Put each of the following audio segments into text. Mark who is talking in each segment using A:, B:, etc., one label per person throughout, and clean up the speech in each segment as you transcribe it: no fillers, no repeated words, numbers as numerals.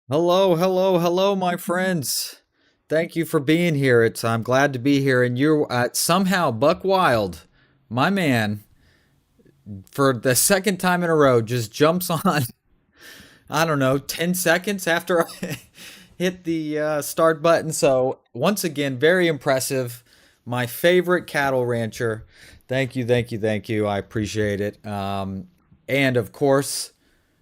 A: Hello, hello, hello, my friends. Thank you for being here. I'm glad to be here. And you're somehow Buck Wild, my man, for the second time in a row, just jumps on. I don't know, 10 seconds after I hit the start button. So once again, very impressive. My favorite cattle rancher. Thank you, thank you, thank you. I appreciate it. And of course,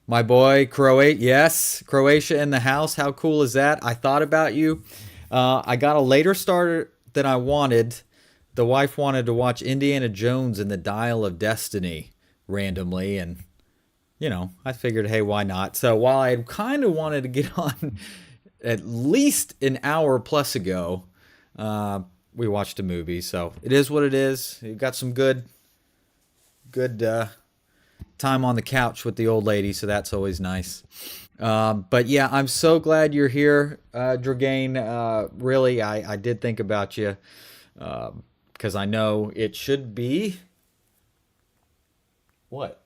A: my boy, Croatia. Yes, Croatia in the house. How cool is that? I thought about you. I got a later start than I wanted. The wife wanted to watch Indiana Jones and the Dial of Destiny randomly, and I figured, hey, why not? So while I kind of wanted to get on at least an hour plus ago, uh, we watched a movie. So it is what it is. You got some good time on the couch with the old lady, so that's always nice. But yeah, I'm so glad you're here, Dragain. Really, I did think about you because I know it should be what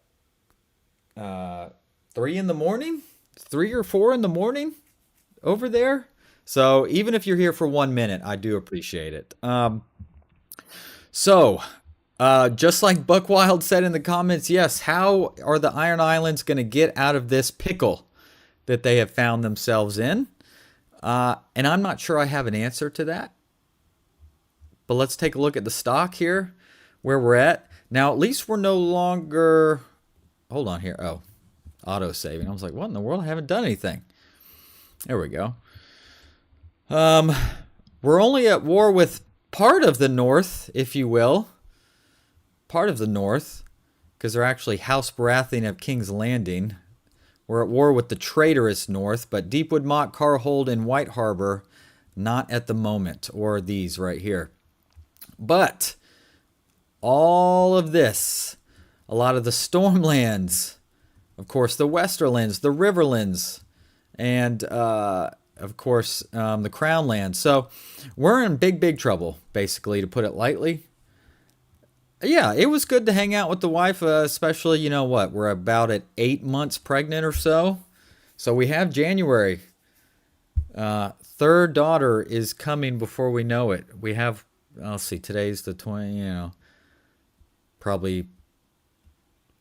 A: 3 in the morning, 3 or 4 in the morning over there. So even if you're here for 1 minute, I do appreciate it. So, just like Buckwild said in the comments, yes, how are the Iron Islands going to get out of this pickle that they have found themselves in? And I'm not sure I have an answer to that. But let's take a look at the stock here, where we're at. Now, at least we're no longer. Hold on here. Oh, auto saving. I was like, what in the world? I haven't done anything. There we go. Um, we're only at war with part of the North, if you will. Part of the North, because they're actually House Baratheon of King's Landing. We're at war with the traitorous North, but Deepwood, Motte, Carhold, and White Harbor, not at the moment, or these right here. But all of this, a lot of the Stormlands, of course, the Westerlands, the Riverlands, and of course, the Crownlands. So we're in big, big trouble, basically, to put it lightly. Yeah, it was good to hang out with the wife, especially, you know what, we're about at 8 months pregnant or so. So we have January. Third daughter is coming before we know it. We have, I'll see, today's the 20, probably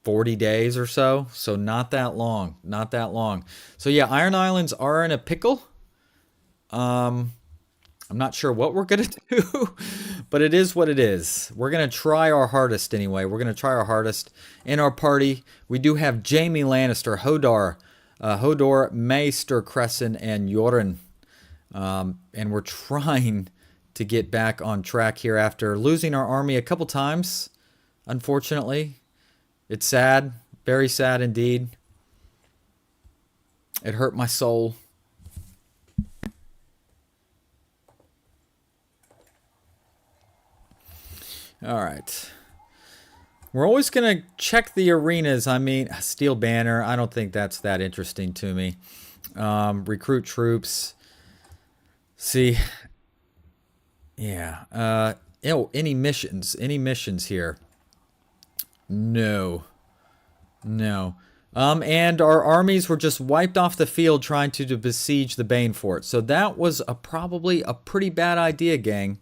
A: 40 days or so. So not that long. Not that long. So yeah, Iron Islands are in a pickle. I'm not sure what we're going to do, but it is what it is. We're going to try our hardest anyway. We're going to try our hardest. In our party, we do have Jaime Lannister, Hodor, Maester Crescent, and Yoren. And we're trying to get back on track here after losing our army a couple times, unfortunately. It's sad, very sad indeed. It hurt my soul. All right. We're always going to check the arenas. I mean, Steel Banner, I don't think that's that interesting to me. Recruit troops. See, yeah. Any missions? Any missions here? No. No. And our armies were just wiped off the field trying to besiege the Bane Fort. So that was probably a pretty bad idea, gang.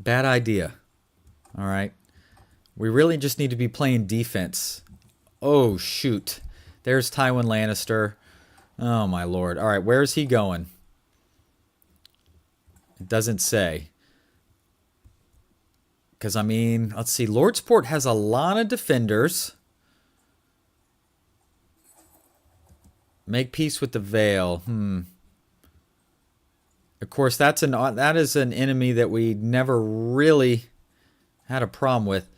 A: Bad idea. All right. We really just need to be playing defense. Oh, shoot. There's Tywin Lannister. Oh, my lord. All right, where's he going? It doesn't say. Because, I mean, let's see. Lordsport has a lot of defenders. Make peace with the Vale. Of course, that is an enemy that we never really had a problem with.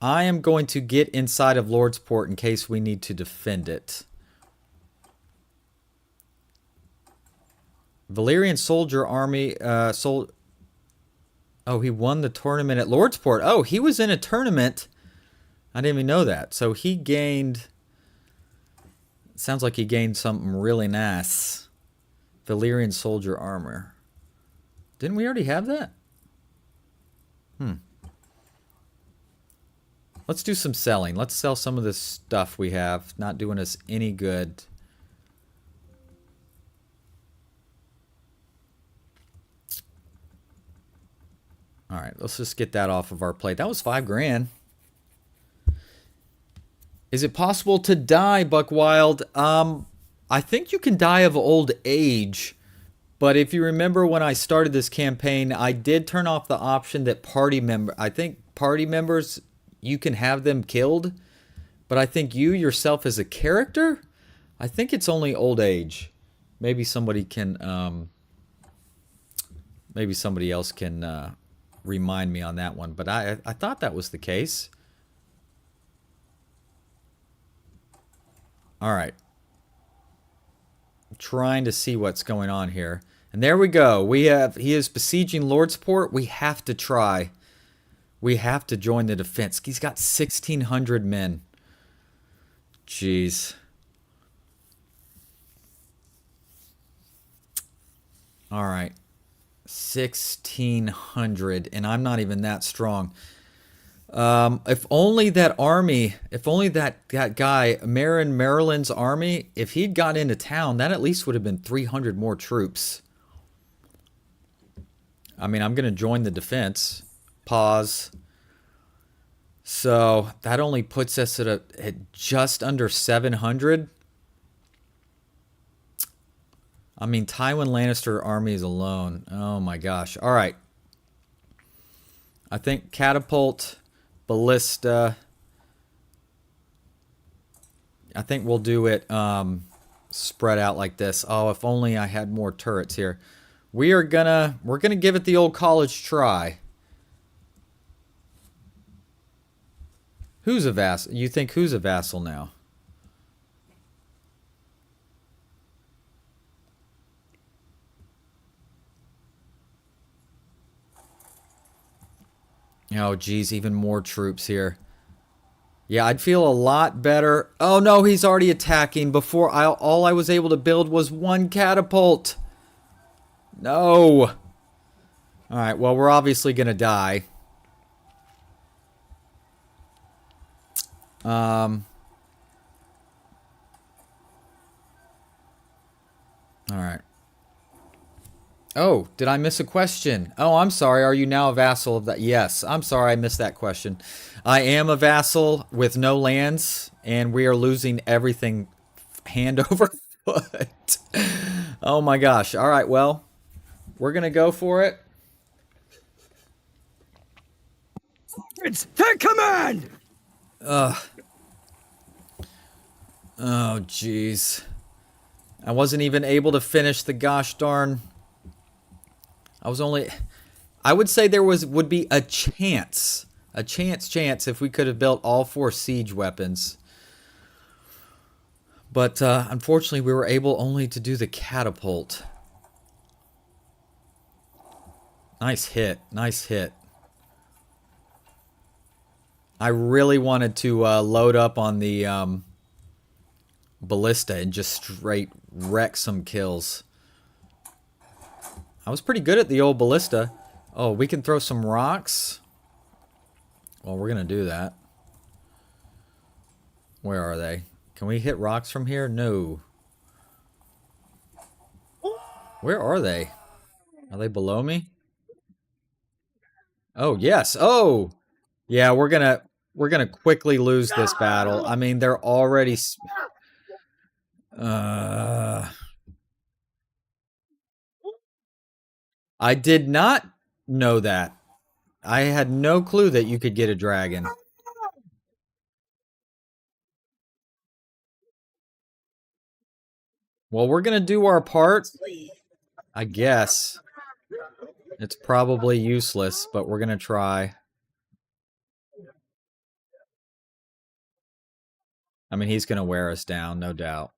A: I am going to get inside of Lordsport in case we need to defend it. Valyrian soldier army. Oh, he won the tournament at Lordsport. Oh, he was in a tournament. I didn't even know that. So he gained. Sounds like he gained something really nice. Valyrian soldier armor. Didn't we already have that? Let's do some selling. Let's sell some of this stuff we have. Not doing us any good. All right, let's just get that off of our plate. That was 5 grand. Is it possible to die, Buckwild? I think you can die of old age. But if you remember when I started this campaign, I did turn off the option that I think party members, you can have them killed. But I think you yourself as a character, I think it's only old age. Maybe somebody can, maybe somebody else can remind me on that one. But I thought that was the case. All right. I'm trying to see what's going on here. And there we go. He is besieging Lordsport. We have to try. We have to join the defense. He's got 1,600 men. Jeez. All right. 1,600, and I'm not even that strong. If only that army, if only that guy, Maryland's army, if he'd got into town, that at least would have been 300 more troops. I mean, I'm going to join the defense. Pause. So that only puts us at just under 700. I mean, Tywin Lannister armies alone. Oh my gosh. All right. I think catapult, ballista. I think we'll do it spread out like this. Oh, if only I had more turrets here. We're gonna give it the old college try. Who's a vassal? You think who's a vassal now? Oh, geez, even more troops here. Yeah, I'd feel a lot better. Oh, no, he's already attacking. Before, all I was able to build was one catapult. No. All right, well, we're obviously going to die. All right. Oh, did I miss a question? Oh, I'm sorry. Are you now a vassal of that? Yes, I'm sorry I missed that question. I am a vassal with no lands, and we are losing everything hand over foot. Oh my gosh. All right, well, we're going to go for it.
B: Take command!
A: Ugh. Oh, jeez. I wasn't even able to finish the gosh darn... I would say there would be a chance if we could have built all 4 siege weapons. But unfortunately, we were able only to do the catapult. Nice hit. Nice hit. I really wanted to load up on the ballista and just straight wreck some kills. I was pretty good at the old ballista. Oh, we can throw some rocks. Well, we're going to do that. Where are they? Can we hit rocks from here? No. Where are they? Are they below me? Oh, yes. Oh! Yeah, we're gonna quickly lose this battle. I mean, they're already... I did not know that. I had no clue that you could get a dragon. Well, we're gonna do our part. I guess. It's probably useless, but we're gonna try. I mean, he's gonna wear us down, no doubt.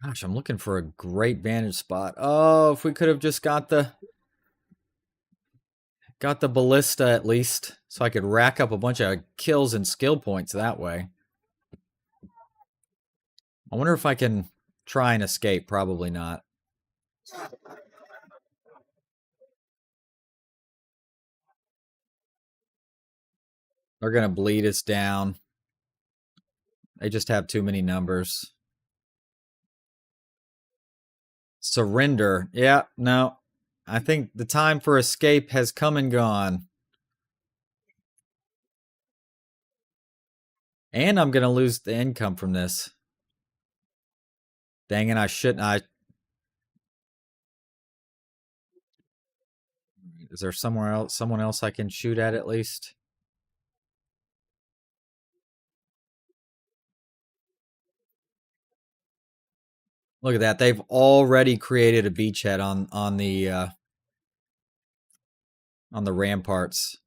A: Gosh, I'm looking for a great vantage spot. Oh, if we could have just got the ballista at least, so I could rack up a bunch of kills and skill points that way. I wonder if I can try and escape. Probably not. They're gonna bleed us down. They just have too many numbers. Surrender. Yeah, no. I think the time for escape has come and gone. And I'm going to lose the income from this. Dang it, I shouldn't. Is there someone else I can shoot at least? Look at that. They've already created a beachhead on the ramparts.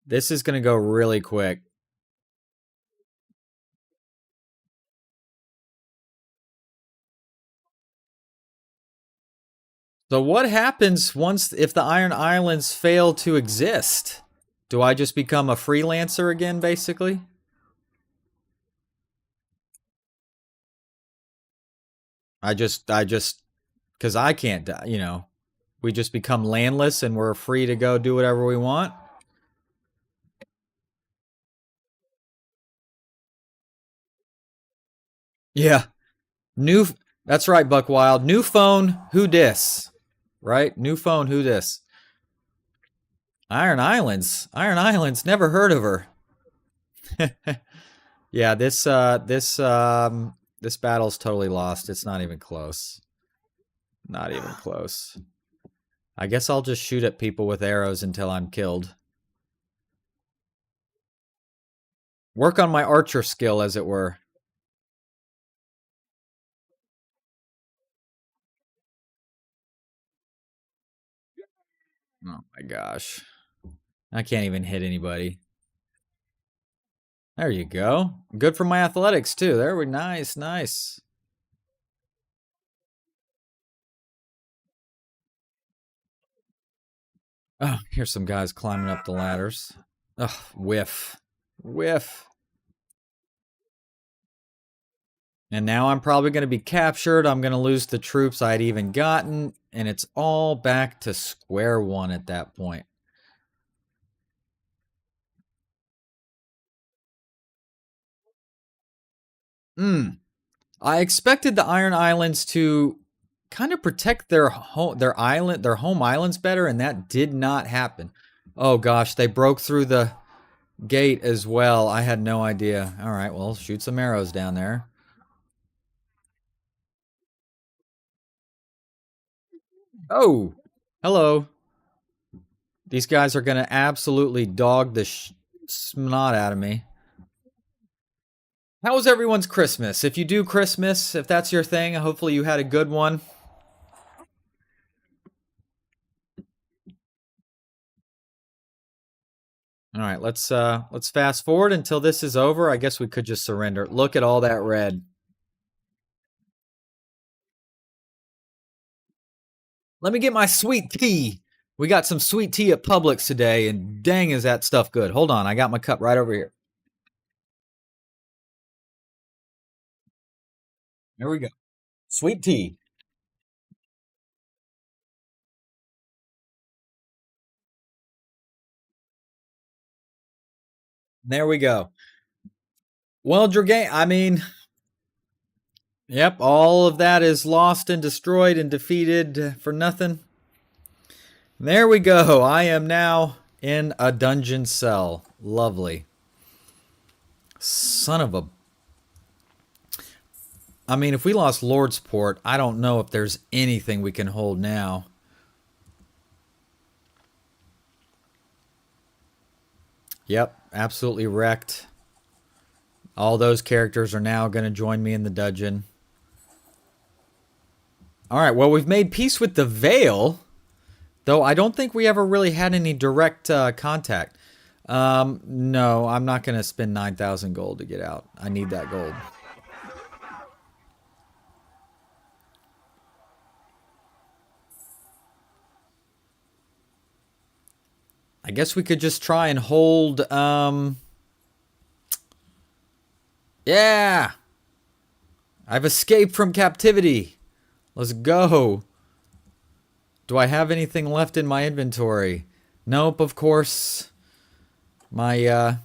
A: This is going to go really quick. So what happens if the Iron Islands fail to exist? Do I just become a freelancer again, basically? Because I can't, we just become landless and we're free to go do whatever we want. Yeah. That's right, Buck Wild. New phone, who dis? Right? New phone, who dis? Iron Islands. Iron Islands, never heard of her. Yeah, this battle's totally lost. It's not even close. Not even close. I guess I'll just shoot at people with arrows until I'm killed. Work on my archer skill, as it were. Oh my gosh. I can't even hit anybody. There you go. Good for my athletics, too. There we nice, nice. Oh, here's some guys climbing up the ladders. Ugh, whiff. Whiff. And now I'm probably going to be captured. I'm going to lose the troops I'd even gotten. And it's all back to square one at that point. I expected the Iron Islands to kind of protect their home islands better, and that did not happen. Oh gosh, they broke through the gate as well. I had no idea. All right, well, shoot some arrows down there. Oh, hello. These guys are going to absolutely dog the snot out of me. How was everyone's Christmas? If you do Christmas, if that's your thing, hopefully you had a good one. All right, let's fast forward until this is over. I guess we could just surrender. Look at all that red. Let me get my sweet tea. We got some sweet tea at Publix today, and dang, is that stuff good. Hold on, I got my cup right over here. There we go. Sweet tea. There we go. Well, Dragain, I mean, yep, all of that is lost and destroyed and defeated for nothing. There we go. I am now in a dungeon cell. Lovely. Son of a. I mean, if we lost Lordsport, I don't know if there's anything we can hold now. Yep, absolutely wrecked. All those characters are now going to join me in the dungeon. All right, well, we've made peace with the Veil, though I don't think we ever really had any direct contact. No, I'm not going to spend 9,000 gold to get out. I need that gold. I guess we could just try and hold, yeah! I've escaped from captivity. Let's go. Do I have anything left in my inventory? Nope, of course. My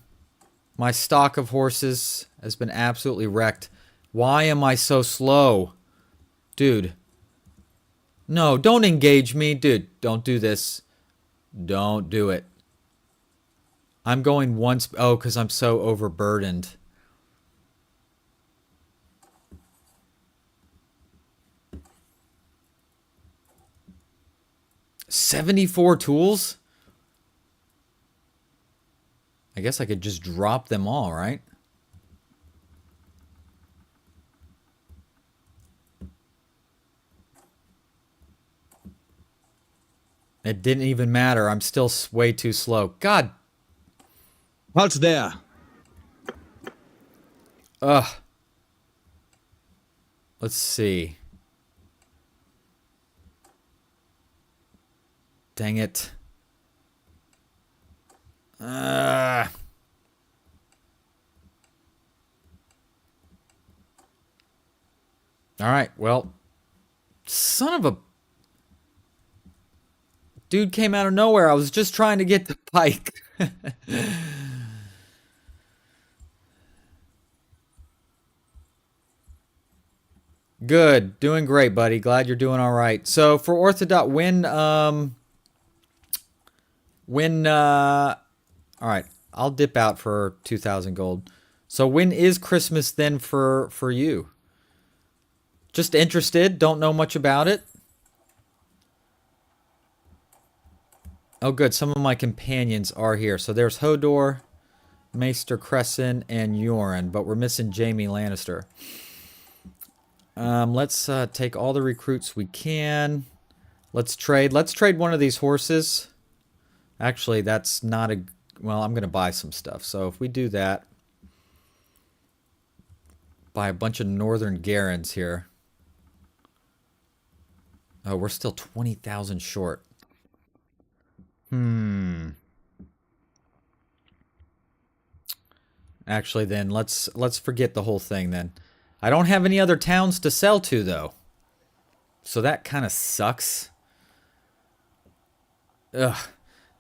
A: stock of horses has been absolutely wrecked. Why am I so slow? Dude. No, don't engage me. Dude, don't do this. Don't do it. I'm going once. Oh, because I'm so overburdened. 74 tools? I guess I could just drop them all, right? It didn't even matter. I'm still way too slow. God.
B: Halt there.
A: Ugh. Let's see. Dang it. All right. Well, son of a dude came out of nowhere. I was just trying to get the pike. Good. Doing great, buddy. Glad you're doing all right. So for Orthodox, when all right, I'll dip out for 2,000 gold. So when is Christmas then for you? Just interested, don't know much about it. Oh good, some of my companions are here. So there's Hodor, Maester Crescent, and Yoren, but we're missing Jaime Lannister. Let's take all the recruits we can. Let's trade. Let's trade one of these horses. Actually, that's not a... Well, I'm going to buy some stuff. So if we do that, buy a bunch of Northern Garons here. Oh, we're still 20,000 short. Actually, then let's forget the whole thing then. I don't have any other towns to sell to though. So that kind of sucks. Ugh.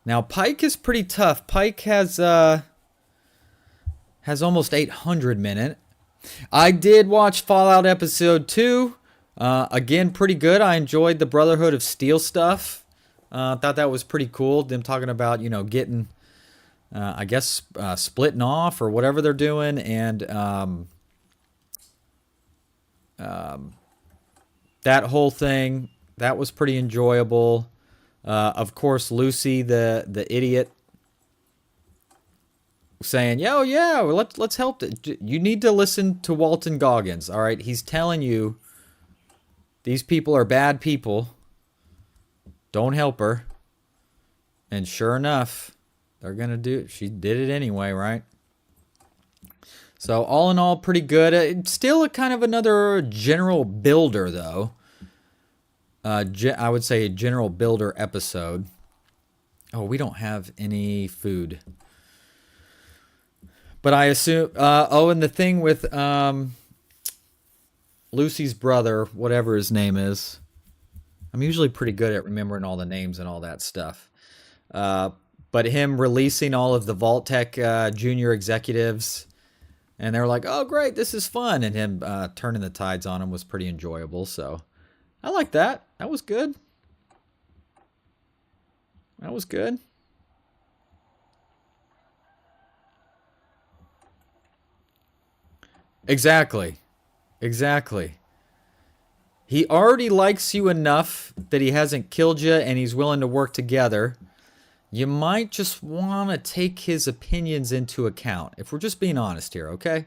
A: Now Pike is pretty tough. Pike has almost 800 men in it. I did watch Fallout episode 2. Again, pretty good. I enjoyed the Brotherhood of Steel stuff. Thought that was pretty cool. Them talking about, you know, getting, I guess, splitting off or whatever they're doing. And that whole thing, that was pretty enjoyable. Of course, Lucy, the idiot, saying, "Yo, yeah, well, let's help. You need to listen to Walton Goggins. All right, he's telling you these people are bad people. Don't help her." And sure enough, they're gonna do it. She did it anyway, right? So all in all, pretty good. It's still a kind of another general builder, though. I would say a general builder episode. Oh, we don't have any food. But I assume... oh, and the thing with Lucy's brother, whatever his name is. I'm usually pretty good at remembering all the names and all that stuff. But him releasing all of the Vault-Tec junior executives... And they were like, "Oh, great, this is fun." And him turning the tides on him was pretty enjoyable. So I like that. That was good. That was good. Exactly. Exactly. He already likes you enough that he hasn't killed you and he's willing to work together. You might just want to take his opinions into account. If we're just being honest here, okay?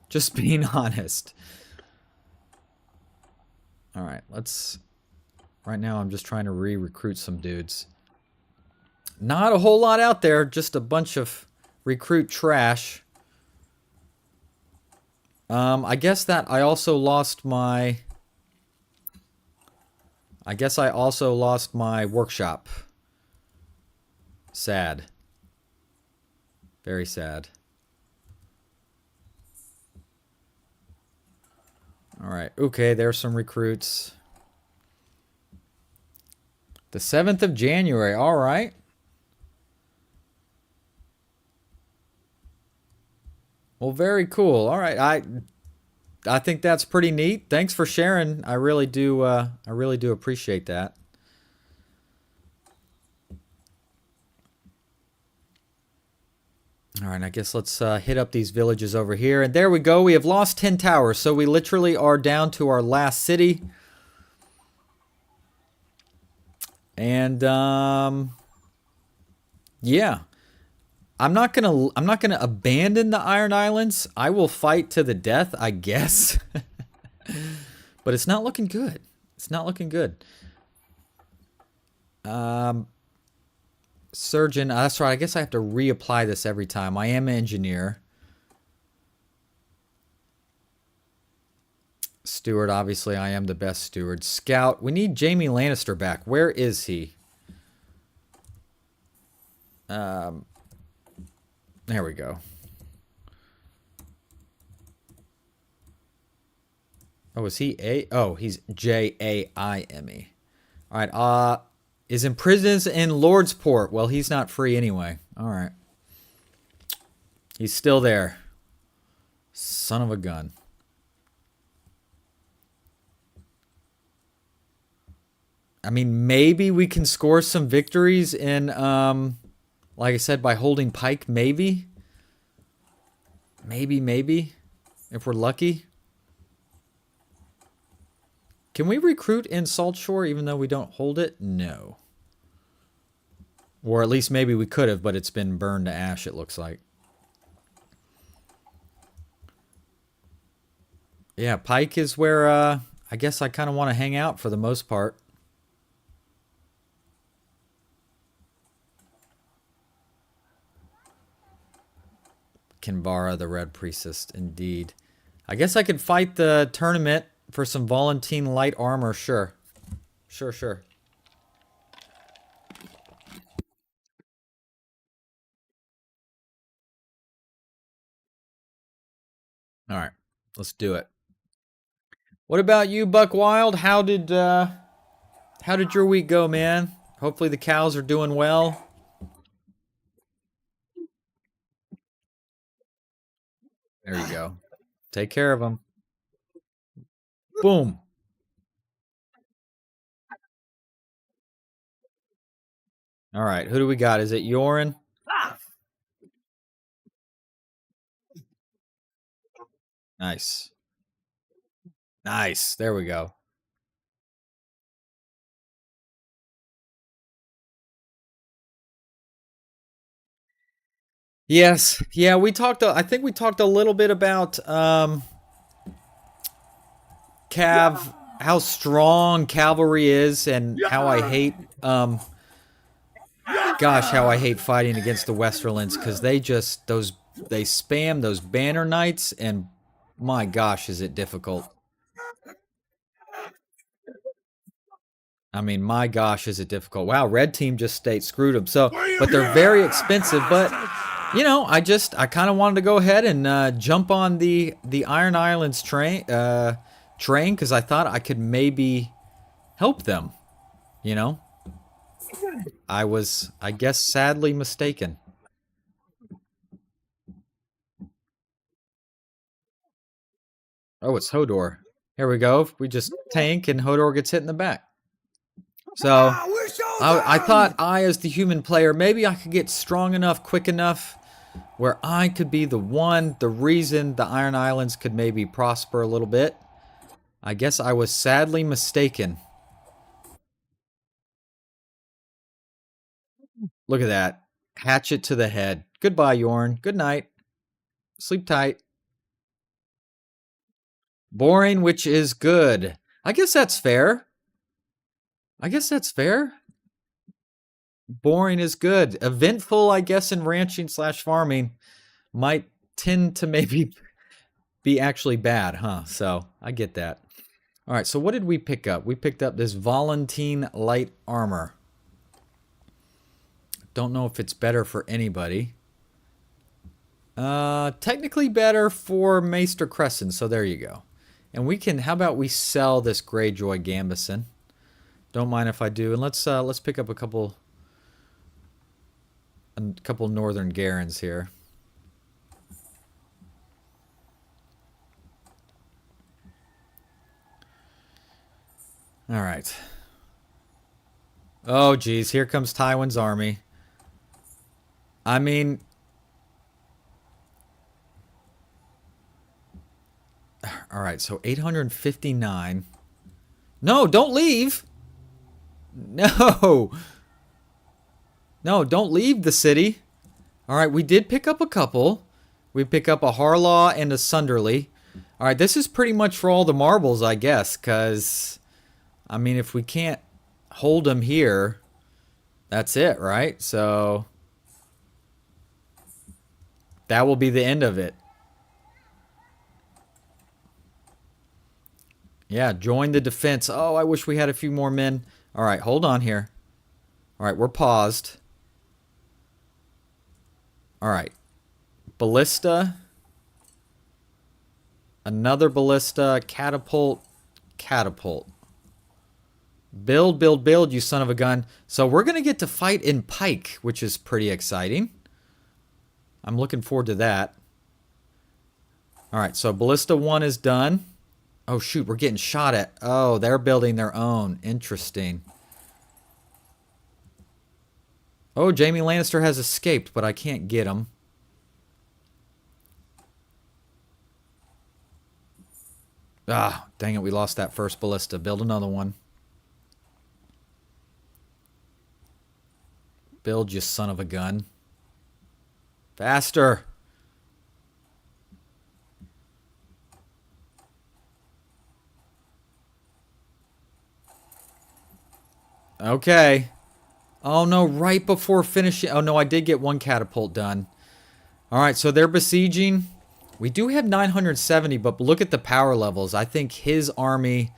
A: Just being honest. All right, let's... Right now, I'm just trying to re-recruit some dudes. Not a whole lot out there, just a bunch of recruit trash. I guess that I also lost my... I guess I also lost my workshop. Sad. Very sad. All right. Okay, there's some recruits. The 7th of January. All right. Well, very cool. All right. I think that's pretty neat. Thanks for sharing. I really do. I really do appreciate that. All right, I guess let's hit up these villages over here. And there we go. We have lost 10 towers, so we literally are down to our last city. And yeah, I'm not gonna abandon the Iron Islands. I will fight to the death, I guess. But it's not looking good. It's not looking good. Surgeon, that's right. I guess I have to reapply this every time. I am an engineer. Steward, obviously, I am the best steward. Scout, we need Jaime Lannister back. Where is he? There we go. Oh, is he A? Oh, he's Jaime. All right. Is in prisons in Lordsport. Well, he's not free anyway. All right. He's still there. Son of a gun. I mean, maybe we can score some victories in, like I said, by holding Pike. Maybe. Maybe. If we're lucky. Can we recruit in Salt Shore even though we don't hold it? No. Or at least maybe we could have, but it's been burned to ash, it looks like. Yeah, Pike is where I guess I kind of want to hang out for the most part. Kinvara, the Red Priestess, indeed. I guess I could fight the tournament for some Volantine light armor, sure. Sure. All right, let's do it. What about you, Buck Wild? How did your week go, man? Hopefully the cows are doing well. There you go. Take care of them. Boom. All right, who do we got? Is it Yoren? Nice. Nice. There we go. Yes. Yeah, we talked I think we talked a little bit about Cav, how strong cavalry is and how I hate how I hate fighting against the Westerlands because they spam those banner knights and my gosh is it difficult. I mean, my gosh, is it difficult. Wow, red team just screwed them. So, but they're very expensive. But, you know, I kind of wanted to go ahead and jump on the Iron Islands train because I thought I could maybe help them, you know. I was, I guess, sadly mistaken. Oh, it's Hodor. Here we go. We just tank and Hodor gets hit in the back. So I thought as the human player, maybe I could get strong enough, quick enough, where I could be the reason the Iron Islands could maybe prosper a little bit. I guess I was sadly mistaken. Look at that. Hatchet to the head. Goodbye, Yorn. Good night. Sleep tight. Boring, which is good. I guess that's fair. Boring is good. Eventful, I guess, in ranching / farming might tend to maybe be actually bad, huh? So I get that. All right, so what did we pick up? We picked up this Volantine light armor. Don't know if it's better for anybody. Technically better for Maester Crescent, so there you go. And we can, how about we sell this Greyjoy Gambison? Don't mind if I do. And let's pick up a couple Northern Garons here. All right. Oh, geez. Here comes Tywin's army. I mean, all right. So 859. No, don't leave. No. No, don't leave the city. All right. We did pick up a couple. We pick up a Harlaw and a Sunderly. All right. This is pretty much for all the marbles, I guess, because, I mean, if we can't hold them here, that's it, right? So that will be the end of it. Yeah, join the defense. Oh, I wish we had a few more men. All right, hold on here. All right, we're paused. All right. Ballista. Another ballista. Catapult. Catapult. Build, build, build, you son of a gun. So we're going to get to fight in Pike, which is pretty exciting. I'm looking forward to that. All right, so Ballista 1 is done. Oh, shoot, we're getting shot at. Oh, they're building their own. Interesting. Oh, Jaime Lannister has escaped, but I can't get him. Ah, dang it, we lost that first ballista. Build another one. Build, you son of a gun. Faster. Okay. Oh no, right before finishing. Oh no, I did get one catapult done. All right, so they're besieging. We do have 970, but look at the power levels. I think his army,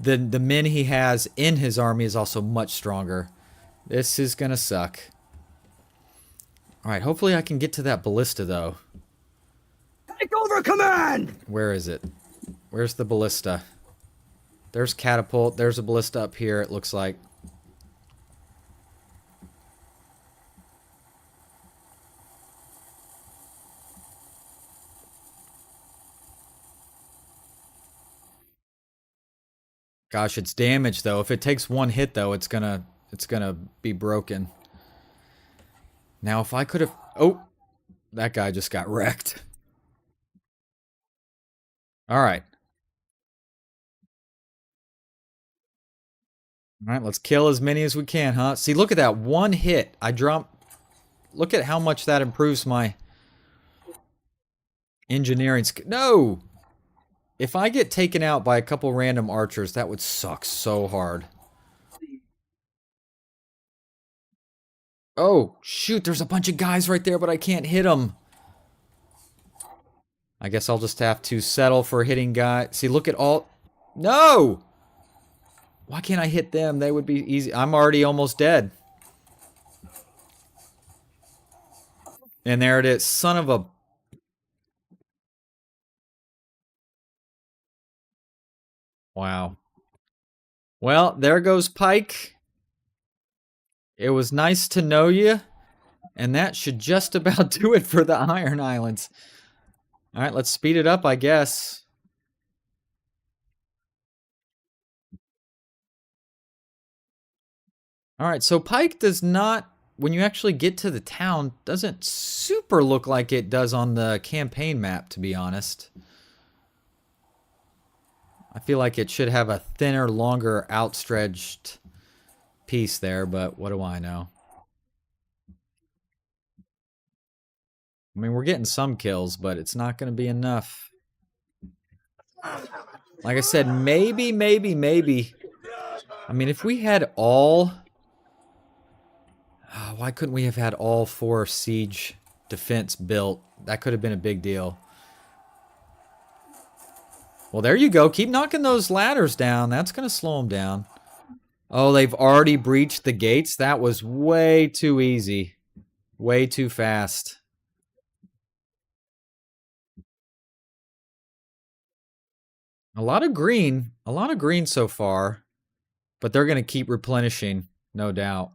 A: the men he has in his army is also much stronger. This is going to suck. All right, hopefully I can get to that ballista, though.
B: Take over command!
A: Where is it? Where's the ballista? There's catapult. There's a ballista up here, it looks like. Gosh, it's damaged, though. If it takes one hit, though, it's gonna be broken. Now, if I could have... Oh! That guy just got wrecked. All right. All right, let's kill as many as we can, huh? See, look at that. One hit. I dropped... Look at how much that improves my engineering skill. No! If I get taken out by a couple random archers, that would suck so hard. Oh, shoot, there's a bunch of guys right there, but I can't hit them. I guess I'll just have to settle for hitting guys. See, look at all... No! Why can't I hit them? They would be easy. I'm already almost dead. And there it is. Son of a... Wow. Well, there goes Pike. It was nice to know you. And that should just about do it for the Iron Islands. Alright, let's speed it up, I guess. Alright, so Pike does not, when you actually get to the town, doesn't super look like it does on the campaign map, to be honest. I feel like it should have a thinner, longer, outstretched piece there, but what do I know? I mean, we're getting some kills, but it's not going to be enough. Like I said, maybe. I mean, if we had all... Oh, why couldn't we have had all 4 siege defense built? That could have been a big deal. Well, there you go. Keep knocking those ladders down. That's going to slow them down. Oh, they've already breached the gates? That was way too easy. Way too fast. A lot of green so far, but they're going to keep replenishing, no doubt.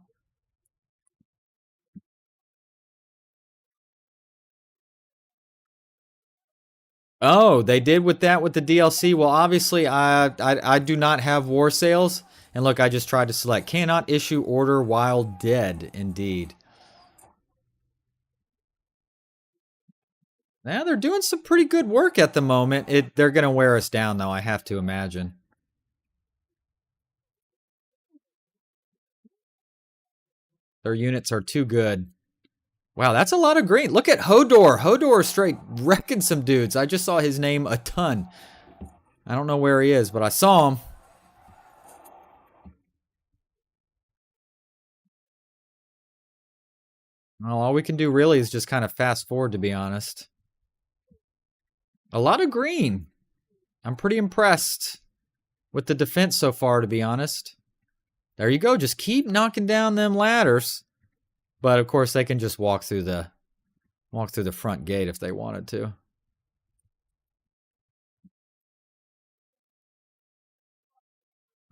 A: Oh, they did with that with the DLC. Well, obviously, I do not have war sales. And look, I just tried to select cannot issue order while dead. Indeed. Now they're doing some pretty good work at the moment. They're gonna wear us down though, I have to imagine. Their units are too good. Wow, that's a lot of green. Look at Hodor. Hodor straight wrecking some dudes. I just saw his name a ton. I don't know where he is, but I saw him. Well, all we can do really is just kind of fast forward, to be honest. A lot of green. I'm pretty impressed with the defense so far, to be honest. There you go. Just keep knocking down them ladders. But of course, they can just walk through the front gate if they wanted to.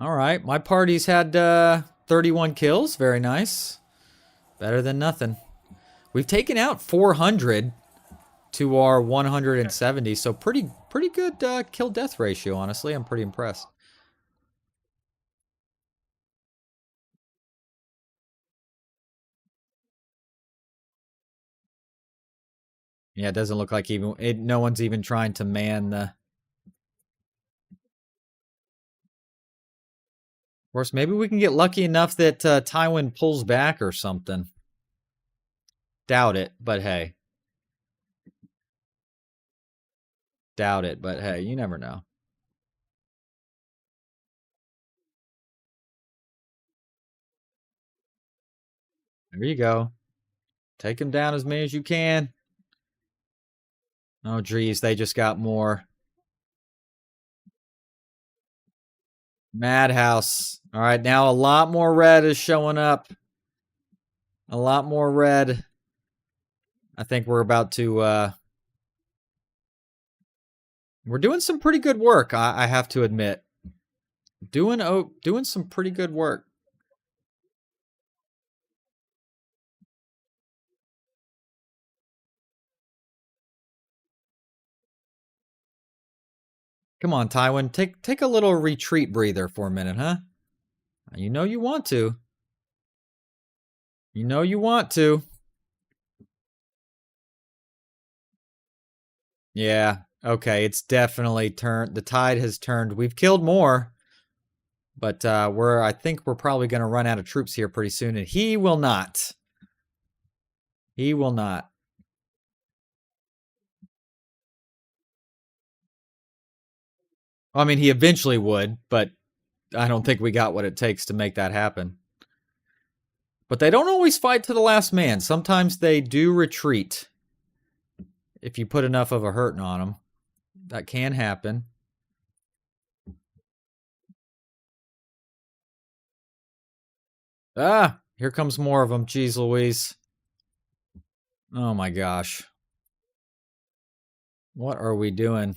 A: All right, my party's had 31 kills. Very nice. Better than nothing. We've taken out 400 to our 170, so pretty good kill death ratio. Honestly, I'm pretty impressed. Yeah, it doesn't look like no one's even trying to man the. Of course, maybe we can get lucky enough that Tywin pulls back or something. Doubt it, but hey. Doubt it, but hey, you never know. There you go. Take him down as many as you can. Oh, geez, they just got more. Madhouse. All right, now a lot more red is showing up. A lot more red. I think we're about to... we're doing some pretty good work, I have to admit. Doing some pretty good work. Come on, Tywin. Take a little retreat breather for a minute, huh? You know you want to. You know you want to. Yeah. Okay, it's definitely turned. The tide has turned. We've killed more. But I think we're probably going to run out of troops here pretty soon, and he will not. He will not. I mean, he eventually would, but I don't think we got what it takes to make that happen. But they don't always fight to the last man. Sometimes they do retreat. If you put enough of a hurting on them, that can happen. Ah, here comes more of them. Jeez Louise. Oh my gosh. What are we doing?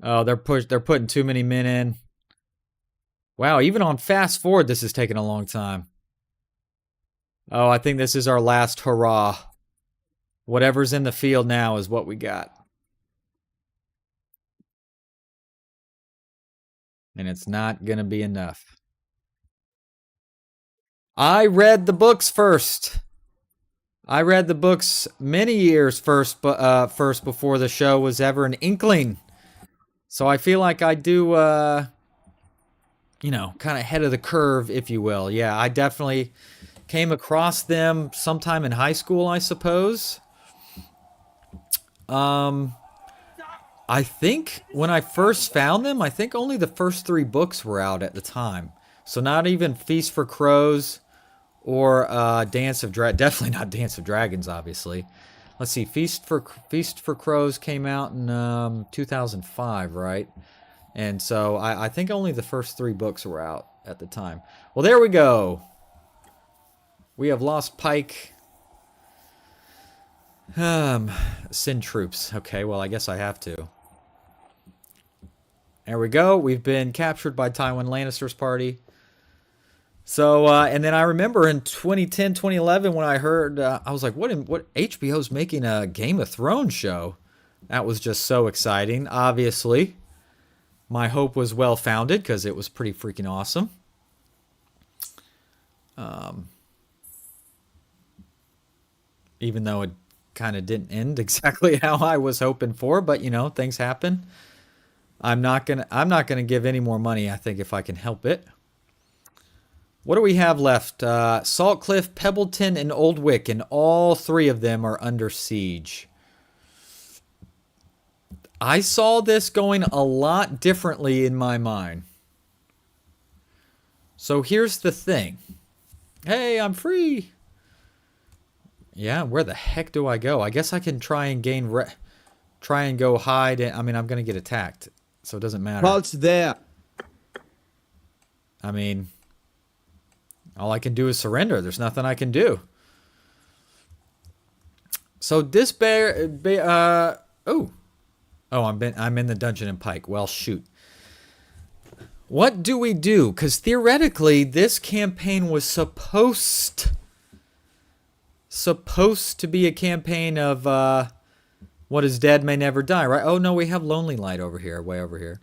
A: Oh, they're putting too many men in. Wow, even on fast forward, this is taking a long time. Oh, I think this is our last hurrah. Whatever's in the field now is what we got. And it's not going to be enough. I read the books first. I read the books many years first before the show was ever an inkling. So I feel like I do, you know, kind of ahead of the curve, if you will. Yeah, I definitely came across them sometime in high school, I suppose. I think when I first found them, I think only the first 3 books were out at the time. So not even Feast for Crows or Dance of Dragons. Definitely not Dance of Dragons, obviously. Let's see, Feast for Crows came out in 2005, right? And so I think only the first 3 books were out at the time. Well, there we go. We have lost Pike. Send troops. Okay, well, I guess I have to. There we go. We've been captured by Tywin Lannister's party. So, and then I remember in 2010, 2011, when I heard, I was like, what HBO's making a Game of Thrones show? That was just so exciting. Obviously, my hope was well founded because it was pretty freaking awesome. Even though it kind of didn't end exactly how I was hoping for, but you know, things happen. I'm not gonna give any more money, I think, if I can help it. What do we have left? Salt Cliff, Pebbleton, and Oldwick, and all three of them are under siege. I saw this going a lot differently in my mind. So here's the thing. Hey, I'm free. Yeah, where the heck do I go? I guess I can try and try and go hide. I mean, I'm going to get attacked, so it doesn't matter.
B: Pulse there.
A: I mean, all I can do is surrender. There's nothing I can do. So this I'm in the dungeon in Pike. Well, shoot. What do we do? Because theoretically, this campaign was supposed to be a campaign of what is dead may never die, right? Oh no, we have Lonely Light over here, way over here.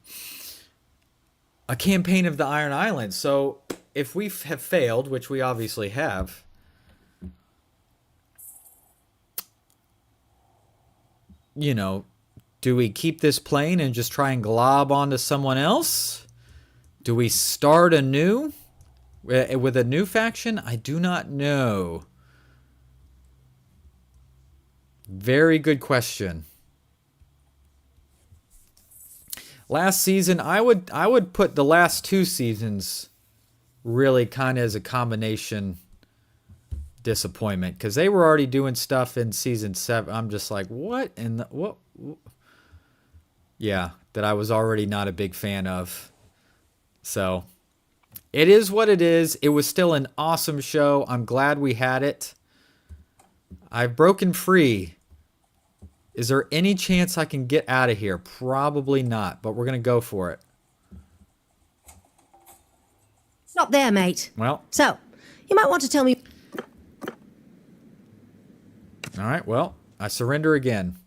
A: A campaign of the Iron Islands. So if we have failed, which we obviously have, you know, do we keep this plane and just try and glob onto someone else? Do we start anew with a new faction? I do not know. Very good question. Last season, I would put the last two seasons really kind of as a combination disappointment, because they were already doing stuff in season 7. I'm just like, what in the what? Yeah, that I was already not a big fan of. So it is what it is. It was still an awesome show. I'm glad we had it. I've broken free. Is there any chance I can get out of here? Probably not, but we're going to go for it.
C: Stop there, mate.
A: Well.
C: So, you might want to tell me...
A: All right, well, I surrender again.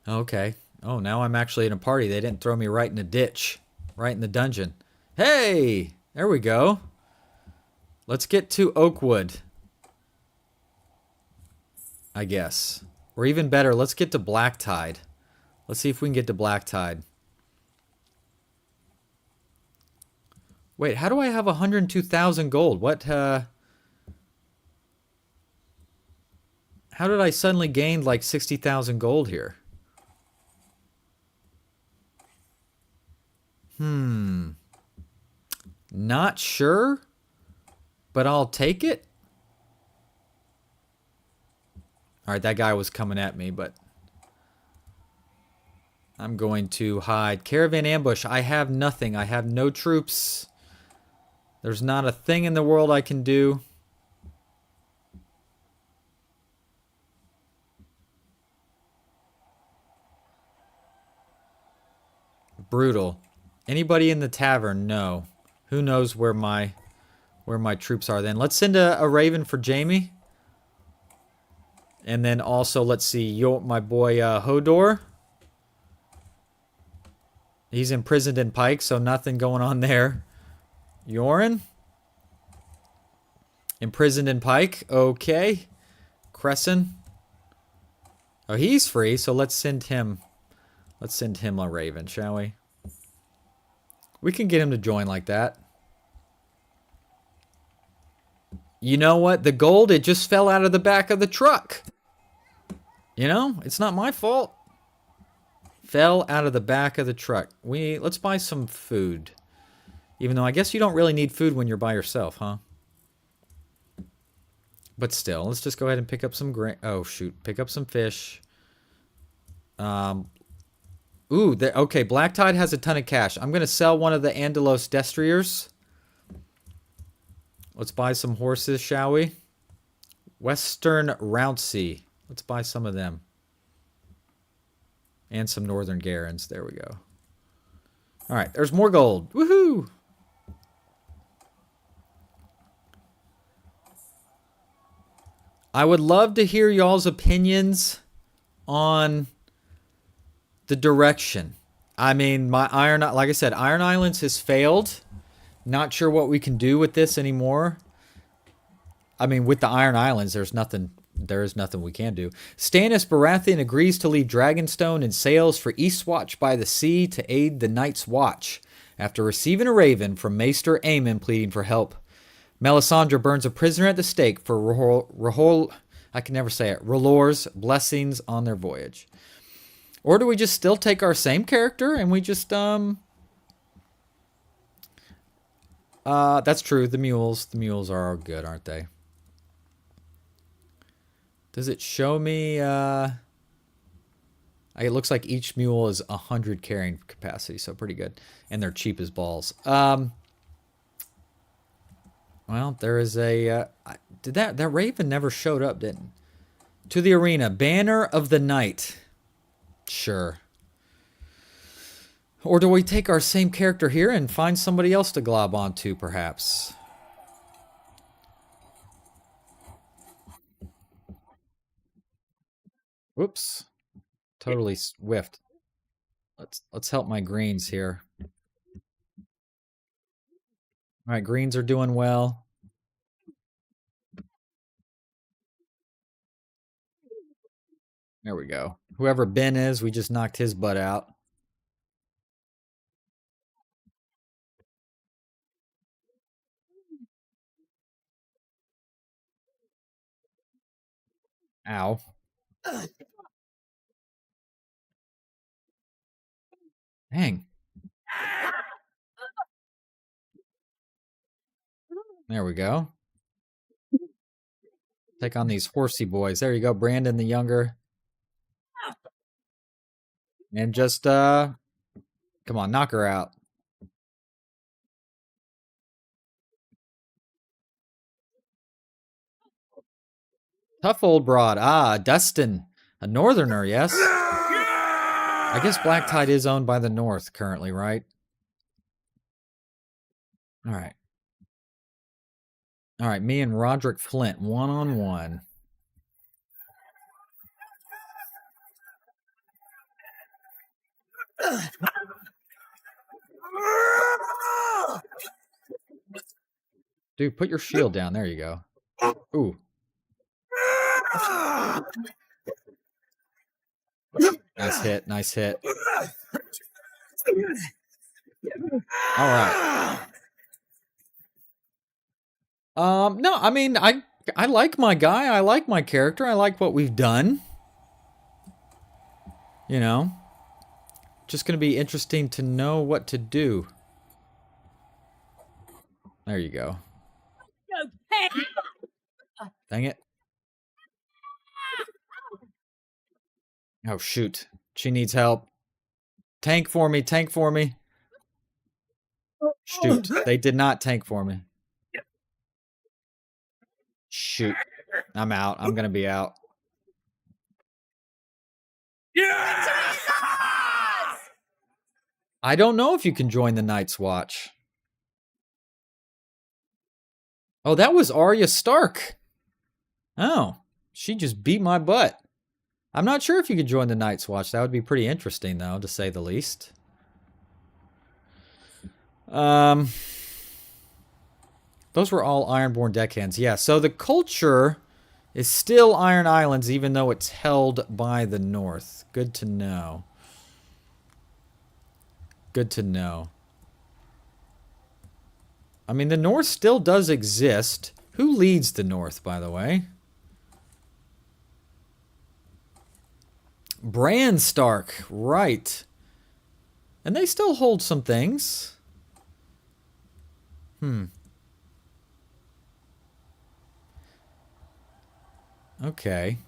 A: Okay. Oh, now I'm actually in a party. They didn't throw me right in a ditch. Right in the dungeon. Hey! There we go. Let's get to Oakwood. I guess. Or even better, let's get to Black Tide. Let's see if we can get to Black Tide. Wait, how do I have 102,000 gold? What, How did I suddenly gain like 60,000 gold here? Not sure, but I'll take it. All right, that guy was coming at me, but I'm going to hide. Caravan ambush. I have nothing. I have no troops. There's not a thing in the world I can do. Brutal. Anybody in the tavern? No. Who knows where my troops are then? Let's send a raven for Jamie. And then also, let's see, my boy Hodor. He's imprisoned in Pike, so nothing going on there. Yoren. Imprisoned in Pike. Okay. Crescent. Oh, he's free, so let's send him. Let's send him a raven, shall we? We can get him to join like that. You know what? The gold, it just fell out of the back of the truck. You know, it's not my fault. Fell out of the back of the truck. Let's buy some food. Even though I guess you don't really need food when you're by yourself, huh? But still, let's just go ahead and pick up some grain. Oh, shoot. Pick up some fish. Okay, Black Tide has a ton of cash. I'm going to sell one of the Andalos Destriers. Let's buy some horses, shall we? Western Roundsea. Let's buy some of them. And some Northern Garons. There we go. All right, there's more gold. Woohoo! I would love to hear y'all's opinions on the direction. I mean, like I said, Iron Islands has failed. Not sure what we can do with this anymore. I mean, with the Iron Islands, there is nothing we can do. Stannis Baratheon agrees to leave Dragonstone and sails for Eastwatch by the sea to aid the Night's Watch after receiving a raven from Maester Aemon pleading for help. Melisandre burns a prisoner at the stake for R'hllor's blessings on their voyage. Or do we just still take our same character and we just that's true. The mules are good, aren't they? Does it show me it looks like each mule is 100 carrying capacity, so pretty good. And they're cheap as balls. Well, there is a that raven never showed up, didn't it? To the arena, Banner of the Night. Sure. Or do we take our same character here and find somebody else to glob onto, perhaps? Whoops. Totally whiffed. Let's help my greens here. All right, greens are doing well. There we go. Whoever Ben is, we just knocked his butt out. Ow. Dang. There we go. Take on these horsey boys. There you go, Brandon the Younger. And just, come on, knock her out. Tough old broad. Ah, Dustin. A northerner, yes? I guess Black Tide is owned by the North currently, right? All right. All right, me and Roderick Flint, one-on-one. Dude, put your shield down. There you go. Ooh. Nice hit. Nice hit. All right. No, I mean, I like my guy. I like my character. I like what we've done. You know, just going to be interesting to know what to do. There you go. Dang it. Oh, shoot. She needs help. Tank for me. Tank for me. Shoot. They did not tank for me. Shoot. I'm out. I'm going to be out. I don't know if you can join the Night's Watch. Oh, that was Arya Stark. Oh, she just beat my butt. I'm not sure if you could join the Night's Watch. That would be pretty interesting, though, to say the least. Those were all Ironborn deckhands. Yeah, so the culture is still Iron Islands, even though it's held by the North. Good to know. Good to know. I mean, the North still does exist. Who leads the North, by the way? Bran Stark, right. And they still hold some things. Okay.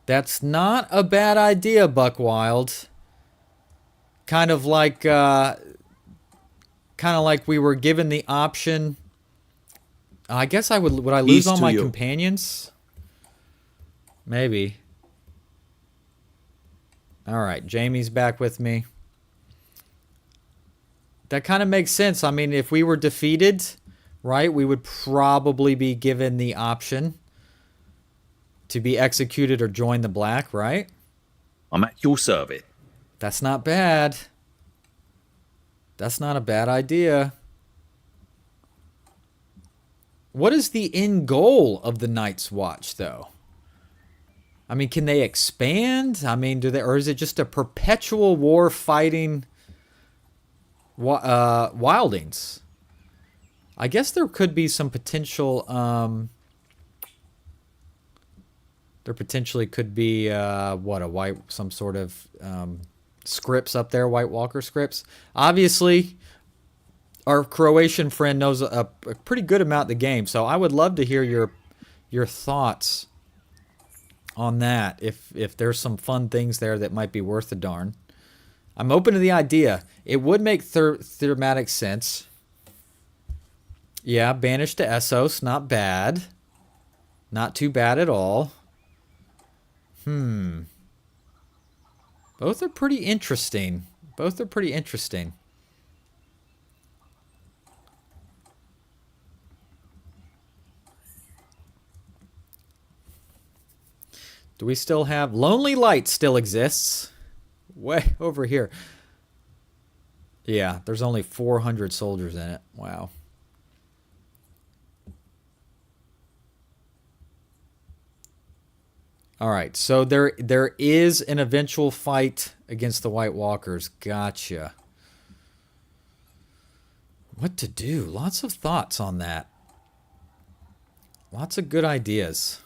A: That's not a bad idea, Buckwild. Kind of like we were given the option. I guess I would I lose all my companions? Maybe. All right, Jamie's back with me. That kind of makes sense. I mean, if we were defeated, right, we would probably be given the option to be executed or join the black, right?
D: I'm at your service.
A: That's not bad. That's not a bad idea. What is the end goal of the Night's Watch, though? I mean, can they expand? I mean, or is it just a perpetual war fighting wildlings? I guess there could be some potential. There potentially could be some sort of scripts up there, White Walker scripts. Obviously, our Croatian friend knows a pretty good amount of the game, so I would love to hear your thoughts on that. If there's some fun things there that might be worth a darn. I'm open to the idea. It would make thematic sense. Yeah, banished to Essos, not bad. Not too bad at all. Both are pretty interesting. Both are pretty interesting. Do we still have... Lonely Light still exists. Way over here. Yeah, there's only 400 soldiers in it. Wow. All right, so there is an eventual fight against the White Walkers. Gotcha. What to do? Lots of thoughts on that. Lots of good ideas.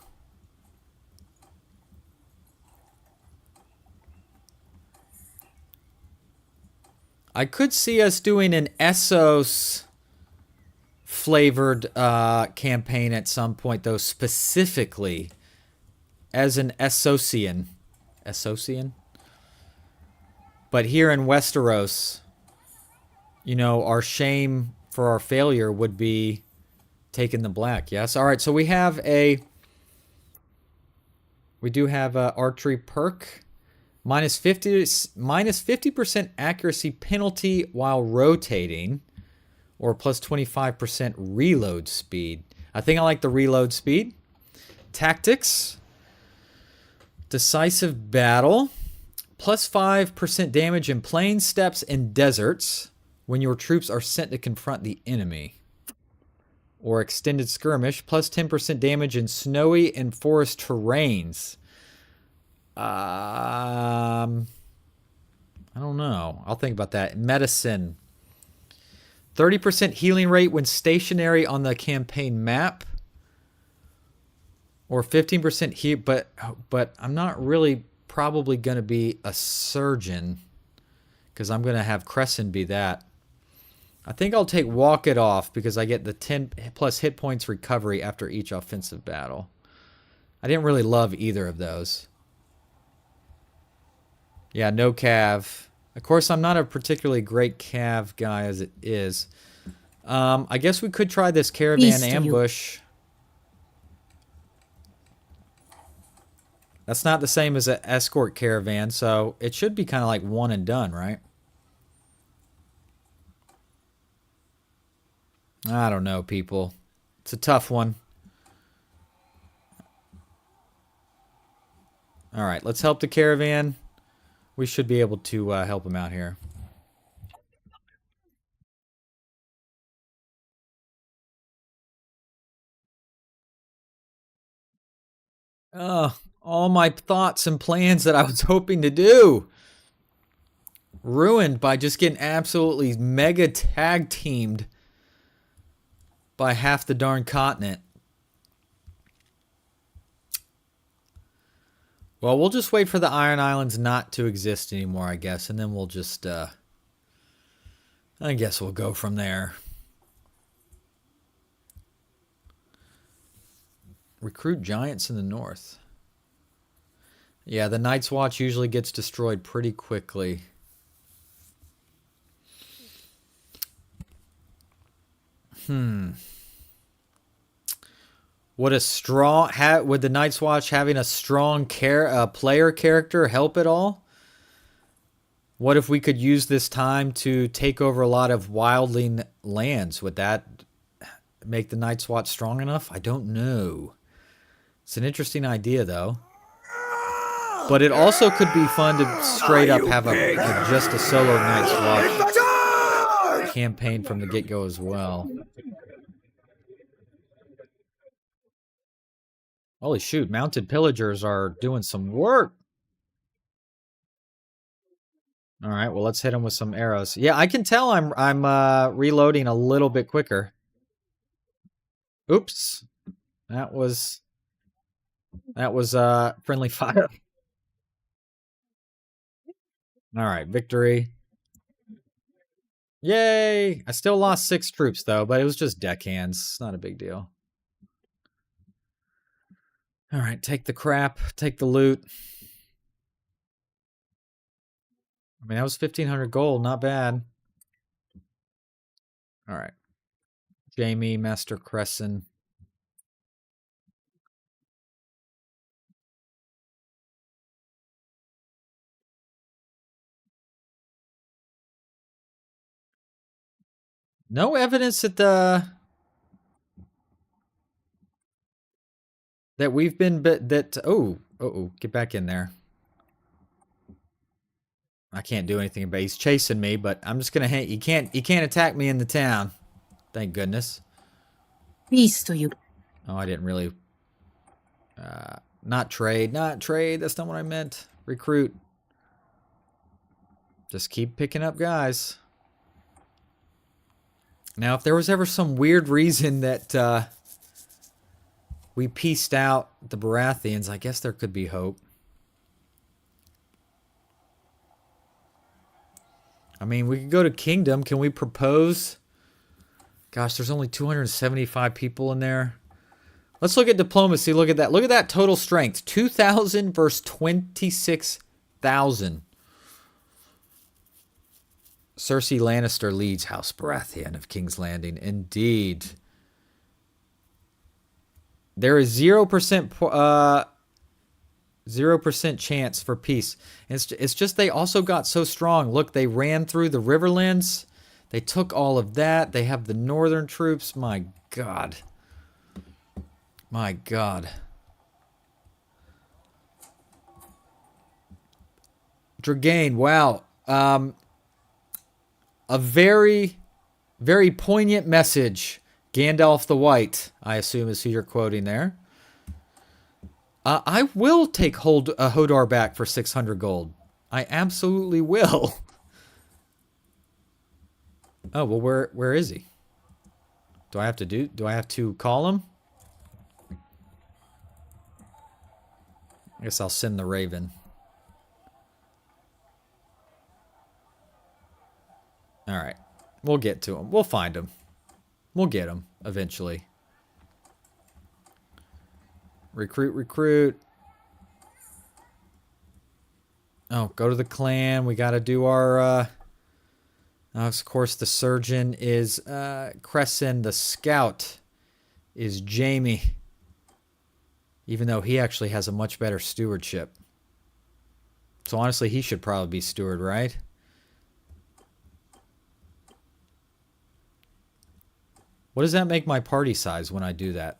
A: I could see us doing an Essos flavored campaign at some point, though, specifically as an Essosian. Essosian? But here in Westeros, you know, our shame for our failure would be taking the black. Yes? All right, so we have a... We do have a archery perk. Minus 50% accuracy penalty while rotating. Or plus 25% reload speed. I think I like the reload speed. Tactics. Decisive battle. Plus 5% damage in plain steppes and deserts when your troops are sent to confront the enemy. Or extended skirmish. Plus 10% damage in snowy and forest terrains. I don't know. I'll think about that. Medicine. 30% healing rate when stationary on the campaign map. Or 15% heal, but I'm not really probably going to be a surgeon because I'm going to have Crescent be that. I think I'll take Walk It Off because I get the 10 plus hit points recovery after each offensive battle. I didn't really love either of those. Yeah, no Cav. Of course, I'm not a particularly great Cav guy as it is. I guess we could try this caravan ambush. That's not the same as an escort caravan, so it should be kind of like one and done, right? I don't know, people. It's a tough one. All right, let's help the caravan. We should be able to help him out here. All my thoughts and plans that I was hoping to do. Ruined by just getting absolutely mega tag teamed by half the darn continent. Well, we'll just wait for the Iron Islands not to exist anymore, I guess. And then we'll just, I guess we'll go from there. Recruit giants in the north. Yeah, the Night's Watch usually gets destroyed pretty quickly. Would would the Night's Watch having a strong player character help at all? What if we could use this time to take over a lot of wildling lands? Would that make the Night's Watch strong enough? I don't know. It's an interesting idea, though. But it also could be fun to straight up have just a solo Night's Watch campaign from the get-go as well. Holy shoot, mounted pillagers are doing some work. All right, well, let's hit them with some arrows. Yeah, I can tell I'm reloading a little bit quicker. Oops. That was friendly fire. All right, victory. Yay! I still lost 6 troops though, but it was just deckhands. It's not a big deal. All right, take the crap, take the loot. I mean, that was 1,500 gold, not bad. All right. Jamie, Master Crescent. No evidence that we've been get back in there. I can't do anything about it. He's chasing me, but I'm just gonna he can't attack me in the town. Thank goodness.
C: Peace to you.
A: Oh, I didn't really not trade. That's not what I meant. Recruit. Just keep picking up guys. Now, if there was ever some weird reason that we pieced out the Baratheons, I guess there could be hope. I mean, we could go to Kingdom. Can we propose? Gosh, there's only 275 people in there. Let's look at diplomacy. Look at that. Look at that total strength. 2,000 versus 26,000. Cersei Lannister leads House Baratheon of King's Landing. Indeed. There is 0% chance for peace. It's just they also got so strong. Look, they ran through the Riverlands. They took all of that. They have the northern troops. My God. My God. Dragain, wow. A very, very poignant message. Gandalf the White, I assume is who you're quoting there. I will take Hodor back for 600 gold. I absolutely will. Oh, well, where is he? Do I have to call him? I guess I'll send the Raven. All right. We'll get to him. We'll find him. We'll get him eventually. Recruit. Oh, go to the clan. We got to do our... of course, the surgeon is Crescent. The scout is Jamie. Even though he actually has a much better stewardship. So honestly, he should probably be steward, right? What does that make my party size when I do that?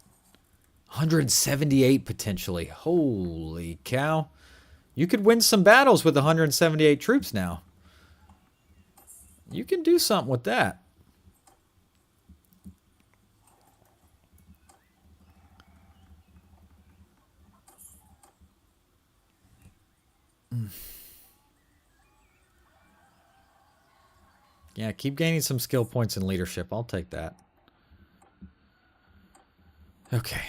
A: 178 potentially. Holy cow. You could win some battles with 178 troops now. You can do something with that. Yeah, keep gaining some skill points in leadership. I'll take that. Okay.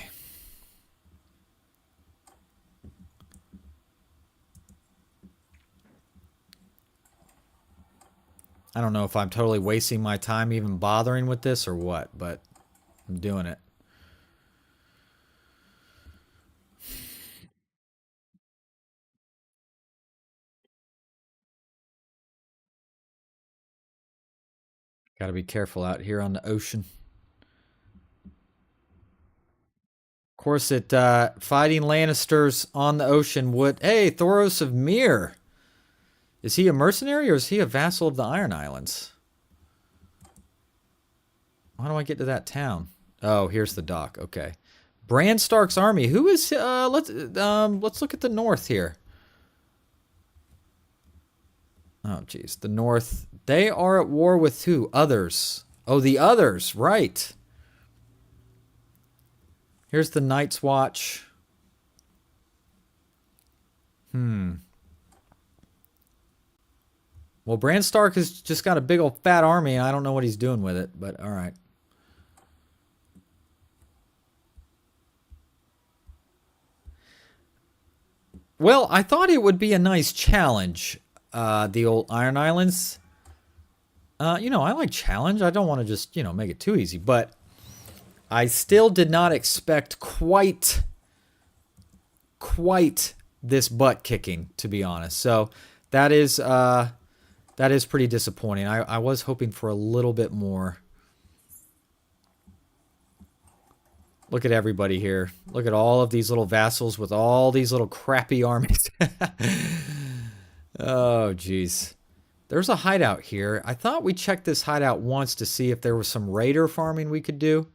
A: I don't know if I'm totally wasting my time even bothering with this or what, but I'm doing it. Got to be careful out here on the ocean. Of course, fighting Lannisters on the ocean would... Hey, Thoros of Myr! Is he a mercenary or is he a vassal of the Iron Islands? How do I get to that town? Oh, here's the dock. Okay. Bran Stark's army. Who is? Let's look at the north here. Oh, geez, the north. They are at war with who? Others. Oh, the others. Right. Here's the Night's Watch. Well, Bran Stark has just got a big old fat army. I don't know what he's doing with it, but all right. Well, I thought it would be a nice challenge, the old Iron Islands. You know, I like challenge. I don't want to just, you know, make it too easy, but I still did not expect quite this butt kicking, to be honest. So that is pretty disappointing. I was hoping for a little bit more. Look at everybody here. Look at all of these little vassals with all these little crappy armies. Oh, jeez. There's a hideout here. I thought we checked this hideout once to see if there was some raider farming we could do.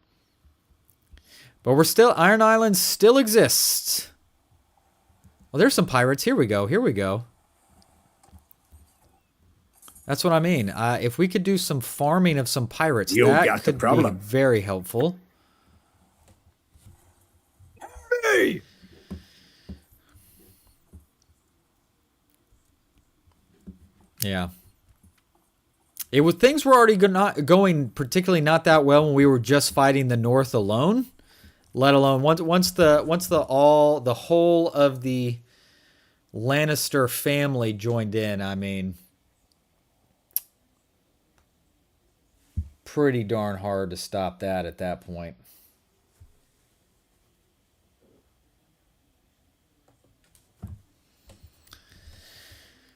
A: But we're still... Iron Islands still exists. Well, there's some pirates. Here we go. Here we go. That's what I mean. If we could do some farming of some pirates,
B: You
A: that
B: got the
A: could be
B: problem.
A: very helpful.
B: Hey!
A: Yeah. Things were already not going particularly not that well when we were just fighting the North alone. Let alone once the whole of the Lannister family joined in. I mean, pretty darn hard to stop that at that point.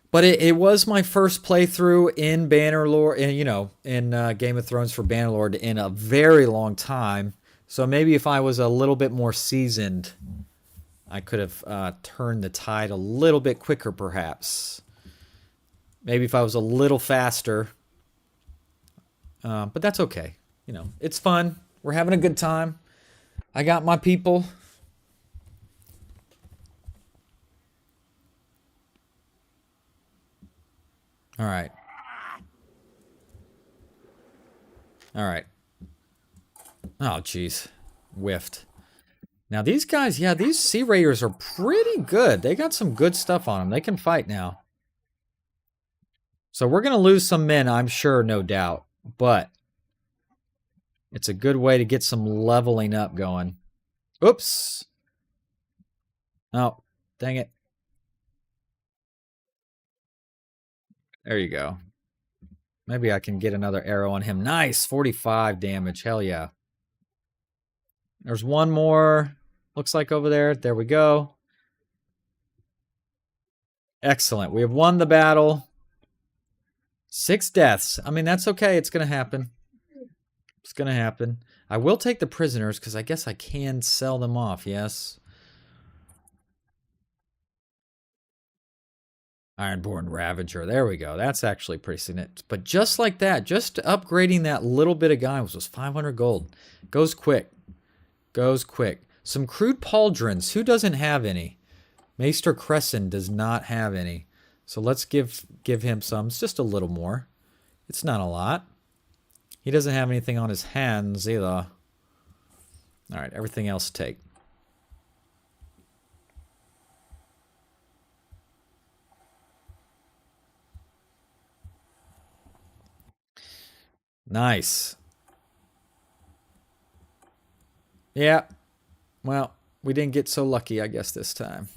A: But it was my first playthrough in Bannerlord, and you know, in Game of Thrones for Bannerlord in a very long time. So maybe if I was a little bit more seasoned, I could have turned the tide a little bit quicker, perhaps. Maybe if I was a little faster. But that's okay. You know, it's fun. We're having a good time. I got my people. All right. All right. Oh, jeez. Whiffed. Now, these guys, yeah, these Sea Raiders are pretty good. They got some good stuff on them. They can fight now. So we're going to lose some men, I'm sure, no doubt. But it's a good way to get some leveling up going. Oops. Oh, dang it. There you go. Maybe I can get another arrow on him. Nice. 45 damage. Hell yeah. There's one more. Looks like over there. There we go. Excellent. We have won the battle. 6 deaths. I mean, that's okay. It's going to happen. It's going to happen. I will take the prisoners because I guess I can sell them off. Yes. Ironborn Ravager. There we go. That's actually pretty significant. But just like that, just upgrading that little bit of guy was 500 gold. Goes quick. Goes quick. Some crude pauldrons. Who doesn't have any? Maester Crescent does not have any. So let's give him some. It's just a little more. It's not a lot. He doesn't have anything on his hands either. All right, everything else take. Nice. Yeah. Well, we didn't get so lucky, I guess, this time.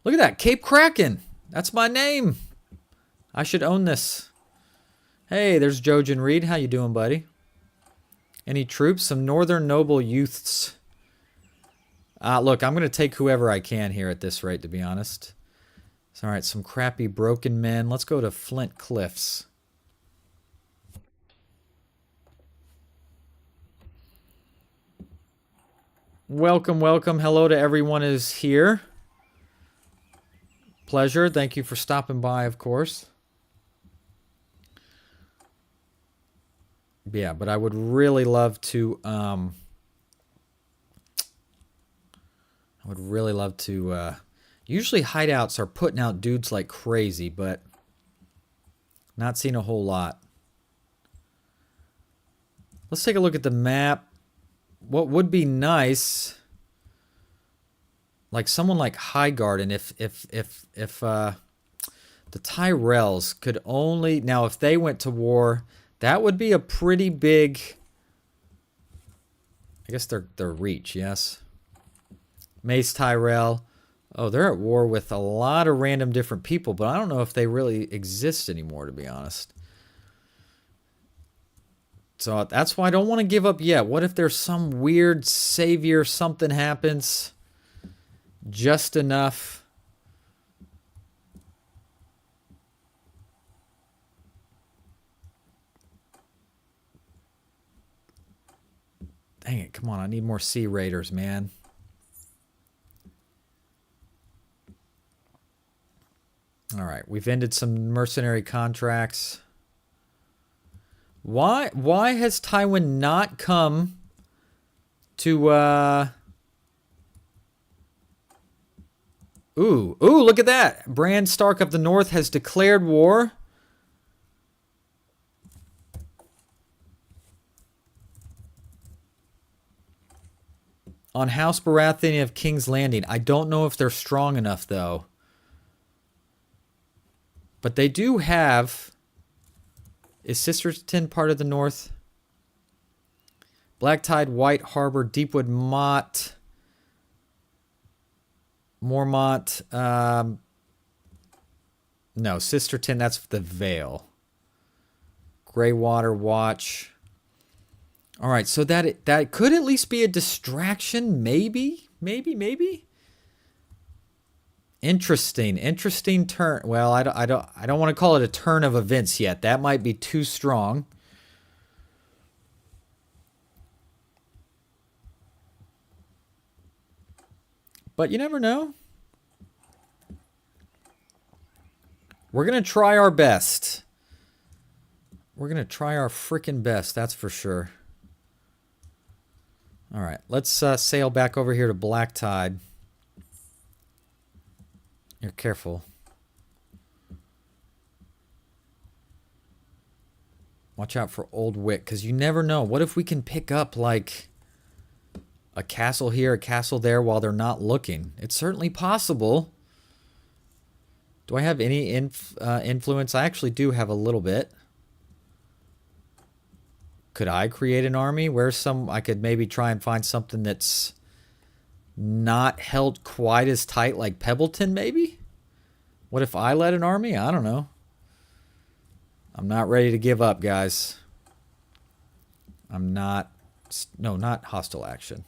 A: Look at that. Cape Kraken. That's my name. I should own this. Hey, there's Jojen Reed. How you doing, buddy? Any troops? Some northern noble youths. Look, I'm going to take whoever I can here at this rate, to be honest. All right, some crappy broken men. Let's go to Flint Cliffs. Welcome, welcome. Hello to everyone who's here. Pleasure. Thank you for stopping by, of course. Yeah, but I would really love to would really love to... usually hideouts are putting out dudes like crazy, but not seeing a whole lot. Let's take a look at the map. What would be nice, like someone like Highgarden, if the Tyrells could only... Now, if they went to war, that would be a pretty big... I guess they're reach, yes. Mace Tyrell. Oh, they're at war with a lot of random different people, but I don't know if they really exist anymore, to be honest. So that's why I don't want to give up yet. What if there's some weird savior, something happens just enough? Dang it, come on, I need more Sea Raiders, man. All right, we've ended some mercenary contracts. Why has Tywin not come to Ooh, look at that. Bran Stark of the North has declared war. On House Baratheon of King's Landing. I don't know if they're strong enough though. But they do have... Is Sisterton part of the North? Black Tide, White Harbor, Deepwood, Mott, Mormont. No, Sisterton, that's the Vale. Greywater, Watch. All right, so that could at least be a distraction, maybe. Interesting turn. Well, I don't want to call it a turn of events yet. That might be too strong. But you never know. We're going to try our best. We're going to try our freaking best, that's for sure. All right, let's sail back over here to Black Tide. You're careful. Watch out for Old Wick, because you never know. What if we can pick up, like, a castle here, a castle there while they're not looking? It's certainly possible. Do I have any influence? I actually do have a little bit. Could I create an army? Where's some... I could maybe try and find something that's not held quite as tight like Pebbleton, maybe? What if I led an army? I don't know. I'm not ready to give up, guys. I'm not... No, not hostile action.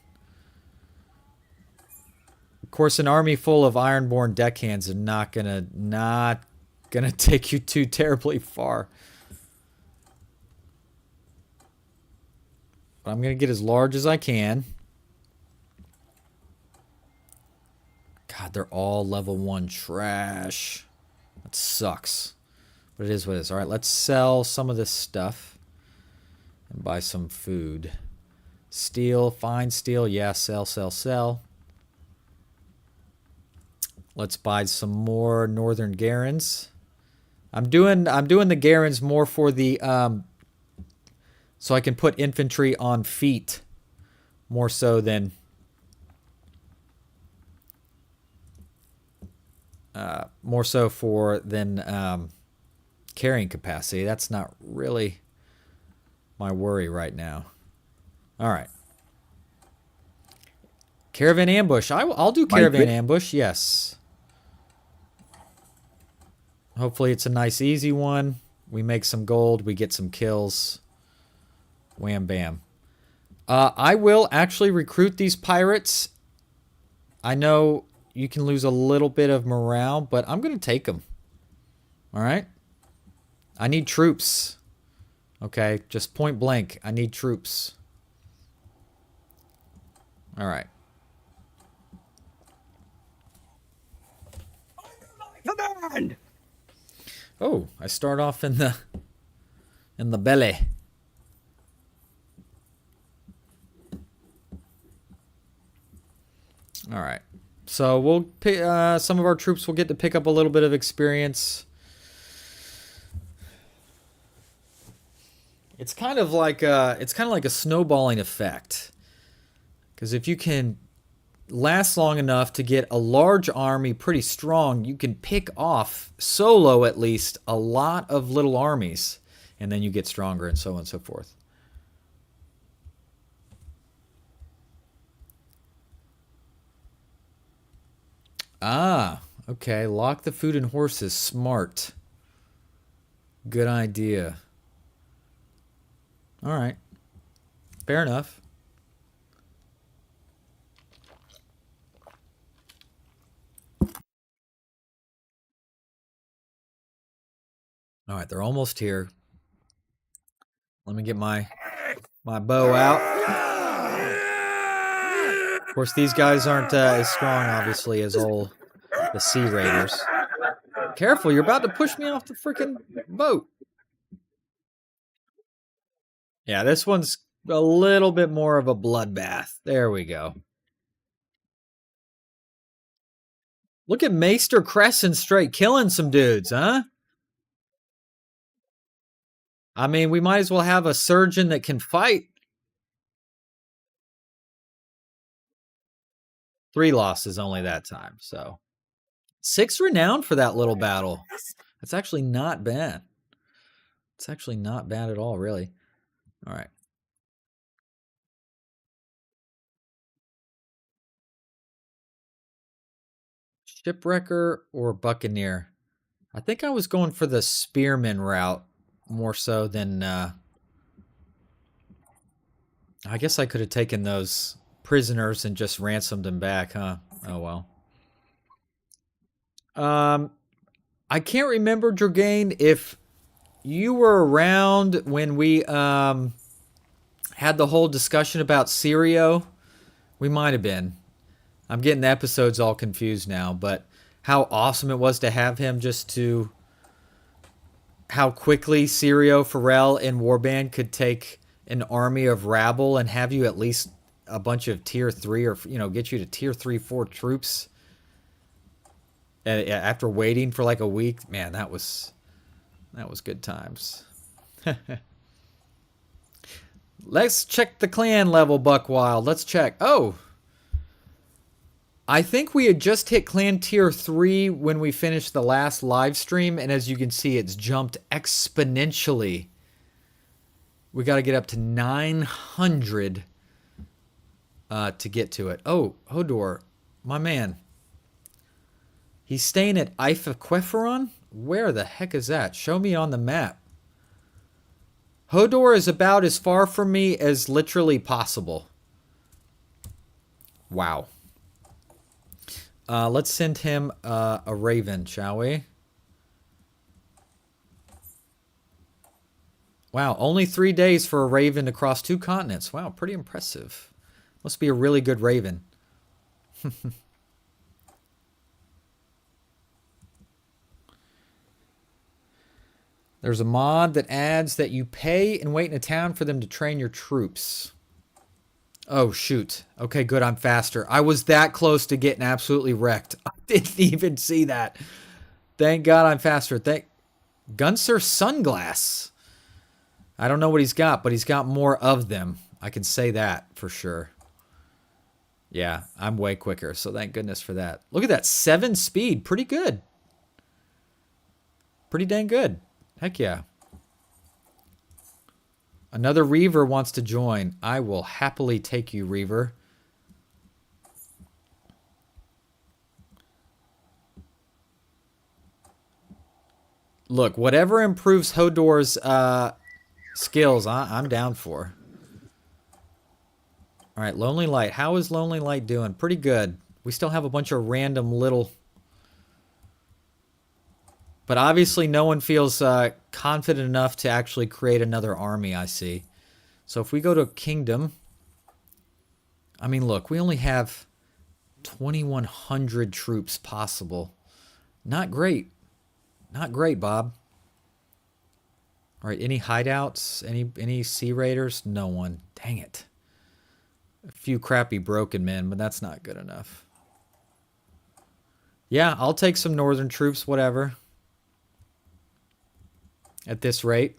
A: Of course, an army full of Ironborn deckhands is not gonna take you too terribly far. But I'm gonna get as large as I can. God, they're all level 1 trash. That sucks. But it is what it is. Alright, let's sell some of this stuff. And buy some food. Steel, fine steel. Yeah, sell. Let's buy some more Northern Garrons. I'm doing the Garrons more for the... so I can put infantry on feet. More so than... more so for than carrying capacity. That's not really my worry right now. All right. Caravan ambush. I'll do caravan ambush. Yes. Hopefully it's a nice easy one. We make some gold. We get some kills. Wham bam. I will actually recruit these pirates. I know you can lose a little bit of morale, but I'm going to take them. All right? I need troops. Okay? Just point blank. I need troops. All right.
B: Command!
A: Oh, I start off in the belly. All right. So we'll pick, some of our troops will get to pick up a little bit of experience. It's kind of like a snowballing effect. Because if you can last long enough to get a large army pretty strong, you can pick off, solo at least, a lot of little armies. And then you get stronger and so on and so forth. Ah, okay. Lock the food and horses. Smart. Good idea. All right. Fair enough. All right, they're almost here. Let me get my bow out. Of course, these guys aren't as strong, obviously, as the Sea Raiders. Careful, you're about to push me off the freaking boat. Yeah, this one's a little bit more of a bloodbath. There we go. Look at Maester Crescent straight killing some dudes, huh? I mean, we might as well have a surgeon that can fight. 3 losses only that time, so. 6 renown for that little battle. That's actually not bad. It's actually not bad at all, really. All right. Shipwrecker or Buccaneer? I think I was going for the Spearman route more so than... I guess I could have taken those prisoners and just ransomed them back, huh? Oh, well. I can't remember, Dragain, if you were around when we had the whole discussion about Sirio. We might have been. I'm getting the episodes all confused now, but how awesome it was to have him, just to how quickly Sirio, Pharrell, and Warband could take an army of rabble and have you at least a bunch of tier 3 or, get you to tier 3, 4 troops after waiting for like a week. Man, that was good times. Let's check the clan level, Buckwild. Let's check. Oh, I think we had just hit clan tier 3 when we finished the last live stream, and as you can see, it's jumped exponentially. We got to get up to 900 to get to it. Oh, Hodor, my man. He's staying at Ifaqueferon? Where the heck is that? Show me on the map. Hodor is about as far from me as literally possible. Wow. Let's send him a raven, shall we? Wow, only 3 days for a raven across 2 continents. Wow, pretty impressive. Must be a really good raven. There's a mod that adds that you pay and wait in a town for them to train your troops. Oh, shoot. Okay, good, I'm faster. I was that close to getting absolutely wrecked. I didn't even see that. Thank God I'm faster. Gunsir Sunglass. I don't know what he's got, but he's got more of them. I can say that for sure. Yeah, I'm way quicker, so thank goodness for that. Look at that, 7 speed. Pretty good. Pretty dang good. Heck yeah. Another Reaver wants to join. I will happily take you, Reaver. Look, whatever improves Hodor's skills, I'm down for. All right, Lonely Light. How is Lonely Light doing? Pretty good. We still have a bunch of random little... But obviously no one feels confident enough to actually create another army, I see. So if we go to Kingdom... I mean, look, we only have 2,100 troops possible. Not great. Not great, Bob. All right, any hideouts? Any Sea Raiders? No one. Dang it. A few crappy broken men, but that's not good enough. Yeah, I'll take some northern troops, whatever. At this rate.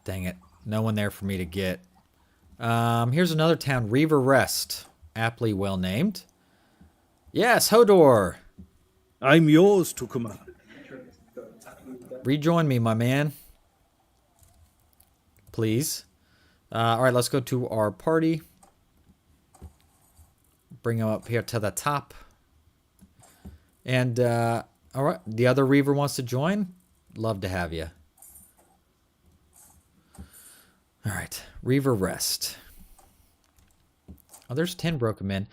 A: Dang it. No one there for me to get. Here's another town, Reaver Rest. Aptly well named. Yes, Hodor.
E: I'm yours to command.
A: Rejoin me, my man. Please. All right, let's go to our party. Bring him up here to the top. And, all right, the other Reaver wants to join? Love to have you. All right, Reaver Rest. Oh, there's 10 broken men.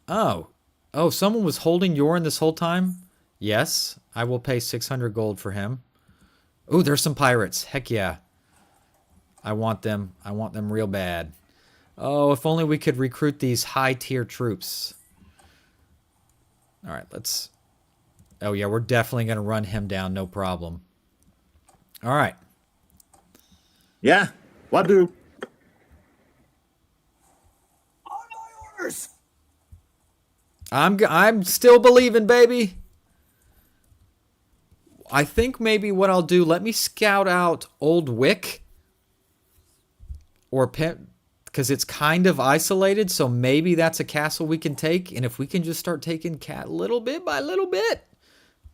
A: Oh, someone was holding Yorin this whole time? Yes, I will pay 600 gold for him. Oh, there's some pirates. Heck yeah. I want them. I want them real bad. Oh, if only we could recruit these high-tier troops. All right, let's... Oh, yeah, we're definitely going to run him down, no problem. All right.
D: Yeah, what do?
B: On my orders!
A: I'm still believing, baby. I think maybe what I'll do, let me scout out Old Wick. Or because it's kind of isolated, so maybe that's a castle we can take. And if we can just start taking little bit by little bit,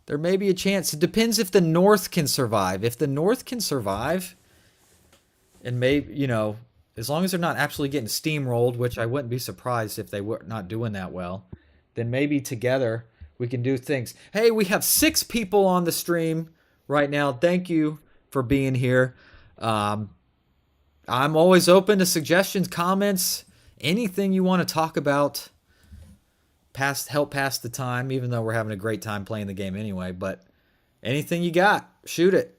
A: there may be a chance. It depends if the North can survive. If the North can survive, and maybe, you know, as long as they're not absolutely getting steamrolled, which I wouldn't be surprised if they were not doing that well, then maybe together we can do things. Hey, we have 6 people on the stream right now. Thank you for being here. I'm always open to suggestions, comments, anything you want to talk about. Help pass the time, even though we're having a great time playing the game anyway. But anything you got, shoot it.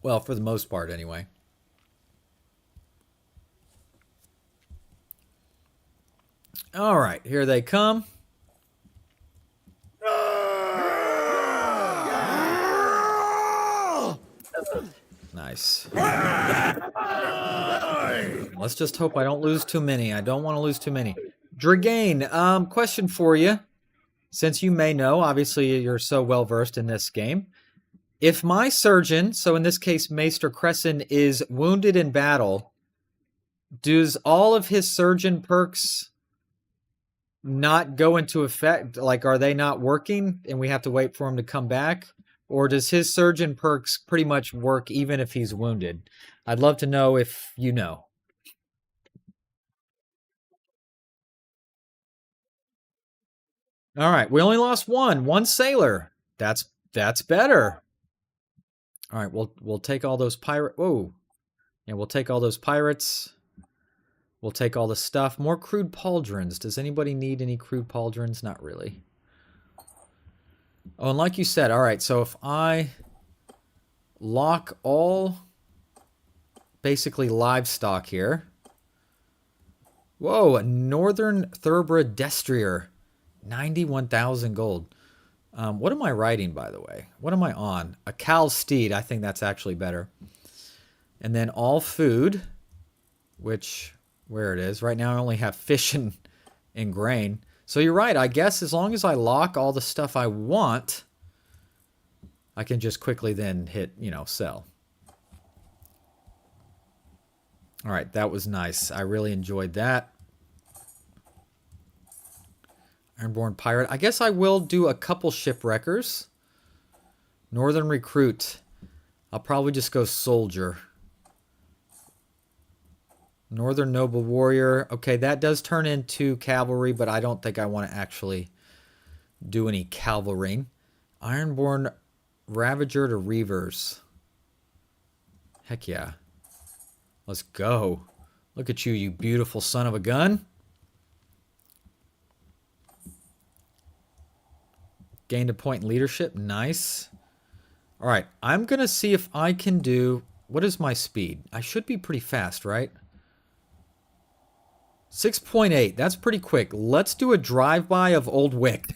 A: Well, for the most part, anyway. All right, here they come. Nice. Let's just hope I don't lose too many. I don't want to lose too many. Dragain, question for you. Since you may know, obviously you're so well versed in this game. If my surgeon, so in this case Maester Crescent, is wounded in battle, does all of his surgeon perks not go into effect? Like, are they not working and we have to wait for him to come back? Or does his surgeon perks pretty much work even if he's wounded? I'd love to know if you know. All right, we only lost one sailor. That's better. All right, we'll take all those pirate. Whoa, yeah, we'll take all those pirates. We'll take all the stuff. More crude pauldrons. Does anybody need any crude pauldrons? Not really. Oh, and like you said, all right, so if I lock all basically livestock here. Whoa, a northern thoroughbred destrier. 91,000 gold. What am I riding, by the way? What am I on? A Cal Steed. I think that's actually better. And then all food, which, where it is. Right now I only have fish and grain. So you're right. I guess as long as I lock all the stuff I want, I can just quickly then hit, sell. All right, that was nice. I really enjoyed that. Ironborn Pirate. I guess I will do a couple shipwreckers. Northern Recruit. I'll probably just go Soldier. Northern Noble Warrior. Okay, that does turn into cavalry, but I don't think I want to actually do any cavalry. Ironborn Ravager to Reavers. Heck yeah. Let's go. Look at you, you beautiful son of a gun. Gained a point in leadership. Nice. All right, I'm going to see if I can do... What is my speed? I should be pretty fast, right? 6.8. That's pretty quick. Let's do a drive-by of Old Wick.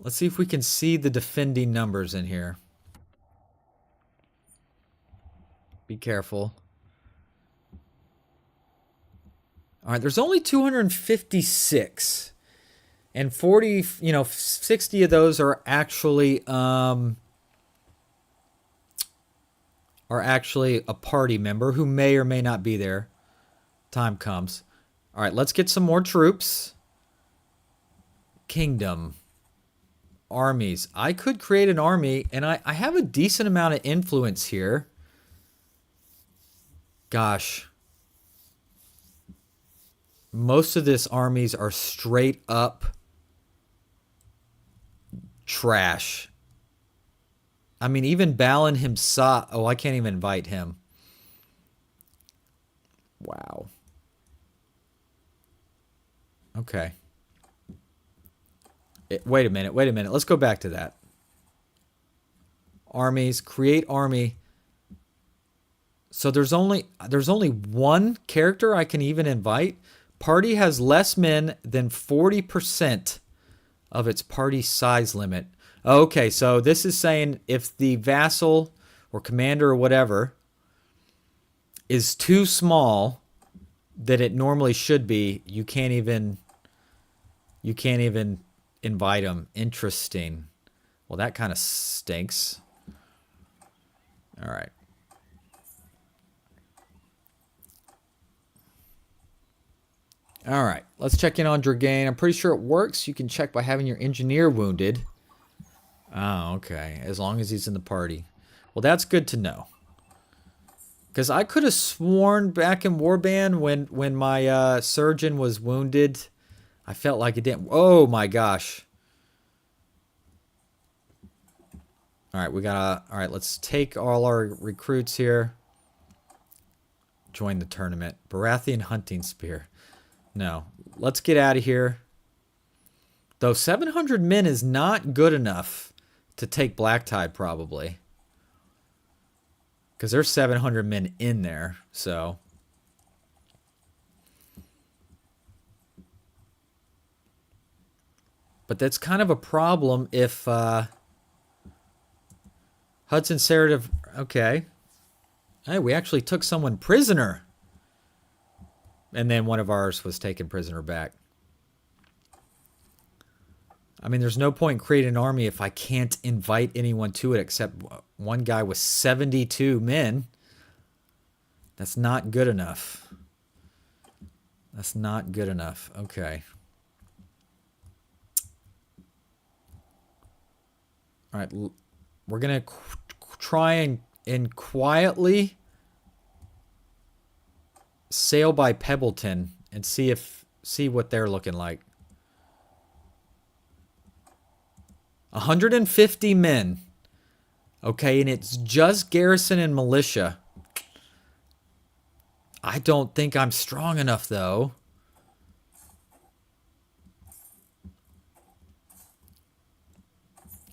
A: Let's see if we can see the defending numbers in here. Be careful. All right, there's only 256. And 40, 60 of those are actually a party member who may or may not be there. Time comes. All right, let's get some more troops. Kingdom. Armies. I could create an army, and I have a decent amount of influence here. Gosh. Most of this armies are straight up trash. I mean, even Balin himself. Oh, I can't even invite him. Wow. Okay. Wait a minute. Let's go back to that. Armies. Create army. So there's only one character I can even invite. Party has less men than 40% of its party size limit. Okay, so this is saying if the vassal or commander or whatever is too small that it normally should be, you can't even invite them. Interesting. Well, that kind of stinks. All right. All right, let's check in on Dragain. I'm pretty sure it works. You can check by having your engineer wounded. Oh, okay. As long as he's in the party. Well, that's good to know. Because I could have sworn back in Warband when my surgeon was wounded, I felt like it didn't. Oh my gosh. All right, all right, let's take all our recruits here. Join the tournament. Baratheon hunting spear. No, let's get out of here. Though 700 men is not good enough to take Black Tide, probably. Because there's 700 men in there, so. But that's kind of a problem if Hudson Serrative. Okay. Hey, we actually took someone prisoner. And then one of ours was taken prisoner back. I mean, there's no point in creating an army if I can't invite anyone to it except one guy with 72 men. That's not good enough. That's not good enough. Okay. All right. We're going to try and quietly sail by Pebbleton and see what they're looking like. 150 men. Okay, and it's just garrison and militia. I don't think I'm strong enough, though.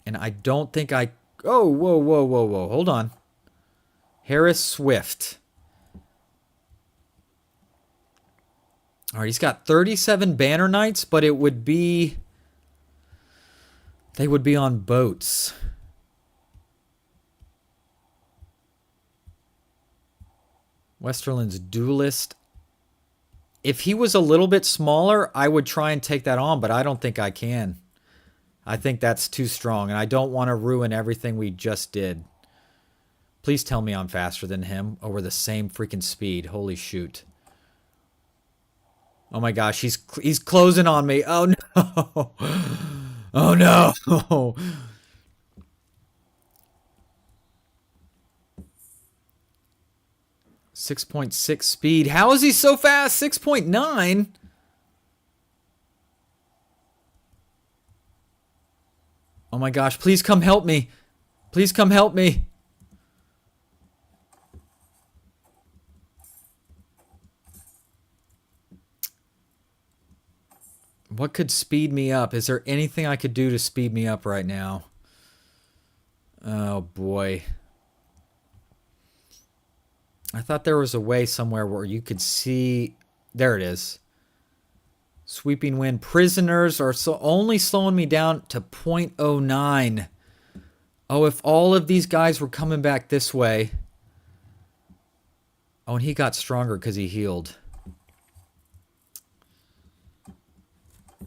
A: And I don't think I... Oh, whoa. Hold on. Harris Swift. All right, he's got 37 banner knights, but it would be... They would be on boats. Westerland's duelist. If he was a little bit smaller, I would try and take that on, but I don't think I can. I think that's too strong, and I don't want to ruin everything we just did. Please tell me I'm faster than him, or we're the same freaking speed. Holy shoot. Oh my gosh, he's closing on me. Oh no. Oh no. 6.6 speed. How is he so fast? 6.9? Oh my gosh, please come help me. Please come help me. What could speed me up? Is there anything I could do to speed me up right now? Oh boy. I thought there was a way somewhere where you could see... There it is. Sweeping wind. Prisoners are only slowing me down to 0.09. Oh, if all of these guys were coming back this way. Oh, and he got stronger because he healed.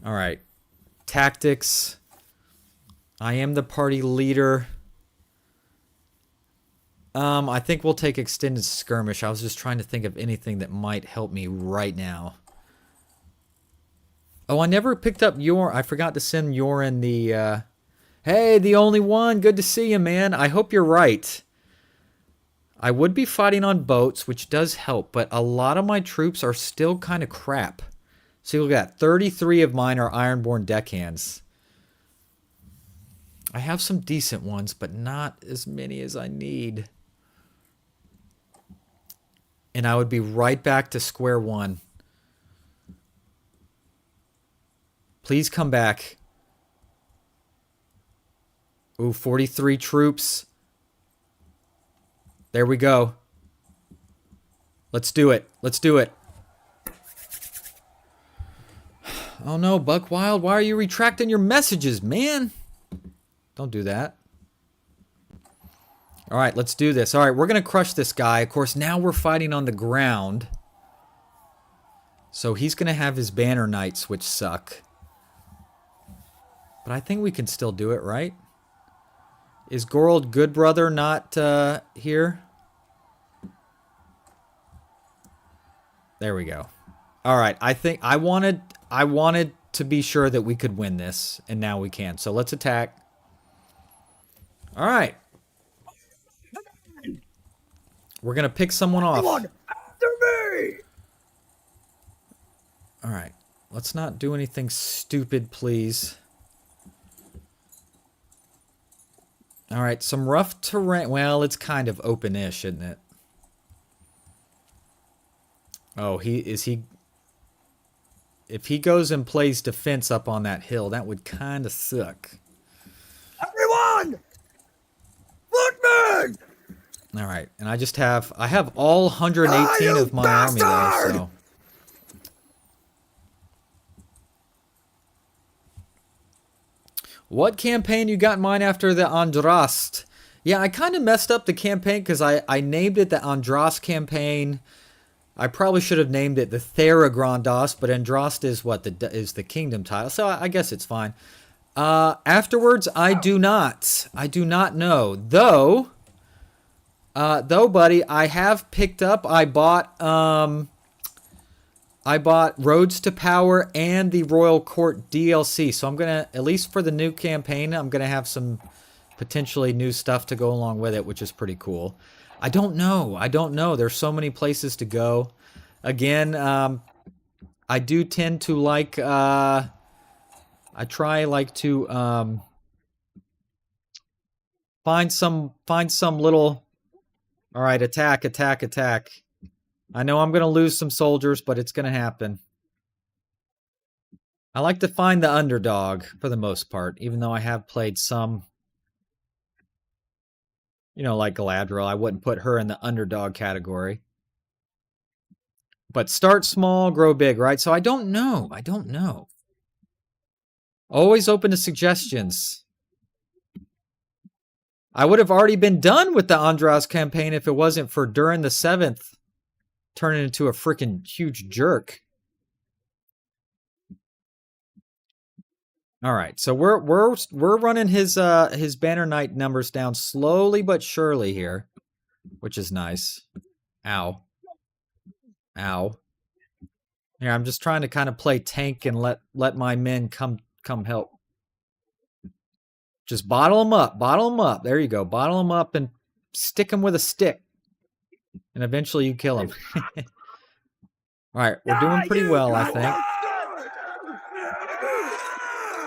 A: All right. Tactics. I am the party leader. I think we'll take extended skirmish. I was just trying to think of anything that might help me right now. Oh, I never picked up your... I forgot to send Yorin the... Hey, the only one. Good to see you, man. I hope you're right. I would be fighting on boats, which does help, but a lot of my troops are still kind of crap. See, look at that. 33 of mine are Ironborn deckhands. I have some decent ones, but not as many as I need. And I would be right back to square one. Please come back. Ooh, 43 troops. There we go. Let's do it. Let's do it. Oh no, Buckwild, why are you retracting your messages, man? Don't do that. All right, let's do this. All right, we're going to crush this guy. Of course, now we're fighting on the ground. So he's going to have his banner knights, which suck. But I think we can still do it, right? Is Gorold Goodbrother not here? There we go. All right, I think I wanted to be sure that we could win this, and now we can. So let's attack. All right. We're going to pick someone off.
B: Come on, after me!
A: All right. Let's not do anything stupid, please. All right, some rough terrain. Well, it's kind of open-ish, isn't it? Oh, if he goes and plays defense up on that hill, that would kind of suck.
B: Everyone! Footmen!
A: All right, and I have all 118 of my army though, so. What campaign you got in mind after the Andrast? Yeah, I kind of messed up the campaign because I named it the Andrast campaign. I probably should have named it the Theragrandos, but Andrast is is the kingdom title, so I guess it's fine. Afterwards, I do not know. Though, buddy, I have picked up. I bought Roads to Power and the Royal Court DLC. So I'm gonna, at least for the new campaign, I'm gonna have some potentially new stuff to go along with it, which is pretty cool. I don't know. There's so many places to go. Again, I do tend to like. I like to find some little. All right, attack. I know I'm going to lose some soldiers, but it's going to happen. I like to find the underdog for the most part, even though I have played some. You know, like Galadriel, I wouldn't put her in the underdog category. But start small, grow big, right? So I don't know. Always open to suggestions. I would have already been done with the Andras campaign if it wasn't for Durin the 7th turning into a freaking huge jerk. All right, so we're running his banner knight numbers down slowly but surely here, which is nice. Ow. Yeah, I'm just trying to kind of play tank and let my men come help. Just bottle them up. There you go. Bottle them up and stick them with a stick, and eventually you kill them. All right, we're doing pretty well, I think.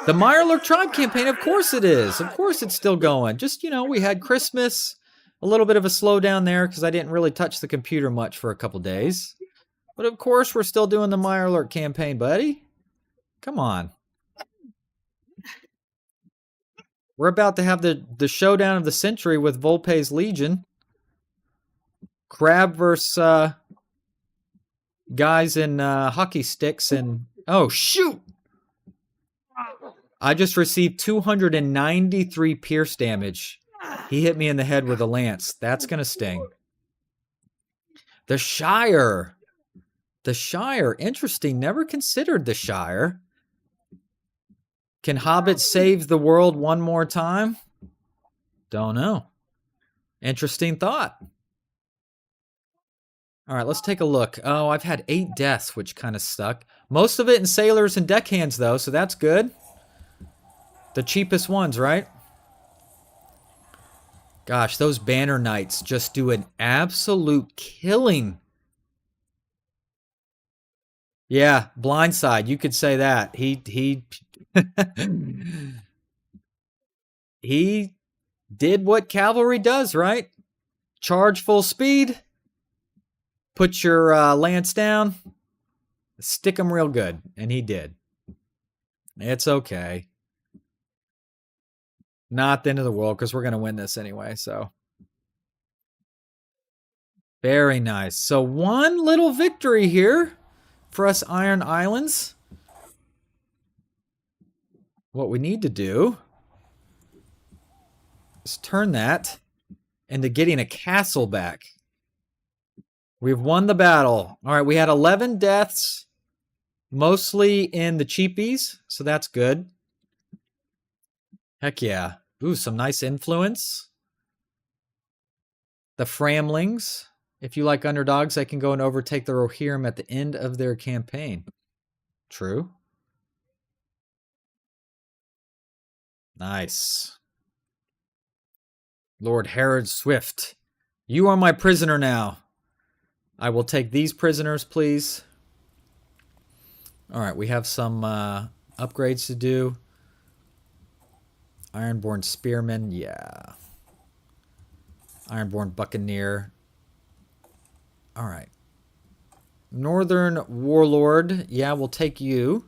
A: The Bannerlord tribe campaign, of course it is. Of course it's still going. Just, we had Christmas, a little bit of a slowdown there because I didn't really touch the computer much for a couple days. But of course we're still doing the Bannerlord campaign, buddy. Come on. We're about to have the showdown of the century with Volpe's Legion. Crab versus guys in hockey sticks and Oh, shoot! I just received 293 pierce damage. He hit me in the head with a lance. That's going to sting. The Shire. The Shire. Interesting. Never considered the Shire. Can hobbits save the world one more time? Don't know. Interesting thought. All right, let's take a look. Oh, I've had 8 deaths, which kind of suck. Most of it in sailors and deckhands, though, so that's good. The cheapest ones, right? Gosh, those banner knights just do an absolute killing. Yeah, blindside. You could say that. He he did what cavalry does, right? Charge full speed. Put your lance down. Stick him real good, and he did. It's okay. Not the end of the world, because we're going to win this anyway, so. Very nice. So one little victory here for us Iron Islands. What we need to do is turn that into getting a castle back. We've won the battle. All right, we had 11 deaths, mostly in the cheapies, so that's good. Heck yeah. Ooh, some nice influence. The Framlings. If you like underdogs, they can go and overtake the Rohirrim at the end of their campaign. True. Nice. Lord Herod Swift, you are my prisoner now. I will take these prisoners, please. All right, we have some upgrades to do. Ironborn Spearman, yeah. Ironborn Buccaneer. All right. Northern Warlord, yeah, we'll take you.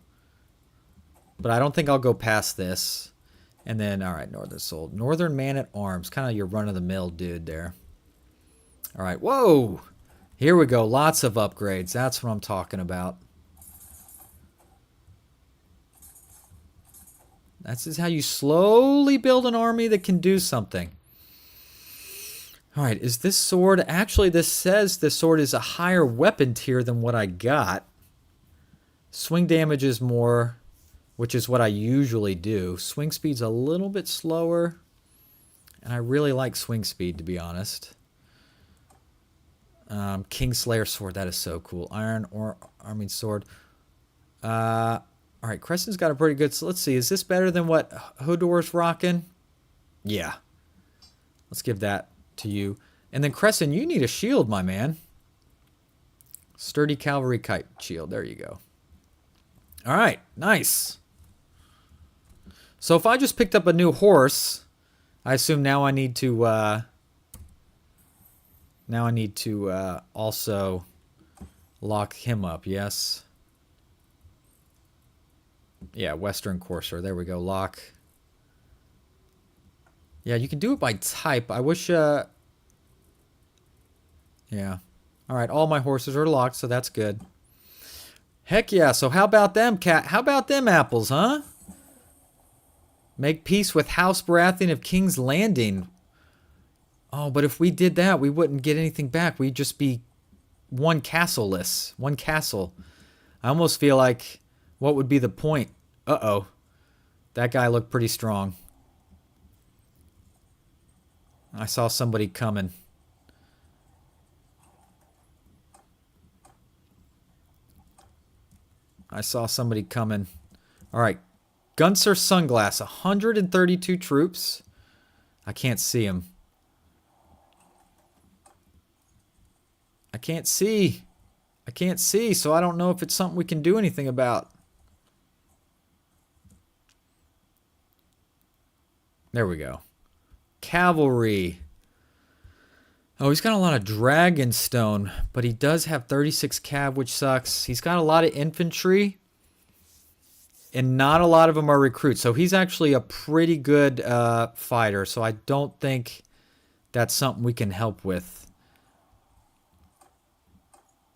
A: But I don't think I'll go past this. And then, all right, Northern Sold. Northern Man-at-Arms, kind of your run-of-the-mill dude there. All right, whoa! Here we go, lots of upgrades. That's what I'm talking about. That's just how you slowly build an army that can do something. All right, is this sword... Actually, this says this sword is a higher weapon tier than what I got. Swing damage is more, which is what I usually do. Swing speed's a little bit slower. And I really like swing speed, to be honest. Kingslayer sword, that is so cool. Iron or arming sword. All right, Crescent's got a pretty good... So let's see, is this better than what Hodor's rocking? Yeah. Let's give that to you. And then Crescent, you need a shield, my man. Sturdy cavalry kite shield. There you go. All right, nice. So if I just picked up a new horse, I assume now I need to... also lock him up, yes? Yeah, Western Courser. There we go. Lock. Yeah, you can do it by type. I wish... Yeah. All right, all my horses are locked, so that's good. Heck yeah. So how about them, cat? How about them apples, huh? Make peace with House Baratheon of King's Landing. Oh, but if we did that, we wouldn't get anything back. We'd just be one castle-less. One castle. I almost feel like... What would be the point? Uh-oh. That guy looked pretty strong. I saw somebody coming. I saw somebody coming. All right. Gunser Sunglass. 132 troops. I can't see him. I can't see. I can't see, so I don't know if it's something we can do anything about. There we go. Cavalry. Oh, he's got a lot of Dragonstone, but he does have 36 cav, which sucks. He's got a lot of infantry, and not a lot of them are recruits. So he's actually a pretty good fighter, so I don't think that's something we can help with.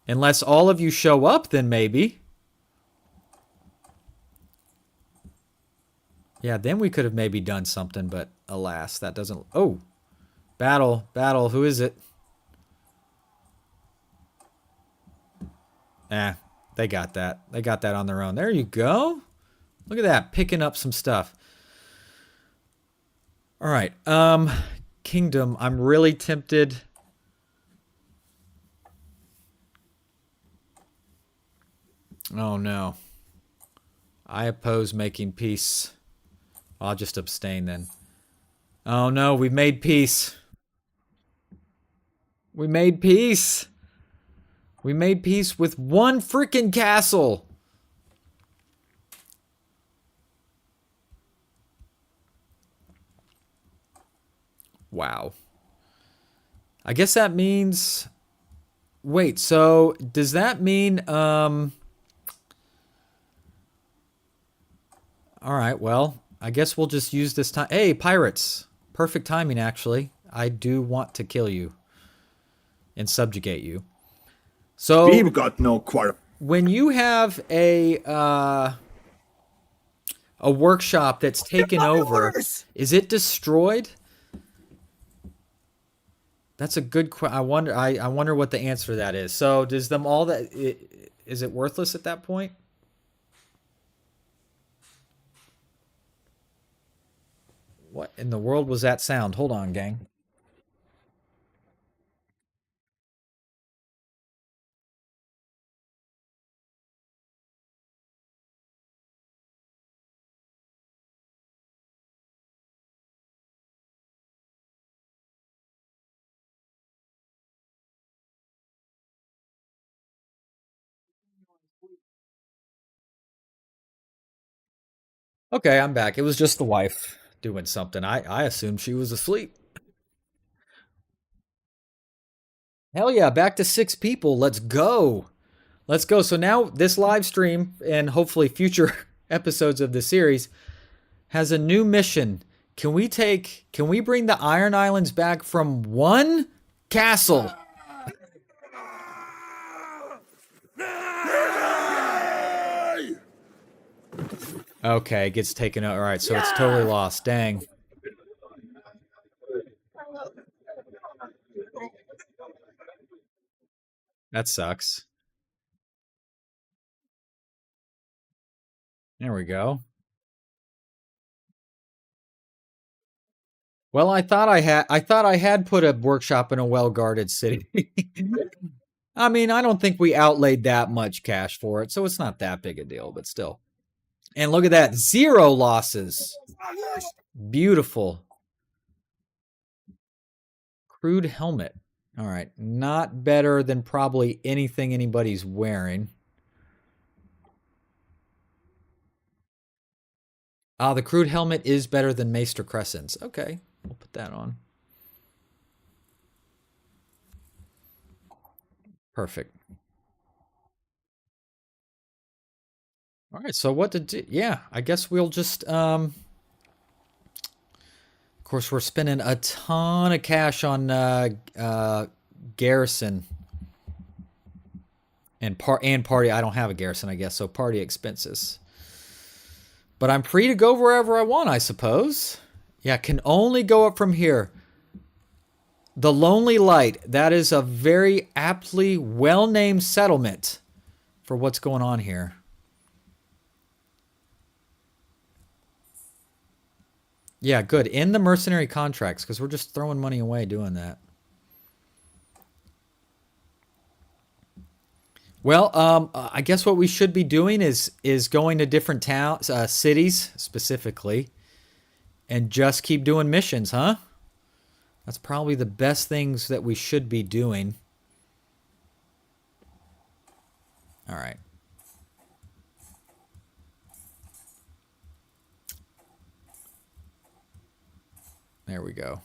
A: Unless all of you show up, then maybe. Yeah, then we could have maybe done something, but alas, that doesn't... Oh! Battle. Who is it? They got that. They got that on their own. There you go. Look at that. Picking up some stuff. All right. Kingdom. I'm really tempted. Oh, no. I oppose making peace. I'll just abstain then. Oh, no. We've made peace. We made peace. We made peace with one freaking castle. Wow. I guess that means... Wait, so does that mean... All right, well, I guess we'll just use this time. Hey, pirates. Perfect timing, actually. I do want to kill you and subjugate you. So
D: We've got no quarrel.
A: when you have a workshop that's taken over, is it destroyed? That's a good question. I wonder what the answer to that is. So does them all that is it worthless at that point? What in the world was that sound? Hold on, gang. Okay, I'm back. It was just the wife doing something. I assumed she was asleep. Hell yeah, back to 6 people. Let's go. Let's go. So now this live stream and hopefully future episodes of the series has a new mission. Can we bring the Iron Islands back from one castle? Okay, it gets taken out. All right, so it's totally lost. Dang. That sucks. There we go. Well, I thought I had put a workshop in a well-guarded city. I mean, I don't think we outlaid that much cash for it, so it's not that big a deal, but still. And look at that, 0 losses. Beautiful. Crude helmet. All right, not better than probably anything anybody's wearing. The crude helmet is better than Maester Crescent's. Okay, we'll put that on. Perfect. All right, so what to do? Yeah, I guess we'll just, of course, we're spending a ton of cash on garrison and party. I don't have a garrison, I guess, so party expenses. But I'm free to go wherever I want, I suppose. Yeah, can only go up from here. The Lonely Light. That is a very aptly well-named settlement for what's going on here. Yeah, good. End the mercenary contracts, because we're just throwing money away doing that. Well, I guess what we should be doing is going to different towns, cities specifically, and just keep doing missions, huh? That's probably the best things that we should be doing. All right. There we go.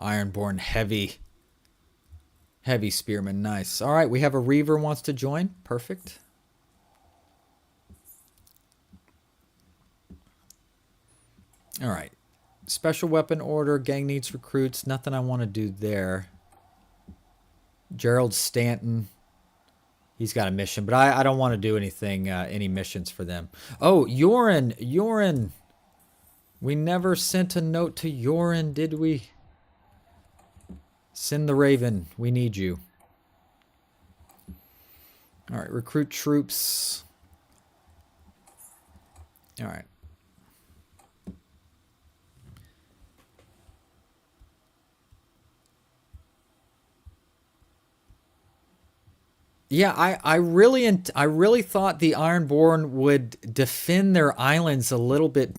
A: Ironborn heavy. Heavy spearman. Nice. All right, we have a Reaver wants to join. Perfect. All right. Special weapon order. Gang needs recruits. Nothing I want to do there. Gerald Stanton. He's got a mission, but I don't want to do anything, any missions for them. Oh, Yorin. We never sent a note to Yoren, did we? Send the Raven. We need you. All right, recruit troops. All right. Yeah, I really thought the Ironborn would defend their islands a little bit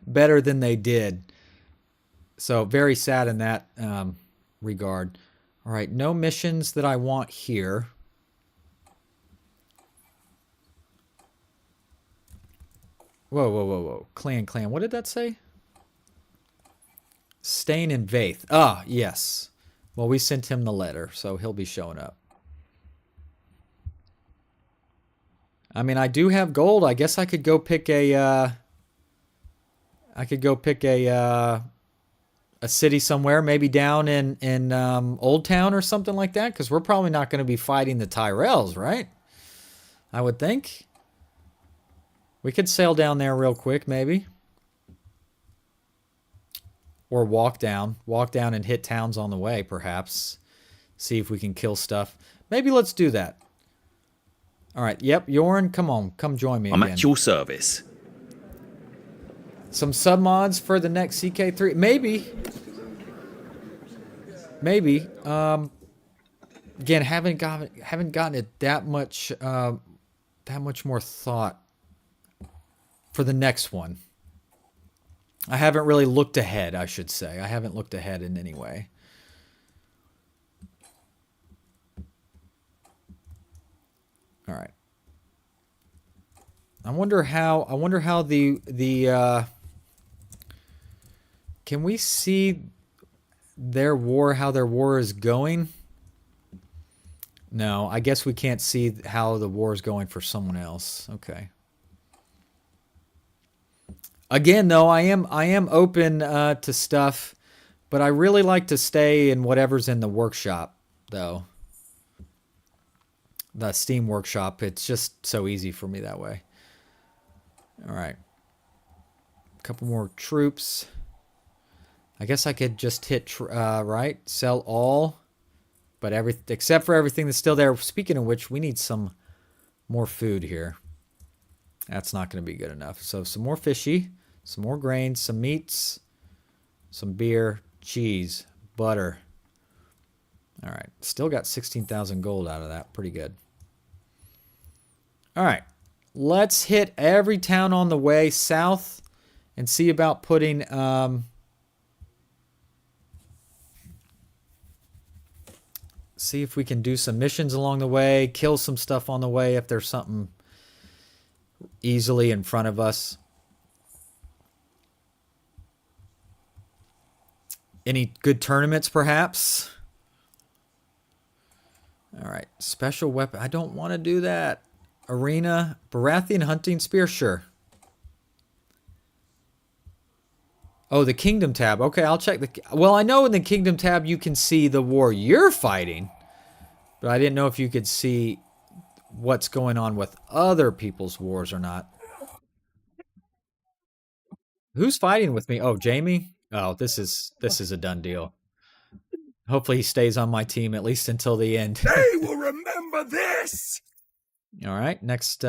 A: better than they did. So very sad in that regard. All right, no missions that I want here. Whoa, whoa, whoa, whoa. Clan. What did that say? Stain and Vaith. Ah, yes. Well, we sent him the letter, so he'll be showing up. I mean, I do have gold. I guess I could go pick a a city somewhere, maybe down in Old Town or something like that, because we're probably not going to be fighting the Tyrells, right? I would think. We could sail down there real quick, maybe. Or walk down and hit towns on the way, perhaps. See if we can kill stuff. Maybe let's do that. All right, yep, Yoren, come on. Come join me
F: I'm
A: again.
F: at your service.
A: Some submods for the next CK3. Maybe. Again, haven't gotten it that much more thought for the next one. I haven't really looked ahead, I should say. I haven't looked ahead in any way. All right. I wonder how the can we see how their war is going? No, I guess we can't see how the war is going for someone else. Okay. Again, though, I am open to stuff, but I really like to stay in whatever's in the workshop, though. The Steam workshop. It's just so easy for me that way. All right. A couple more troops. I guess I could just hit, right? Sell all. But except for everything that's still there. Speaking of which, we need some more food here. That's not going to be good enough. So some more fishy, some more grains, some meats, some beer, cheese, butter. All right. Still got 16,000 gold out of that. Pretty good. All right. Let's hit every town on the way south and see about putting... see if we can do some missions along the way, kill some stuff on the way if there's something easily in front of us. Any good tournaments, perhaps? All right. Special weapon. I don't want to do that. Arena. Baratheon hunting spear. Sure. Oh, the Kingdom tab. Okay, I'll check the... Well, I know in the Kingdom tab you can see the war you're fighting. But I didn't know if you could see what's going on with other people's wars or not. Who's fighting with me? Oh, Jamie? Oh, this is a done deal. Hopefully he stays on my team at least until the end.
B: They will remember this.
A: All right, next...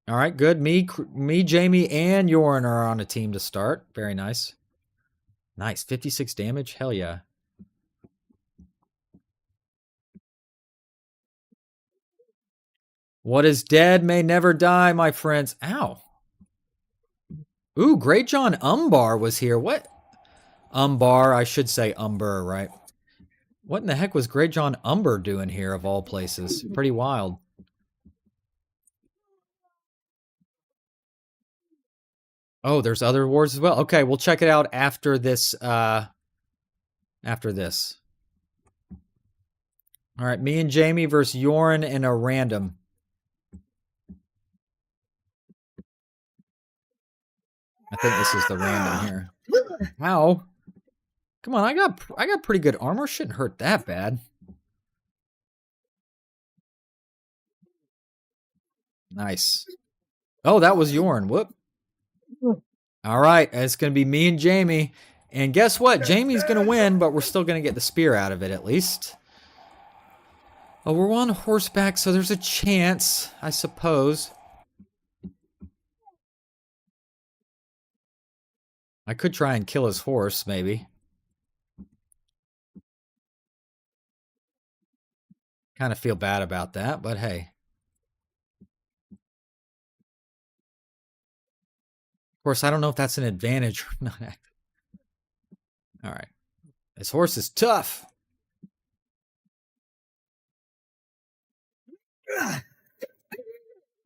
A: All right, good. Me, Jamie, and Yoren are on a team to start. Very nice. Nice. 56 damage. Hell yeah. What is dead may never die, my friends. Ow. Ooh, Great John Umbar was here. What? Umbar. I should say Umber, right? What in the heck was Great John Umber doing here, of all places? Pretty wild. Oh, there's other wars as well. Okay, we'll check it out after this. After this. All right, me and Jamie versus Yoren in a random. I think this is the random here. Ow. Come on, I got pretty good armor. Shouldn't hurt that bad. Nice. Oh, that was Yoren. Whoop. All right, it's going to be me and Jamie. And guess what? Jamie's going to win, but we're still going to get the spear out of it at least. Oh, we're on horseback, so there's a chance, I suppose. I could try and kill his horse, maybe. Kind of feel bad about that, but hey. Of course, I don't know if that's an advantage or not. All right. This horse is tough.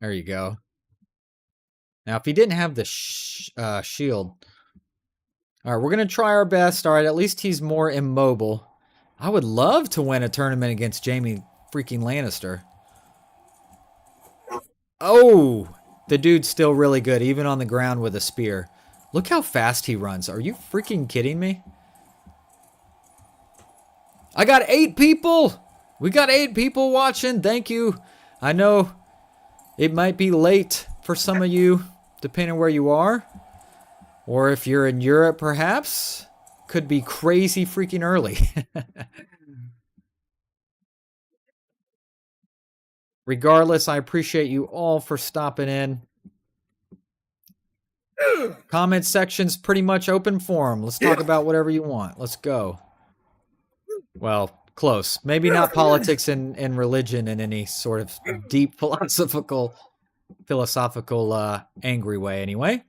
A: There you go. Now, if he didn't have the shield... All right, we're going to try our best. All right, at least he's more immobile. I would love to win a tournament against Jamie freaking Lannister. Oh, the dude's still really good, even on the ground with a spear. Look how fast he runs. Are you freaking kidding me? I got 8 people. We got 8 people watching. Thank you. I know it might be late for some of you, depending where you are. Or if you're in Europe, perhaps. Could be crazy freaking early. Regardless, I appreciate you all for stopping in. Comment section's pretty much open forum. Let's talk about whatever you want. Let's go. Well, close. Maybe not politics and religion in any sort of deep philosophical angry way anyway.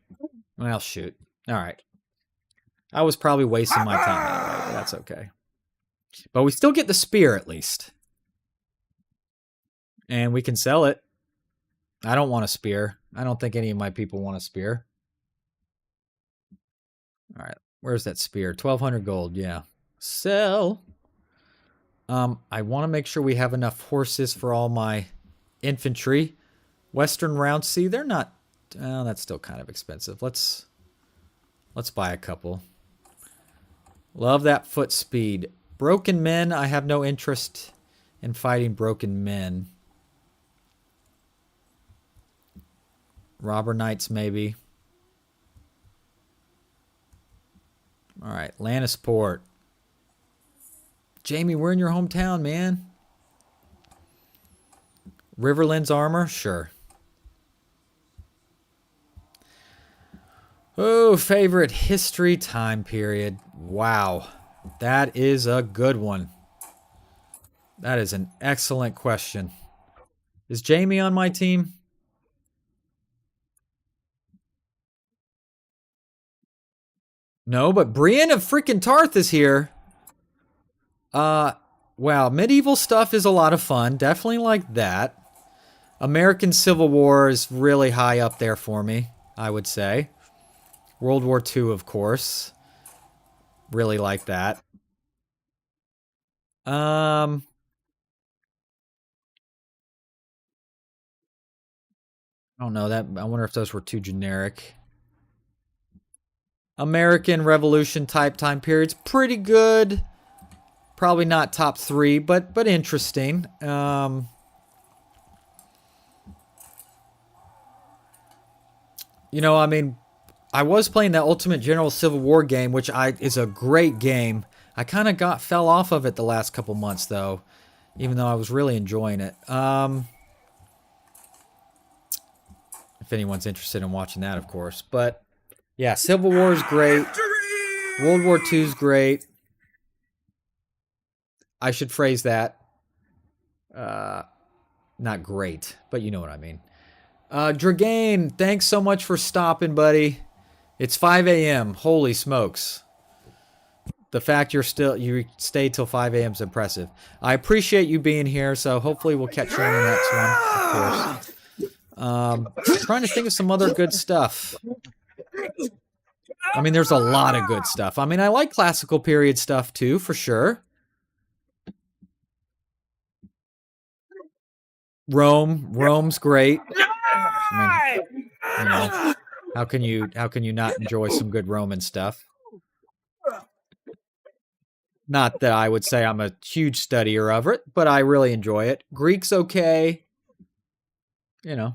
A: Well, shoot. All right. I was probably wasting my time anyway, but that's okay. But we still get the spear at least. And we can sell it. I don't want a spear. I don't think any of my people want a spear. All right. Where's that spear? 1,200 gold. Yeah. Sell. I want to make sure we have enough horses for all my infantry. Western Roundsea, they're not... Oh, that's still kind of expensive. Let's buy a couple. Love that foot speed. Broken men, I have no interest in fighting broken men. Robber knights, maybe. All right, Lannisport. Jamie, we're in your hometown, man. Riverlands armor? Sure. Oh, favorite history time period. Wow. That is a good one. That is an excellent question. Is Jamie on my team? No, but Brienne of freaking Tarth is here. Wow, medieval stuff is a lot of fun. Definitely like that. American Civil War is really high up there for me, I would say. World War II, of course. Really like that. I don't know that. I wonder if those were too generic. American Revolution type time periods, pretty good. Probably not top 3, but interesting. You know, I mean, I was playing that Ultimate General Civil War game, which is a great game. I kind of fell off of it the last couple months, though, even though I was really enjoying it. If anyone's interested in watching that, of course. But, yeah, Civil War is great. World War II is great. I should phrase that. Not great, but you know what I mean. Dragain, thanks so much for stopping, buddy. It's 5 a.m. Holy smokes. The fact you stayed till 5 a.m. is impressive. I appreciate you being here, so hopefully we'll catch you on the next one, of course. Trying to think of some other good stuff. I mean, there's a lot of good stuff. I mean, I like classical period stuff too, for sure. Rome's great. I mean, you know, how can you not enjoy some good Roman stuff? Not that I would say I'm a huge studier of it, but I really enjoy it. Greek's okay. You know.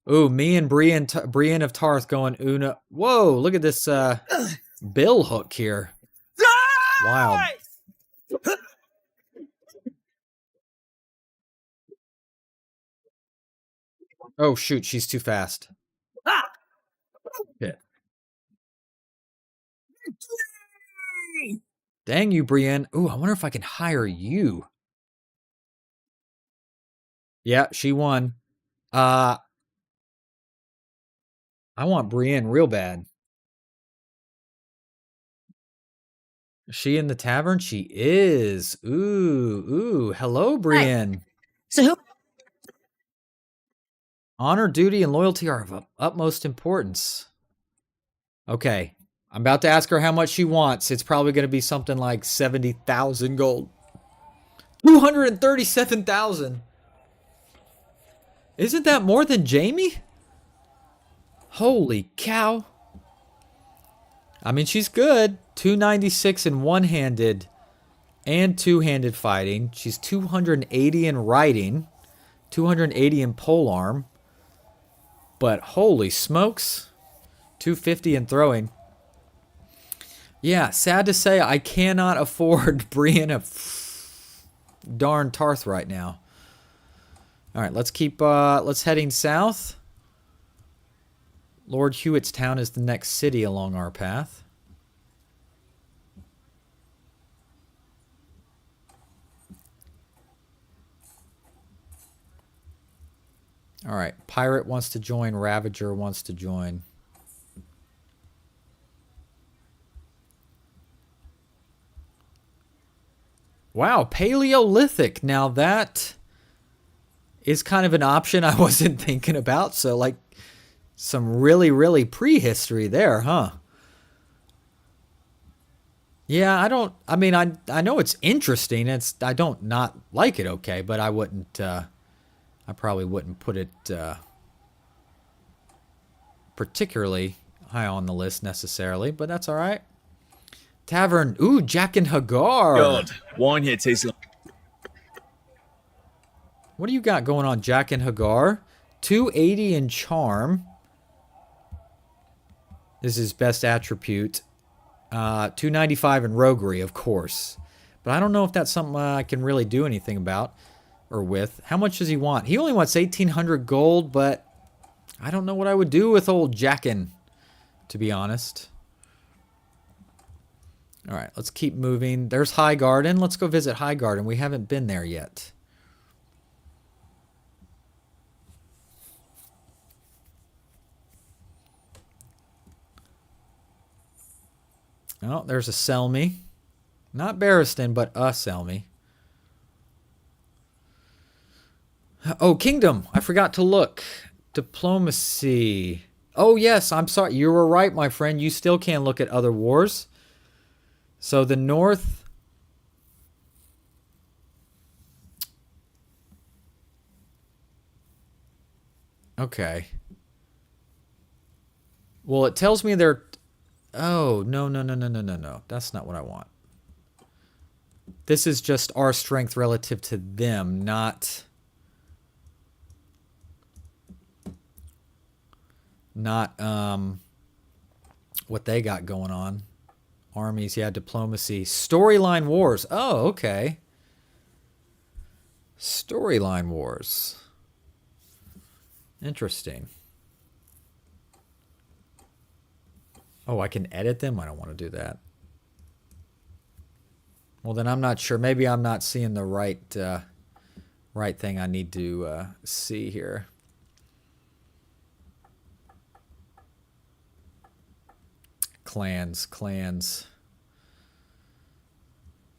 A: Ooh, me and Brienne of Tarth going Una. Whoa, look at this bill hook here. Wild. Oh shoot, she's too fast. Yeah. Dang you, Brienne. Ooh, I wonder if I can hire you. Yeah, she won. I want Brienne real bad. Is she in the tavern? She is. Ooh. Hello, Brienne.
C: So who?
A: Honor, duty, and loyalty are of utmost importance. Okay. I'm about to ask her how much she wants. It's probably going to be something like 70,000 gold. 237,000. Isn't that more than Jamie? Holy cow. I mean, she's good. 296 in one-handed and two-handed fighting. She's 280 in riding, 280 in polearm. But holy smokes, 250 in throwing. Yeah, sad to say, I cannot afford Brienne of darn Tarth right now. All right, let's keep let's heading south. Lord Hewitt's town is the next city along our path. All right, Pirate wants to join, Ravager wants to join. Wow, Paleolithic. Now that is kind of an option I wasn't thinking about. So like some really prehistory there, huh? Yeah, I mean I know it's interesting. I don't not like it, okay, but I wouldn't I probably wouldn't put it particularly high on the list necessarily, but that's all right. Tavern. Ooh, Jack and Hagar.
F: God, wine here tastes like...
A: What do you got going on, Jack and Hagar? 280 in charm. This is best attribute. 295 in roguery, of course. But I don't know if that's something I can really do anything about or with. How much does he want? He only wants 1,800 gold, but I don't know what I would do with old Jackin, to be honest. All right, let's keep moving. There's High Garden. Let's go visit High Garden. We haven't been there yet. Oh, there's a Selmy. Not Barristan, but a Selmy. Oh, Kingdom. I forgot to look. Diplomacy. Oh, yes. I'm sorry. You were right, my friend. You still can't look at other wars. So the North... Okay. Well, it tells me they're... Oh, no. That's not what I want. This is just our strength relative to them, not what they got going on. Armies, yeah, diplomacy. Storyline wars. Oh, okay. Storyline wars. Interesting. Oh, I can edit them? I don't want to do that. Well, then I'm not sure. Maybe I'm not seeing the right thing I need to see here. Clans.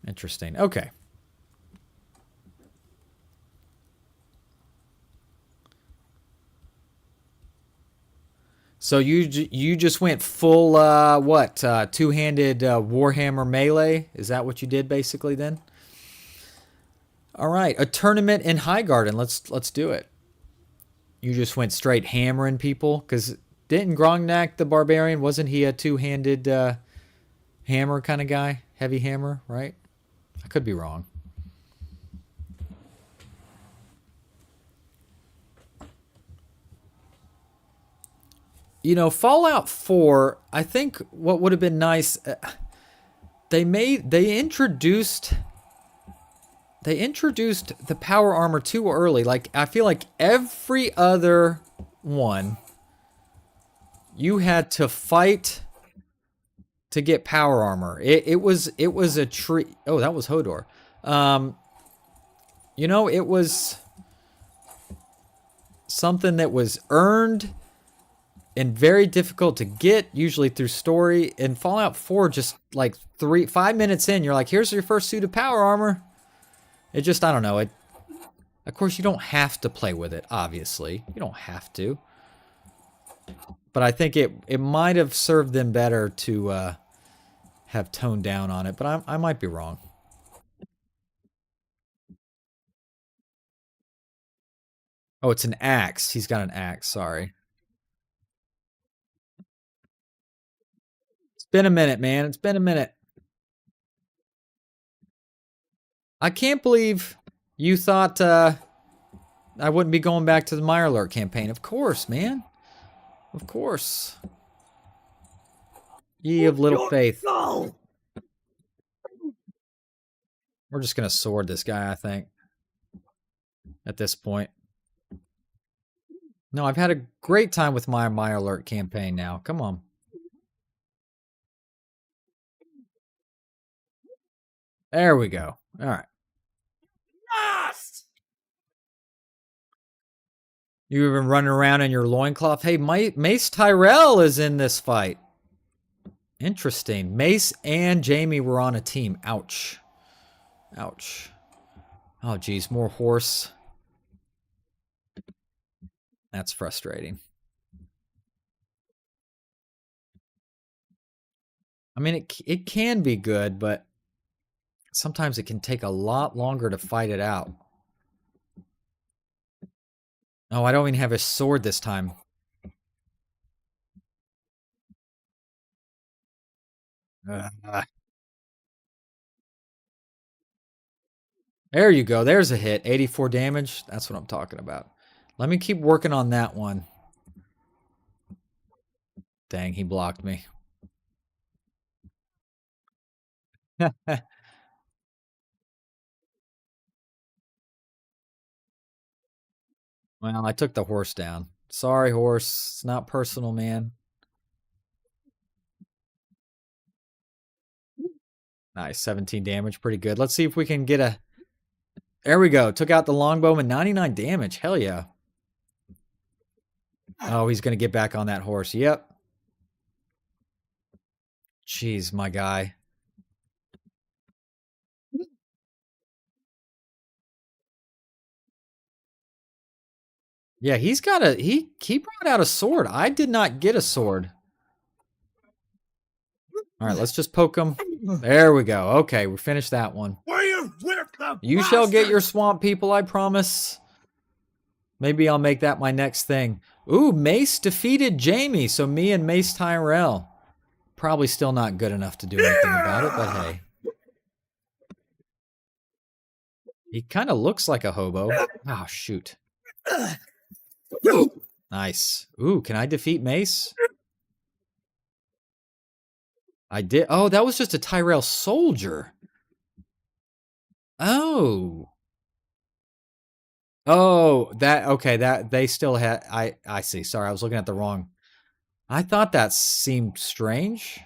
A: Interesting. Okay. So you just went full what? Two-handed Warhammer melee? Is that what you did basically then? All right, a tournament in Highgarden. Let's do it. You just went straight hammering people cuz didn't Grognak the Barbarian, wasn't he a two-handed hammer kind of guy? Heavy hammer, right? I could be wrong. You know, Fallout 4, I think what would have been nice, they introduced the power armor too early. Like, I feel like every other one, you had to fight to get power armor. It was a tree. Oh, that was Hodor. You know, it was something that was earned and very difficult to get, usually through story. In Fallout 4, just like 5 minutes in, you're like, here's your first suit of power armor. It just, I don't know. Of course, you don't have to play with it, obviously. You don't have to. But I think it might have served them better to have toned down on it. But I might be wrong. Oh, it's an axe. He's got an axe, sorry. It's been a minute, man. It's been a minute. I can't believe you thought I wouldn't be going back to the Bannerlord campaign. Of course, man. Of course. Ye of little faith. We're just going to sword this guy, I think. At this point. No, I've had a great time with my Bannerlord campaign now. Come on. There we go. All right. You even running around in your loincloth? Hey, Mace Tyrell is in this fight. Interesting. Mace and Jamie were on a team. Ouch. Ouch. Oh, geez. More horse. That's frustrating. I mean, it can be good, but sometimes it can take a lot longer to fight it out. Oh, I don't even have a sword this time. There you go. There's a hit. 84 damage. That's what I'm talking about. Let me keep working on that one. Dang, he blocked me. Well, I took the horse down. Sorry, horse. It's not personal, man. Nice. 17 damage. Pretty good. Let's see if we can get a... There we go. Took out the longbowman. 99 damage. Hell yeah. Oh, he's going to get back on that horse. Yep. Jeez, my guy. Yeah, he's got a... He brought out a sword. I did not get a sword. All right, let's just poke him. There we go. Okay, we finished that one. You shall get your swamp people, I promise. Maybe I'll make that my next thing. Ooh, Mace defeated Jamie, so me and Mace Tyrell. Probably still not good enough to do anything about it, but hey. He kind of looks like a hobo. Oh, shoot. Nice. Ooh, can I defeat Mace? I did. Oh, that was just a Tyrell soldier. Oh. Oh, that, okay, that, they still had, I see. Sorry, I was looking at the wrong. I thought that seemed strange.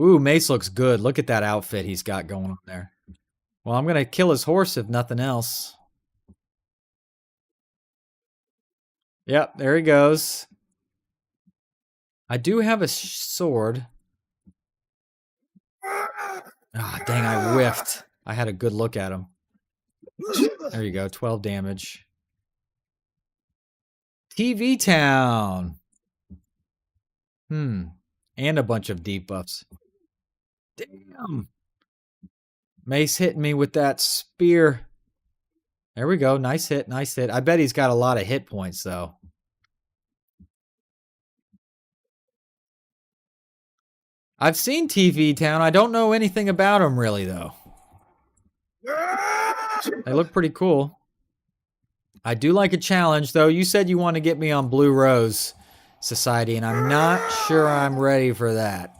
A: Ooh, Mace looks good. Look at that outfit he's got going on there. Well, I'm going to kill his horse if nothing else. Yep, there he goes. I do have a sword. Ah, dang, I whiffed. I had a good look at him. There you go, 12 damage. TV Town. And a bunch of debuffs. Damn. Mace hitting me with that spear. There we go. Nice hit, nice hit. I bet he's got a lot of hit points, though. I've seen TV Town. I don't know anything about them, really, though. They look pretty cool. I do like a challenge, though. You said you want to get me on Blue Rose Society, and I'm not sure I'm ready for that.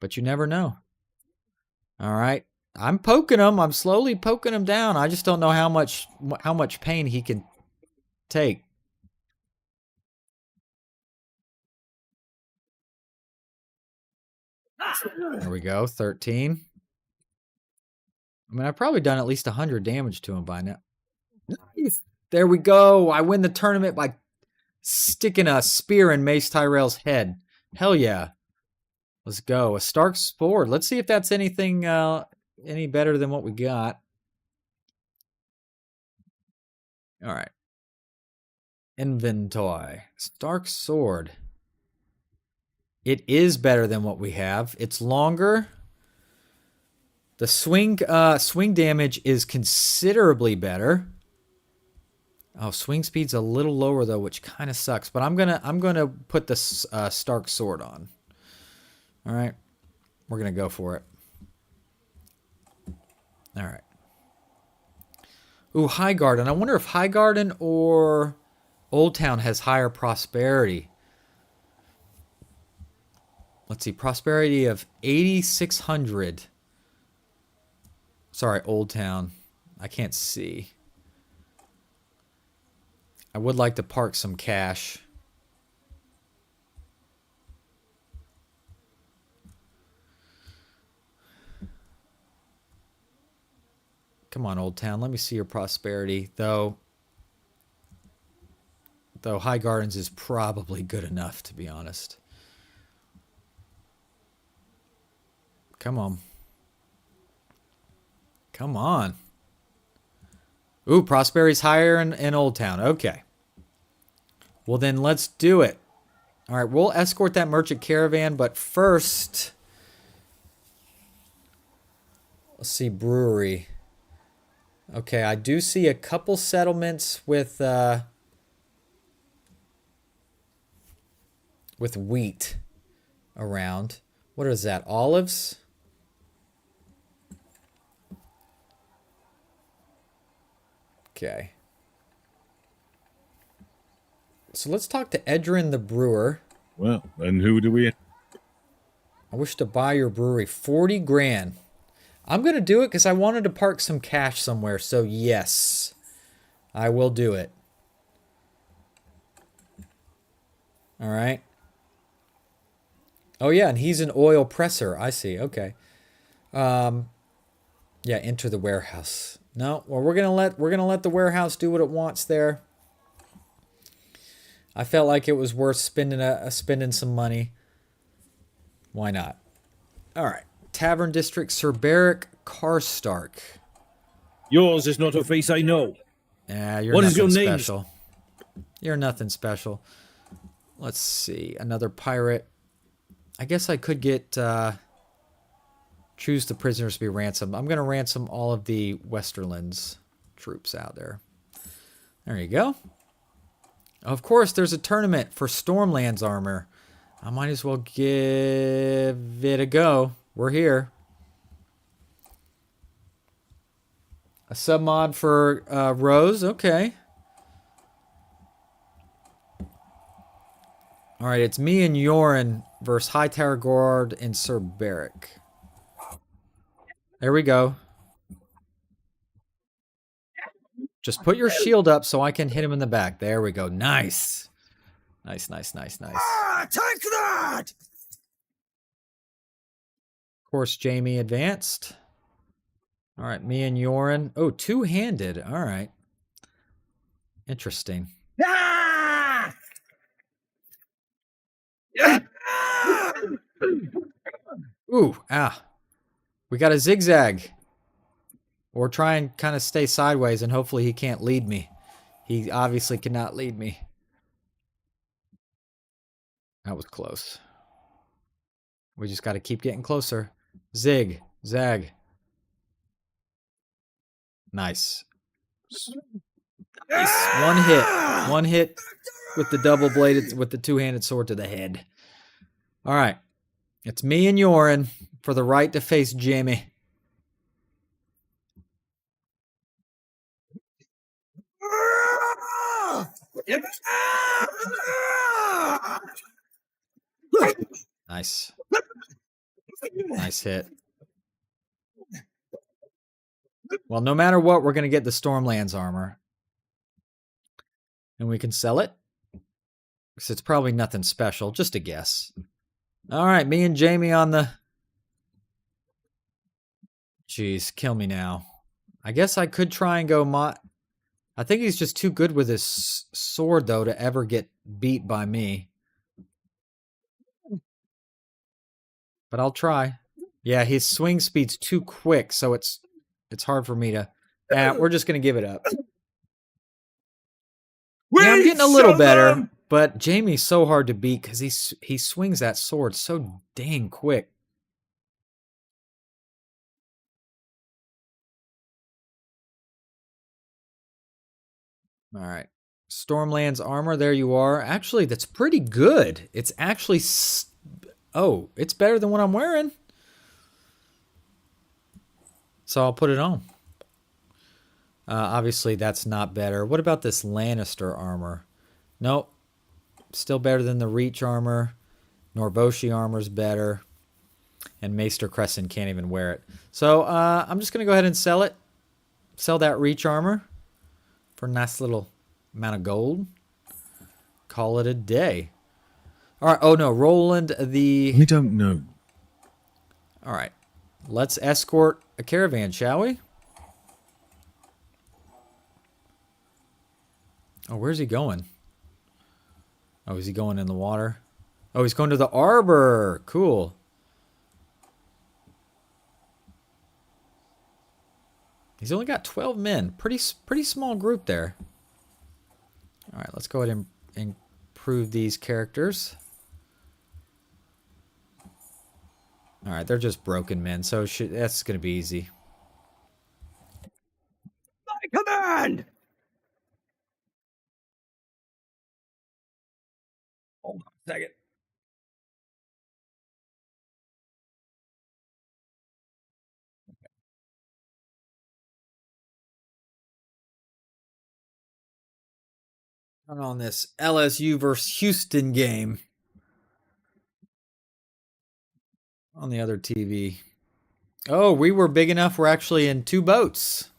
A: But you never know. All right. I'm poking him. I'm slowly poking him down. I just don't know how much pain he can take. There we go. 13. I mean, I've probably done at least 100 damage to him by now. There we go. I win the tournament by sticking a spear in Mace Tyrell's head. Hell yeah. Let's go. A Stark Sword. Let's see if that's anything any better than what we got. All right. Inventory. Stark Sword. It is better than what we have. It's longer. The swing damage is considerably better. Oh, swing speed's a little lower though, which kind of sucks. But I'm gonna put the Stark Sword on. All right, we're gonna go for it. All right. Ooh, High Garden. I wonder if High Garden or Old Town has higher prosperity. Let's see, prosperity of 8,600. Sorry, Old Town. I can't see. I would like to park some cash. Come on, Old Town. Let me see your prosperity. Though High Gardens is probably good enough, to be honest. Come on. Come on. Ooh, prosperity's higher in Old Town. Okay. Well, then let's do it. All right, we'll escort that merchant caravan, but first, let's see, brewery. Okay, I do see a couple settlements with wheat around. What is that? Olives? Okay. So let's talk to Edrin the brewer.
D: Well, and who do we...
A: I wish to buy your brewery. 40 grand. I'm going to do it because I wanted to park some cash somewhere. So yes, I will do it. All right. Oh yeah, and he's an oil presser. I see. Okay. Yeah, enter the warehouse. No, well we're gonna let the warehouse do what it wants there. I felt like it was worth spending some money. Why not? All right. Tavern District, Sir Barrick Karstark.
E: Yours is not a face I know.
A: Yeah, you're
E: What
A: nothing
E: is your name?
A: special. You're nothing special. Let's see. Another pirate. I guess I could get choose the prisoners to be ransomed. I'm going to ransom all of the Westerlands troops out there. There you go. Of course, there's a tournament for Stormlands armor. I might as well give it a go. We're here. A submod for Rose. Okay. All right, it's me and Yoren versus High Tower Guard and Sir Barrick. There we go. Just put your shield up so I can hit him in the back. There we go. Nice. Nice, nice, nice, nice.
B: Ah, take that!
A: Of course, Jamie advanced. All right, me and Yoren. Oh, two-handed. All right. Interesting.
B: Ah!
A: Ooh, ah. We got a zigzag. Or try and kind of stay sideways and hopefully he can't lead me. He obviously cannot lead me. That was close. We just got to keep getting closer. Zig. Zag. Nice. Nice. One hit. One hit with the double-bladed, with the two-handed sword to the head. All right. It's me and Yoren for the right to face Jamie. Nice. Nice hit. Well, no matter what, we're going to get the Stormlands armor. And we can sell it. Because it's probably nothing special. Just a guess. All right, me and Jamie on the... Jeez, kill me now. I guess I could try and go... I think he's just too good with his sword, though, to ever get beat by me. But I'll try. Yeah, his swing speed's too quick, so it's hard for me to... we're just going to give it up. Yeah, I'm getting a little better, but Jamie's so hard to beat because he swings that sword so dang quick. All right. Stormlands armor, there you are. Actually, that's pretty good. It's actually... Oh, it's better than what I'm wearing. So I'll put it on. Obviously, that's not better. What about this Lannister armor? Nope. Still better than the Reach armor. Norboshi armor's better. And Maester Crescent can't even wear it. So I'm just going to go ahead and sell it. Sell that Reach armor for a nice little amount of gold. Call it a day. All right. Oh, no. Roland, the...
D: We don't know.
A: All right. Let's escort a caravan, shall we? Oh, where's he going? Oh, is he going in the water? Oh, he's going to the arbor. Cool. He's only got 12 men. Pretty small group there. All right, let's go ahead and improve these characters. All right, they're just broken men, so that's going to be easy.
B: My command!
A: Hold on a second. Turn on this LSU versus Houston game on the other TV. Oh, we were big enough. We're actually in 2 boats.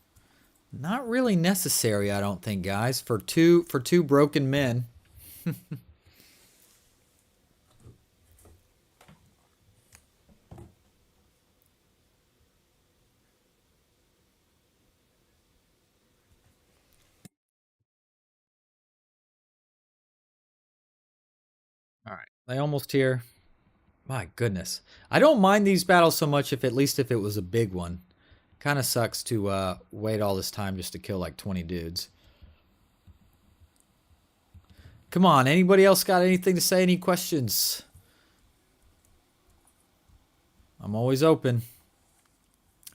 A: Not really necessary, I don't think, guys, for two broken men. All right, they almost here. My goodness. I don't mind these battles so much if at least if it was a big one. Kind of sucks to wait all this time just to kill like 20 dudes. Come on, anybody else got anything to say? Any questions? I'm always open.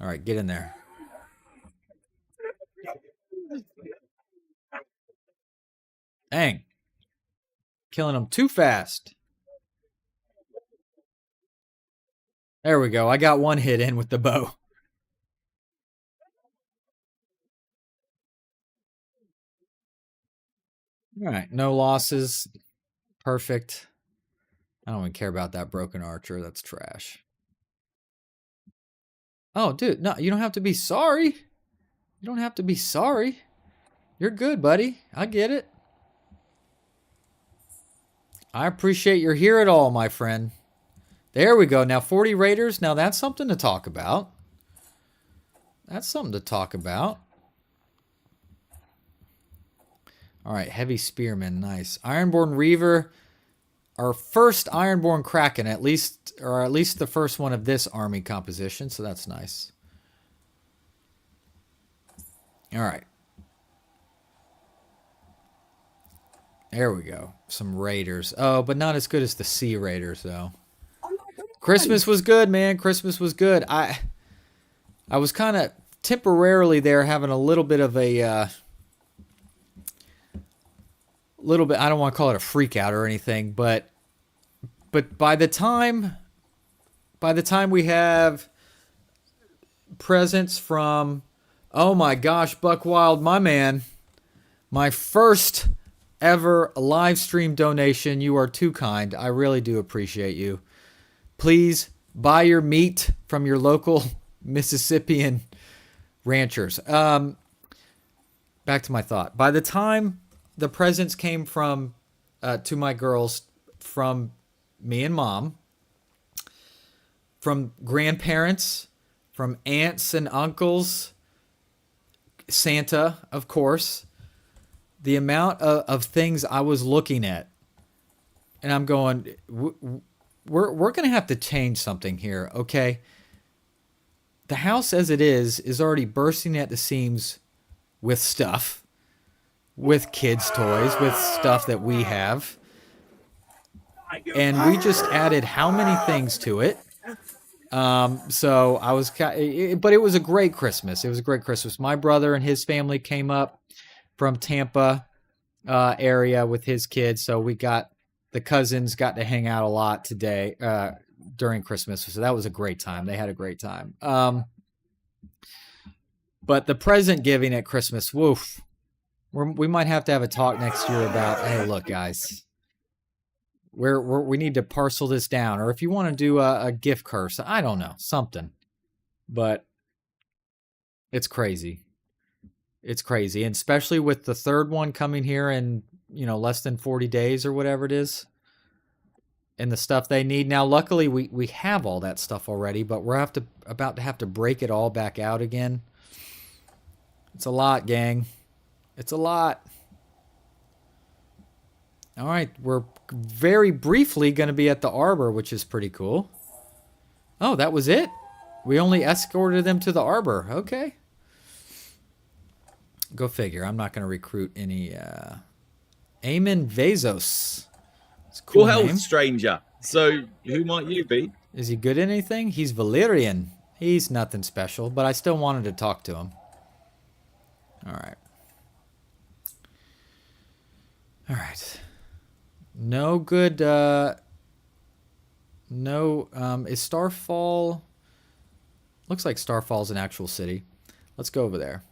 A: All right, get in there. Dang. Killing them too fast. There we go. I got one hit in with the bow. All right, no losses. Perfect. I don't even care about that broken archer. That's trash. Oh, dude, no, you don't have to be sorry. You don't have to be sorry. You're good, buddy. I get it. I appreciate you're here at all, my friend. There we go. Now 40 raiders. Now that's something to talk about. That's something to talk about. All right, heavy spearman, nice. Ironborn Reaver, our first Ironborn Kraken, at least the first one of this army composition, so that's nice. All right. There we go. Some raiders. Oh, but not as good as the sea raiders, though. Christmas was good, man. Christmas was good. I was kind of temporarily there having a little bit of a I don't want to call it a freak out or anything, but by the time we have presents from, oh my gosh, Buck Wild, my man, my first ever live stream donation. You are too kind. I really do appreciate you. Please buy your meat from your local Mississippian ranchers. Back to my thought. By the time the presents came from to my girls from me and mom, from grandparents, from aunts and uncles, Santa, of course, the amount of things I was looking at, and I'm going, we're going to have to change something here, okay? The house as it is already bursting at the seams with stuff, with kids' toys, with stuff that we have. And we just added how many things to it. So I was, but it was a great Christmas. It was a great Christmas. My brother and his family came up from Tampa area with his kids. So the cousins got to hang out a lot today during Christmas. So that was a great time. They had a great time. But the present giving at Christmas, woof. We might have to have a talk next year about, hey, look, guys, we need to parcel this down. Or if you want to do a gift curse, I don't know, something. But it's crazy. It's crazy. And especially with the third one coming here in, less than 40 days or whatever it is. And the stuff they need. Now, luckily, we have all that stuff already, but we're about to have to break it all back out again. It's a lot, gang. It's a lot. All right, we're very briefly going to be at the Arbor, which is pretty cool. Oh, that was it? We only escorted them to the Arbor. Okay. Go figure. I'm not going to recruit any... Eamon Vezos. It's a cool
F: Your health,
A: name.
F: stranger. So, who might you be?
A: Is he good at anything? He's Valerian. He's nothing special, but I still wanted to talk to him. All right. All right. No good, is Starfall, looks like Starfall's an actual city. Let's go over there.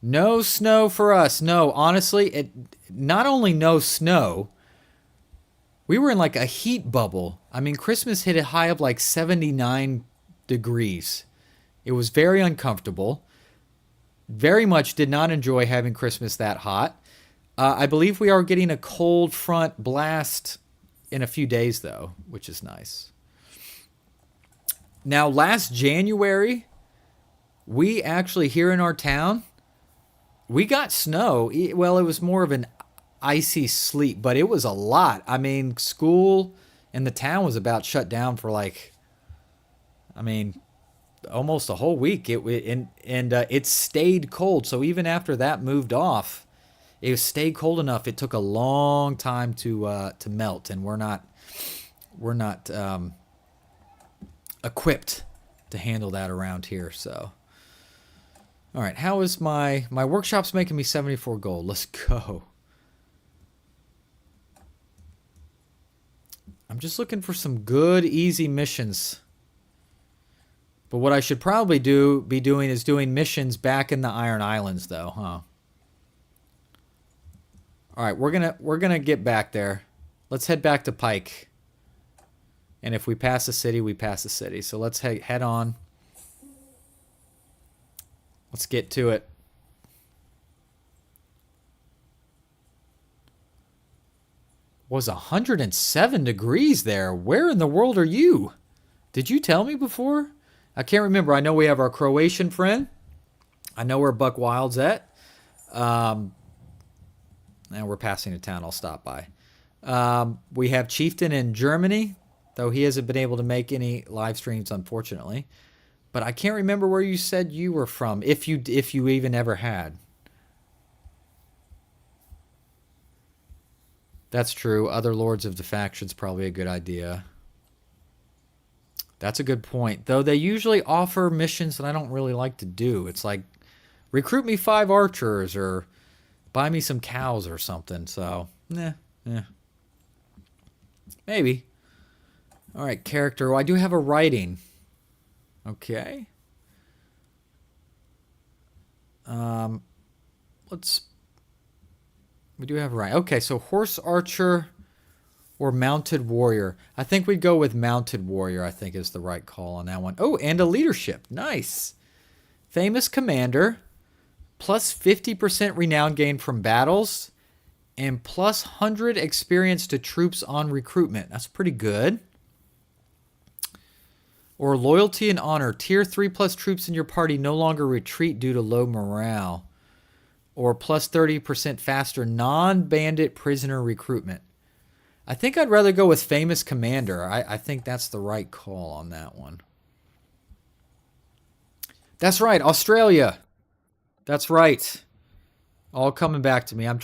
A: No snow for us. No, honestly, not only no snow, we were in like a heat bubble. I mean, Christmas hit a high of like 79 degrees. It was very uncomfortable. Very much did not enjoy having Christmas that hot. I believe we are getting a cold front blast in a few days, though, which is nice. Now, last January, we actually, here in our town, we got snow. Well, it was more of an icy sleet, but it was a lot. I mean, school in the town was about shut down for almost a whole week. It stayed cold. So even after that moved off, it stayed cold enough. It took a long time to melt, and we're not equipped to handle that around here. So, all right, how is my workshop's making me 74 gold? Let's go. I'm just looking for some good, easy missions. But what I should probably be doing is doing missions back in the Iron Islands, though, huh? All right, we're gonna get back there. Let's head back to Pike. And if we pass the city, we pass the city. So let's head on. Let's get to it. Was 107 degrees there. Where in the world are you? Did you tell me before? I can't remember. I know we have our Croatian friend. I know where Buck Wild's at. And we're passing a town. I'll stop by. We have Chieftain in Germany, though he hasn't been able to make any live streams, unfortunately. But I can't remember where you said you were from, if you even ever had. That's true. Other lords of the faction's probably a good idea. That's a good point. Though they usually offer missions that I don't really like to do. It's like, recruit me 5 archers or buy me some cows or something. So, maybe. All right, character. Well, I do have a writing. Okay. We do have a rank. Okay, so horse archer or mounted warrior. I think we'd go with mounted warrior, I think is the right call on that one. Oh, and a leadership. Nice. Famous commander, plus 50% renown gain from battles, and plus 100 experience to troops on recruitment. That's pretty good. Or loyalty and honor. Tier 3 plus troops in your party no longer retreat due to low morale. Or plus 30% faster non-bandit prisoner recruitment. I think I'd rather go with famous commander. I think that's the right call on that one. That's right, Australia. That's right. All coming back to me. I'm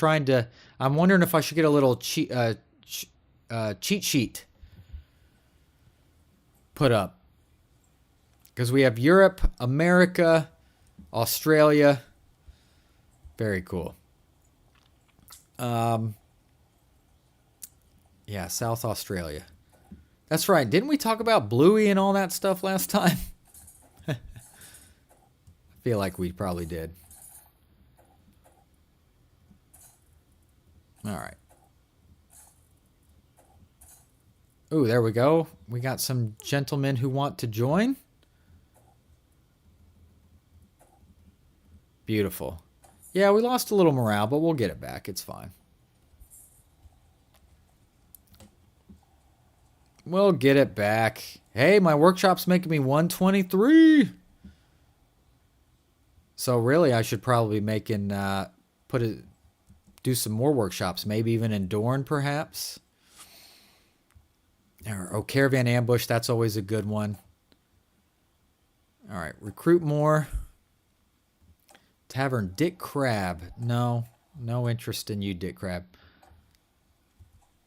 A: wondering if I should get a little cheat sheet put up. Because we have Europe, America, Australia. Very cool. Yeah, South Australia. That's right. Didn't we talk about Bluey and all that stuff last time? I feel like we probably did. All right. Ooh, there we go. We got some gentlemen who want to join. Beautiful. Yeah, we lost a little morale, but we'll get it back. It's fine. We'll get it back. Hey, my workshop's making me 123. So really, I should probably be making, do some more workshops. Maybe even in Dorne, perhaps. Oh, Caravan Ambush. That's always a good one. All right, recruit more. Tavern Dick Crab. No interest in you, Dick Crab.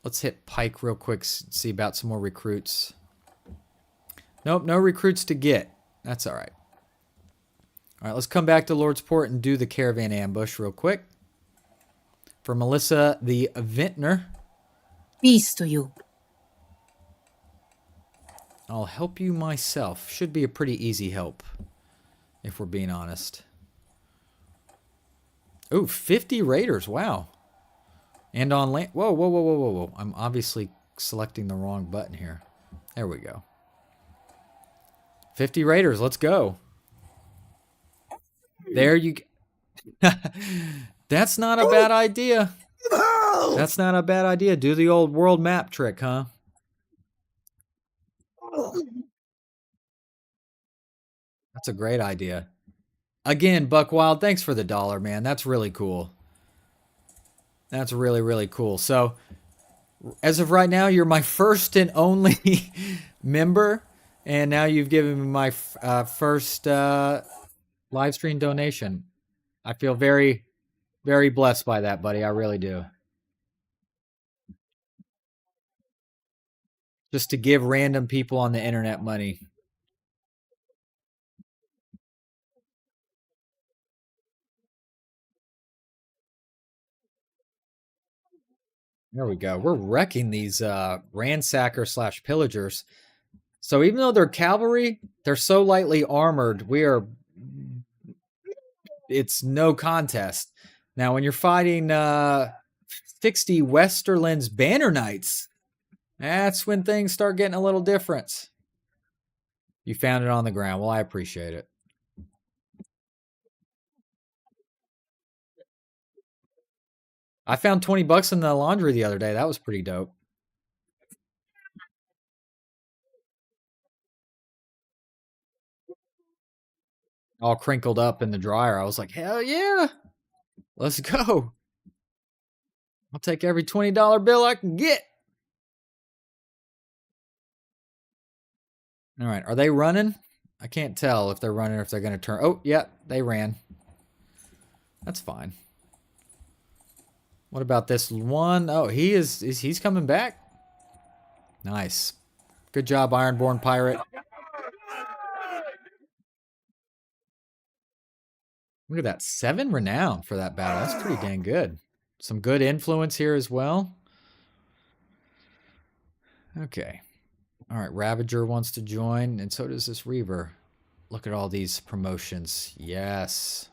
A: Let's hit Pike real quick, see about some more recruits. Nope, no recruits to get. That's all right. All right, let's come back to Lordsport and do the Caravan Ambush real quick. For Melissa the Vintner.
C: Peace to you.
A: I'll help you myself. Should be a pretty easy help, if we're being honest. Ooh, 50 raiders. Wow. And on land. Whoa. I'm obviously selecting the wrong button here. There we go. 50 raiders. Let's go. There you go. That's not a bad idea. That's not a bad idea. Do the old world map trick, huh? That's a great idea. Again, Buckwild, thanks for the $1, man. That's really cool. That's really, really cool. So, as of right now, you're my first and only member. And now you've given me my first live stream donation. I feel very, very blessed by that, buddy. I really do. Just to give random people on the internet money. There we go. We're wrecking these ransacker / pillagers. So even though they're cavalry, they're so lightly armored. It's no contest. Now, when you're fighting 60 Westerland's Banner Knights, that's when things start getting a little different. You found it on the ground. Well, I appreciate it. I found $20 in the laundry the other day. That was pretty dope. All crinkled up in the dryer. I was like, hell yeah. Let's go. I'll take every $20 bill I can get. All right. Are they running? I can't tell if they're running or if they're going to turn. Oh, yeah, they ran. That's fine. What about this one? Oh, he's coming back. Nice. Good job, Ironborn Pirate. Look at that. 7 renown for that battle. That's pretty dang good. Some good influence here as well. Okay. All right. Ravager wants to join, and so does this Reaver. Look at all these promotions. Yes.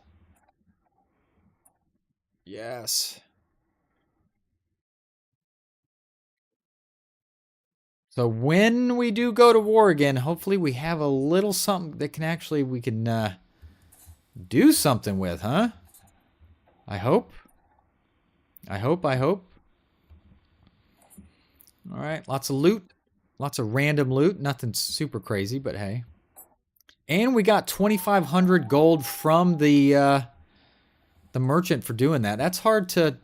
A: Yes. So when we do go to war again, hopefully we have a little something that can actually we can do something with, huh? I hope. I hope. All right, lots of loot. Lots of random loot. Nothing super crazy, but hey. And we got 2,500 gold from the merchant for doing that. That's hard to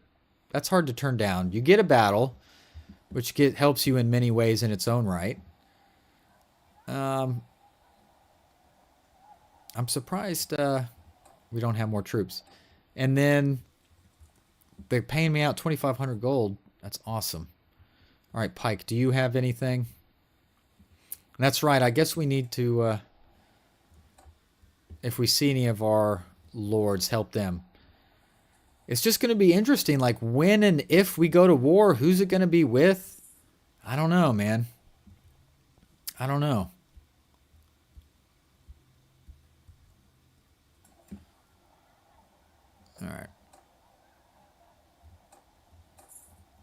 A: turn down. You get a battle, which helps you in many ways in its own right. I'm surprised we don't have more troops. And then they're paying me out 2,500 gold. That's awesome. All right, Pike, do you have anything? That's right. I guess we need to, if we see any of our lords, help them. It's just going to be interesting, like when and if we go to war, who's it going to be with? I don't know, man. I don't know. All right.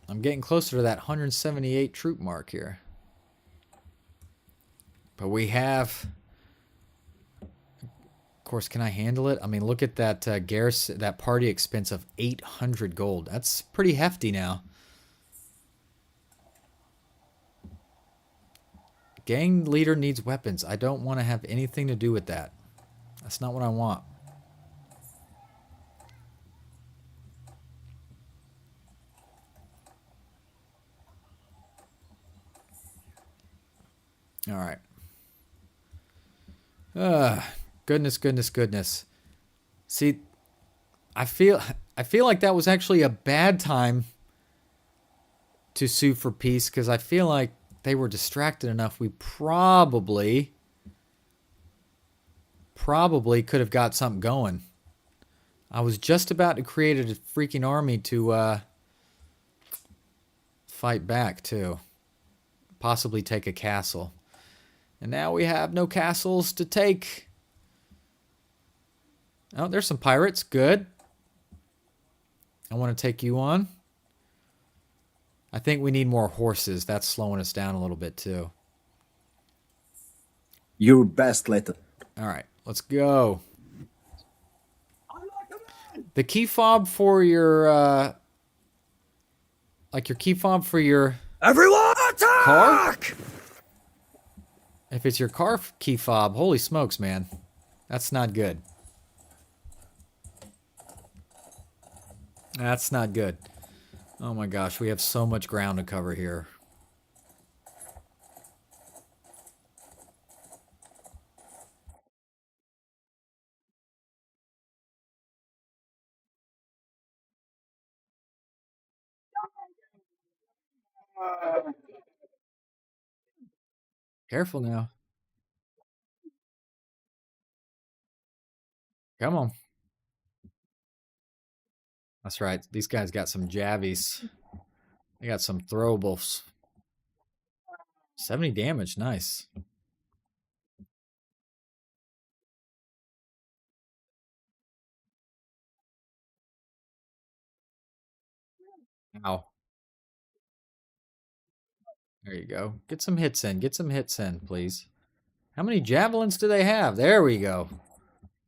A: I'm getting closer to that 178 troop mark here. But we have... Of course, can I handle it? I mean, look at that garrison, that party expense of 800 gold. That's pretty hefty now. Gang leader needs weapons. I don't want to have anything to do with that. That's not what I want. All right. Goodness. See, I feel like that was actually a bad time to sue for peace because I feel like they were distracted enough. We probably could have got something going. I was just about to create a freaking army to fight back too. Possibly take a castle. And now we have no castles to take. Oh, there's some pirates. Good. I want to take you on. I think we need more horses. That's slowing us down a little bit too.
B: Your best letter.
A: All right, let's go. The key fob for your, like your key fob for your
B: Everyone attack!
A: car? If it's your car key fob, holy smokes, man. That's not good. That's not good. Oh my gosh, we have so much ground to cover here. Careful now. Come on. That's right. These guys got some javies. They got some throwables. 70 damage. Nice. Ow. There you go. Get some hits in. Get some hits in, please. How many javelins do they have? There we go.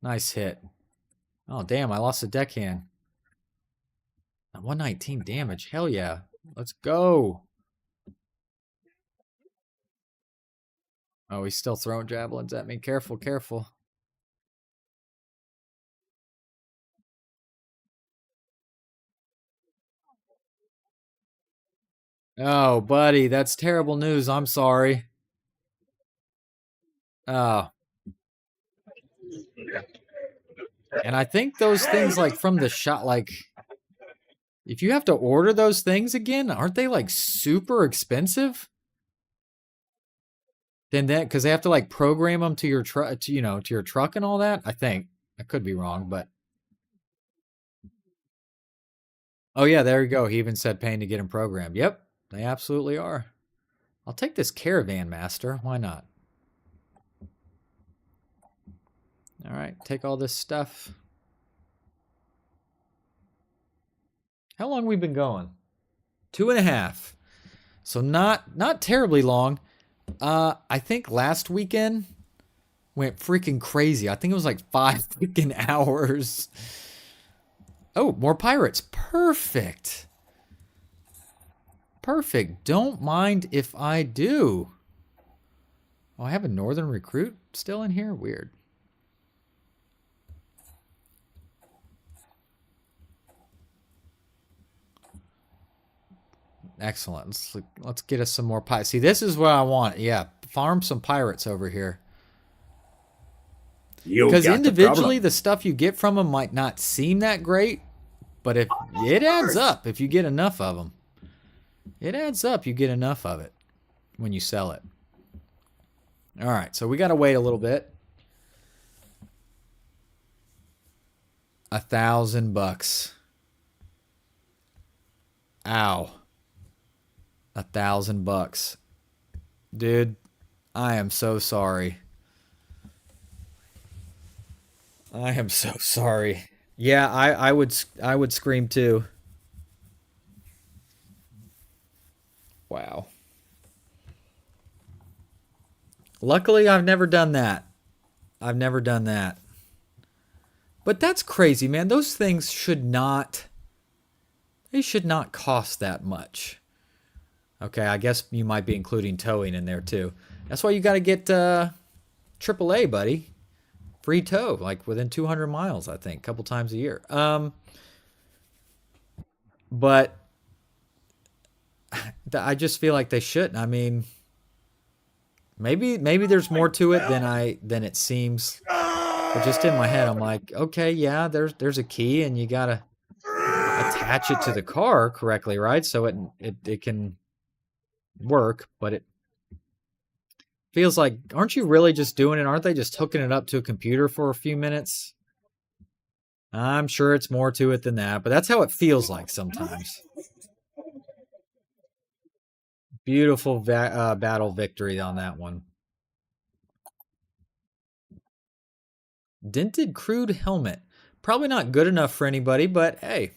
A: Nice hit. Oh, damn. I lost a deckhand. 119 damage. Hell yeah. Let's go. Oh, he's still throwing javelins at me. Careful, careful. Oh, buddy. That's terrible news. I'm sorry. Oh. And I think those things, like, from the shot, like, if you have to order those things again, aren't they, like, super expensive? Then that, because they have to, like, program them to your truck, to your truck and all that. I think I could be wrong, but oh yeah, there you go. He even said paying to get them programmed. Yep, they absolutely are. I'll take this caravan master. Why not? All right, take all this stuff. How long we been going? 2.5. So not terribly long. I think last weekend went freaking crazy. I think it was like 5 freaking hours. Oh, more pirates. Perfect. Perfect. Don't mind if I do. Oh, I have a northern recruit still in here? Weird. Excellent. Let's get us some more pirates. See, this is what I want. Yeah, farm some pirates over here. Because individually, the stuff you get from them might not seem that great, but if it adds up, if you get enough of them, it adds up. You get enough of it when you sell it. All right, so we got to wait a little bit. $1,000. Ow. $1,000. Dude, I am so sorry. I am so sorry. Yeah, I would scream too. Wow. Luckily, I've never done that. I've never done that. But that's crazy, man. Those things should not... They should not cost that much. Okay, I guess you might be including towing in there too. That's why you got to get AAA, buddy. Free tow, like within 200 miles, I think, a couple times a year. But I just feel like they shouldn't. I mean, maybe there's more to it than it seems. But just in my head, I'm like, okay, yeah, there's a key, and you gotta attach it to the car correctly, right? So it can work, but it feels like, aren't you really just doing it? Aren't they just hooking it up to a computer for a few minutes? I'm sure it's more to it than that, but that's how it feels like sometimes. Beautiful battle victory on that one. Dented crude helmet. Probably not good enough for anybody, but hey,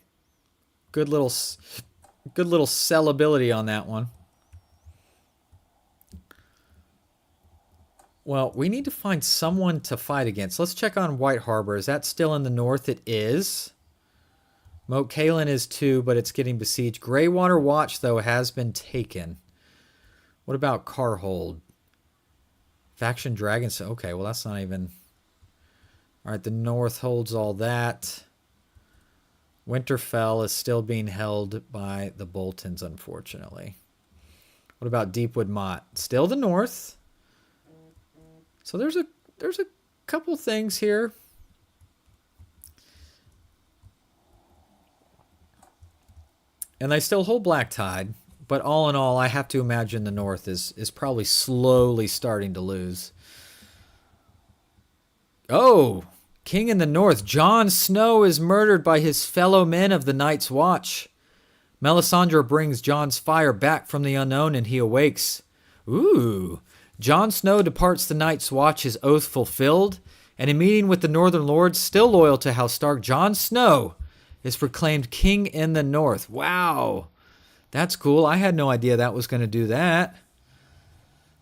A: good little sellability on that one. Well, we need to find someone to fight against. Let's check on White Harbor. Is that still in the north? It is. Moat Kalen is too, but it's getting besieged. Greywater Watch, though, has been taken. What about Carhold? Faction Dragons. Okay, well, that's not even... All right, the north holds all that. Winterfell is still being held by the Boltons, unfortunately. What about Deepwood Mott? Still the north. So there's a couple things here. And they still hold Black Tide, but all in all, I have to imagine the north is probably slowly starting to lose. Oh, King in the North. Jon Snow is murdered by his fellow men of the Night's Watch. Melisandre brings Jon's fire back from the unknown and he awakes. Ooh. Jon Snow departs the Night's Watch, his oath fulfilled, and in meeting with the Northern Lords, still loyal to House Stark, Jon Snow is proclaimed King in the North. Wow. That's cool. I had no idea that was going to do that.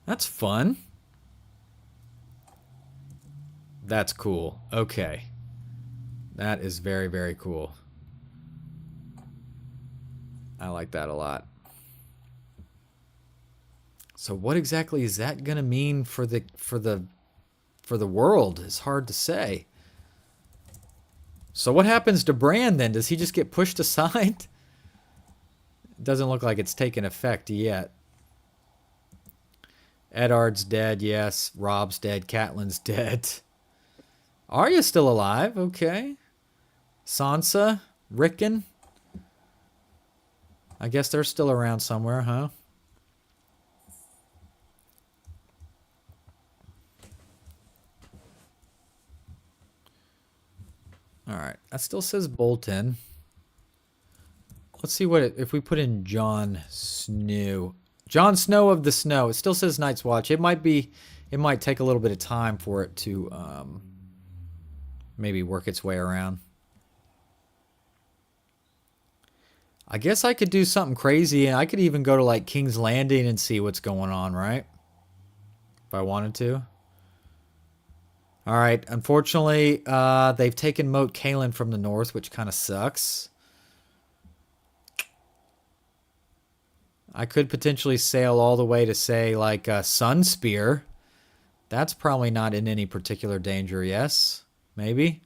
A: That's fun. That's cool. Okay. That is very, very cool. I like that a lot. So what exactly is that going to mean for the world? It's hard to say. So what happens to Bran then? Does he just get pushed aside? It doesn't look like it's taken effect yet. Eddard's dead, yes. Robb's dead. Catelyn's dead. Arya's still alive, okay. Sansa, Rickon. I guess they're still around somewhere, huh? Alright, that still says Bolton. Let's see what if we put in Jon Snow. Jon Snow of the Snow. It still says Night's Watch. It might take a little bit of time for it to maybe work its way around. I guess I could do something crazy, and I could even go to like King's Landing and see what's going on, right? If I wanted to. All right. Unfortunately, they've taken Moat Cailin from the north, which kind of sucks. I could potentially sail all the way to, say, like Sunspear. That's probably not in any particular danger, yes? Maybe?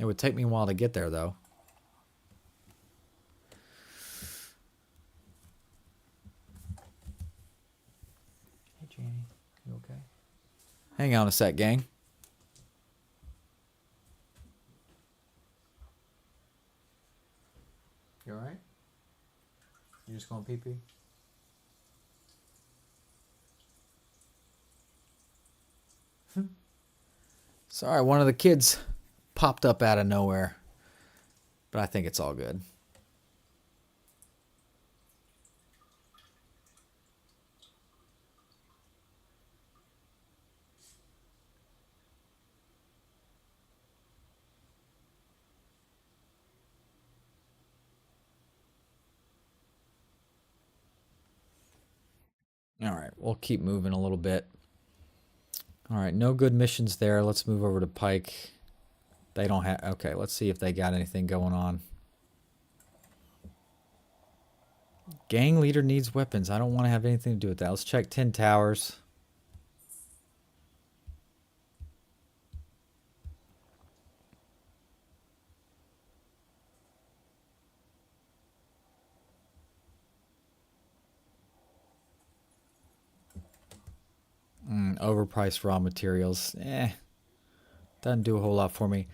A: It would take me a while to get there, though. Hey, Janie. You okay? Hang on a sec, gang. You alright? You just going pee-pee? Sorry, one of the kids popped up out of nowhere. But I think it's all good. All right, we'll keep moving a little bit. All right, no good missions there. Let's move over to Pike. They don't have... Okay, let's see if they got anything going on. Gang leader needs weapons. I don't want to have anything to do with that. Let's check 10 towers. Overpriced raw materials. Doesn't do a whole lot for me.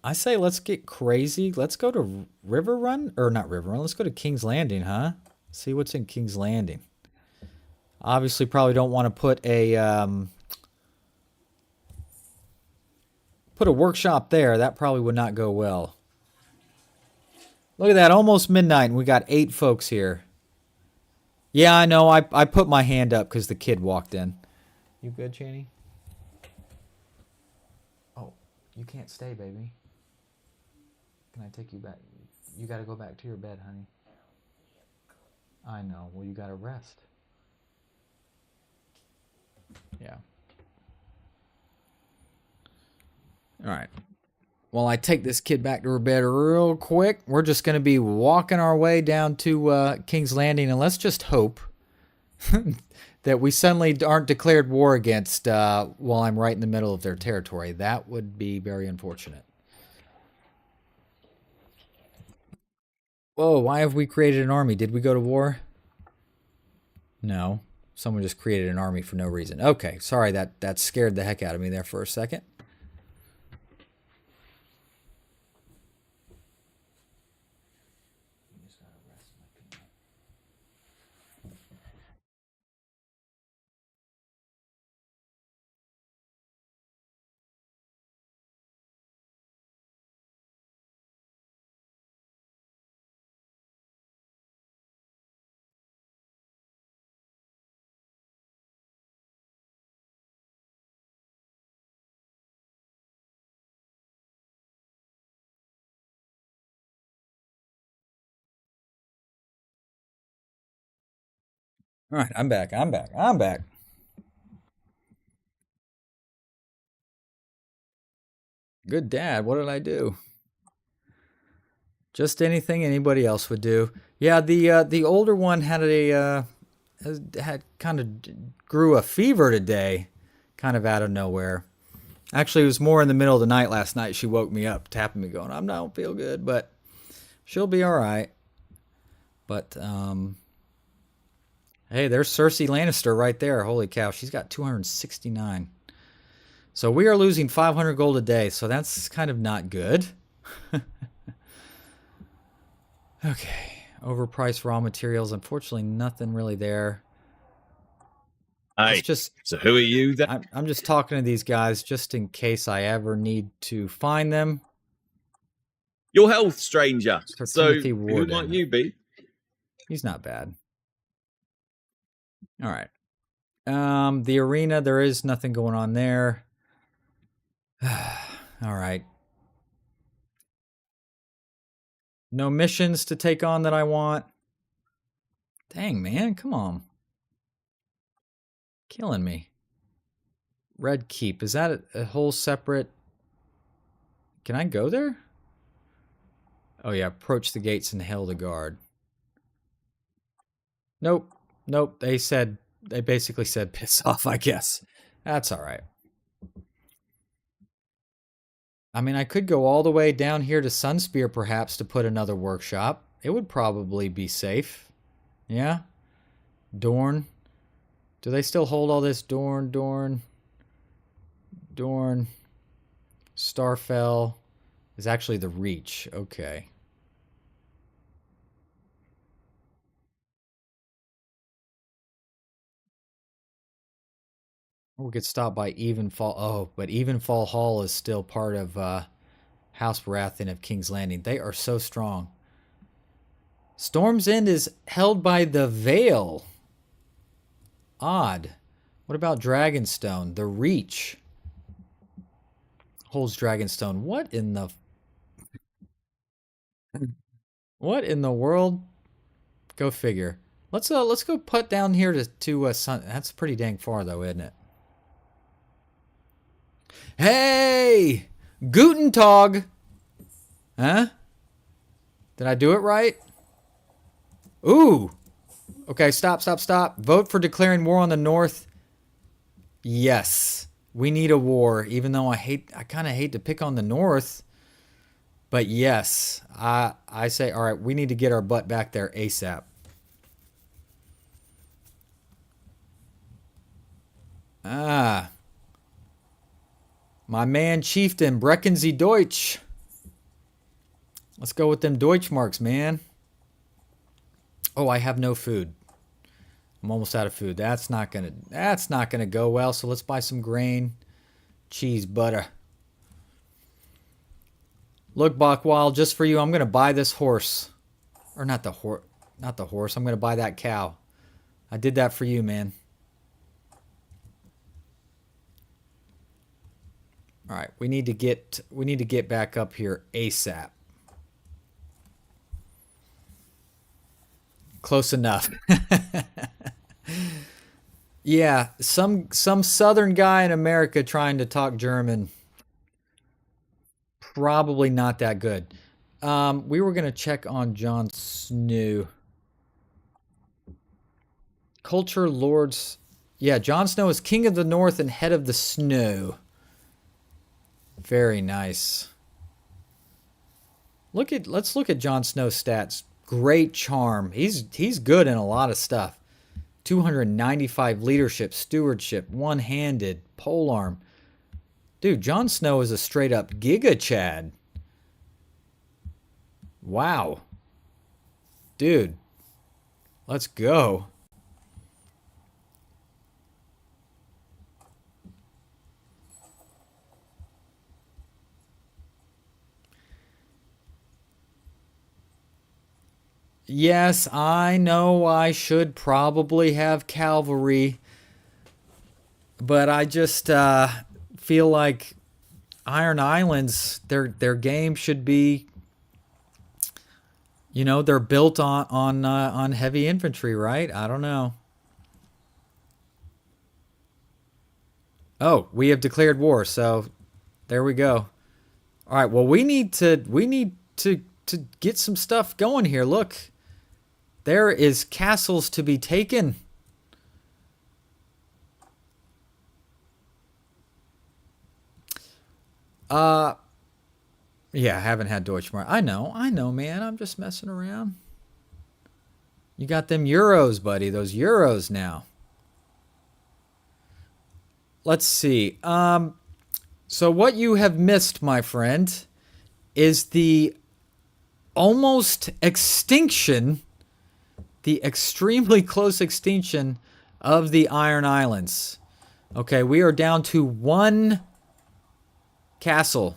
A: I say let's get crazy. Let's go to River Run. Or not River Run. Let's go to King's Landing, huh? See what's in King's Landing. Obviously probably don't want to put a workshop there. That probably would not go well. Look at that. Almost midnight and we got 8 folks here. Yeah, I know. I put my hand up because the kid walked in. You good, Channy? Oh, you can't stay, baby. Can I take you back? You got to go back to your bed, honey. I know. Well, you got to rest. Yeah. All right. Well, I take this kid back to her bed real quick. We're just going to be walking our way down to King's Landing, and let's just hope that we suddenly aren't declared war against while I'm right in the middle of their territory. That would be very unfortunate. Whoa, why have we created an army? Did we go to war? No. Someone just created an army for no reason. Okay, sorry, that scared the heck out of me there for a second. All right, I'm back. I'm back. I'm back. Good dad. What did I do? Just anything anybody else would do. Yeah, the older one had had kind of grew a fever today, kind of out of nowhere. Actually, it was more in the middle of the night last night. She woke me up, tapping me, going, "I don't feel good, but she'll be all right." But hey, there's Cersei Lannister right there. Holy cow, she's got 269. So we are losing 500 gold a day, so that's kind of not good. Okay, overpriced raw materials. Unfortunately, nothing really there.
F: Hey, so who are you then?
A: I'm just talking to these guys just in case I ever need to find them.
F: Your health, stranger.
A: Sir
F: So
A: Timothy
F: who
A: Warden.
F: might you be?
A: He's not bad. All right. The arena, there is nothing going on there. All right. No missions to take on that I want. Dang, man, come on. Killing me. Red Keep, is that a whole separate... Can I go there? Oh yeah, approach the gates and hail the guard. Nope. Nope, they basically said piss off, I guess. That's alright. I mean, I could go all the way down here to Sunspear perhaps to put another workshop. It would probably be safe. Yeah? Dorn. Do they still hold all this? Dorn. Starfell is actually the Reach. Okay. We'll get stopped by Evenfall. Oh, but Evenfall Hall is still part of House Baratheon of King's Landing. They are so strong. Storm's End is held by the Vale. Odd. What about Dragonstone? The Reach holds Dragonstone. What in the world? Go figure. Let's go put down here to Sun. That's pretty dang far though, isn't it? Hey! Guten Tag! Huh? Did I do it right? Ooh! Okay, stop. Vote for declaring war on the North. Yes. We need a war, even though I kind of hate to pick on the North. But yes, I say, all right, we need to get our butt back there ASAP. Ah. My man Chieftain, Brecken Sie Deutsch. Let's go with them Deutschmarks, man. Oh, I have no food. I'm almost out of food. That's not gonna go well. So let's buy some grain, cheese, butter. Look, Bachwild, just for you, I'm gonna buy this horse. Or not the horse. I'm gonna buy that cow. I did that for you, man. All right, we need to get back up here ASAP. Close enough. Yeah, some southern guy in America trying to talk German. Probably not that good. We were going to check on Jon Snow. Culture Lords. Yeah, Jon Snow is King of the North and Head of the Snow. Very nice. Let's look at Jon Snow's stats. Great charm. He's good in a lot of stuff. 295 leadership, stewardship, one-handed, polearm. Dude, Jon Snow is a straight up Giga Chad. Wow. Dude. Let's go. Yes, I know I should probably have cavalry, but I just feel like Iron Islands, their game should be, you know, they're built on heavy infantry, right? I don't know. Oh, we have declared war, so there we go. All right, well, we need to get some stuff going here. Look. There is castles to be taken. Yeah, I haven't had Deutschmark. I know, man. I'm just messing around. You got them euros, buddy. Those euros now. Let's see. So what you have missed, my friend, is the almost extinction, the extremely close extinction of the Iron Islands. Okay, we are down to one castle.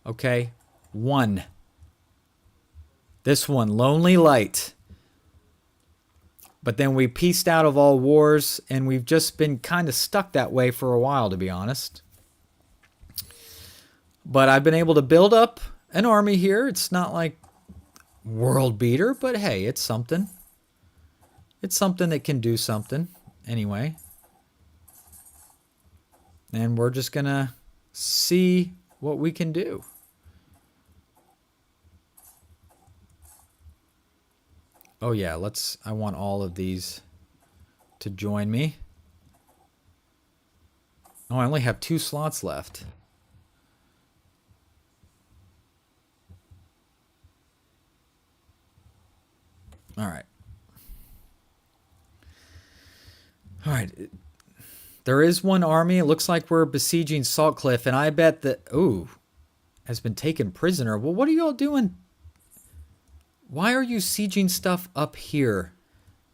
A: Okay, one. This one, Lonely Light. But then we pieced out of all wars, and we've just been kind of stuck that way for a while, to be honest. But I've been able to build up an army here. It's not like world beater, but hey, it's something. It's something that can do something. Anyway. And we're just going to see what we can do. Oh yeah, I want all of these to join me. Oh, I only have 2 slots left. All right. All right. There is one army. It looks like we're besieging Salt Cliff, and I bet that... Ooh. Has been taken prisoner. Well, what are y'all doing? Why are you sieging stuff up here?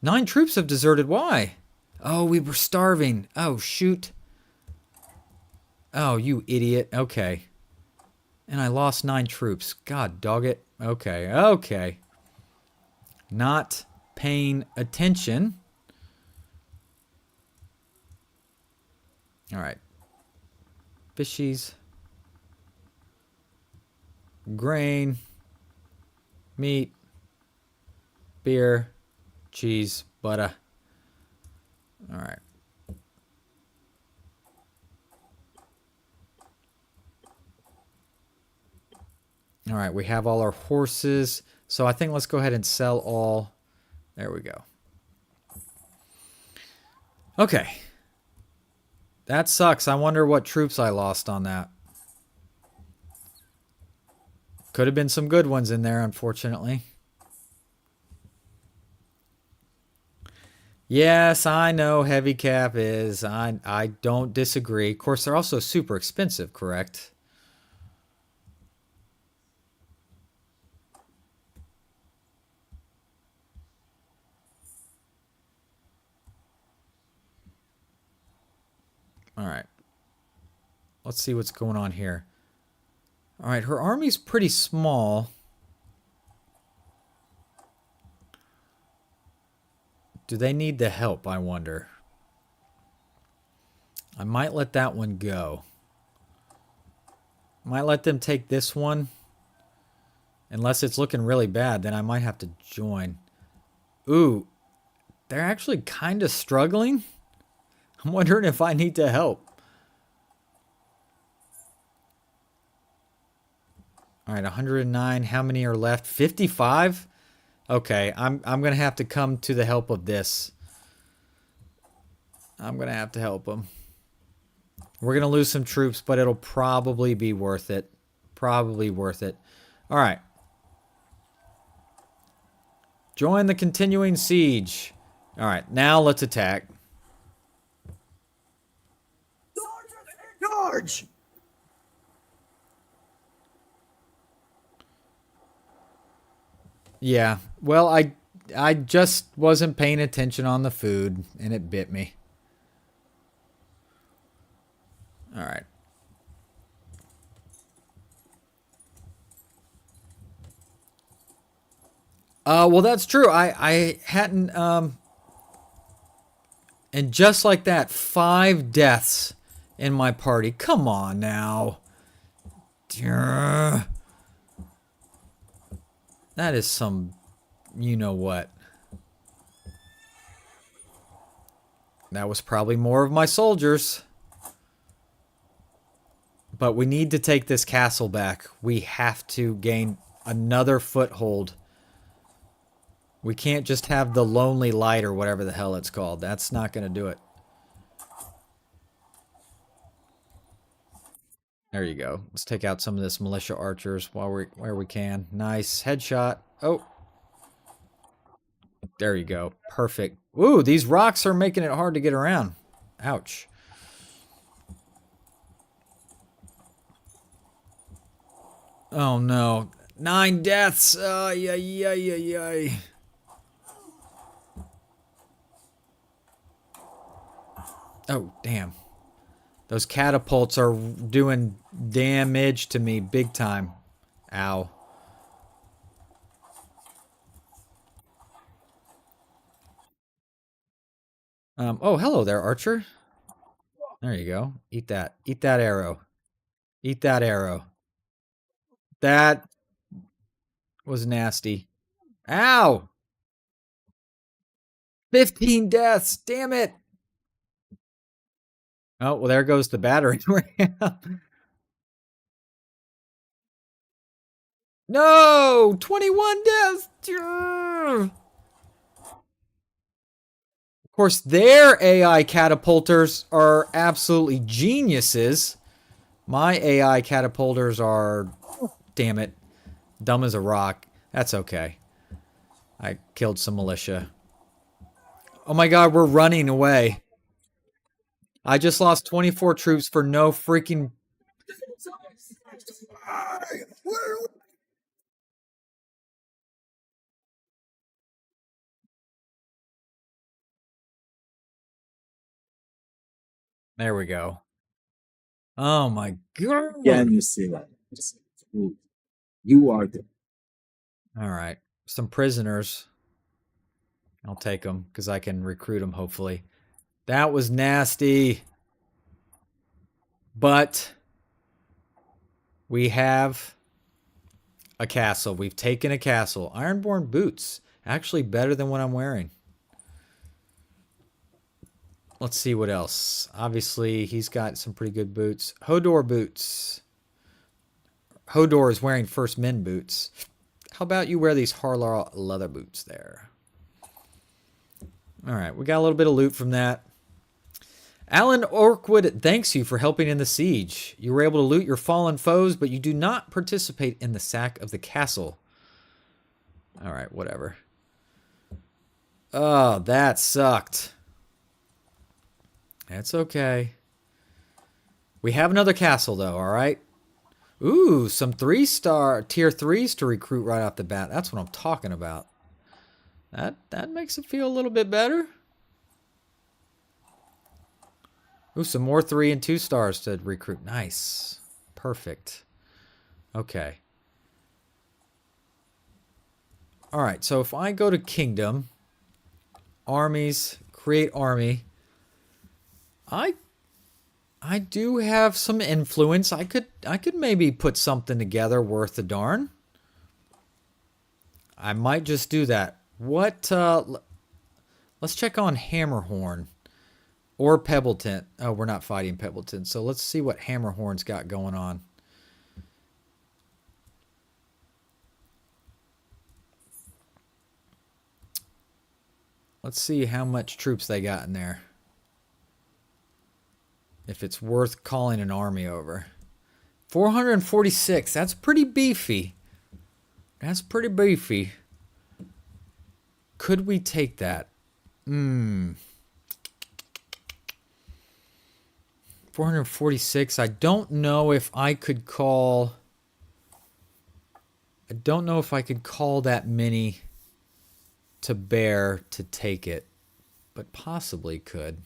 A: 9 troops have deserted. Why? Oh, we were starving. Oh, shoot. Oh, you idiot. Okay. And I lost 9 troops. God dog it. Okay. Okay. Not paying attention. All right. Fishies. Grain. Meat. Beer. Cheese. Butter. All right. All right, we have all our horses. So I think let's go ahead and sell all. There we go. Okay. That sucks. I wonder what troops I lost on that. Could have been some good ones in there, unfortunately. Yes, I know heavy cap is. I don't disagree. Of course, they're also super expensive, correct? All right. Let's see what's going on here. All right, her army's pretty small. Do they need the help, I wonder? I might let that one go. Might let them take this one. Unless it's looking really bad, then I might have to join. Ooh, they're actually kind of struggling. I'm wondering if I need to help. All right, 109. How many are left? 55? Okay, I'm going to have to come to the help of this. I'm going to have to help them. We're going to lose some troops, but it'll probably be worth it. Probably worth it. All right. Join the continuing siege. All right, now let's attack.
B: George!
A: Yeah, well, I just wasn't paying attention on the food, and it bit me. All right. Well, that's true. I hadn't, and just like that, 5 deaths in my party. Come on now. That is some, you know what. That was probably more of my soldiers. But we need to take this castle back. We have to gain another foothold. We can't just have the Lonely Light or whatever the hell it's called. That's not going to do it. There you go. Let's take out some of this militia archers where we can. Nice headshot. Oh. There you go. Perfect. Ooh, these rocks are making it hard to get around. Ouch. Oh no. 9 deaths. Yay. Oh, damn. Those catapults are doing damage to me big time. Ow. Oh, hello there, Archer. There you go. Eat that. Eat that arrow. Eat that arrow. That was nasty. Ow! 15 deaths. Damn it. Oh, well, there goes the battering ram. No! 21 deaths. Of course, their AI catapulters are absolutely geniuses. My AI catapulters are, damn it, dumb as a rock. That's okay. I killed some militia. Oh my god, we're running away. I just lost 24 troops for no freaking... There we go. Oh my god.
B: Can you see that? You are the
A: All right. Some prisoners. I'll take them because I can recruit them, hopefully. That was nasty. But we have a castle. We've taken a castle. Ironborn boots. Actually better than what I'm wearing. Let's see what else. Obviously, he's got some pretty good boots. Hodor boots. Hodor is wearing first men boots. How about you wear these Harlar leather boots there? All right, we got a little bit of loot from that. Alan Orkwood thanks you for helping in the siege. You were able to loot your fallen foes, but you do not participate in the sack of the castle. All right, whatever. Oh, that sucked. That's okay. We have another castle, though, all right? Ooh, some 3-star tier 3s to recruit right off the bat. That's what I'm talking about. That makes it feel a little bit better. Ooh, some more 3 and 2 stars to recruit. Nice. Perfect. Okay. All right, so if I go to Kingdom, armies, create army, I do have some influence. I could maybe put something together worth a darn. I might just do that. What let's check on Hammerhorn or Pebbleton. Oh, we're not fighting Pebbleton. So let's see what Hammerhorn's got going on. Let's see how much troops they got in there. If it's worth calling an army over. 446. That's pretty beefy. That's pretty beefy. Could we take that? 446. I don't know if I could call... I don't know if I could call that many to bear to take it. But possibly could.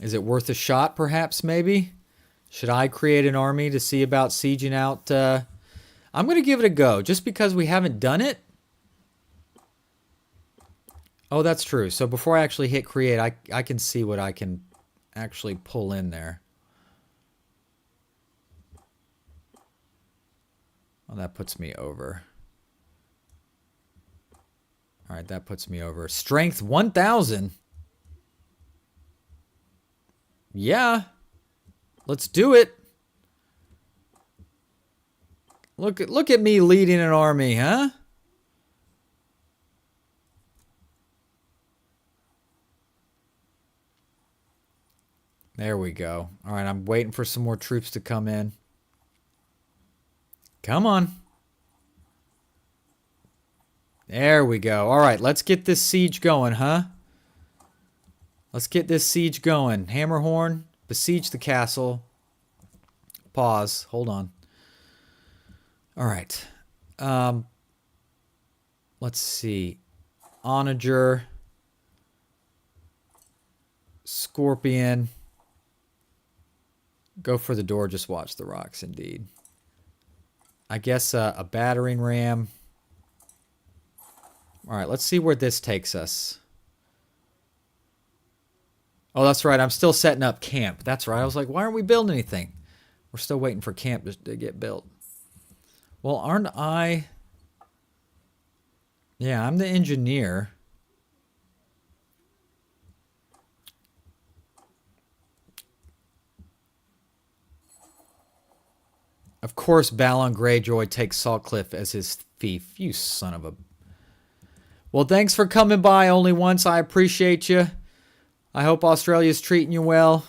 A: Is it worth a shot, perhaps, maybe? Should I create an army to see about sieging out? I'm going to give it a go, just because we haven't done it. Oh, that's true. So before I actually hit create, I can see what I can actually pull in there. Oh, that puts me over. All right, that puts me over. Strength 1,000. Yeah. Let's do it. Look at me leading an army, huh? There we go. All right, I'm waiting for some more troops to come in. Come on. There we go. All right, let's get this siege going, huh? Let's get this siege going. Hammerhorn, besiege the castle. Pause. Hold on. All right. Let's see. Onager. Scorpion. Go for the door. Just watch the rocks, indeed. I guess a battering ram. All right, let's see where this takes us. Oh, that's right. I'm still setting up camp. That's right. I was like, why aren't we building anything? We're still waiting for camp to get built. Well, aren't I... Yeah, I'm the engineer. Of course, Balon Greyjoy takes Saltcliffe as his fief. You son of a... Well, thanks for coming by only once. I appreciate you. I hope Australia's treating you well.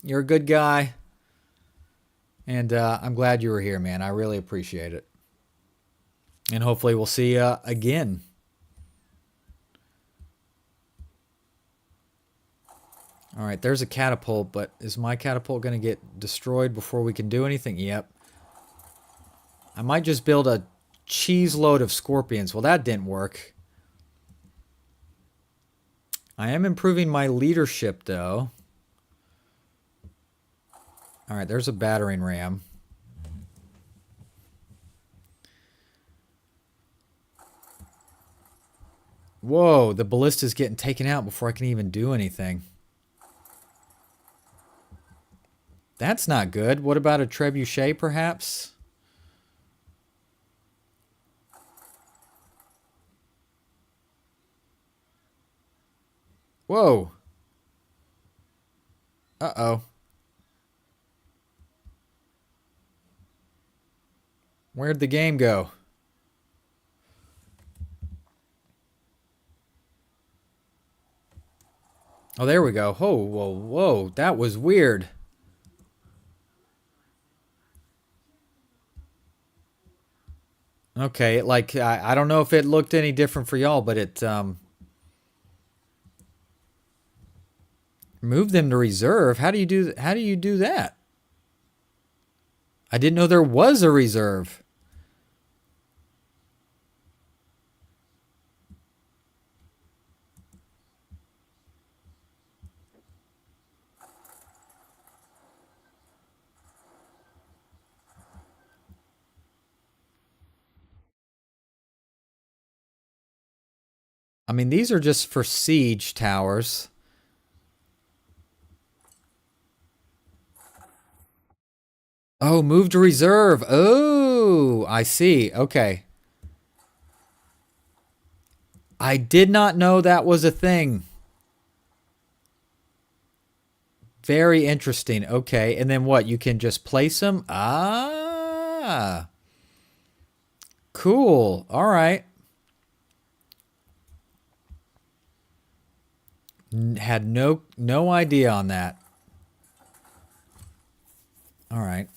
A: You're a good guy. And I'm glad you were here, man. I really appreciate it. And hopefully we'll see you again. All right, there's a catapult, but is my catapult going to get destroyed before we can do anything? Yep. I might just build a cheese load of scorpions. Well, that didn't work. I am improving my leadership, though. All right, there's a battering ram. Whoa, the ballista's getting taken out before I can even do anything. That's not good. What about a trebuchet, perhaps? Whoa. Uh-oh. Where'd the game go? Oh, there we go. Whoa, whoa, whoa. That was weird. Okay, like, I don't know if it looked any different for y'all, but it, moved them to reserve. How do you do that? I didn't know there was a reserve. I mean, these are just for siege towers. Oh, move to reserve. Oh, I see. Okay. I did not know that was a thing. Very interesting. Okay, and then what? You can just place them? Ah. Cool. All right. Had no idea on that. All right.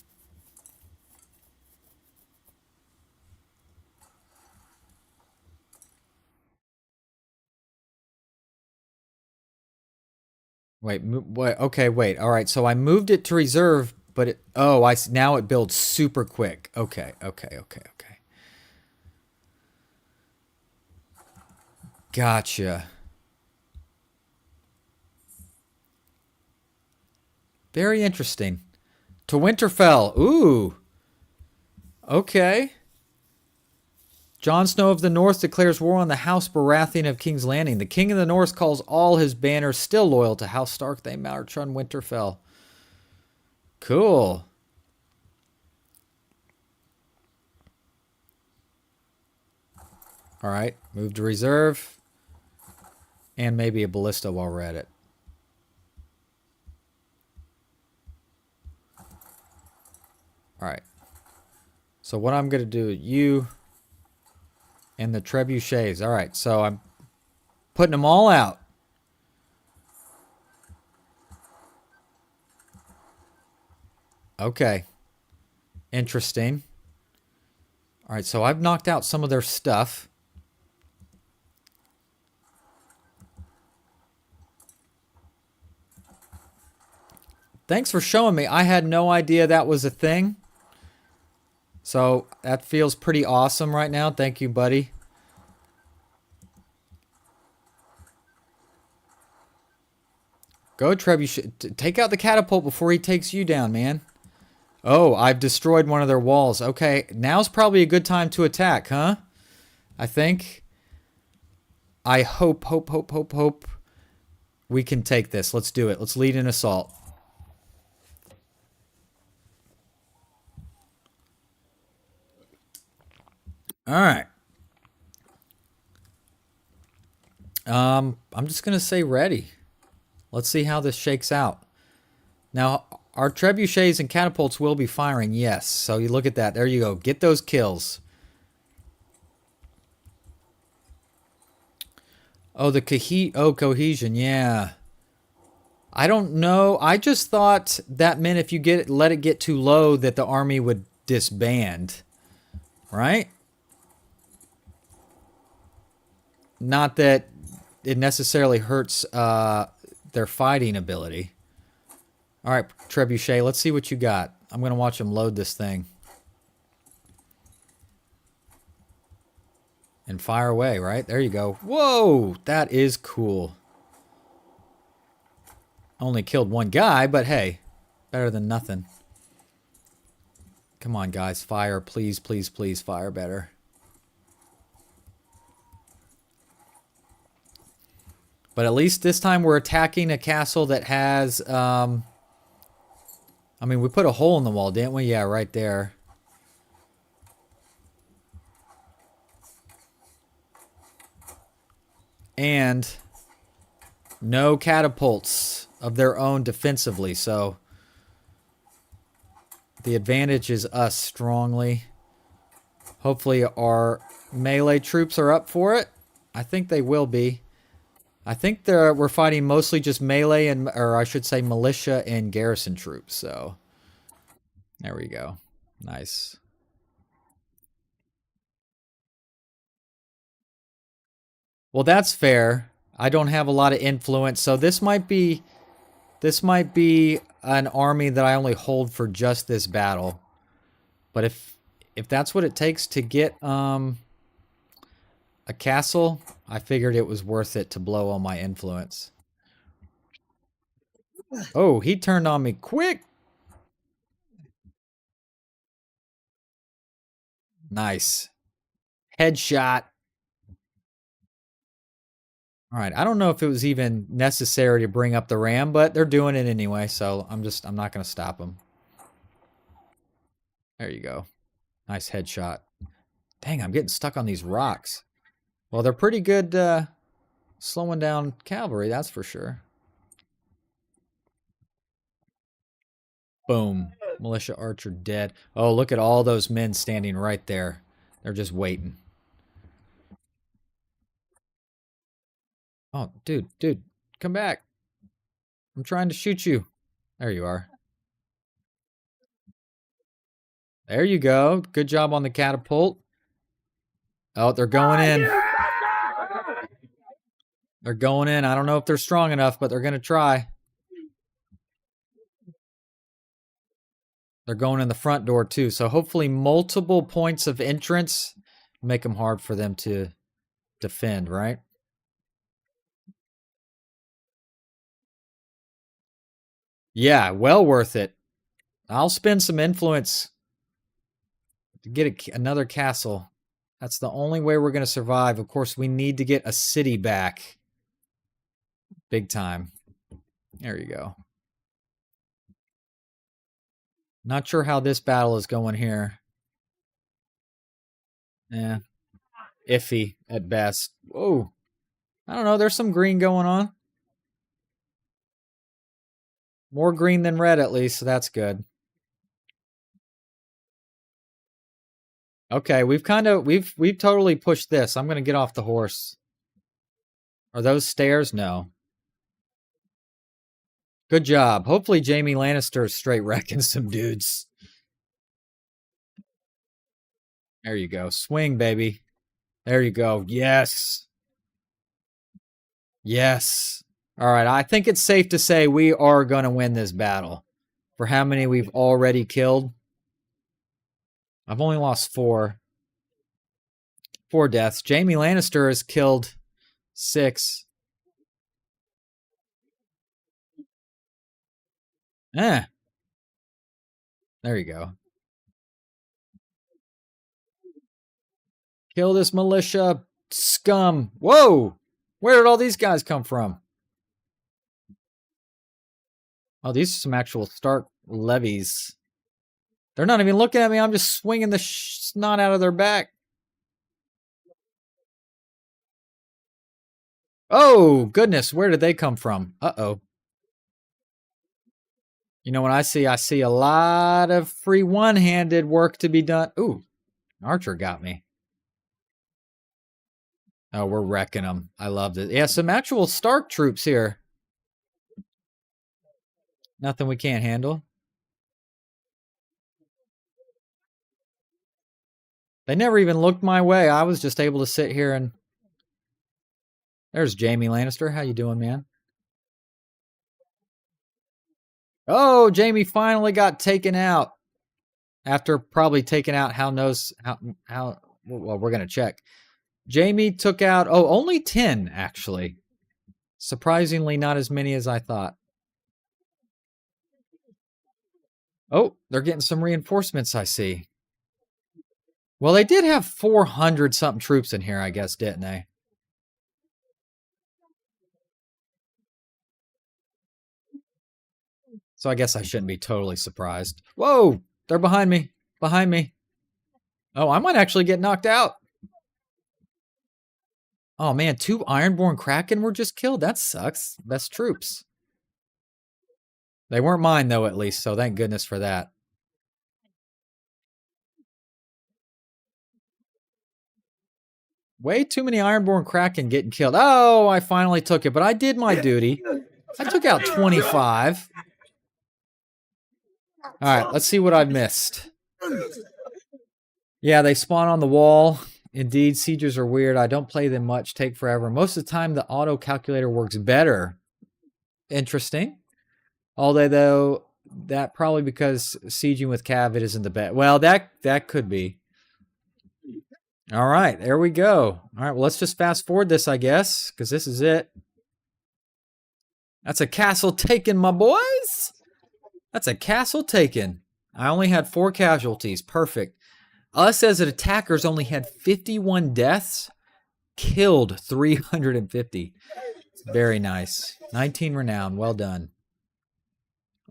A: Wait, wait, okay, wait. All right, so I moved it to reserve, but it, oh, now it builds super quick. Okay, okay, okay, okay. Gotcha. Very interesting. To Winterfell. Ooh. Okay. Jon Snow of the North declares war on the House Baratheon of King's Landing. The King of the North calls all his banners still loyal to House Stark. They march on Winterfell. Cool. All right. Move to reserve. And maybe a ballista while we're at it. All right. So what I'm going to do, you and the trebuchets. All right. So I'm putting them all out. Okay. Interesting. All right. So I've knocked out some of their stuff. Thanks for showing me. I had no idea that was a thing. So that feels pretty awesome right now. Thank you, buddy. Go, Trebuchet. Take out the catapult before he takes you down, man. Oh, I've destroyed one of their walls. Okay, now's probably a good time to attack, huh? I think. I hope we can take this. Let's do it. Let's lead an assault. All right. I'm just gonna say ready. Let's see how this shakes out. Now, our trebuchets and catapults will be firing, yes. So you look at that. There you go. Get those kills. Oh, the cohesion, yeah. I don't know. I just thought that meant if you let it get too low that the army would disband. Right? Not that it necessarily hurts their fighting ability. All right, Trebuchet, let's see what you got. I'm going to watch them load this thing. And fire away, right? There you go. Whoa, that is cool. Only killed one guy, but hey, better than nothing. Come on, guys, fire. Please, please, please fire better. But at least this time we're attacking a castle that has... I mean, we put a hole in the wall, didn't we? Yeah, right there. And no catapults of their own defensively, so the advantage is us strongly. Hopefully our melee troops are up for it. I think they will be. I think we're fighting mostly just melee and, or I should say militia and garrison troops, so there we go. Nice. Well, that's fair. I don't have a lot of influence, so this might be an army that I only hold for just this battle. But if that's what it takes to get a castle, I figured it was worth it to blow all my influence. Oh, he turned on me quick. Nice. Headshot. All right, I don't know if it was even necessary to bring up the ram, but they're doing it anyway, so I'm not going to stop them. There you go. Nice headshot. Dang, I'm getting stuck on these rocks. Well, they're pretty good slowing down cavalry, that's for sure. Boom. Militia archer dead. Oh, look at all those men standing right there. They're just waiting. Oh, dude, come back. I'm trying to shoot you. There you are. There you go. Good job on the catapult. Oh, they're going in. They're going in. I don't know if they're strong enough, but they're going to try. They're going in the front door, too. So hopefully multiple points of entrance make them hard for them to defend, right? Yeah, well worth it. I'll spend some influence to get another castle. That's the only way we're going to survive. Of course, we need to get a city back. Big time. There you go. Not sure how this battle is going here. Yeah. Iffy at best. Whoa. I don't know. There's some green going on. More green than red, at least, so that's good. Okay, we've totally pushed this. I'm gonna get off the horse. Are those stairs? No. Good job. Hopefully Jaime Lannister is straight wrecking some dudes. There you go. Swing, baby. There you go. Yes. Yes. All right, I think it's safe to say we are going to win this battle. For how many we've already killed. I've only lost 4. 4 deaths. Jaime Lannister has killed 6. There you go. Kill this militia scum. Whoa! Where did all these guys come from? Oh, these are some actual Stark levies. They're not even looking at me. I'm just swinging the snot out of their back. Oh, goodness. Where did they come from? Uh-oh. You know what I see? I see a lot of free one-handed work to be done. Ooh, Archer got me. Oh, we're wrecking them. I loved it. Yeah, some actual Stark troops here. Nothing we can't handle. They never even looked my way. I was just able to sit here and... There's Jaime Lannister. How you doing, man? Oh, Jaime finally got taken out. After probably taking out how well, we're going to check. Jaime took out, only 10, actually. Surprisingly, not as many as I thought. Oh, they're getting some reinforcements, I see. Well, they did have 400-something troops in here, I guess, didn't they? So I guess I shouldn't be totally surprised. Whoa! They're behind me. Behind me. Oh, I might actually get knocked out. Oh, man. 2 Ironborn Kraken were just killed. That sucks. Best troops. They weren't mine, though, at least. So thank goodness for that. Way too many Ironborn Kraken getting killed. Oh, I finally took it. But I did my duty. I took out 25. All right, let's see what I missed. Yeah, they spawn on the wall. Indeed, sieges are weird. I don't play them much. Take forever. Most of the time, the auto calculator works better. Interesting. Although, though, that probably because sieging with Cav it isn't the best. Well, that could be. All right, there we go. All right, well, let's just fast forward this, I guess, because this is it. That's a castle taken, my boys. That's a castle taken. I only had 4 casualties. Perfect. Us as attackers only had 51 deaths. Killed 350. Very nice. 19 renown. Well done.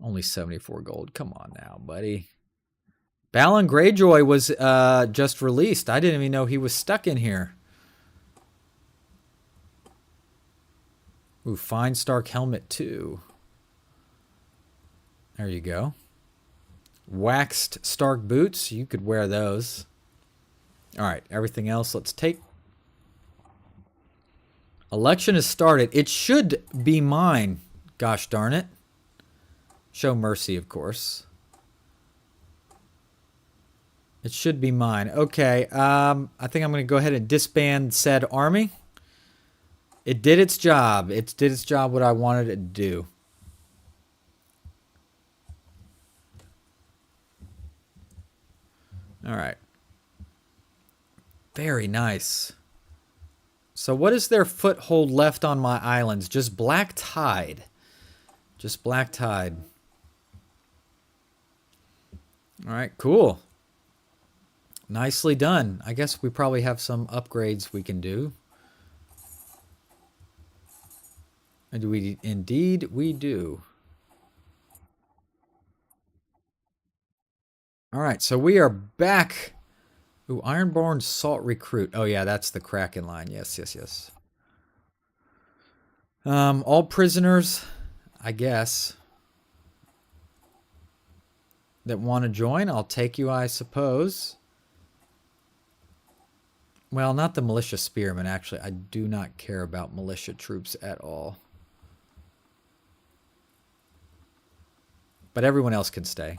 A: Only 74 gold. Come on now, buddy. Balon Greyjoy was just released. I didn't even know he was stuck in here. Ooh, fine Stark helmet too. There you go. Waxed Stark boots. You could wear those. All right, everything else let's take. Election has started. It should be mine. Gosh darn it. Show mercy, of course. It should be mine. Okay, I think I'm going to go ahead and disband said army. It did its job. It did its job what I wanted it to do. All right. Very nice. So what is their foothold left on my islands? Just Black Tide. Just Black Tide. All right, cool. Nicely done. I guess we probably have some upgrades we can do. And indeed we do. All right, so we are back. Ooh, Ironborn Salt Recruit. Oh yeah, that's the Kraken line. Yes, yes, yes. All prisoners, I guess, that want to join, I'll take you, I suppose. Well, not the militia spearmen, actually. I do not care about militia troops at all. But everyone else can stay.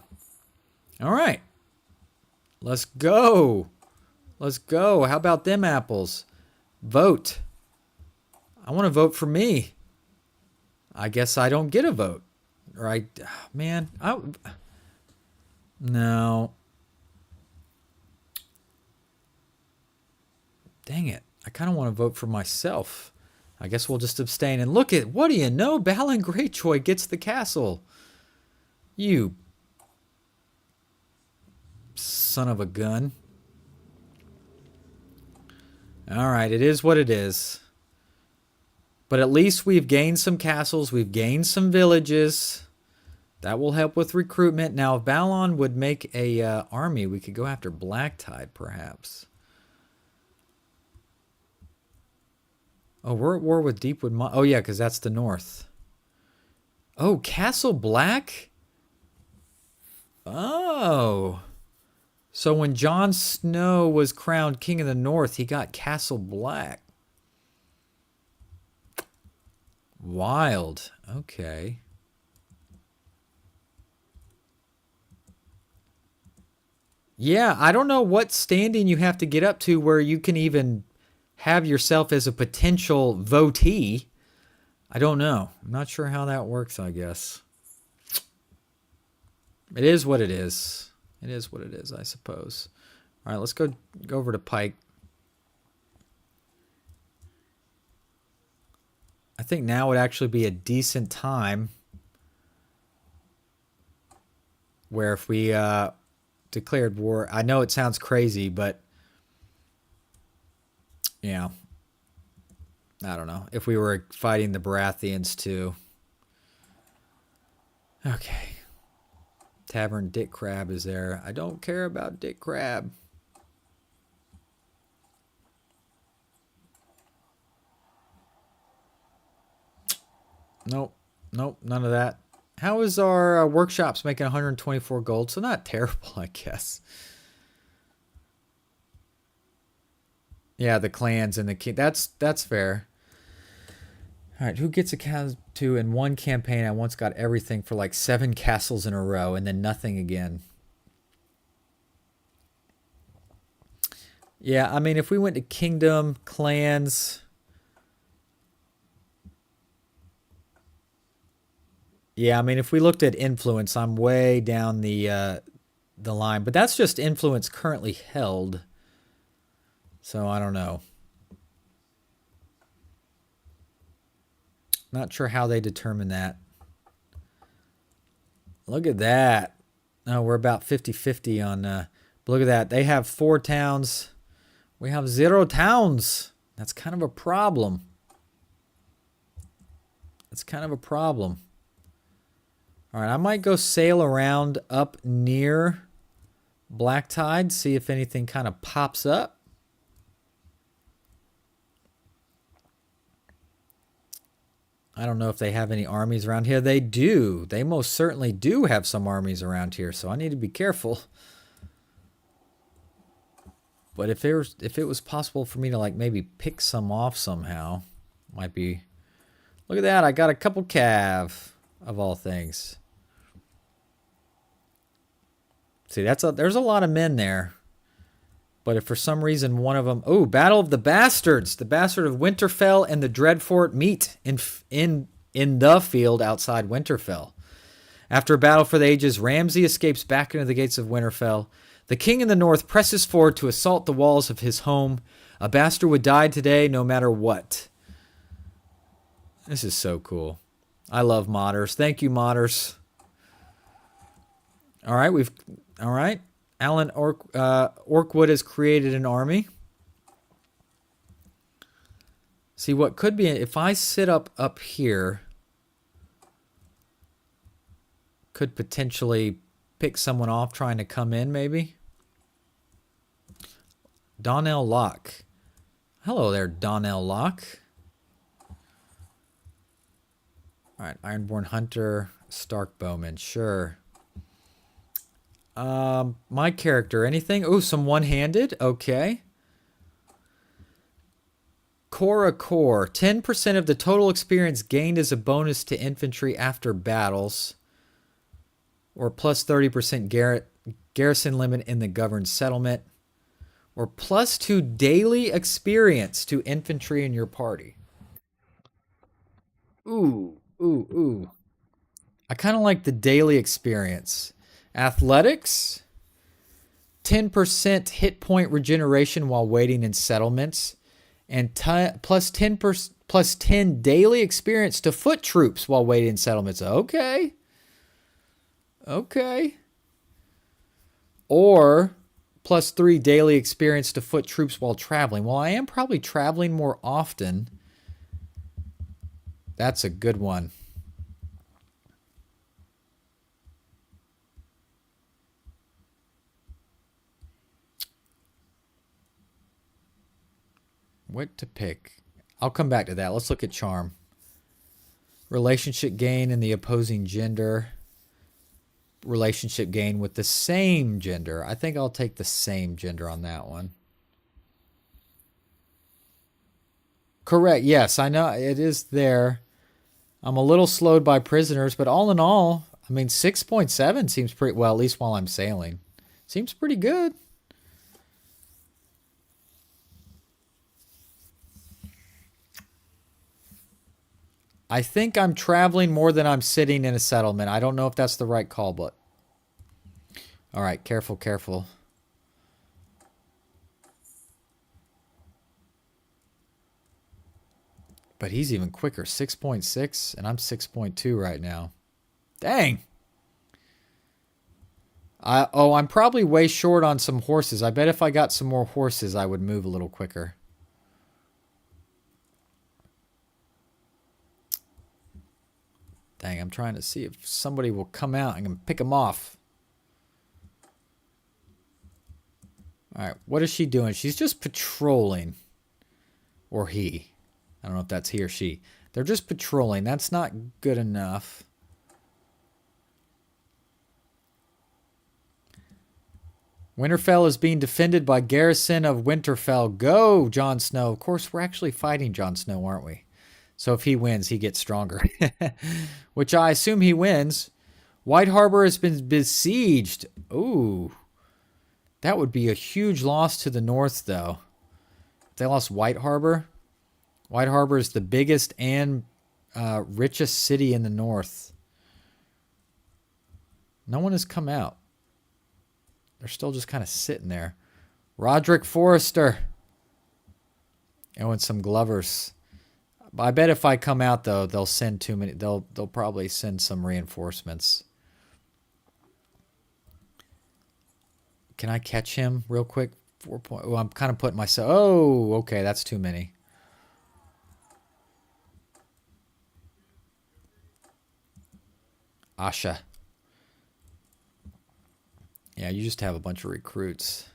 A: All right. Let's go. Let's go. How about them apples? Vote. I want to vote for me. I guess I don't get a vote. Right? Man, no. Dang it. I kind of want to vote for myself. I guess we'll just abstain. And look at, what do you know? Balon Greyjoy gets the castle. You son of a gun. All right, it is what it is. But at least we've gained some castles. We've gained some villages. That will help with recruitment. Now, if Balon would make a army, we could go after Black Tide, perhaps. Oh, we're at war with Deepwood. Oh, yeah, because that's the north. Oh, Castle Black? Oh. So when Jon Snow was crowned King of the North, he got Castle Black. Wild. Okay. Yeah, I don't know what standing you have to get up to where you can even have yourself as a potential votee. I don't know. I'm not sure how that works, I guess. It is what it is. It is what it is, I suppose. All right, let's go over to Pike. I think now would actually be a decent time where if we declared war, I know it sounds crazy, but yeah, I don't know. If we were fighting the Baratheons too. Okay. Tavern Dick Crab is there. I don't care about Dick Crab. Nope. Nope. None of that. How is our workshops making 124 gold? So not terrible, I guess. Yeah, the clans and the king. That's fair. All right, who gets a castle to in one campaign? I once got everything for like 7 castles in a row and then nothing again. Yeah, I mean, if we went to kingdom, clans. Yeah, I mean, if we looked at influence, I'm way down the line. But that's just influence currently held. So I don't know. Not sure how they determine that. Look at that. Oh, we're about 50-50 on... but look at that. They have 4 towns. We have 0 towns. That's kind of a problem. That's kind of a problem. All right, I might go sail around up near Black Tide, see if anything kind of pops up. I don't know if they have any armies around here. They do. They most certainly do have some armies around here, so I need to be careful. But if it was possible for me to like maybe pick some off somehow, might be. Look at that! I got a couple cav of all things. See, there's a lot of men there. But if for some reason one of them... Oh, Battle of the Bastards! The Bastard of Winterfell and the Dreadfort meet in the field outside Winterfell. After a battle for the ages, Ramsay escapes back into the gates of Winterfell. The king in the north presses forward to assault the walls of his home. A bastard would die today no matter what. This is so cool. I love modders. Thank you, modders. All right. Alan Orkwood has created an army. See, what could be, if I sit up here, could potentially pick someone off trying to come in, maybe. Donnell Locke. Hello there, Donnell Locke. All right, Ironborn Hunter, Stark Bowman, sure. My character, anything? Oh, some one-handed. Okay. Cora Core. 10% of the total experience gained as a bonus to infantry after battles. Or plus 30% garrison limit in the governed settlement. Or plus 2 daily experience to infantry in your party. Ooh. I kind of like the daily experience. Athletics, 10% hit point regeneration while waiting in settlements, and plus 10 daily experience to foot troops while waiting in settlements. Okay. Or plus 3 daily experience to foot troops while traveling. Well, I am probably traveling more often. That's a good one. What to pick? I'll come back to that. Let's look at charm. Relationship gain in the opposing gender. Relationship gain with the same gender. I think I'll take the same gender on that one. Correct. Yes, I know it is there. I'm a little slowed by prisoners, but all in all, I mean, 6.7 seems pretty well, at least while I'm sailing. Seems pretty good. I think I'm traveling more than I'm sitting in a settlement. I don't know if that's the right call, but... All right, careful, careful. But he's even quicker. 6.6, and I'm 6.2 right now. Dang! I'm probably way short on some horses. I bet if I got some more horses, I would move a little quicker. Dang, I'm trying to see if somebody will come out and can pick them off. All right, what is she doing? She's just patrolling. Or he. I don't know if that's he or she. They're just patrolling. That's not good enough. Winterfell is being defended by garrison of Winterfell. Go, Jon Snow. Of course, we're actually fighting Jon Snow, aren't we? So if he wins, he gets stronger. Which I assume he wins. White Harbor has been besieged. Ooh. That would be a huge loss to the north, though. If they lost White Harbor. White Harbor is the biggest and richest city in the north. No one has come out. They're still just kind of sitting there. Roderick Forrester. Oh, and some Glovers. I bet if I come out, though, they'll send too many. They'll probably send some reinforcements. Can I catch him real quick? 4 point. Oh, I'm kind of putting myself. Oh, okay, that's too many. Asha. Yeah, you just have a bunch of recruits.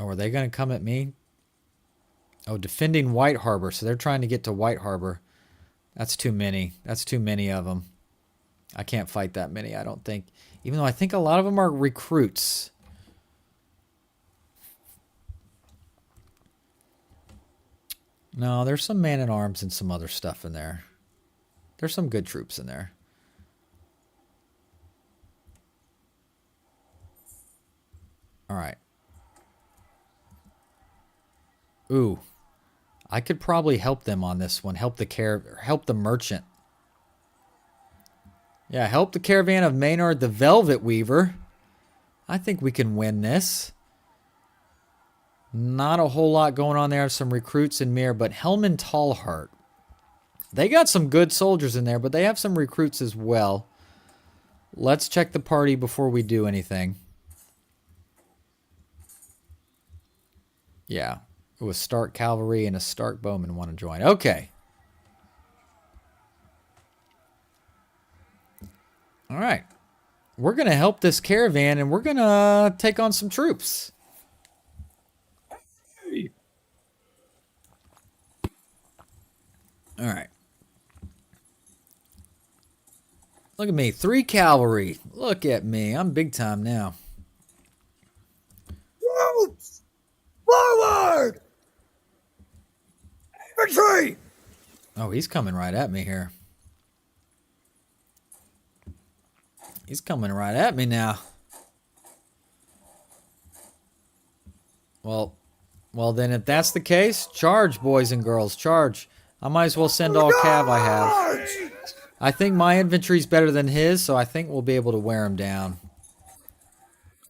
A: Oh, are they going to come at me? Oh, defending White Harbor. So they're trying to get to White Harbor. That's too many. That's too many of them. I can't fight that many, I don't think. Even though I think a lot of them are recruits. No, there's some man-at-arms and some other stuff in there. There's some good troops in there. All right. Ooh. I could probably help them on this one. Help the merchant. Yeah, help the caravan of Maynard the Velvet Weaver. I think we can win this. Not a whole lot going on there. Some recruits in Mir, but Helman Tallheart. They got some good soldiers in there, but they have some recruits as well. Let's check the party before we do anything. Yeah. It was Stark Cavalry and a Stark Bowman want to join. Okay. All right. We're going to help this caravan, and we're going to take on some troops. All right. Look at me. 3 cavalry. Look at me. I'm big time now.
E: Troops! Forward! Infantry!
A: Oh, he's coming right at me here. He's coming right at me now. Well, then if that's the case, charge, boys and girls, charge. I might as well send all cav I have. I think my infantry's better than his, so I think we'll be able to wear him down.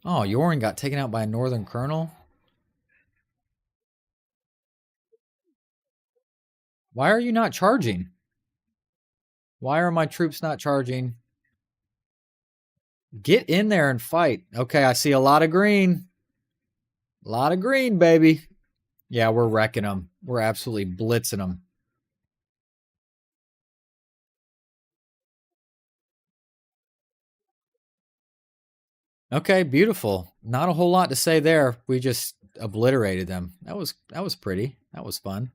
A: Oh, Yoren got taken out by a northern colonel? Why are you not charging? Why are my troops not charging? Get in there and fight. Okay, I see a lot of green. A lot of green, baby. Yeah, we're wrecking them. We're absolutely blitzing them. Okay, beautiful. Not a whole lot to say there. We just obliterated them. That was pretty. That was fun.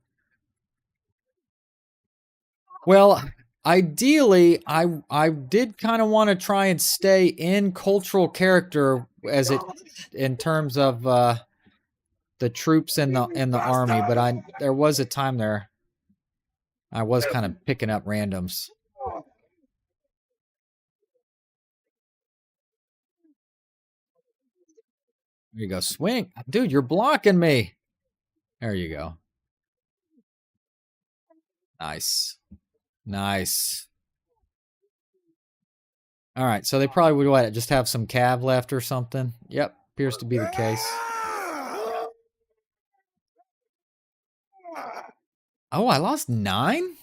A: Well, ideally, I did kind of want to try and stay in cultural character as it in terms of the troops in the army, but there was a time there I was kind of picking up randoms. There you go. Swing. Dude, you're blocking me. There you go. Nice. Nice. All right, so they probably would what, just have some cav left or something? Yep, appears to be the case. Oh, I lost 9?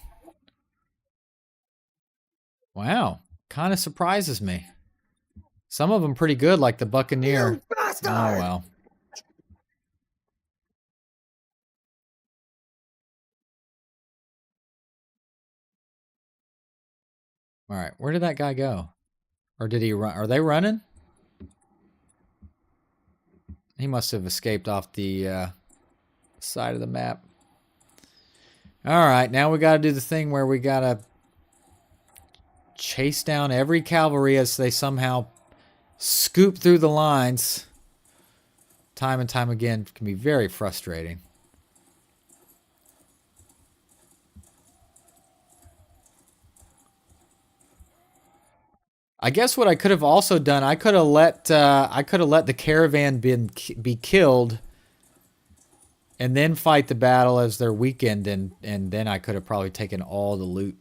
A: Wow, kind of surprises me. Some of them pretty good, like the Buccaneer. Oh, well. All right, where did that guy go? Or did he run? Are they running? He must have escaped off the side of the map. All right, now we got to do the thing where we got to chase down every cavalry as they somehow scoop through the lines. Time and time again. It can be very frustrating. I guess what I could have also done, I could have let the caravan be killed, and then fight the battle as they're weakened, and then I could have probably taken all the loot.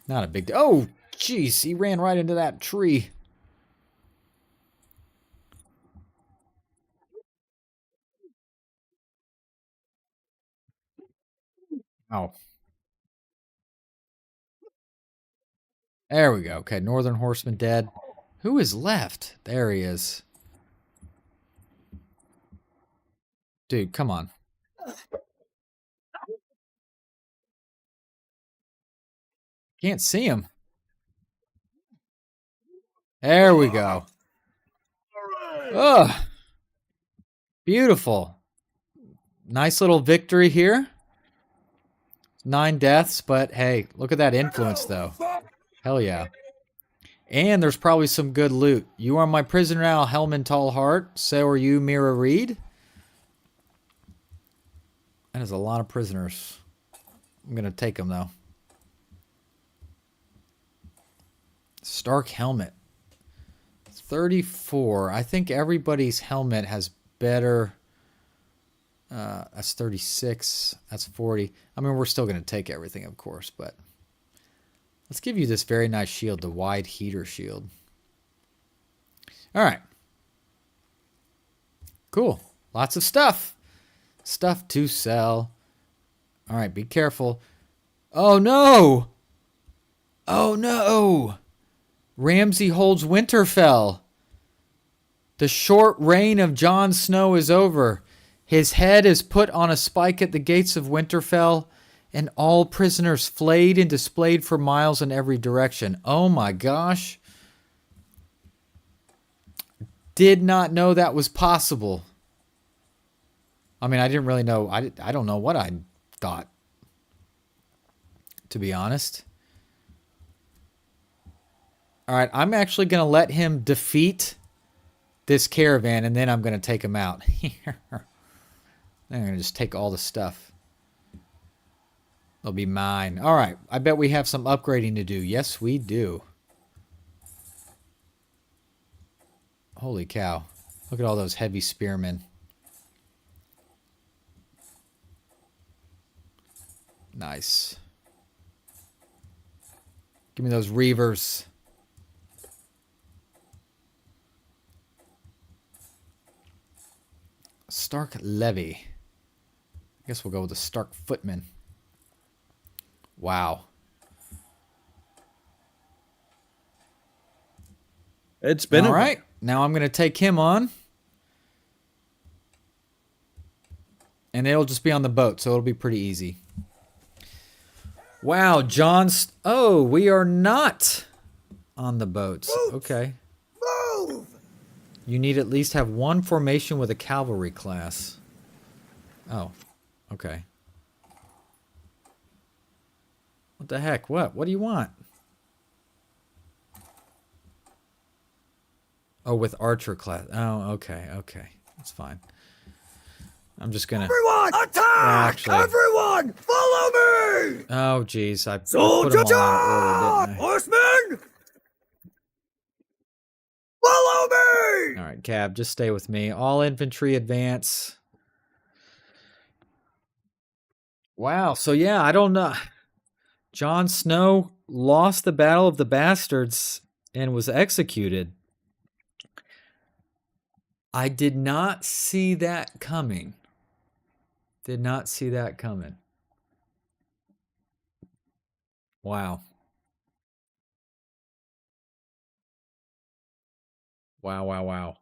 A: Not a big deal. Oh, jeez, he ran right into that tree. Oh. There we go. Okay, Northern Horseman dead. Who is left? There he is. Dude, come on. Can't see him. There we go. Ugh. Beautiful. Nice little victory here. 9 deaths, but hey, look at that influence, though. Hell yeah. And there's probably some good loot. You are my prisoner now, Helman Tallheart. So are you, Mira Reed. That is a lot of prisoners. I'm going to take them, though. Stark helmet. 34. I think everybody's helmet has better... that's 36. That's 40. I mean, we're still going to take everything, of course, but... Let's give you this very nice shield, the wide heater shield. All right. Cool. Lots of stuff. Stuff to sell. All right, be careful. Oh, no. Oh, no. Ramsay holds Winterfell. The short reign of Jon Snow is over. His head is put on a spike at the gates of Winterfell, and all prisoners flayed and displayed for miles in every direction. Oh my gosh. Did not know that was possible. I mean, I didn't really know. I don't know what I thought, to be honest. All right, I'm actually going to let him defeat this caravan, and then I'm going to take him out. Then I'm going to just take all the stuff. They'll be mine. All right. I bet we have some upgrading to do. Yes, we do. Holy cow. Look at all those heavy spearmen. Nice. Give me those reavers. Stark Levy. I guess we'll go with the Stark Footman. Wow.
F: It's been
A: all right. Now I'm going to take him on. And it'll just be on the boat, so it'll be pretty easy. Wow, John's... Oh, we are not on the boats. Okay.
E: Move!
A: You need at least have one formation with a cavalry class. Oh, okay. What the heck? What? What do you want? Oh, with archer class. Oh, okay, okay. That's fine. I'm just gonna...
E: Everyone, attack!
A: actually...
E: Everyone, follow me!
A: Oh, jeez. I put
E: Soldier
A: them all out of order,
E: charge!
A: didn't I?
E: Horsemen, follow me!
A: All right, Cab, just stay with me. All infantry advance. Wow. So, yeah, I don't know. Jon Snow lost the Battle of the Bastards and was executed. I did not see that coming. Did not see that coming. Wow. Wow, wow, wow.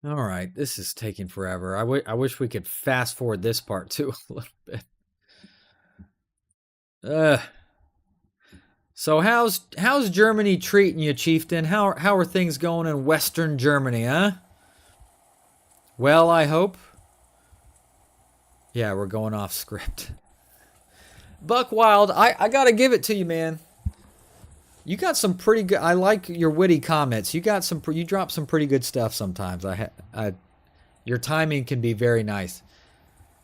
A: All right, this is taking forever. I wish we could fast forward this part too a little bit. So how's Germany treating you, chieftain? How are things going in Western Germany, huh? Well, I hope. Yeah, we're going off script. Buck Wild, I gotta give it to you, man. You got some pretty good. I like your witty comments. You got some. You drop some pretty good stuff sometimes. Your timing can be very nice.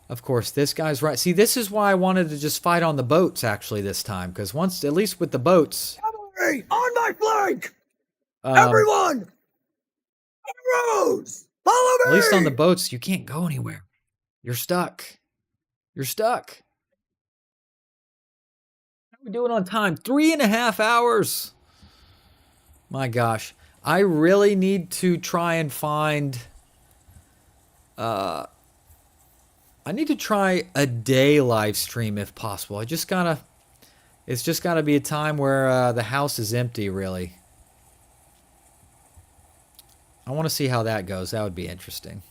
A: Of course, this guy's right. See, this is why I wanted to just fight on the boats actually this time, because once, at least with the boats,
E: Cavalry, on my flank! Everyone, arrows, follow me!
A: at least on the boats, you can't go anywhere. You're stuck. You're stuck. How are we doing on time? 3.5 hours. My gosh, I really need to try and find. I need to try a day live stream if possible. It's just gotta be a time where the house is empty, really. I want to see how that goes. That would be interesting.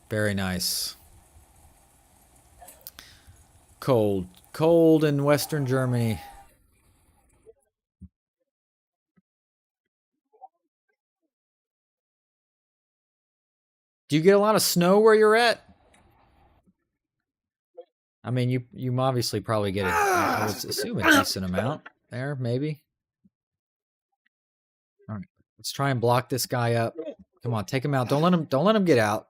A: Very nice. Cold. Cold in Western Germany. Do you get a lot of snow where you're at? I mean, you obviously probably get I would assume a decent amount there, maybe. All right, let's try and block this guy up. Come on, take him out. Don't let him get out.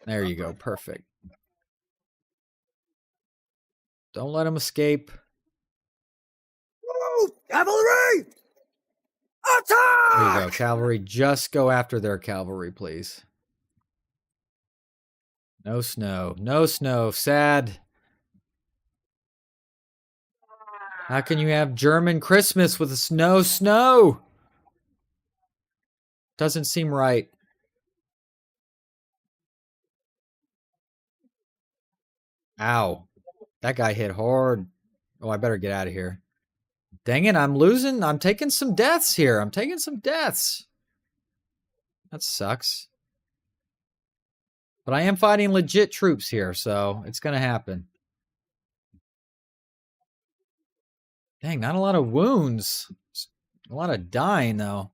A: There you go. Perfect. Don't let him escape.
E: Move, cavalry! Attack!
A: There you go. Cavalry, just go after their cavalry, please. No snow. No snow. Sad. How can you have German Christmas with no snow? Doesn't seem right. Ow. That guy hit hard. Oh, I better get out of here. Dang it, I'm losing. I'm taking some deaths here. I'm taking some deaths. That sucks. But I am fighting legit troops here, so it's going to happen. Dang, not a lot of wounds. A lot of dying, though.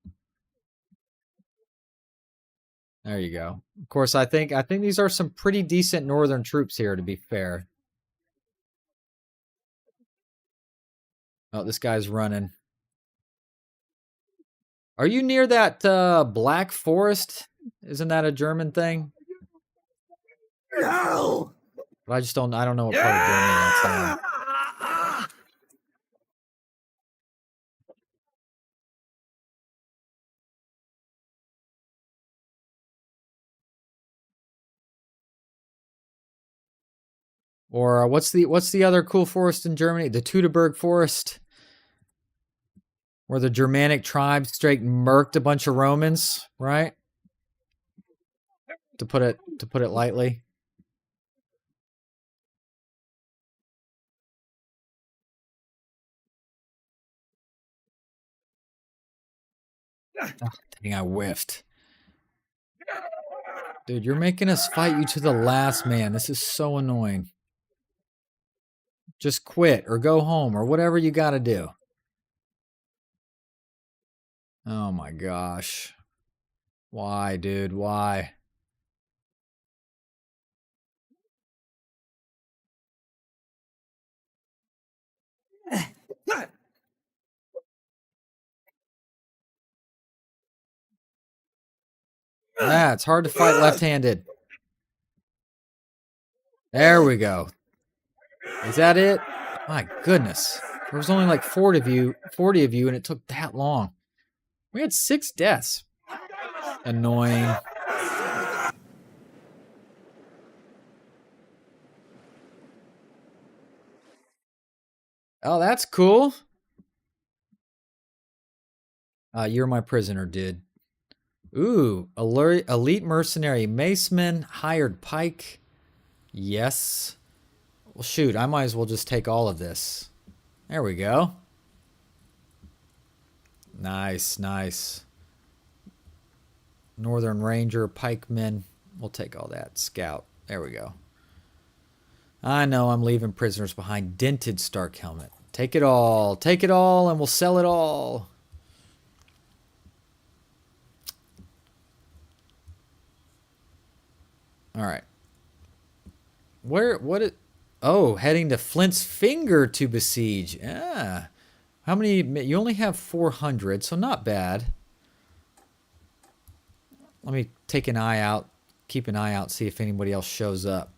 A: There you go. Of course, I think these are some pretty decent northern troops here, to be fair. Oh, this guy's running. Are you near that Black Forest? Isn't that a German thing?
E: Hell!
A: But I don't know what part of Germany that's in. Or what's the other cool forest in Germany? The Teutoburg Forest, where the Germanic tribes straight murked a bunch of Romans, right? To put it lightly. Dang, I whiffed. Dude, you're making us fight you to the last man. This is so annoying. Just quit or go home or whatever you got to do. Oh my gosh. Why, dude? Why? Ah, it's hard to fight left-handed. There we go. Is that it? My goodness. There was only like 40 of you, and it took that long. We had 6 deaths. Annoying. Oh, that's cool. You're my prisoner, dude. Ooh, elite mercenary, maceman, hired pike. Yes. Well, shoot, I might as well just take all of this. There we go. Nice, nice. Northern Ranger, pikemen. We'll take all that. Scout. There we go. I know I'm leaving prisoners behind. Dented Stark helmet. Take it all. Take it all, and we'll sell it all. All right. Oh, heading to Flint's Finger to besiege. Yeah. How many? You only have 400, so not bad. Let me take an eye out. Keep an eye out, see if anybody else shows up.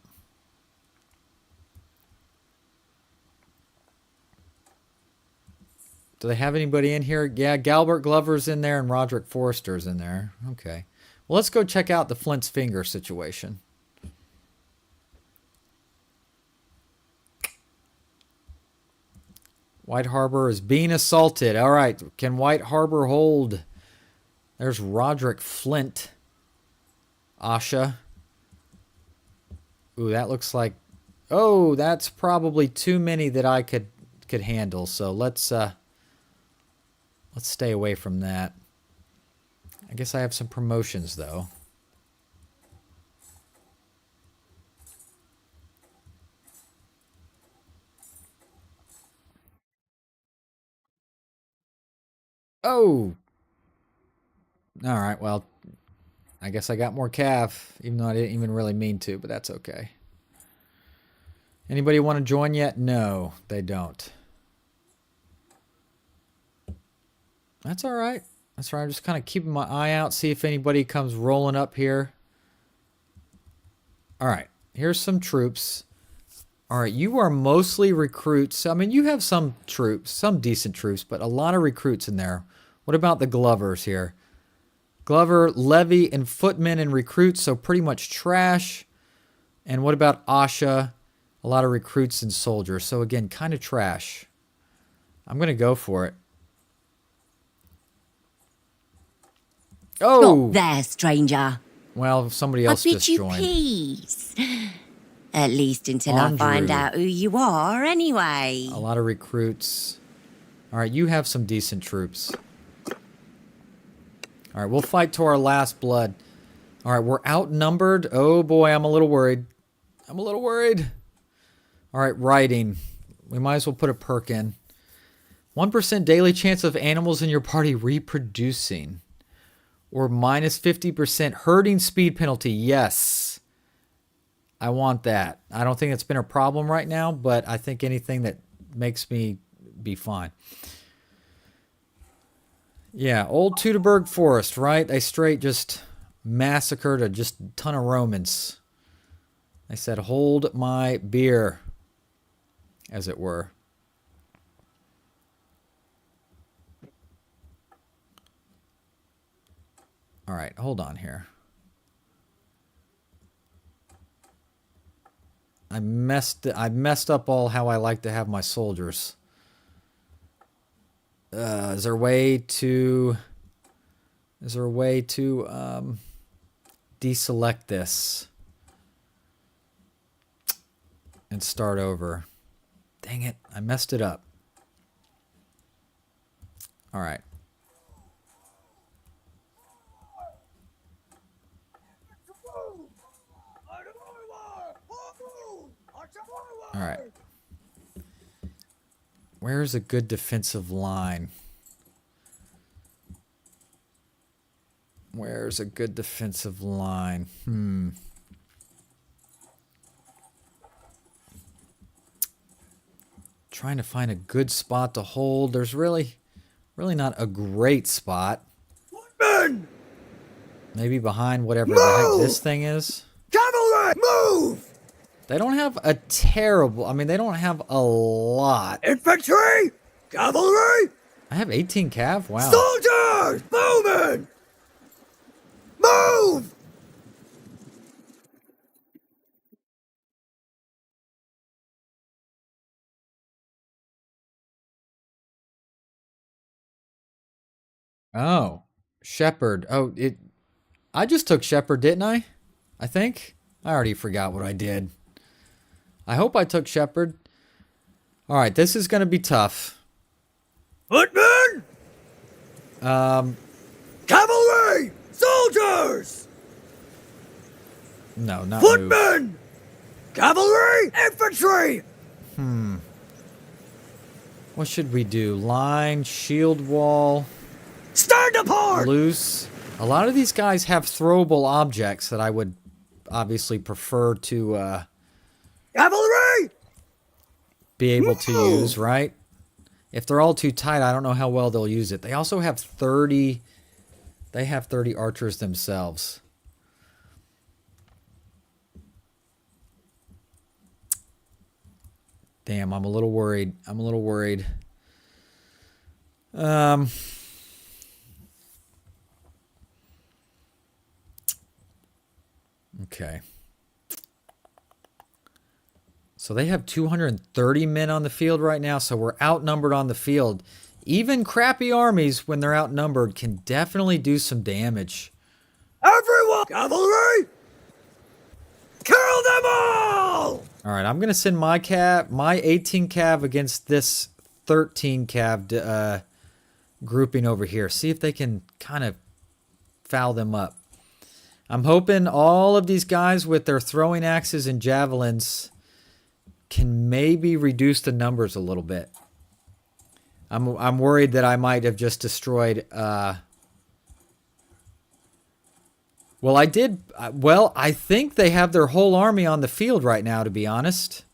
A: Do they have anybody in here? Yeah, Galbert Glover's in there and Roderick Forrester's in there. Okay. Well, let's go check out the Flint's Finger situation. White Harbor is being assaulted. All right. Can White Harbor hold? There's Roderick Flint. Asha. Ooh, that looks like... Oh, that's probably too many that I could handle. So let's stay away from that. I guess I have some promotions, though. Oh! Alright, well, I guess I got more cav, even though I didn't even really mean to, but that's okay. Anybody want to join yet? No, they don't. That's alright. That's right. I'm just kind of keeping my eye out, see if anybody comes rolling up here. Alright, here's some troops. Alright, you are mostly recruits. I mean, you have some troops, some decent troops, but a lot of recruits in there. What about the Glovers here? Glover, levy, and footmen and recruits, so pretty much trash. And what about Asha? A lot of recruits and soldiers, so again, kind of trash. I'm going to go for it. Oh!
G: Stop there, stranger.
A: Well, somebody else just joined.
G: I bid you peace. At least until
A: Andrew.
G: I find out who you are, anyway.
A: A lot of recruits. All right, you have some decent troops. All right, we'll fight to our last blood. All right, we're outnumbered. Oh, boy, I'm a little worried. I'm a little worried. All right, riding. We might as well put a perk in. 1% daily chance of animals in your party reproducing. Or minus 50% herding speed penalty. Yes. I want that. I don't think it's been a problem right now, but I think anything that makes me be fine. Yeah, old Teutoburg Forest, right? They straight just massacred just a ton of Romans. They said, hold my beer, as it were. All right, hold on here. I messed up all how I like to have my soldiers. Is there a way to deselect this and start over? Dang it, I messed it up. All right. All right. Where's a good defensive line? Where's a good defensive line? Trying to find a good spot to hold. There's really not a great spot.
E: Men!
A: Maybe behind whatever the heck this thing is.
E: Cavalry! Move!
A: They don't have a terrible... I mean, they don't have a lot.
E: Infantry! Cavalry!
A: I have 18 cav? Wow.
E: Soldiers! Moving! Move!
A: Oh. Shepherd. Oh, it... I just took Shepherd, didn't I? I think? I already forgot what I did. I hope I took Shepherd. Alright, this is going to be tough.
E: Footmen! Cavalry! Soldiers!
A: No, not move.
E: Footmen! Cavalry! Infantry!
A: What should we do? Line, shield wall,
E: Stand apart!
A: loose. A lot of these guys have throwable objects that I would obviously prefer to
E: Cavalry!
A: be able to use, right? If they're all too tight, I don't know how well they'll use it. They also have 30... They have 30 archers themselves. Damn, I'm a little worried. I'm a little worried. Okay. So they have 230 men on the field right now, so we're outnumbered on the field. Even crappy armies, when they're outnumbered, can definitely do some damage.
E: Everyone! Cavalry! Kill them all!
A: Alright, I'm going to send my 18 cav against this 13 cav grouping over here. See if they can kind of foul them up. I'm hoping all of these guys with their throwing axes and javelins can maybe reduce the numbers a little bit. I'm worried that I might have just destroyed... Well, I did... Well, I think they have their whole army on the field right now, to be honest.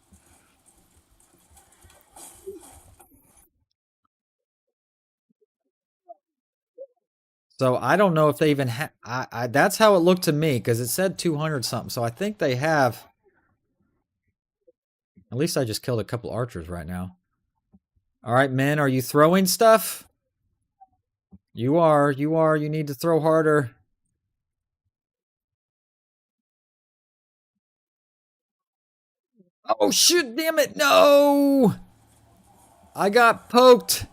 A: So I don't know if they even have... that's how it looked to me, because it said 200 something. So I think they have... At least I just killed a couple archers right now. All right, men, are you throwing stuff? You are. You are. You need to throw harder. Oh, shit, damn it. No! I got poked.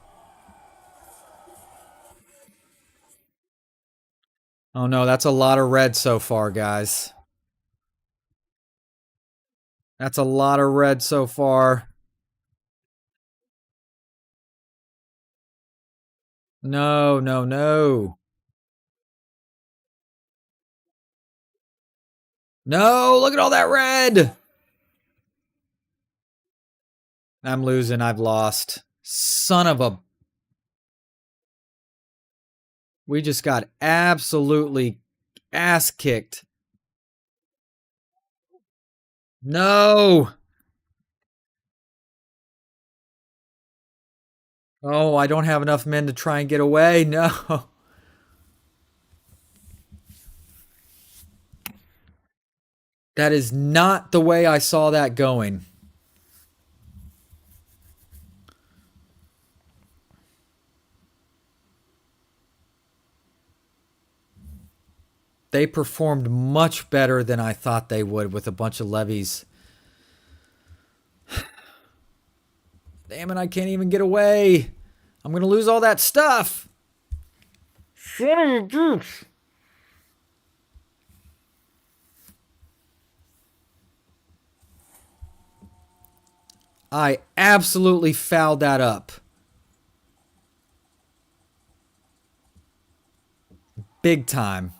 A: Oh, no, that's a lot of red so far, guys. That's a lot of red so far. No, no, no. No, look at all that red. I'm losing. I've lost. Son of a... We just got absolutely ass kicked. No. Oh, I don't have enough men to try and get away. No. That is not the way I saw that going. They performed much better than I thought they would with a bunch of levies. Damn it, I can't even get away. I'm going to lose all that stuff. Son of a bitch. I absolutely fouled that up. Big time.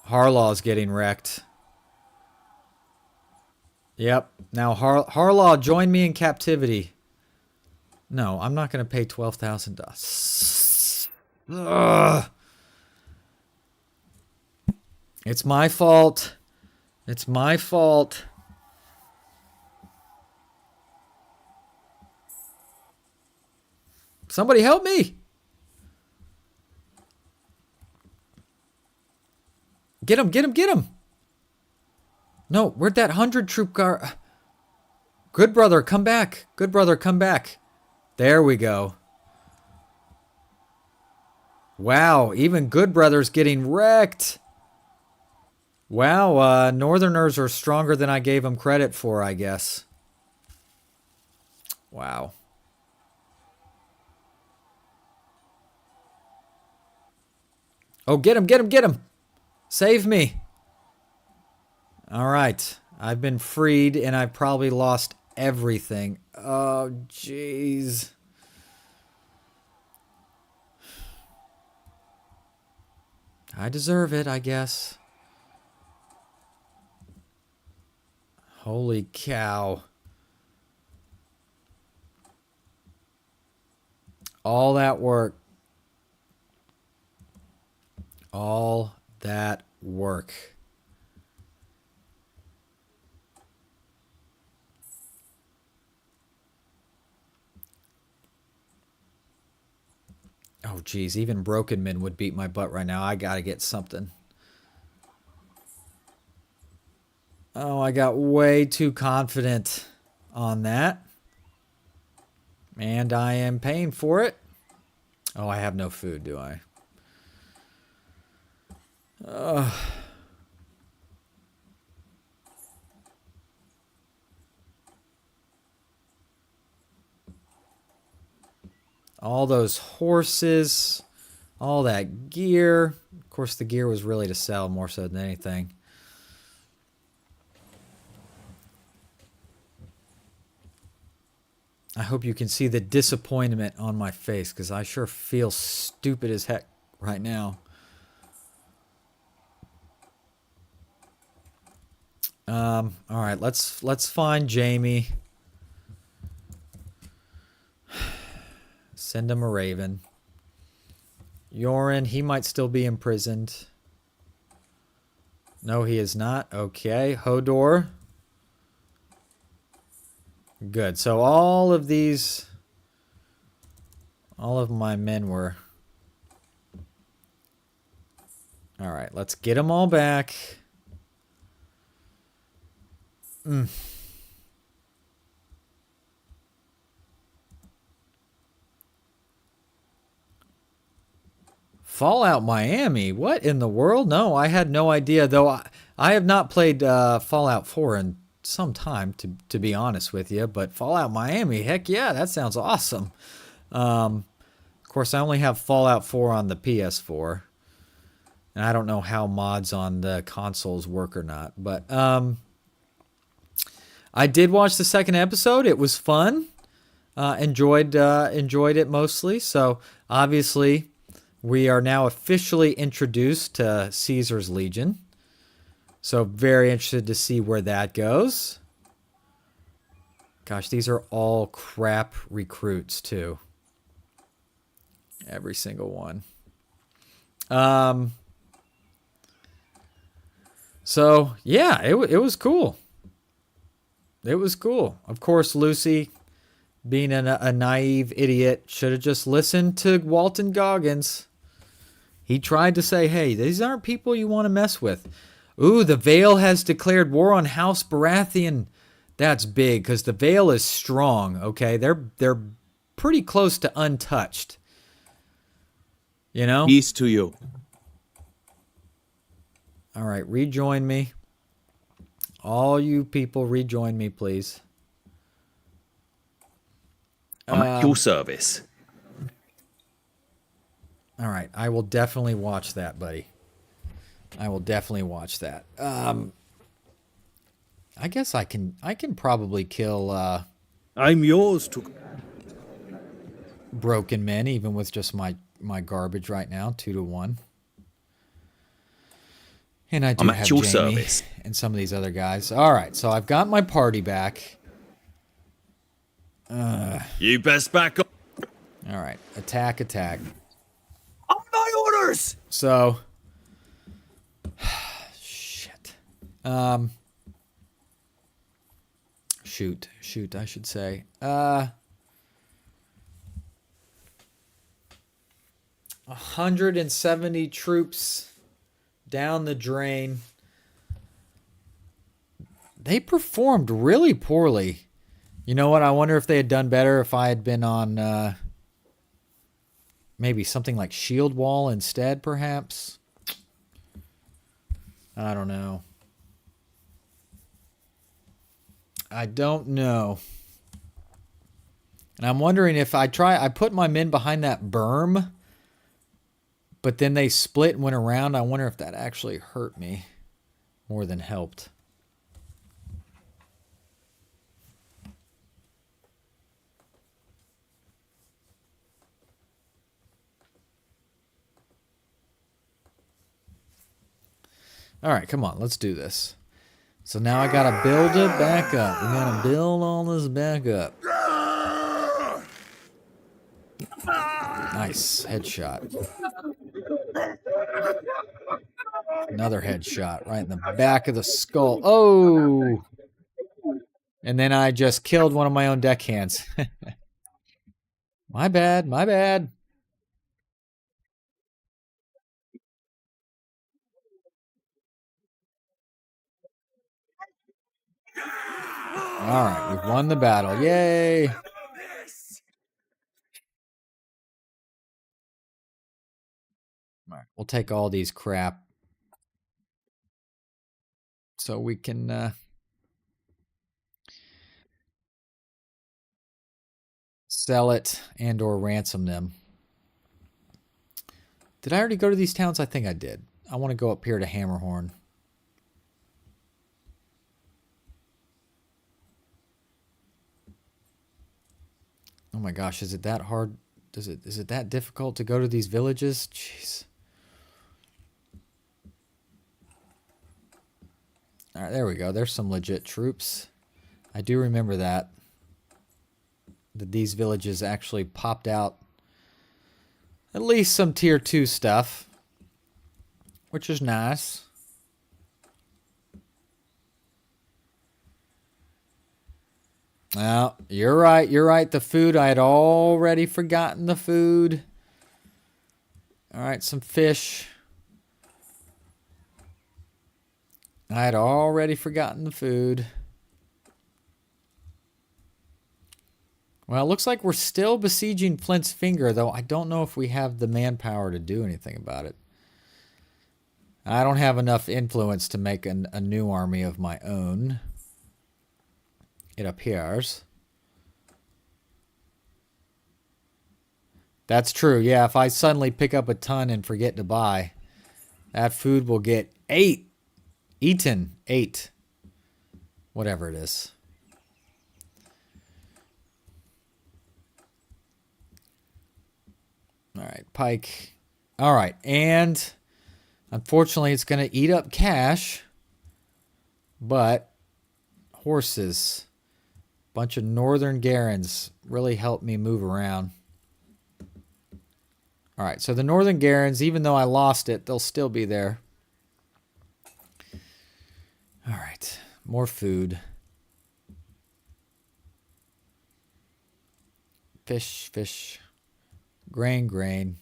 A: Harlaw's getting wrecked. Yep. Now, Harlaw, join me in captivity. No, I'm not going to pay $12,000. Ugh. It's my fault. It's my fault. Somebody help me. Get him, get him, get him. No, where'd that 100 troop car? Good brother, come back. Good brother, come back. There we go. Wow, even good brother's getting wrecked. Wow, Northerners are stronger than I gave them credit for, I guess. Wow. Oh, get him, get him, get him. Save me. All right. I've been freed and I've probably lost everything. Oh, jeez. I deserve it, I guess. Holy cow. All that work. All that work. Oh, geez. Even broken men would beat my butt right now. I gotta get something. Oh, I got way too confident on that. And I am paying for it. Oh, I have no food, do I? All those horses, all that gear. Of course, the gear was really to sell more so than anything. I hope you can see the disappointment on my face because I sure feel stupid as heck right now. All right, let's find Jamie. Send him a raven. Yoren, he might still be imprisoned. No, he is not. Okay, Hodor. Good. So all of my men were. All right, let's get them all back. Fallout Miami? What in the world? No, I had no idea. Though I have not played Fallout 4 in some time, to be honest with you. But Fallout Miami, heck yeah, that sounds awesome. Of course, I only have Fallout 4 on the PS4. And I don't know how mods on the consoles work or not. But I did watch the second episode. It was fun. Enjoyed it mostly. So obviously, we are now officially introduced to Caesar's Legion. So very interested to see where that goes. Gosh, these are all crap recruits too. Every single one. So yeah, it was cool. It was cool. Of course, Lucy, being a naive idiot, should have just listened to Walton Goggins. He tried to say, hey, these aren't people you want to mess with. Ooh, the Vale has declared war on House Baratheon. That's big, because the Vale is strong, okay? They're pretty close to untouched. You know?
E: Peace to you.
A: All right, rejoin me. All you people, rejoin me, please.
F: I'm at your service.
A: All right, I will definitely watch that, buddy. I will definitely watch that. I guess I can probably kill
E: I'm yours to...
A: broken men, even with just my garbage right now, 2 to 1. And I do
F: I'm
A: have
F: at your
A: Jamie
F: service.
A: and some of these other guys. All right, so I've got my party back.
F: You best back up.
A: All right, attack, attack.
E: On my orders!
A: So, shit. Shoot, I should say. 170 troops down the drain. They performed really poorly. You know what? I wonder if they had done better if I had been on maybe something like shield wall instead, perhaps. I don't know. I don't know. And I'm wondering if I put my men behind that berm, but then they split and went around. I wonder if that actually hurt me more than helped. All right, come on, let's do this. So now I gotta build it back up. We gotta build all this back up. Nice headshot. Another headshot right in the back of the skull. Oh! And then I just killed one of my own deckhands. My bad, my bad. All right, we've won the battle. Yay! All right, we'll take all these crap so we can sell it and or ransom them. Did I already go to these towns? I think I did. I want to go up here to Hammerhorn. Oh my gosh, is it that hard? Is it that difficult to go to these villages? Jeez. All right, there we go. There's some legit troops. I do remember that these villages actually popped out at least some tier 2 stuff, which is nice. Well, you're right. You're right. The food, I had already forgotten the food. All right, some fish. I had already forgotten the food. Well, it looks like we're still besieging Flint's Finger, though I don't know if we have the manpower to do anything about it. I don't have enough influence to make a new army of my own. It appears. That's true. Yeah, if I suddenly pick up a ton and forget to buy, that food will get eaten. 8. Whatever it is. All right, pike. All right, and unfortunately it's going to eat up cash, but horses. Bunch of northern Garons really helped me move around. All right, so the northern Garons, even though I lost it, they'll still be there. All right, more food. Fish, fish. Grain, grain.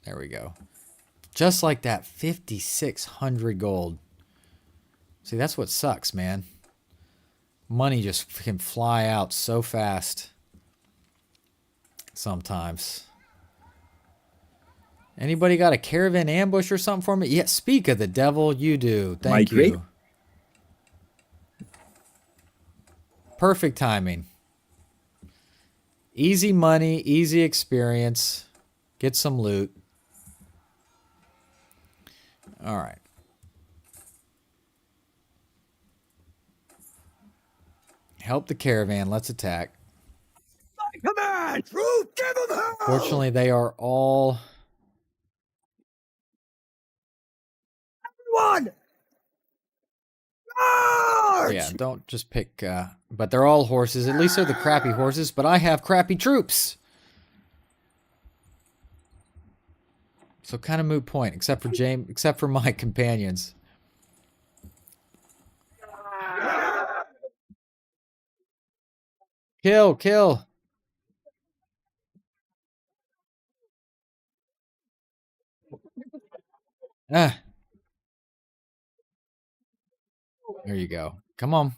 A: There we go. Just like that, 5,600 gold. See, that's what sucks, man. Money just can fly out so fast sometimes. Anybody got a caravan ambush or something for me? Yeah, speak of the devil, you do. Thank you. Perfect timing. Easy money, easy experience. Get some loot. All right. Help the caravan. Let's attack.
E: Command! Truth, give him hell!
A: Fortunately, they are all
E: Everyone! Charge!
A: Yeah, don't just pick, but they're all horses. At least they're the crappy horses, but I have crappy troops. So kind of moot point, except for my companions. Kill, kill. Ah. There you go. Come on.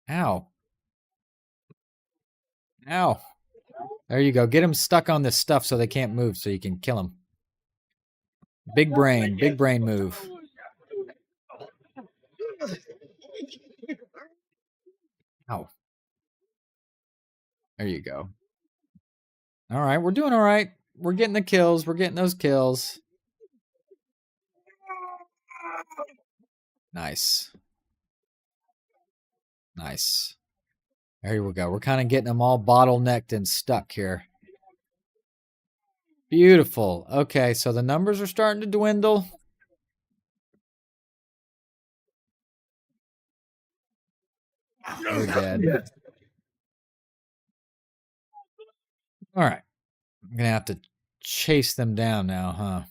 A: Ow. Ow. There you go. Get them stuck on this stuff so they can't move so you can kill them. Big brain move. Ow. There you go. All right, we're doing all right. We're getting the kills. We're getting those kills. Nice. Nice. There we go. We're kind of getting them all bottlenecked and stuck here. Beautiful. Okay, so the numbers are starting to dwindle. They're dead. All right. I'm going to have to chase them down now, huh?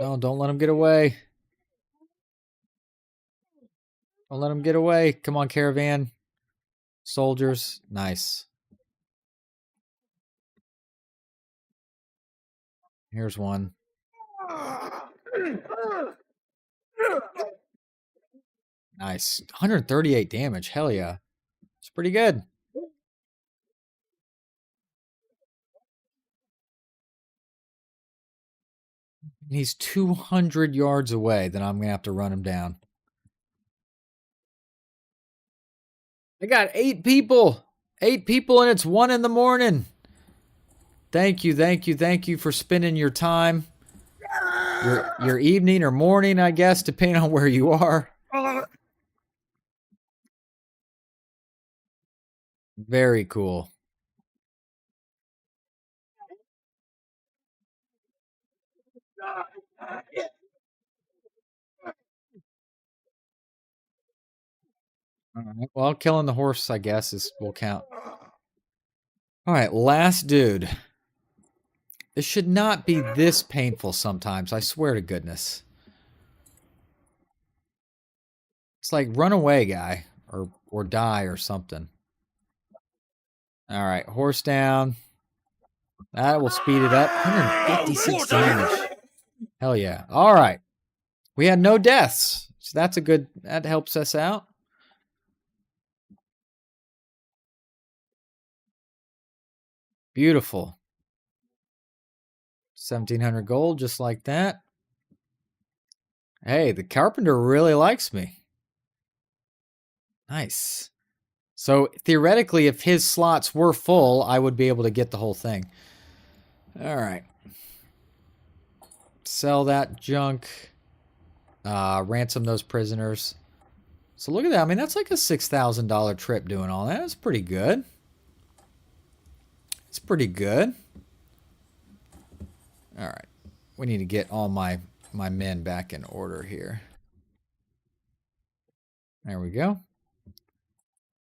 A: No, don't let them get away. Don't let them get away. Come on, caravan. Soldiers. Nice. Here's one. Nice. 138 damage. Hell yeah. It's pretty good. He's 200 yards away. Then I'm going to have to run him down. I got 8 people. 8 people and it's 1 in the morning. Thank you, thank you, thank you for spending your time. Your evening or morning, I guess, depending on where you are. Very cool. All right. Well, killing the horse, I guess, will count. All right, last dude. This should not be this painful sometimes, I swear to goodness. It's like, run away, guy, or die or something. All right, horse down. That will speed it up. 156 damage. Hell yeah. All right. We had no deaths, so that's a good, that helps us out. Beautiful. 1,700 gold, just like that. Hey, the carpenter really likes me. Nice. So, theoretically, if his slots were full, I would be able to get the whole thing. All right. Sell that junk. Ransom those prisoners. So, look at that. I mean, that's like a $6,000 trip doing all that. That's pretty good. It's pretty good. All right. We need to get all my men back in order here. There we go.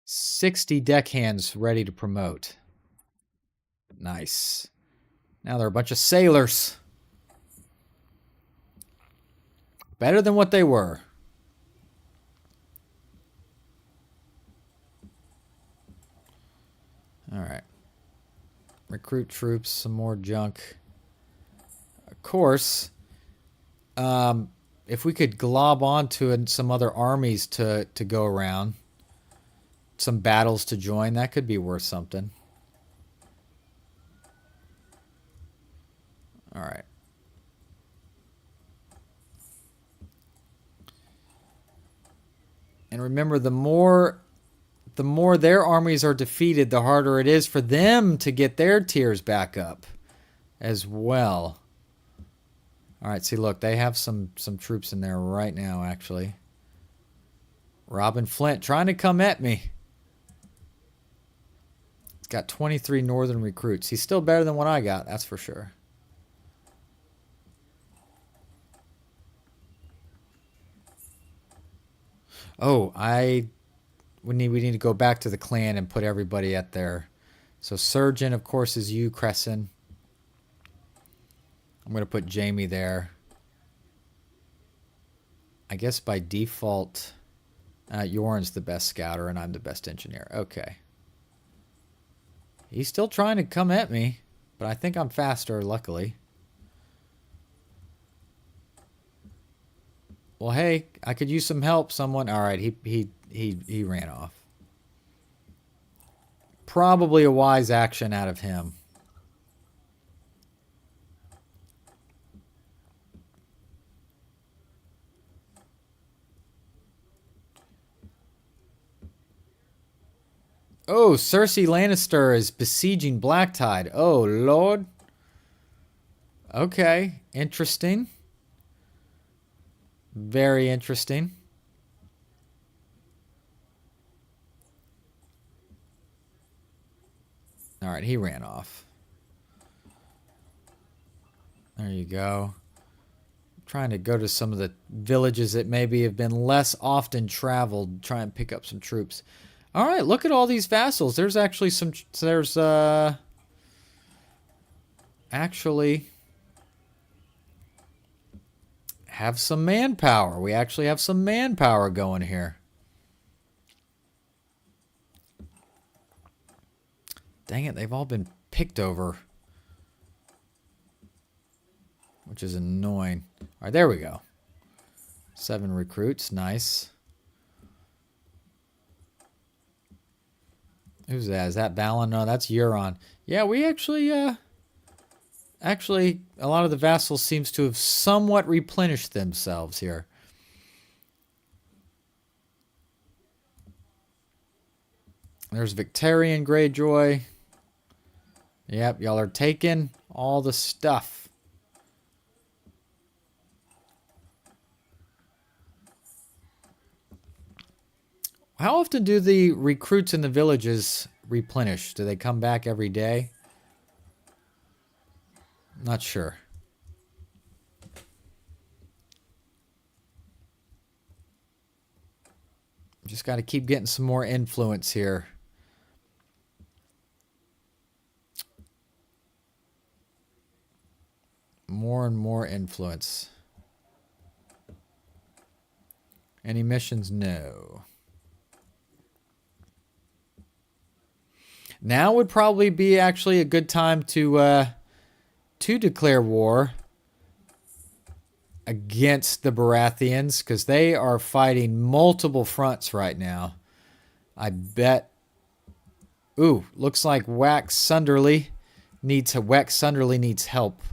A: 60 deckhands ready to promote. Nice. Now they're a bunch of sailors. Better than what they were. All right. Recruit troops, some more junk. Of course, if we could glob onto some other armies to go around, some battles to join, that could be worth something. All right. And remember, the more their armies are defeated, the harder it is for them to get their tiers back up as well. All right, see, look, they have some troops in there right now, actually. Robin Flint trying to come at me. Got 23 northern recruits. He's still better than what I got, that's for sure. Oh, we need to go back to the clan and put everybody at their... So Surgeon, of course, is you, Crescent. I'm going to put Jamie there. I guess by default, Yoren's the best scouter and I'm the best engineer. Okay. He's still trying to come at me, but I think I'm faster, luckily. Well, hey, I could use some help. Someone. All right, he ran off. Probably a wise action out of him. Oh, Cersei Lannister is besieging Blacktide. Oh, Lord. Okay, interesting. Very interesting. All right, he ran off. There you go. I'm trying to go to some of the villages that maybe have been less often traveled, try and pick up some troops. All right, look at all these vassals. There's actually some... There's, actually... have some manpower. We actually have some manpower going here. Dang it, they've all been picked over. Which is annoying. All right, there we go. 7 recruits, nice. Who's that? Is that Balin? No, that's Euron. Yeah, we actually, actually, a lot of the vassals seems to have somewhat replenished themselves here. There's Victarion Greyjoy. Yep, y'all are taking all the stuff. How often do the recruits in the villages replenish? Do they come back every day? Not sure. Just got to keep getting some more influence here. More and more influence. Any missions? No. Now would probably be actually a good time to declare war against the Baratheons, because they are fighting multiple fronts right now. I bet. Ooh, looks like Wax Sunderly needs help.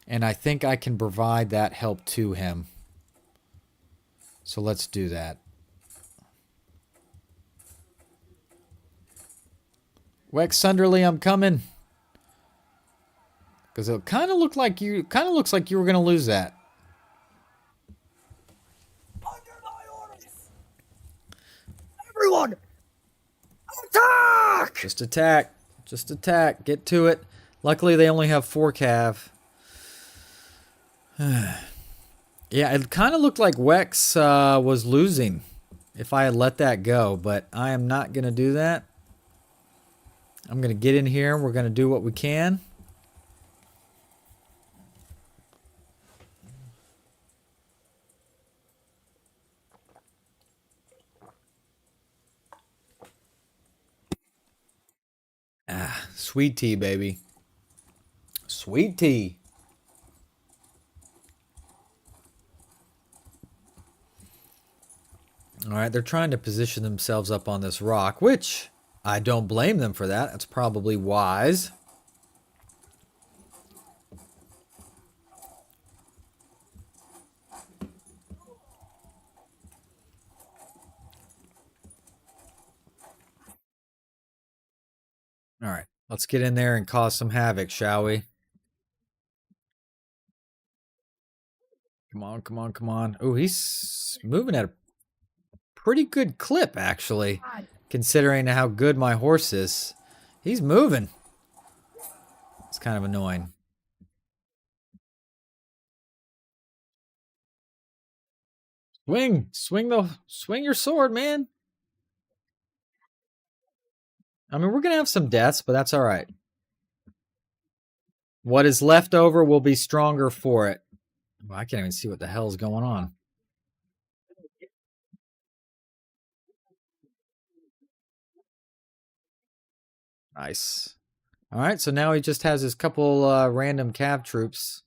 A: And I think I can provide that help to him. So let's do that. Wex Sunderly, I'm coming. Because it kind of looks like you were going to lose that.
E: Under my orders! Everyone! Attack!
A: Just attack. Just attack. Get to it. Luckily, they only have 4 cav. Yeah, it kind of looked like Wex was losing if I had let that go, but I am not going to do that. I'm going to get in here and we're going to do what we can. Ah, sweet tea, baby. Sweet tea. All right, they're trying to position themselves up on this rock, which I don't blame them for that. That's probably wise. All right, let's get in there and cause some havoc, shall we? Come on, come on, come on. Oh, he's moving at a pretty good clip, actually. considering how good my horse is. He's moving. It's kind of annoying. Swing your sword, man. I mean, we're gonna have some deaths, but that's all right. What is left over will be stronger for it. Well, I can't even see what the hell's going on. Nice. All right, so now he just has his couple random cav troops.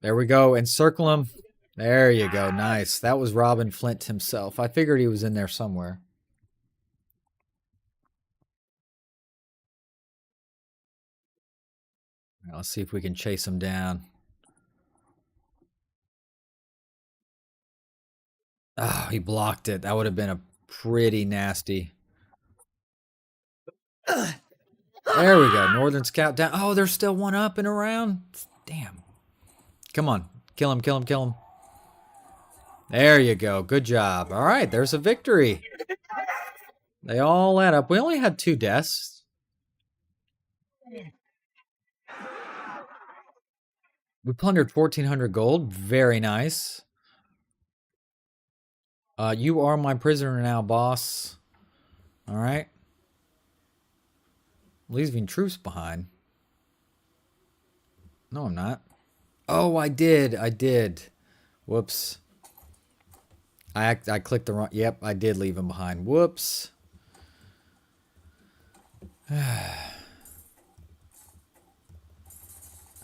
A: There we go. Encircle him. There you go. Nice. That was Robin Flint himself. I figured he was in there somewhere. Let's see if we can chase him down. Oh, he blocked it. That would have been a pretty nasty. There we go. Northern Scout down. Oh, there's still one up and around. Damn. Come on. Kill him, kill him, kill him. There you go. Good job. All right, there's a victory. They all add up. We only had 2 deaths. We plundered 1,400 gold. Very nice. You are my prisoner now, boss. All right. Leaving troops behind. No, I'm not. Oh, I did. Whoops. I clicked the wrong... Yep, I did leave him behind. Whoops.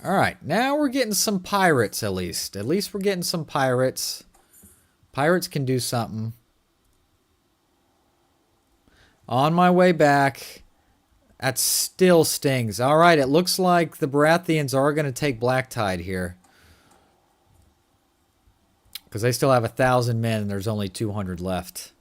A: Alright, now we're getting some pirates at least. At least we're getting some pirates. Pirates can do something. On my way back. That still stings. Alright, it looks like the Baratheons are going to take Black Tide here. Because they still have 1,000 men and there's only 200 left.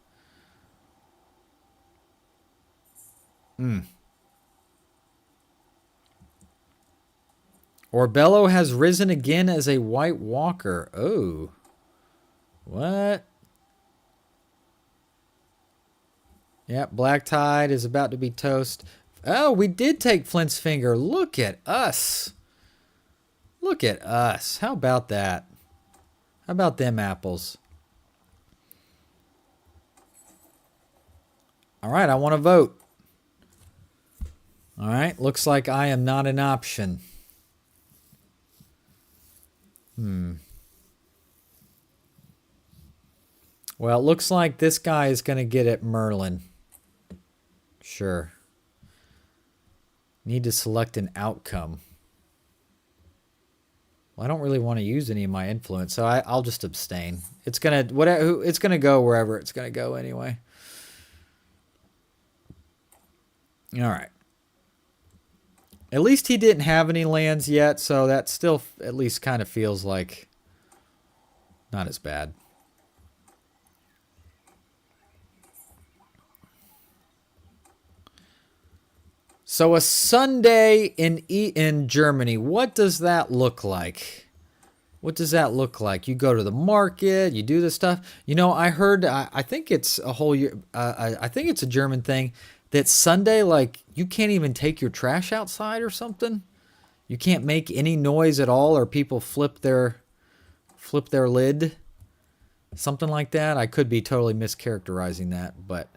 A: Orbello has risen again as a White Walker. Oh. What? Yep, Black Tide is about to be toast. Oh, we did take Flint's Finger. Look at us. Look at us. How about that? How about them apples? All right, I want to vote. All right, looks like I am not an option. Well, it looks like this guy is going to get it Merlin. Sure. Need to select an outcome. Well, I don't really want to use any of my influence, so I'll just abstain. It's gonna go wherever it's gonna go anyway. All right. At least he didn't have any lands yet, so that still at least kind of feels like not as bad. So a Sunday in Germany, what does that look like? What does that look like? You go to the market, you do this stuff. You know, I heard, I think it's a whole year, I think it's a German thing, that Sunday, like, you can't even take your trash outside or something. You can't make any noise at all, or people flip their lid. Something like that. I could be totally mischaracterizing that, but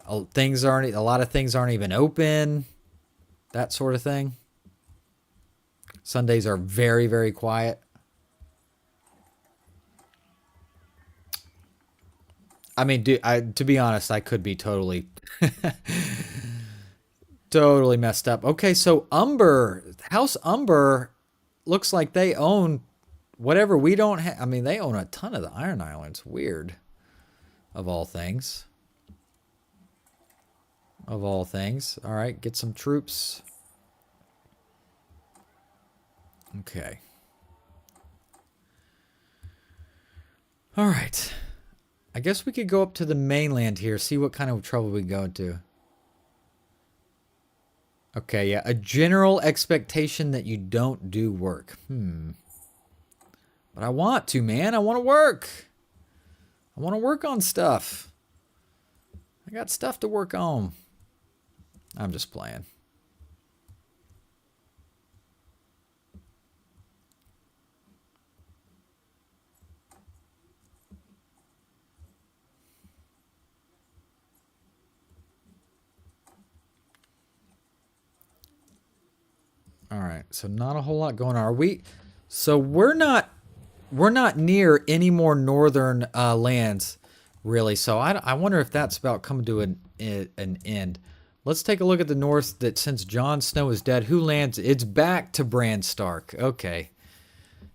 A: a lot of things aren't even open. That sort of thing. Sundays are very, very quiet. I mean, to be honest, I could be totally totally messed up. Okay, so House Umber looks like they own whatever we don't have. I mean, they own a ton of the Iron Islands. Weird. Of all things. Of all things. All right, get some troops. Okay. All right. I guess we could go up to the mainland here, see what kind of trouble we go into. Okay, yeah. A general expectation that you don't do work. But I want to, man. I want to work. I want to work on stuff. I got stuff to work on. I'm just playing. All right, so not a whole lot going on. Are we? So we're not near any more northern lands, really. So I wonder if that's about coming to an end. Let's take a look at the north. That since Jon Snow is dead, who lands? It's back to Bran Stark. Okay,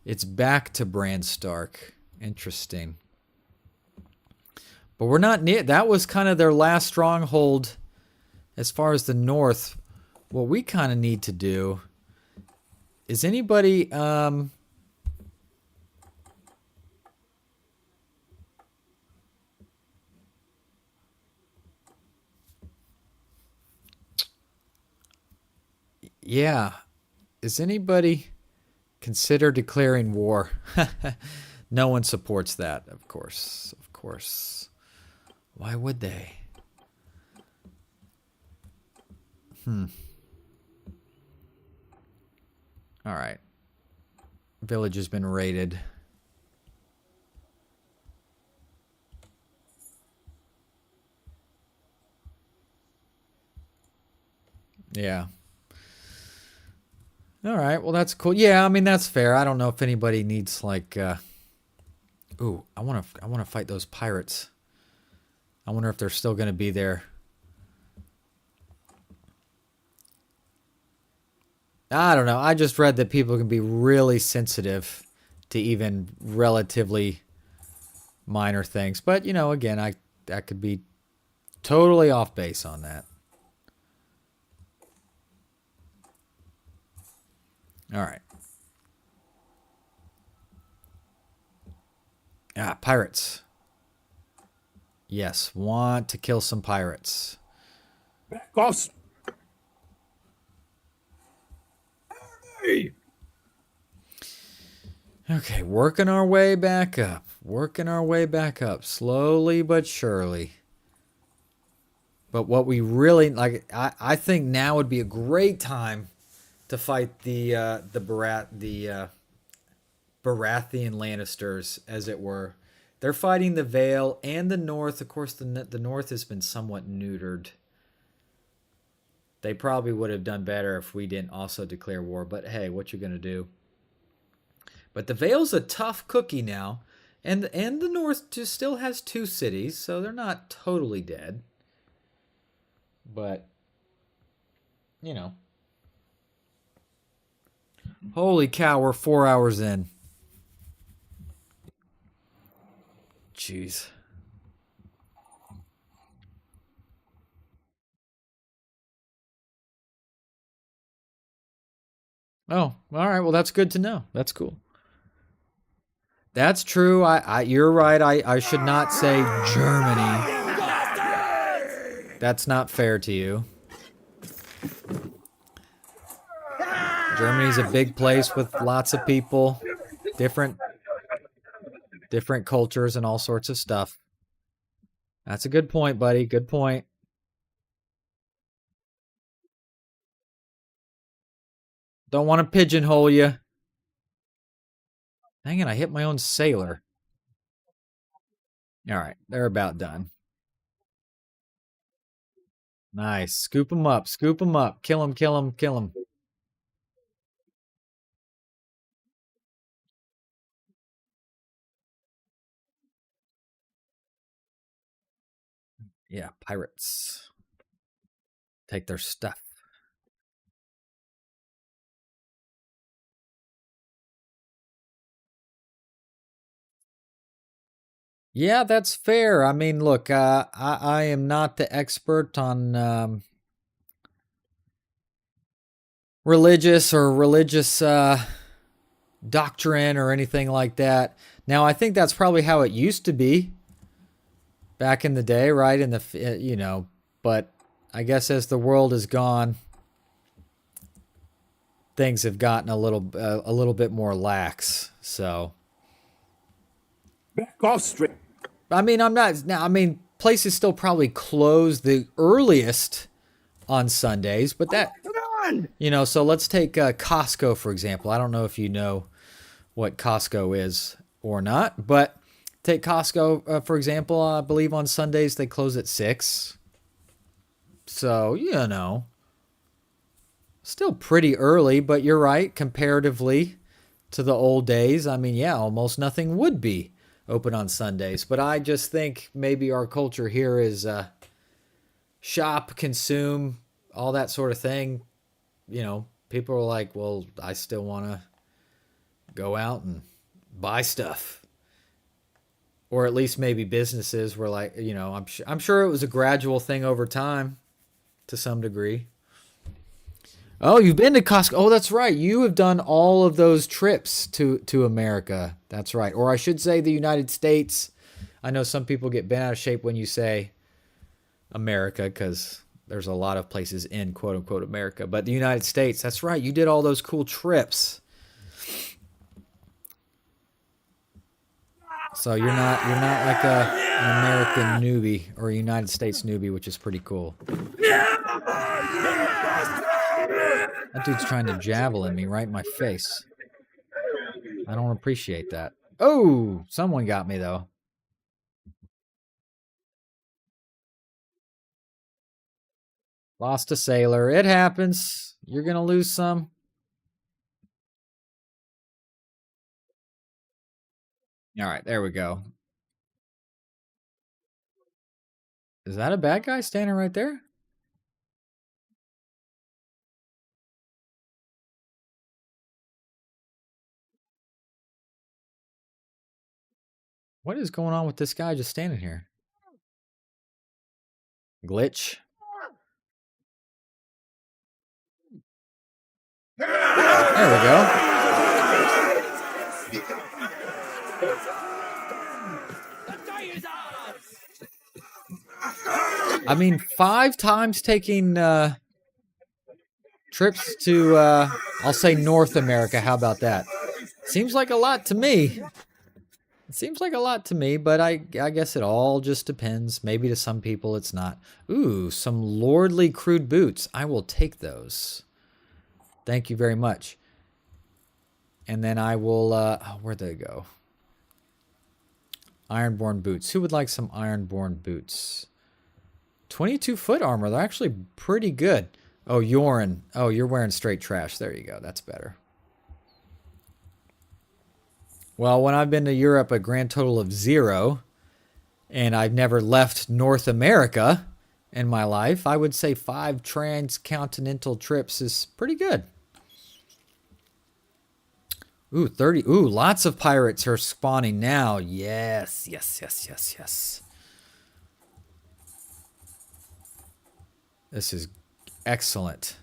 A: it's back to Bran Stark. Interesting. But we're not near. That was kind of their last stronghold, as far as the north. What we kind of need to do. Is anybody yeah. Is anybody consider declaring war? No one supports that, of course. Of course. Why would they? All right. Village has been raided. Yeah. All right. Well, that's cool. Yeah, I mean that's fair. I don't know if anybody needs like ooh, I want to fight those pirates. I wonder if they're still going to be there. I don't know. I just read that people can be really sensitive to even relatively minor things. But, you know, again, that could be totally off base on that. All right. Ah, pirates. Yes, want to kill some pirates.
E: Back off. Hey.
A: Okay, working our way back up. Working our way back up. Slowly but surely. But what we really like, I think now would be a great time to fight the Baratheon Lannisters, as it were. They're fighting the Vale and the North. Of course, the North has been somewhat neutered. They probably would have done better if we didn't also declare war. But hey, what you gonna do? But the Vale's a tough cookie now, and the North just still has 2 cities, so they're not totally dead. But you know, holy cow, we're 4 hours in. Jeez. Oh, all right. Well, that's good to know. That's cool. That's true. You're right. I should not say Germany. That's not fair to you. Germany's a big place with lots of people, different cultures and all sorts of stuff. That's a good point, buddy. Good point. Don't want to pigeonhole you. Dang it, I hit my own sailor. All right, they're about done. Nice. Scoop them up. Scoop them up. Kill them, kill them, kill them. Yeah, pirates. Take their stuff. Yeah, that's fair. I mean, look, I am not the expert on religious doctrine or anything like that. Now, I think that's probably how it used to be back in the day, right? In the you know, but I guess as the world has gone, things have gotten a little bit more lax. So
E: Back off straight.
A: I mean, I'm not now. I mean, places still probably close the earliest on Sundays, but that, so let's take Costco for example. I don't know if you know what Costco is or not, but take Costco for example. I believe on Sundays they close at 6. So still pretty early, but you're right, comparatively to the old days. I mean, yeah, almost nothing would be open on Sundays. But I just think maybe our culture here is shop, consume, all that sort of thing. People are like, well, I still want to go out and buy stuff. Or at least maybe businesses were like, I'm sure it was a gradual thing over time to some degree. Oh, you've been to Costco. Oh, that's right. You have done all of those trips to America. That's right. Or I should say the United States. I know some people get bent out of shape when you say America because there's a lot of places in quote unquote America. But the United States, that's right. You did all those cool trips. So you're not like an American newbie or a United States newbie, which is pretty cool. That dude's trying to javelin me right in my face. I don't appreciate that. Oh, someone got me, though. Lost a sailor. It happens. You're going to lose some. All right, there we go. Is that a bad guy standing right there? What is going on with this guy just standing here? Glitch. There we go. I mean, 5 times taking trips to, I'll say North America. How about that? Seems like a lot to me. It seems like a lot to me, but I guess it all just depends. Maybe to some people it's not. Ooh, some lordly crude boots. I will take those. Thank you very much. And then I will, where'd they go? Ironborn boots. Who would like some Ironborn boots? 22 foot armor. They're actually pretty good. Oh, Yorin. Oh, you're wearing straight trash. There you go. That's better. Well, when I've been to Europe, a grand total of 0, and I've never left North America in my life, I would say 5 transcontinental trips is pretty good. Ooh, 30. Ooh, lots of pirates are spawning now. Yes, yes, yes, yes, yes. This is excellent.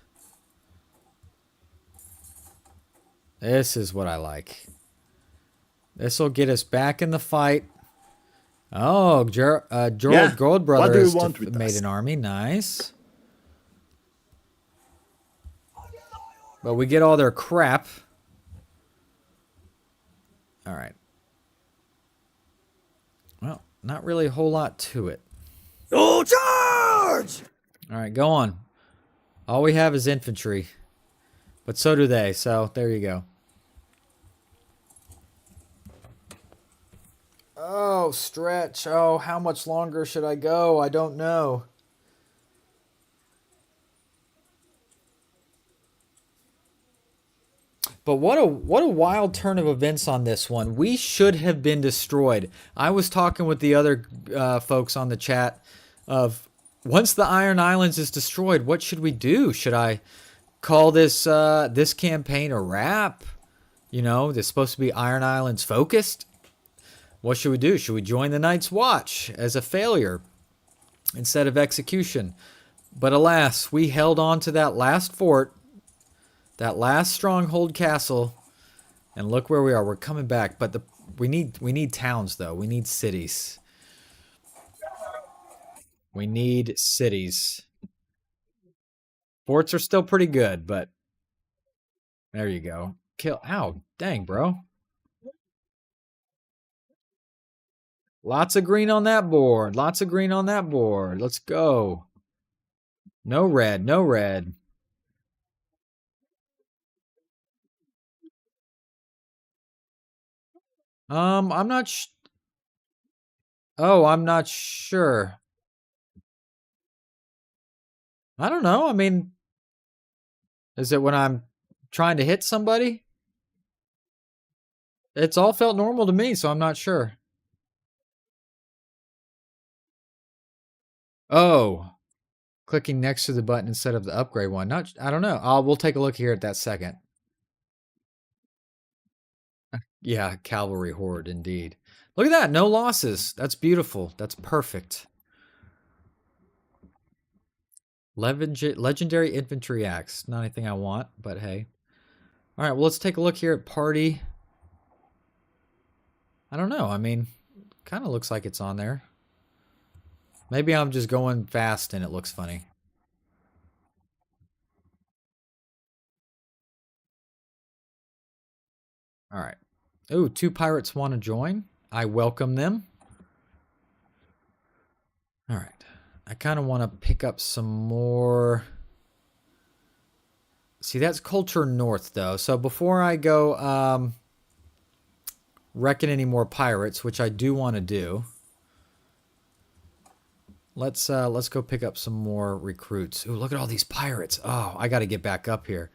A: This is what I like. This will get us back in the fight. Oh, Gerald Goldbrother has made an army. Nice. But we get all their crap. All right. Well, not really a whole lot to it.
E: Oh, charge!
A: All right, go on. All we have is infantry. But so do they, so there you go. Oh, stretch. Oh, how much longer should I go? I don't know. But what a wild turn of events on this one. We should have been destroyed. I was talking with the other folks on the chat of once the Iron Islands is destroyed, what should we do? Should I call this this campaign a wrap? You know, this supposed to be Iron Islands focused. What should we do? Should we join the Night's Watch as a failure instead of execution? But alas, we held on to that last fort, that last stronghold castle, and look where we are. We're coming back, but we need towns though. We need cities. We need cities. Forts are still pretty good, but there you go. Kill. Ow, dang, bro. Lots of green on that board. Lots of green on that board. Let's go. No red. No red. I'm not Oh, I'm not sure. I don't know. I mean, is it when I'm trying to hit somebody? It's all felt normal to me, so I'm not sure. Oh, clicking next to the button instead of the upgrade one. I don't know. We'll take a look here at that second. Yeah, cavalry horde indeed. Look at that. No losses. That's beautiful. That's perfect. Legendary infantry axe. Not anything I want, but hey. All right, well, let's take a look here at party. I don't know. I mean, kind of looks like it's on there. Maybe I'm just going fast and it looks funny. All right. Ooh, 2 pirates want to join. I welcome them. All right. I kind of want to pick up some more. See, that's culture north, though. So before I go reckon any more pirates, which I do want to do, let's go pick up some more recruits. Ooh, look at all these pirates. Oh, I got to get back up here.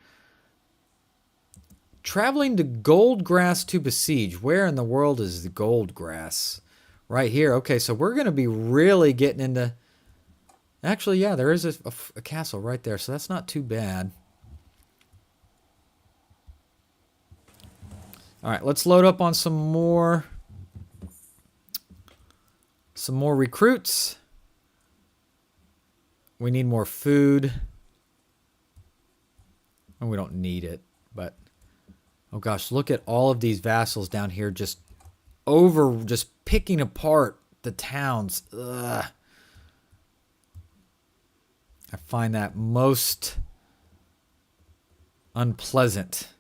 A: Traveling to Goldgrass to besiege. Where in the world is the Goldgrass? Right here. Okay, so we're going to be really getting into... Actually, yeah, there is a castle right there, so that's not too bad. All right, let's load up on some more recruits. We need more food. And we don't need it, but... Oh gosh, look at all of these vassals down here just picking apart the towns. Ugh. I find that most unpleasant.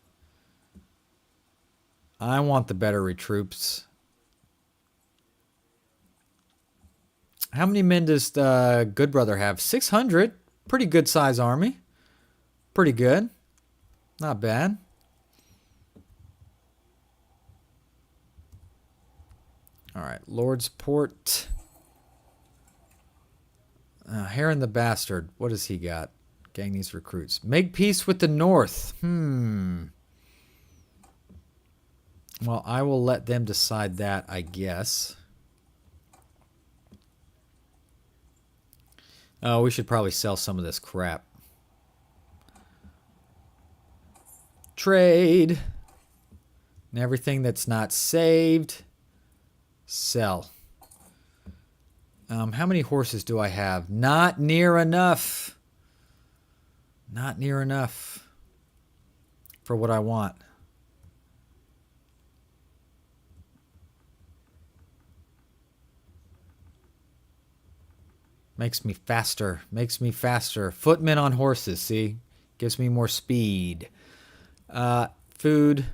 A: I want the better recruits. How many men does the Good Brother have? 600. Pretty good size army. Pretty good. Not bad. All right, Lord's Port. Heron the Bastard. What has he got? Gang these recruits. Make peace with the North. Well, I will let them decide that, I guess. Oh, we should probably sell some of this crap. Trade. And everything that's not saved. Sell. How many horses do I have? Not near enough. Not near enough for what I want. Makes me faster. Makes me faster. Footmen on horses, see? Gives me more speed. Food.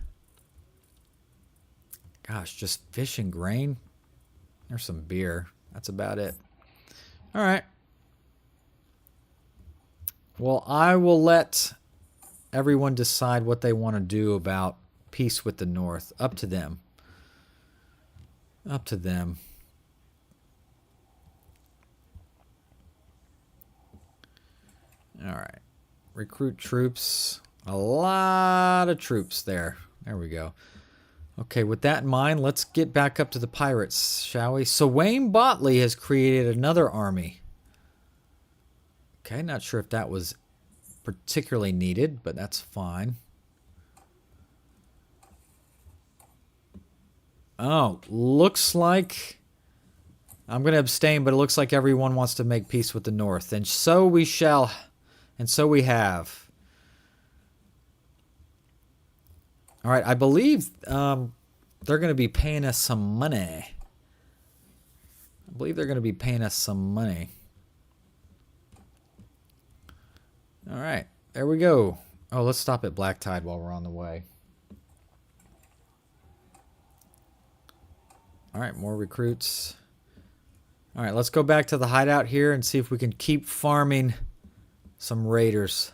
A: Gosh, just fish and grain. There's some beer. That's about it. All right. Well, I will let everyone decide what they want to do about peace with the North. Up to them. Up to them. All right. Recruit troops. A lot of troops there. There we go. Okay, with that in mind, let's get back up to the pirates, shall we? So Wayne Botley has created another army. Okay, not sure if that was particularly needed, but that's fine. Oh, looks like... I'm going to abstain, but it looks like everyone wants to make peace with the North. And so we shall... And so we have. All right, I believe they're going to be paying us some money. I believe they're going to be paying us some money. All right, there we go. Oh, let's stop at Black Tide while we're on the way. All All right, more recruits. All right, let's go back to the hideout here and see if we can keep farming some raiders.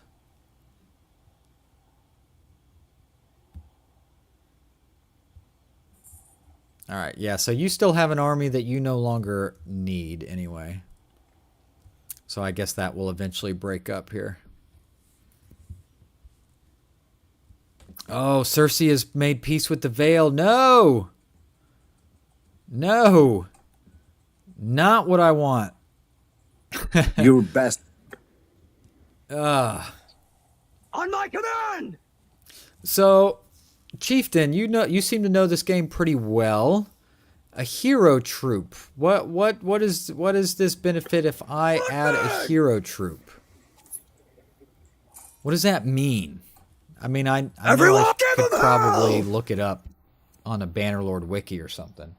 A: All right, yeah, so you still have an army that you no longer need anyway. So I guess that will eventually break up here. Oh, Cersei has made peace with the Vale. No! No! Not what I want.
B: Your best.
E: On my command!
A: So, Chieftain, you seem to know this game pretty well. A hero troop. What is this benefit if I add a hero troop? What does that mean? I mean, I know I could probably look it up on a Bannerlord wiki or something.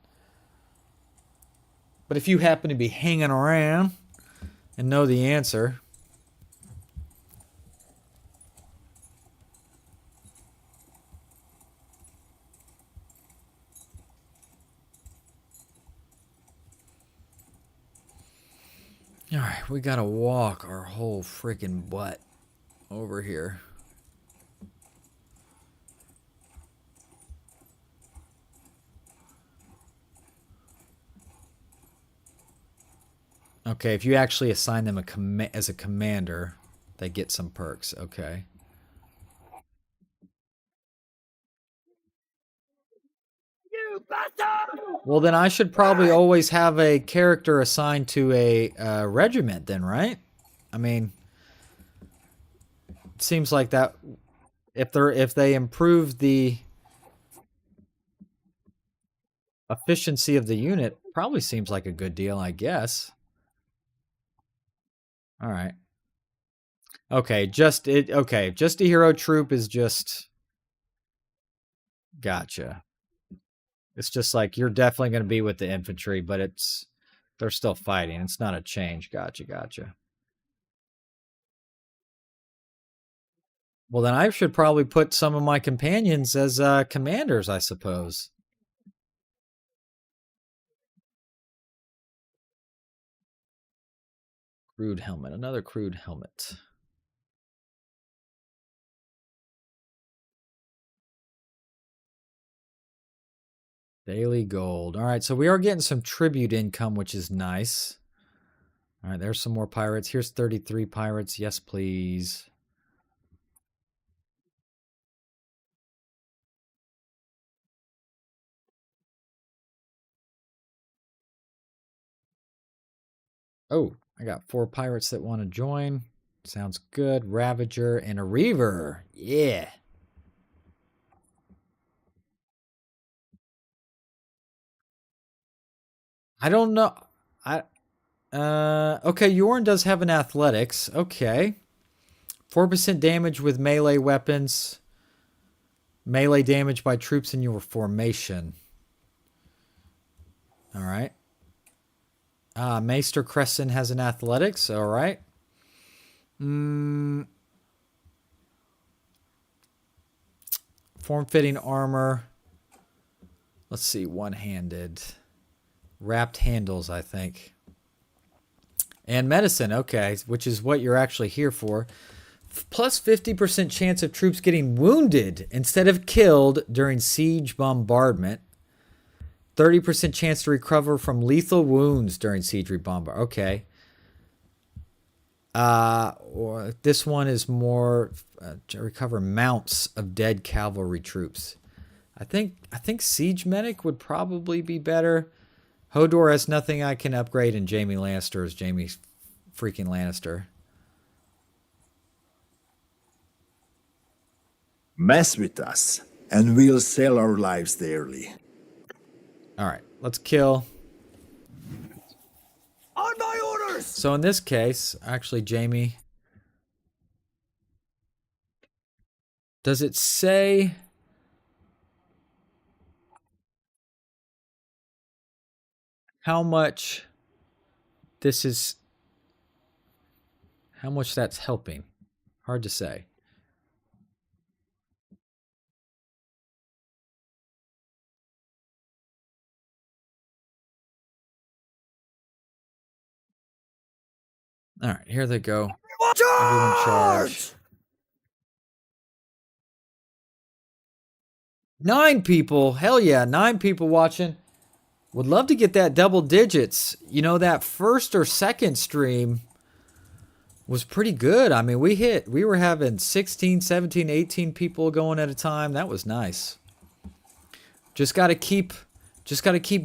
A: But if you happen to be hanging around and know the answer. Alright, we gotta walk our whole freaking butt over here. Okay, if you actually assign them as a commander, they get some perks. Okay.
E: You bastard!
A: Well, then I should probably always have a character assigned to a regiment then, right? I mean, it seems like that if they improve the efficiency of the unit, probably seems like a good deal, I guess. All right. Okay, just a hero troop is just gotcha. It's just like you're definitely going to be with the infantry, but they're still fighting. It's not a change. Gotcha. Well, then I should probably put some of my companions as commanders, I suppose. Crude helmet. Another crude helmet. Daily gold. All right, so we are getting some tribute income, which is nice. All right, there's some more pirates. Here's 33 pirates. Yes, please. Oh, I got 4 pirates that want to join. Sounds good. Ravager and a Reaver. Yeah. I don't know. Okay, Yorn does have an athletics. Okay. 4% damage with melee weapons. Melee damage by troops in your formation. All right. Maester Crescent has an athletics. All right. Form-fitting armor. Let's see. One-handed. Wrapped handles, I think. And medicine. Okay. Which is what you're actually here for. Plus 50% chance of troops getting wounded instead of killed during siege bombardment. 30% chance to recover from lethal wounds during siege bombardment. Okay. This one is more to recover mounts of dead cavalry troops. I think siege medic would probably be better. Hodor has nothing I can upgrade, and Jaime Lannister is Jaime freaking Lannister.
B: Mess with us, and we'll sell our lives dearly.
A: All right, let's kill.
E: On my orders!
A: So in this case, actually, Jaime, does it say how much that's helping? Hard to say. All right, here they go.
E: Everyone
A: Everyone charge. 9 people. Hell yeah, 9 people watching. Would love to get that double digits. You know, that first or second stream was pretty good. I mean, we were having 16, 17, 18 people going at a time. That was nice. Just got to keep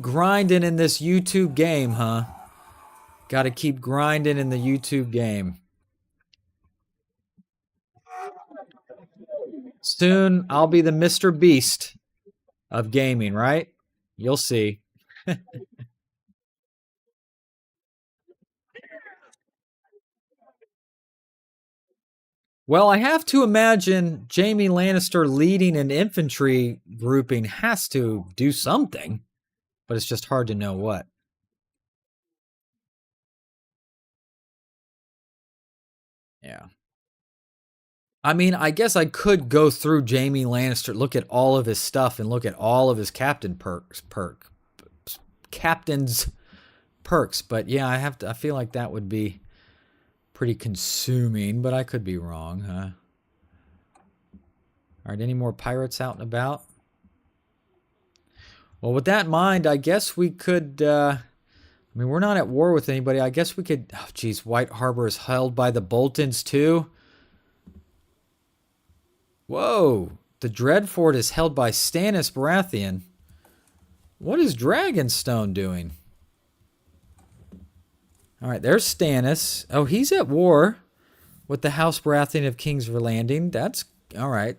A: grinding in this YouTube game, huh? Got to keep grinding in the YouTube game. Soon I'll be the Mr. Beast of gaming, right? You'll see. Well, I have to imagine Jaime Lannister leading an infantry grouping has to do something, but it's just hard to know what. Yeah. I mean, I guess I could go through Jaime Lannister, look at all of his stuff, and look at all of his captain's perks. But yeah, I feel like that would be pretty consuming, but I could be wrong, huh? All right, any more pirates out and about? Well, with that in mind, I guess we could, I mean, we're not at war with anybody. I guess we could, oh geez, White Harbor is held by the Boltons too. Whoa, the Dreadfort is held by Stannis Baratheon. What is Dragonstone doing? All right, there's Stannis. Oh, he's at war with the House Baratheon of King's Landing. That's all right.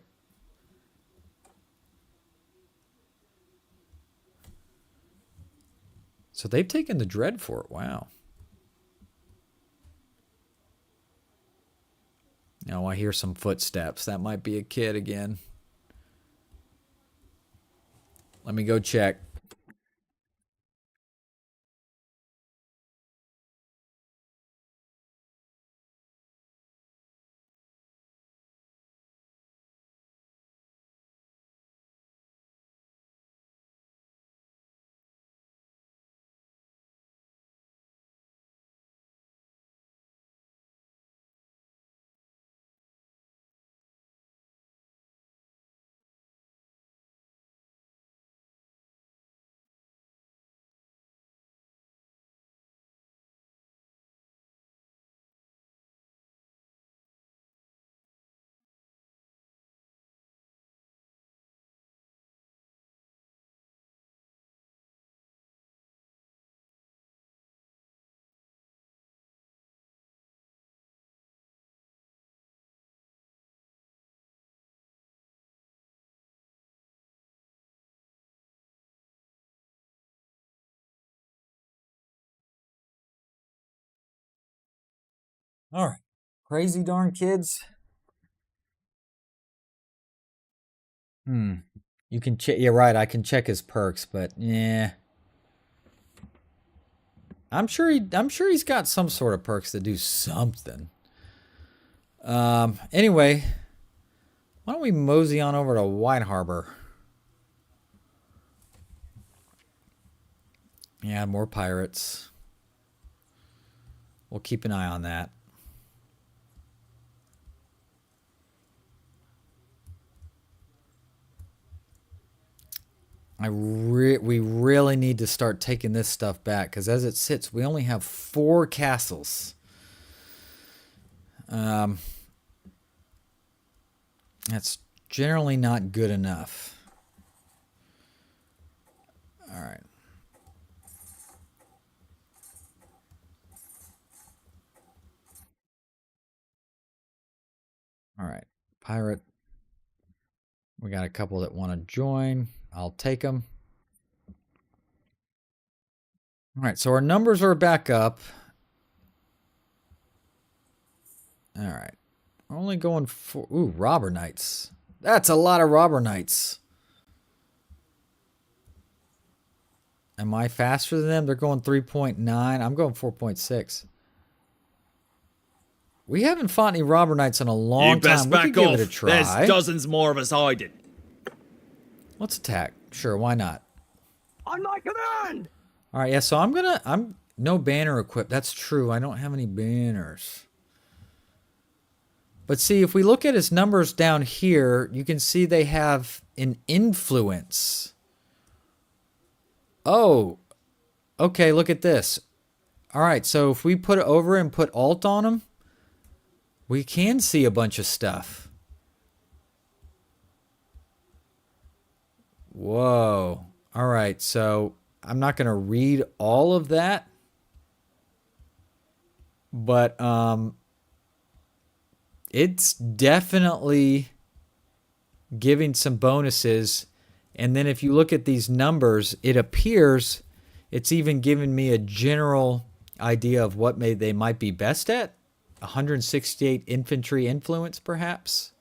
A: So they've taken the Dreadfort. Wow. Now I hear some footsteps. That might be a kid again. Let me go check. All right. Crazy darn kids. You can check. Yeah, right. I can check his perks, but yeah. I'm sure he's got some sort of perks that do something. Anyway, why don't we mosey on over to White Harbor? Yeah, more pirates. We'll keep an eye on that. We really need to start taking this stuff back, because as it sits, we only have 4 castles. That's generally not good enough. All right. All right. Pirate. We got a couple that want to join. I'll take them. All right, so our numbers are back up. All right. We're only going for... Ooh, robber knights. That's a lot of robber knights. Am I faster than them? They're going 3.9. I'm going 4.6. We haven't fought any robber knights in a long time. We could give it a try.
F: There's dozens more of us hiding.
A: Let's attack. Sure, why not?
E: On my command!
A: All right, yeah, so I'm No banner equipped. That's true. I don't have any banners. But see, if we look at his numbers down here, you can see they have an influence. Oh, okay, look at this. All right, so if we put it over and put alt on him, we can see a bunch of stuff. Whoa. All right, so I'm not going to read all of that. But it's definitely giving some bonuses. And then if you look at these numbers, it appears it's even giving me a general idea of what they might be best at. 168 infantry influence, perhaps.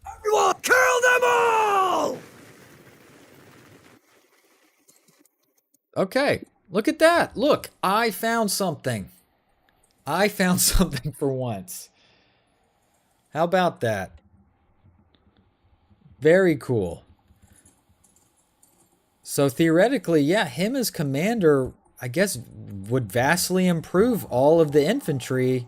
E: Everyone, kill them all!
A: Okay, look at that. Look, I found something. I found something for once. How about that? Very cool. So theoretically, yeah, him as commander, I guess, would vastly improve all of the infantry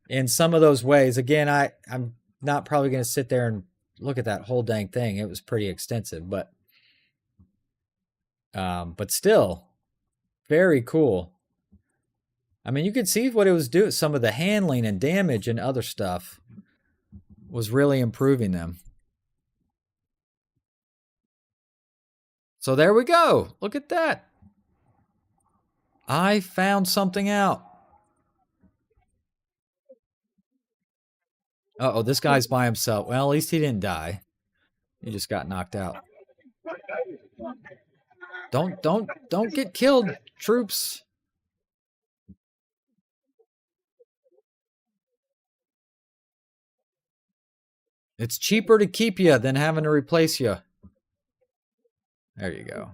A: in some of those ways. Again, I'm not probably going to sit there and look at that whole dang thing. It was pretty extensive, but still, very cool. I mean, you could see what it was doing. Some of the handling and damage and other stuff was really improving them. So there we go. Look at that. I found something out. Uh-oh, this guy's by himself. Well, at least he didn't die. He just got knocked out. Don't get killed, troops. It's cheaper to keep you than having to replace you. There you go.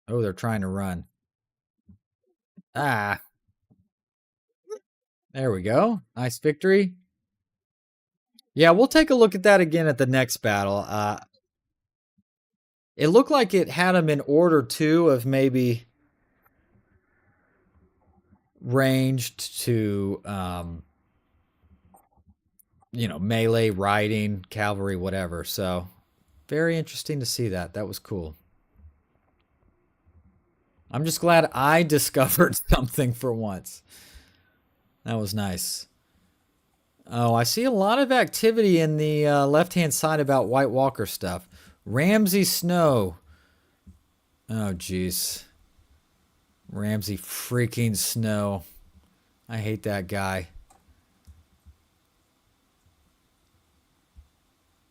A: Oh, they're trying to run. Ah. There we go. Nice victory. Yeah, we'll take a look at that again at the next battle. It looked like it had them in order, too, of maybe ranged to, melee, riding, cavalry, whatever. So, very interesting to see that. That was cool. I'm just glad I discovered something for once. That was nice. Oh, I see a lot of activity in the left-hand side about White Walker stuff. Ramsay Snow. Oh, jeez. Ramsay freaking Snow. I hate that guy.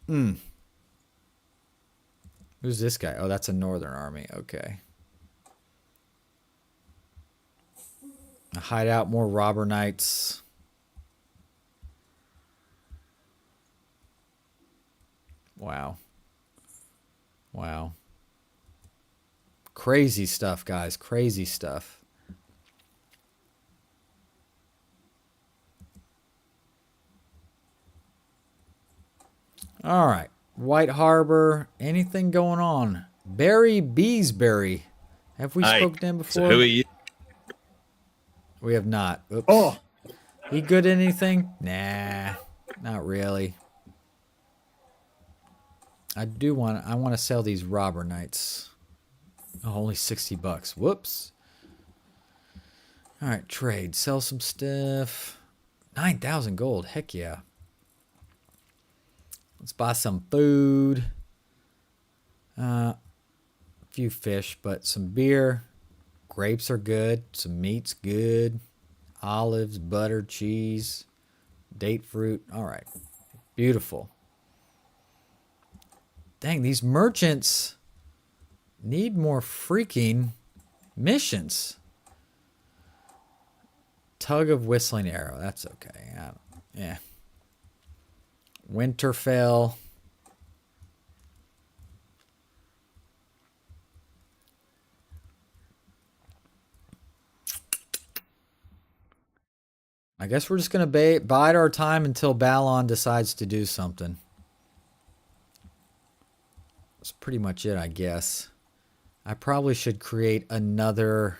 A: Who's this guy? Oh, that's a Northern Army. Okay. Hide out more robber knights. Wow. Wow. Crazy stuff, guys. Crazy stuff. All right. White Harbor. Anything going on? Barry Beesbury. Have we spoken to him before?
F: So who are you?
A: We have not. Oops.
E: Oh,
A: He good at anything? Nah, not really. I want to sell these robber knights. Oh, only $60. Whoops. All right, trade. Sell some stuff. 9,000 gold. Heck yeah. Let's buy some food. A few fish, but some beer. Grapes are good. Some meat's good. Olives, butter, cheese, date fruit. All right. Beautiful. Dang, these merchants need more freaking missions. Tug of Whistling Arrow. That's okay. Yeah. Winterfell. I guess we're just going to bide our time until Balon decides to do something. pretty much it, I guess. I probably should create another...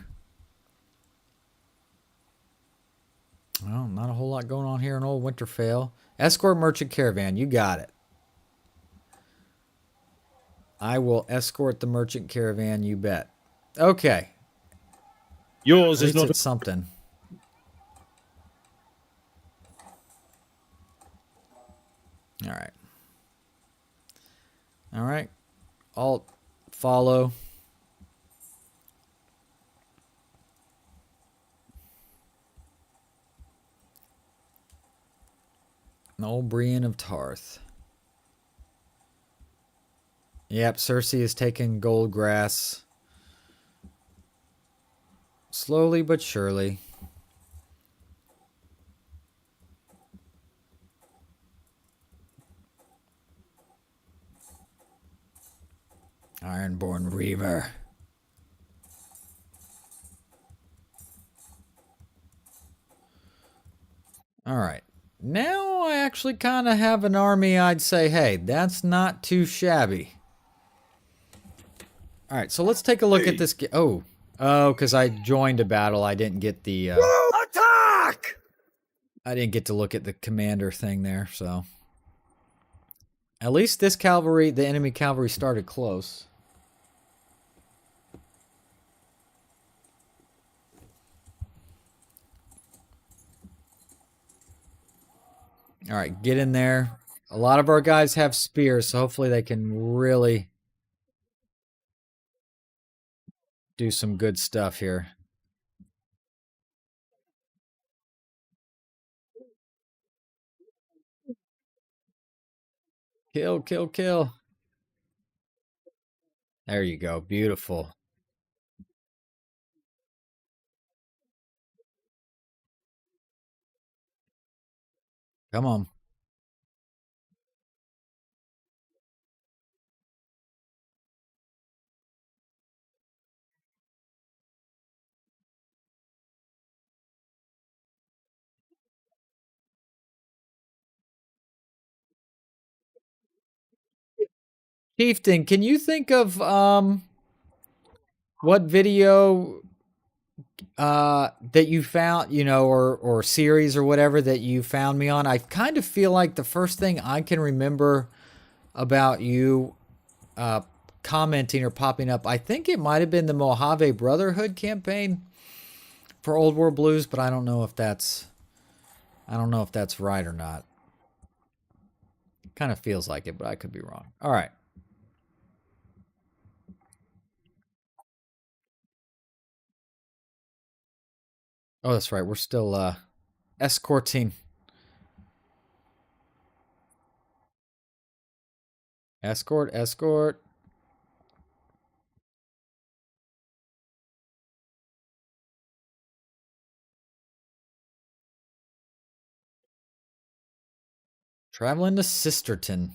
A: Well, not a whole lot going on here in Old Winterfell. Escort merchant caravan. You got it. I will escort the merchant caravan, you bet. Okay.
D: Yours
A: At
D: is
A: least
D: not
A: it's something. All right. All right. Alt, follow. An old Brienne of Tarth. Yep, Cersei is taking gold grass. Slowly but surely. Ironborn Reaver. All right. Now I actually kind of have an army I'd say, hey, that's not too shabby. All right, so let's take a look at this. Oh, because I joined a battle. I didn't get the...
E: Attack!
A: I didn't get to look at the commander thing there, so... At least this cavalry, the enemy cavalry, started close. All right, get in there. A lot of our guys have spears, so hopefully they can really do some good stuff here. Kill, kill, kill. There you go. Beautiful. Come on. Chieftain, can you think of what video that you found, you know, or series or whatever that you found me on? I kind of feel like the first thing I can remember about you commenting or popping up, I think it might have been the Mojave Brotherhood campaign for Old War Blues, but I don't know if that's right or not. Kind of feels like it, but I could be wrong. All right. Oh, that's right. We're still escorting. Escort, escort. Traveling to Sisterton.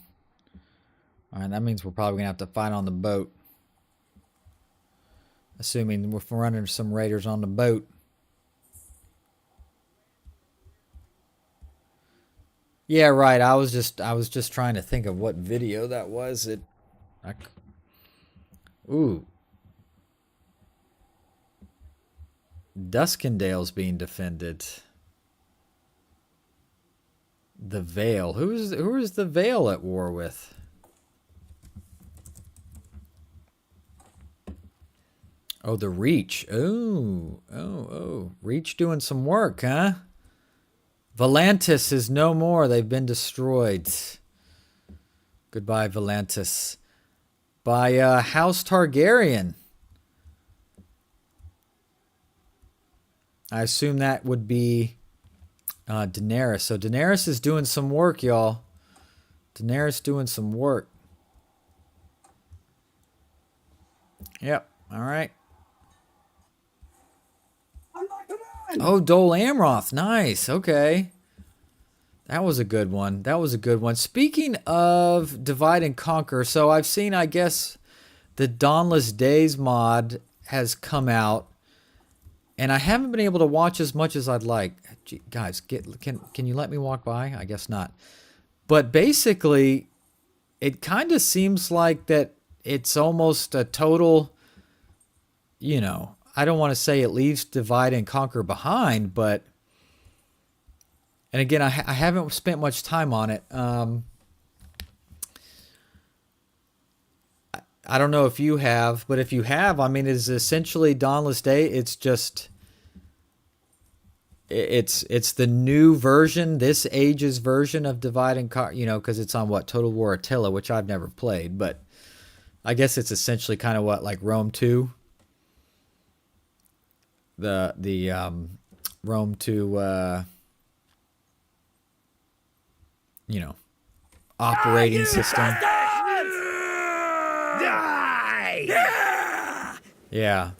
A: All right, that means we're probably going to have to fight on the boat. Assuming we're running some raiders on the boat. Yeah, right. I was just trying to think of what video that was. Ooh. Duskendale's being defended. The Vale. Who is the Vale at war with? Oh, the Reach. Oh. Reach doing some work, huh? Volantis is no more. They've been destroyed. Goodbye, Volantis. By House Targaryen. I assume that would be Daenerys. So Daenerys is doing some work, y'all. Daenerys doing some work. Yep. All right. Oh, Dol Amroth. Nice. Okay. That was a good one. That was a good one. Speaking of Divide and Conquer, so I've seen, I guess, the Dawnless Days mod has come out, and I haven't been able to watch as much as I'd like. Gee, guys, can you let me walk by? I guess not. But basically, it kind of seems like that it's almost a total, you know, I don't want to say it leaves Divide and Conquer behind, but, and again, I haven't spent much time on it. I don't know if you have, but if you have, I mean, it's essentially Dawnless Day. It's just, it's the new version, this age's version of Divide and Conquer, you know, because it's on what, Total War Attila, which I've never played, but I guess it's essentially kind of what, like Rome 2, the Rome 2, you know, operating system. Yeah.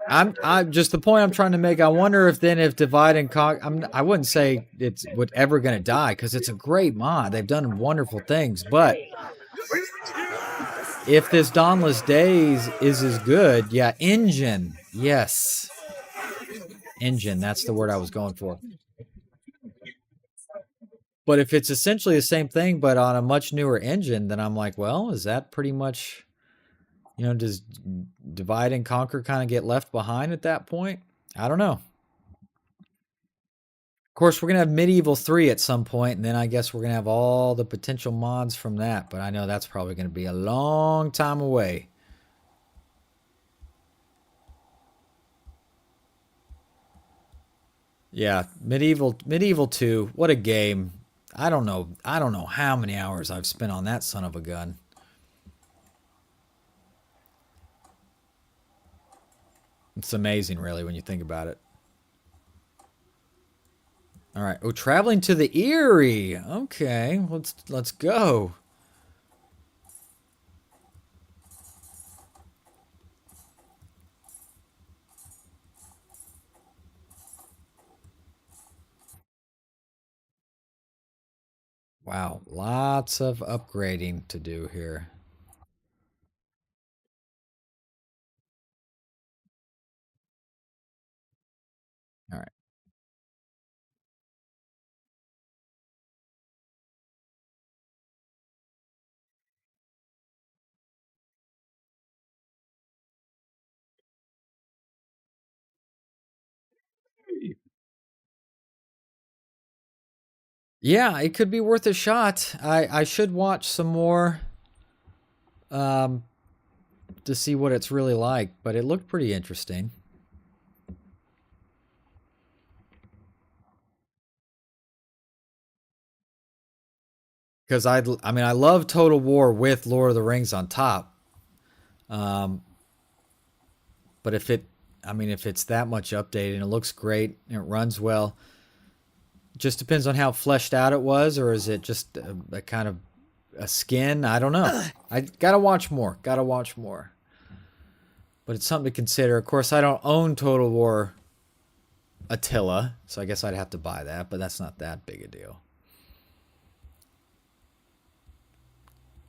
A: I'm just the point I'm trying to make. I wonder if then if Divide and Conquer, I wouldn't say it's ever going to die because it's a great mod. They've done wonderful things, but if this Dawnless Days is as good, yeah, engine, yes, engine. That's the word I was going for. But if it's essentially the same thing, but on a much newer engine, then I'm like, well, is that pretty much, you know, does Divide and Conquer kind of get left behind at that point? I don't know. Of course, we're going to have Medieval 3 at some point, and then I guess we're going to have all the potential mods from that, but I know that's probably going to be a long time away. Yeah, Medieval 2, what a game. I don't know how many hours I've spent on that son of a gun. It's amazing, really, when you think about it. All right. Oh, traveling to the Erie. Okay, let's go. Wow, lots of upgrading to do here. All right. Yeah, it could be worth a shot. I should watch some more to see what it's really like, but it looked pretty interesting. Because I mean, I love Total War with Lord of the Rings on top. But if it's that much updated and it looks great and it runs well, just depends on how fleshed out it was, or is it just a kind of a skin? I don't know. I gotta watch more. But it's something to consider. Of course, I don't own Total War Attila, so I guess I'd have to buy that, but that's not that big a deal.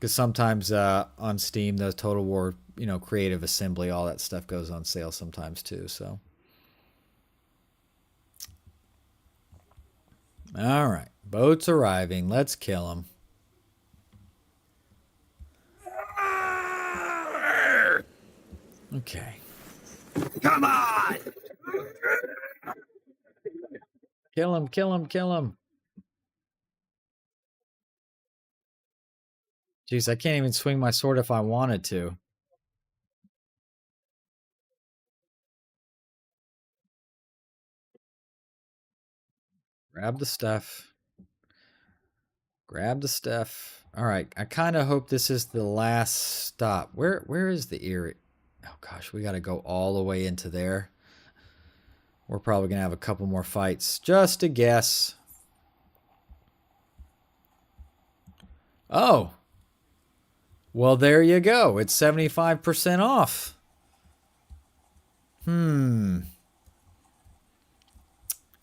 A: Because sometimes on Steam, the Total War, you know, Creative Assembly, all that stuff goes on sale sometimes too. So, all right, boats arriving. Let's kill them. Okay.
E: Come on!
A: Kill him! Kill him! Kill him! Jeez, I can't even swing my sword if I wanted to. Grab the stuff. Grab the stuff. All right, I kind of hope this is the last stop. Where is the Erie? Oh gosh, we got to go all the way into there. We're probably going to have a couple more fights. Just a guess. Oh. Well, there you go. It's 75% off.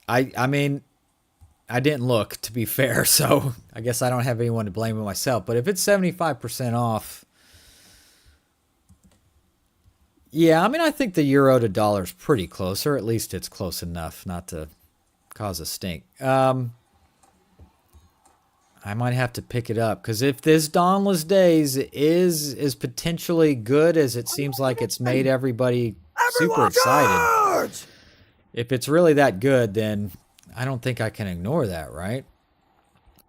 A: I mean, I didn't look, to be fair, so I guess I don't have anyone to blame but myself. But if it's 75% off, yeah, I mean, I think the euro to dollar is pretty close, or at least it's close enough not to cause a stink. All I might have to pick it up, because if this Dawnless Days is potentially good as it seems like it's made everybody super excited, if it's really that good, then I don't think I can ignore that, right?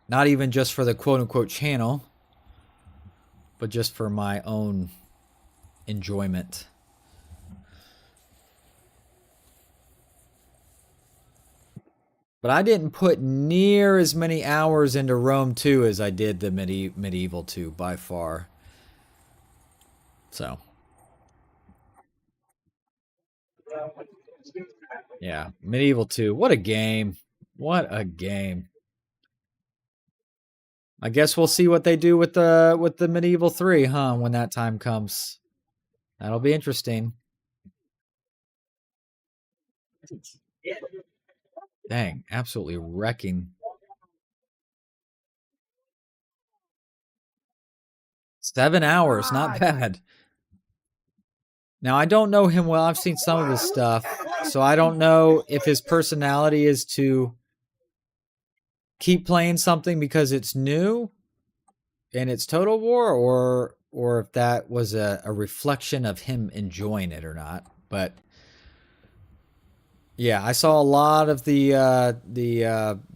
A: Not even just for the quote-unquote channel, but just for my own enjoyment. But I didn't put near as many hours into Rome 2 as I did the Medieval 2 by far. So. Yeah, Medieval 2. What a game. What a game. I guess we'll see what they do with the Medieval 3, huh, when that time comes. That'll be interesting. Dang, absolutely wrecking. 7 hours, not bad. Now, I don't know him well. I've seen some of his stuff, so I don't know if his personality is to keep playing something because it's new and it's Total War, or if that was a reflection of him enjoying it or not. But yeah, I saw a lot of the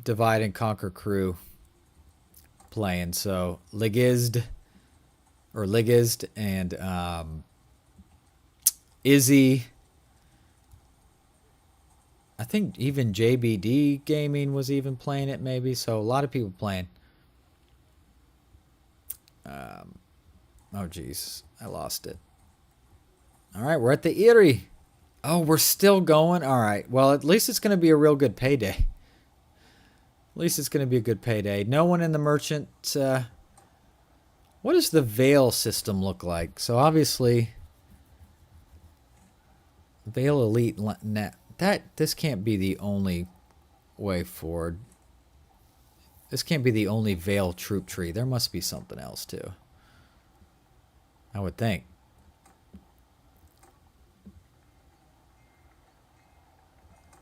A: Divide and Conquer crew playing. So Ligizd and Izzy. I think even JBD Gaming was even playing it, maybe. So a lot of people playing. Oh, geez. I lost it. All right, we're at the Erie. Oh, we're still going? All right. Well, at least it's going to be a real good payday. At least it's going to be a good payday. No one in the merchant. What does the Veil system look like? So, obviously, Veil Elite. This can't be the only way forward. This can't be the only Veil troop tree. There must be something else, too. I would think.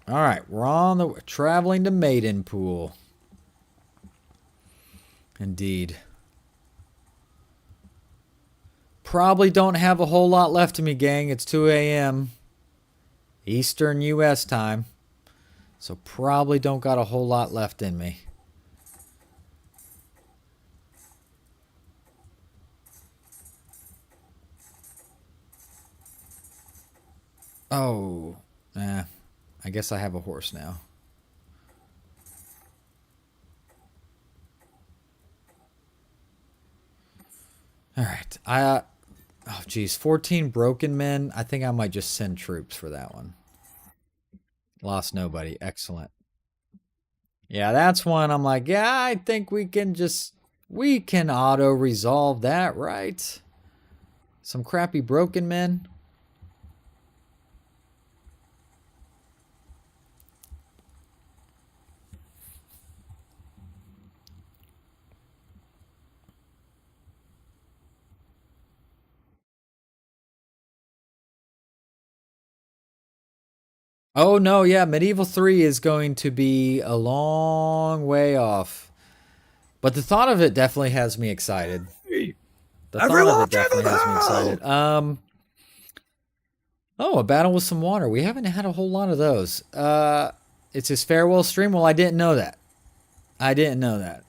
A: All right, we're on the traveling to Maidenpool. Indeed. Probably don't have a whole lot left of me, gang. It's 2 a.m. Eastern U.S. time. So probably don't got a whole lot left in me. Oh, I guess I have a horse now. All right. Oh, geez. 14 broken men. I think I might just send troops for that one. Lost nobody. Excellent. Yeah, that's one I'm like, yeah, I think we can auto-resolve that, right? Some crappy broken men. Oh, no, yeah, Medieval 3 is going to be a long way off. But the thought of it definitely has me excited. The thought of it definitely has me excited. Oh, a battle with some water. We haven't had a whole lot of those. It's his farewell stream. Well, I didn't know that. I didn't know that.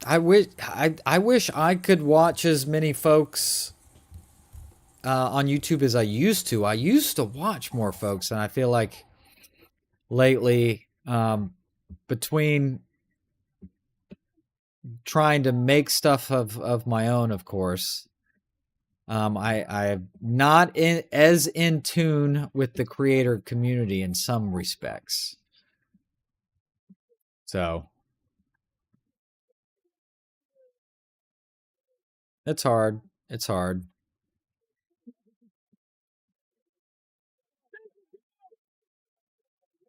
A: I wish I could watch as many folks on YouTube as I used to. I used to watch more folks, and I feel like lately, between trying to make stuff of my own, of course, I'm not as in tune with the creator community in some respects. So it's hard. It's hard.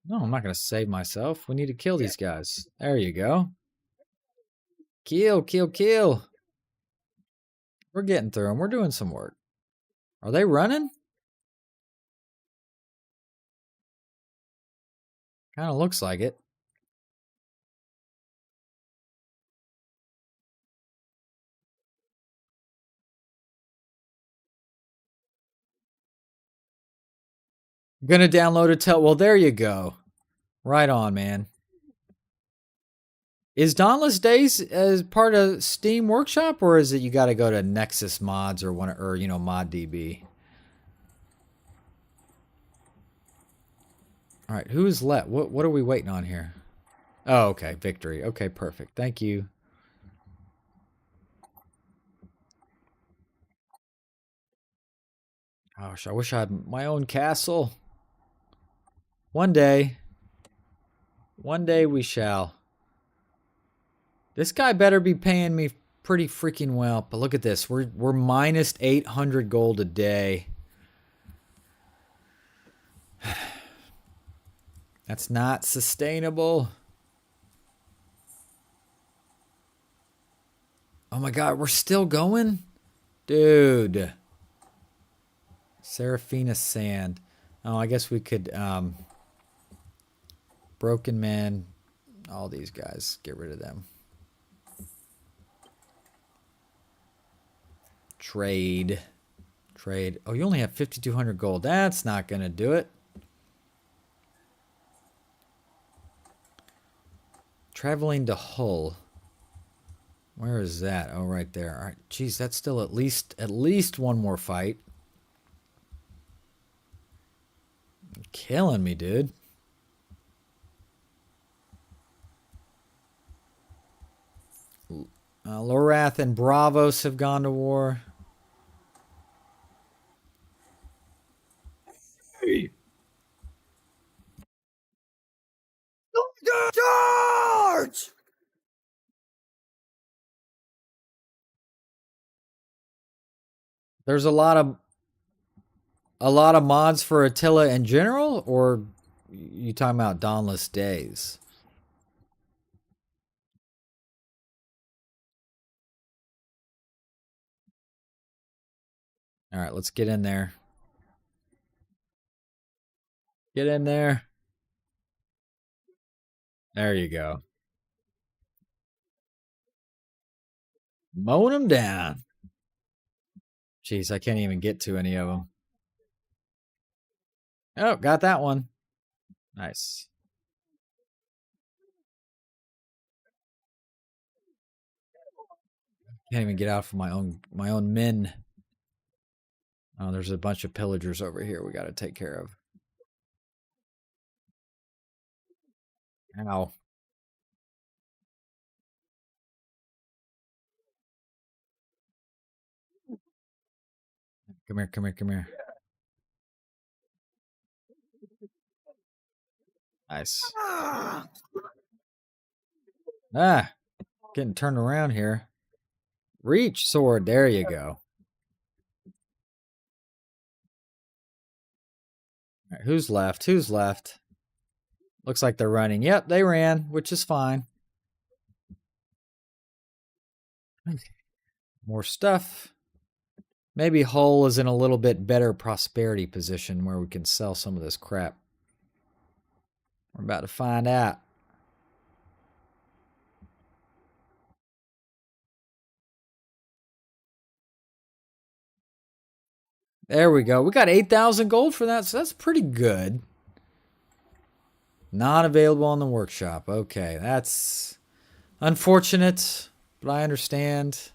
A: No, I'm not going to save myself. We need to kill these guys. There you go. Kill, kill, kill. We're getting through them. We're doing some work. Are they running? Kind of looks like it. Gonna download a well, there you go. Right on, man. Is Dauntless Days as part of Steam Workshop, or is it you got to go to Nexus Mods or ModDB? All right, who's left? What are we waiting on here? Oh, okay, victory. Okay, perfect. Thank you. Gosh, I wish I had my own castle. One day we shall. This guy better be paying me pretty freaking well. But look at this. We're minus 800 gold a day. That's not sustainable. Oh my god, we're still going? Dude. Seraphina Sand. Oh, I guess we could Broken Man, all these guys, get rid of them. Trade. Oh, you only have 5,200 gold. That's not going to do it. Traveling to Hull. Where is that? Oh, right there. All right. Jeez, that's still at least one more fight. You're killing me, dude. Lorath and Bravos have gone to war.
E: Hey. Charge!
A: There's a lot of mods for Attila in general, or you talking about Dauntless Days? All right, let's get in there. Get in there. There you go. Mowing them down. Jeez, I can't even get to any of them. Oh, got that one. Nice. Can't even get out from my own men. Oh, there's a bunch of pillagers over here we got to take care of. Ow. Come here. Nice. Ah, getting turned around here. Reach sword. There you go. All right, who's left? Looks like they're running. Yep, they ran, which is fine. More stuff. Maybe Hull is in a little bit better prosperity position where we can sell some of this crap. We're about to find out. There we go. We got 8,000 gold for that, so that's pretty good. Not available on the workshop. Okay, that's unfortunate, but I understand.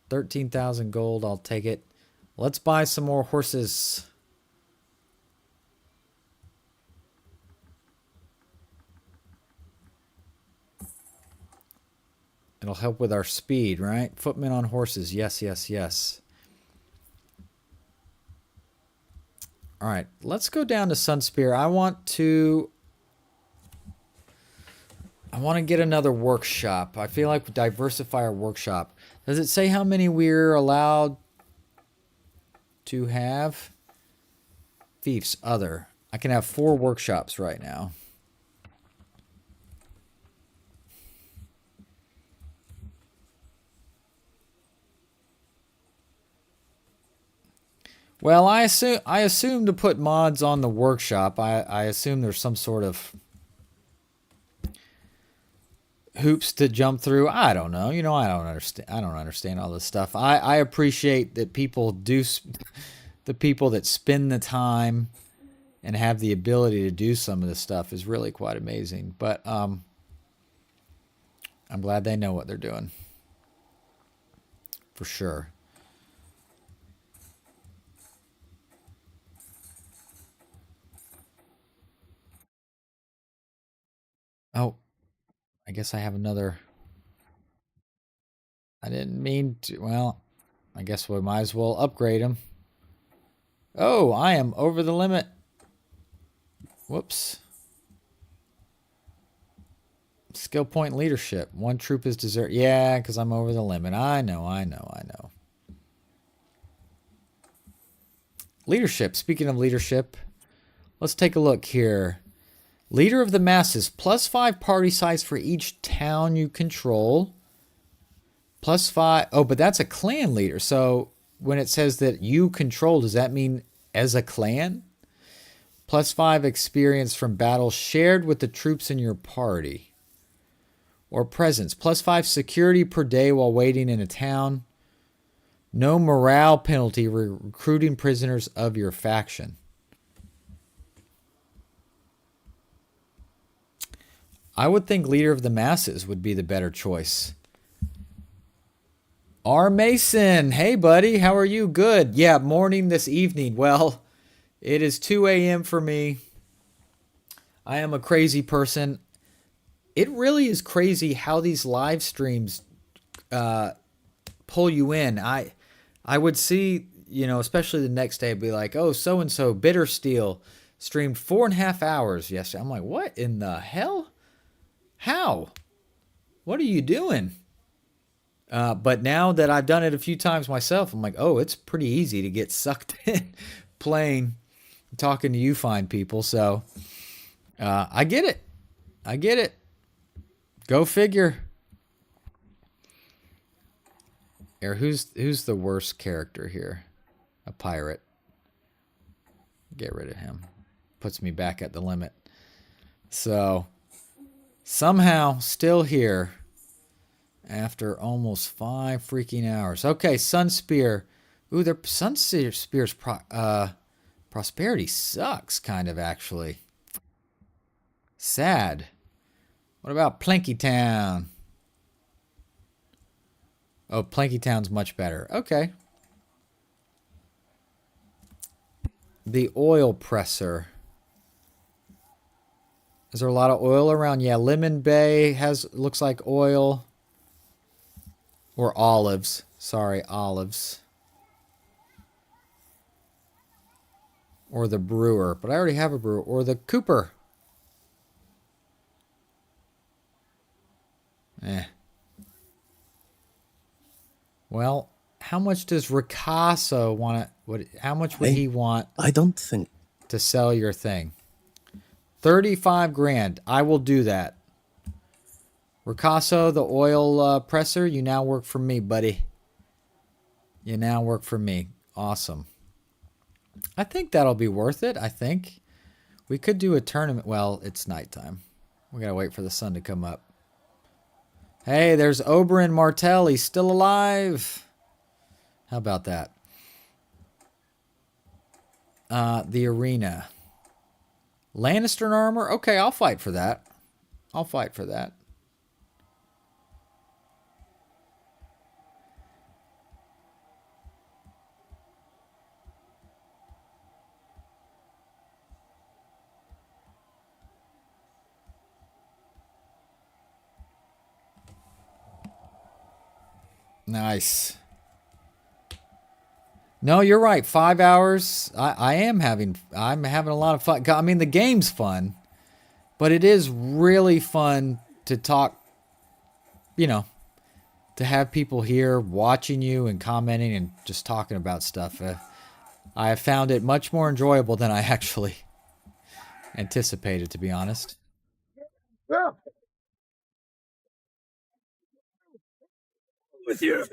A: 13,000 gold, I'll take it. Let's buy some more horses. It'll help with our speed, right? Footmen on horses. Yes. All right, let's go down to Sunspear. I want to get another workshop. I feel like we diversify our workshop. Does it say how many we're allowed to have? Fiefs, other. I can have 4 workshops right now. Well, I assume to put mods on the workshop. I assume there's some sort of hoops to jump through. I don't know. I don't understand all this stuff. I appreciate that people do the people that spend the time and have the ability to do some of this stuff is really quite amazing. But I'm glad they know what they're doing. For sure. Oh, I guess I have another. I didn't mean to. Well, I guess we might as well upgrade him. Oh, I am over the limit. Whoops. Skill point leadership. One troop is desert. Yeah, because I'm over the limit. I know. Leadership. Speaking of leadership, let's take a look here. Leader of the masses. +5 party size for each town you control. +5. Oh, but that's a clan leader. So when it says that you control, does that mean as a clan? +5 experience from battles shared with the troops in your party. Or presence. +5 security per day while waiting in a town. No morale penalty recruiting prisoners of your faction. I would think leader of the masses would be the better choice. R. Mason. Hey, buddy. How are you? Good. Yeah, morning this evening. Well, it is 2 a.m. for me. I am a crazy person. It really is crazy how these live streams pull you in. I would see, especially the next day, I'd be like, oh, so-and-so, Bitter Steel, streamed 4.5 hours yesterday. I'm like, what in the hell? How? What are you doing? But now that I've done it a few times myself, I'm like, oh, it's pretty easy to get sucked in playing, talking to you fine people. So I get it. Go figure. Here, who's the worst character here? A pirate. Get rid of him. Puts me back at the limit. So somehow still here after almost 5 freaking hours. Okay, Sunspear. Ooh, their Sunspear's prosperity sucks, kind of, actually. Sad. What about Planky Town? Oh, Planky Town's much better. Okay. The oil presser. Is there a lot of oil around? Yeah, Lemon Bay looks like oil. Or olives. Sorry, olives. Or the brewer. But I already have a brewer. Or the cooper. Well, how much does Ricasso want to... How much would he want...
H: I don't think...
A: to sell your thing? 35 grand. I will do that. Ricasso, the oil presser, you now work for me, buddy. You now work for me. Awesome. I think that'll be worth it, I think. We could do a tournament. Well, it's nighttime. We gotta wait for the sun to come up. Hey, there's Oberyn Martell. He's still alive. How about that? The arena. Lannister armor? Okay, I'll fight for that. I'll fight for that. Nice. No, you're right. 5 hours. I'm having a lot of fun. I mean, the game's fun, but it is really fun to talk, to have people here watching you and commenting and just talking about stuff. I have found it much more enjoyable than I actually anticipated, to be honest.
E: Yeah. With you.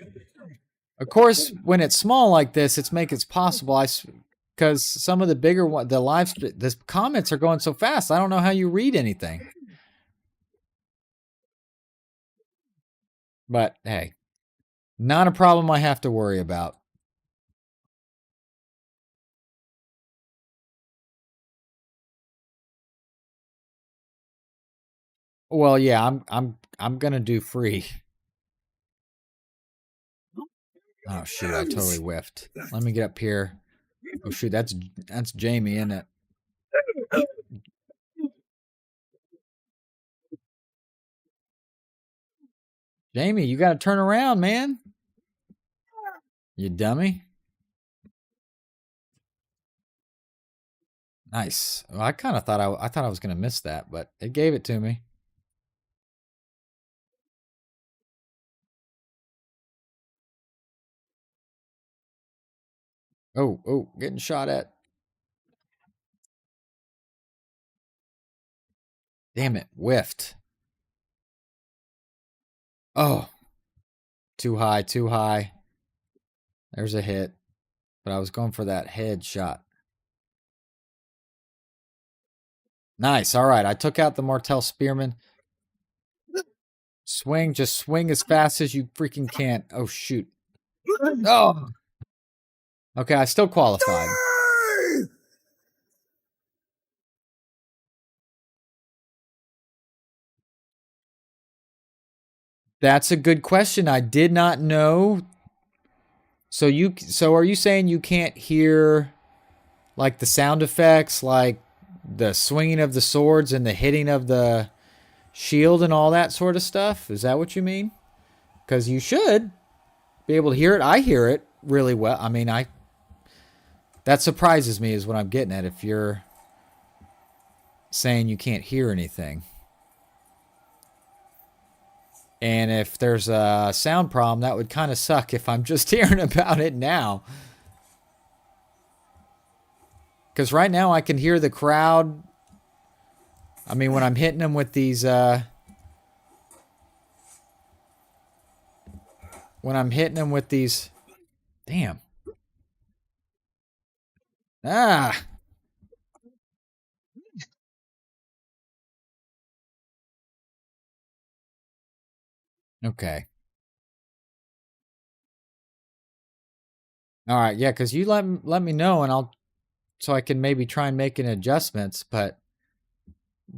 A: Of course, when it's small like this, it makes it possible. Because some of the bigger one, the comments are going so fast. I don't know how you read anything. But hey, not a problem I have to worry about. Well, yeah, I'm gonna do free. Oh shoot, I totally whiffed. Let me get up here. Oh shoot, that's Jamie, isn't it? Jamie, you gotta turn around, man. You dummy. Nice. Well, I kind of thought I thought I was gonna miss that, but it gave it to me. Oh, getting shot at. Damn it, whiffed. Oh, too high, too high. There's a hit, but I was going for that head shot. Nice. All right, I took out the Martel Spearman. Swing, just swing as fast as you freaking can. Oh shoot. Oh. Okay, I still qualified. That's a good question. I did not know. So are you saying you can't hear like the sound effects, like the swinging of the swords and the hitting of the shield and all that sort of stuff? Is that what you mean? Because you should be able to hear it. I hear it really well. I mean, that surprises me is what I'm getting at. If you're saying you can't hear anything. And if there's a sound problem, that would kind of suck if I'm just hearing about it now. Because right now I can hear the crowd. I mean, when I'm hitting them with these... when I'm hitting them with these... Damn. Ah! Okay. All right, yeah, because you let me know, and so I can maybe try and make any adjustments. But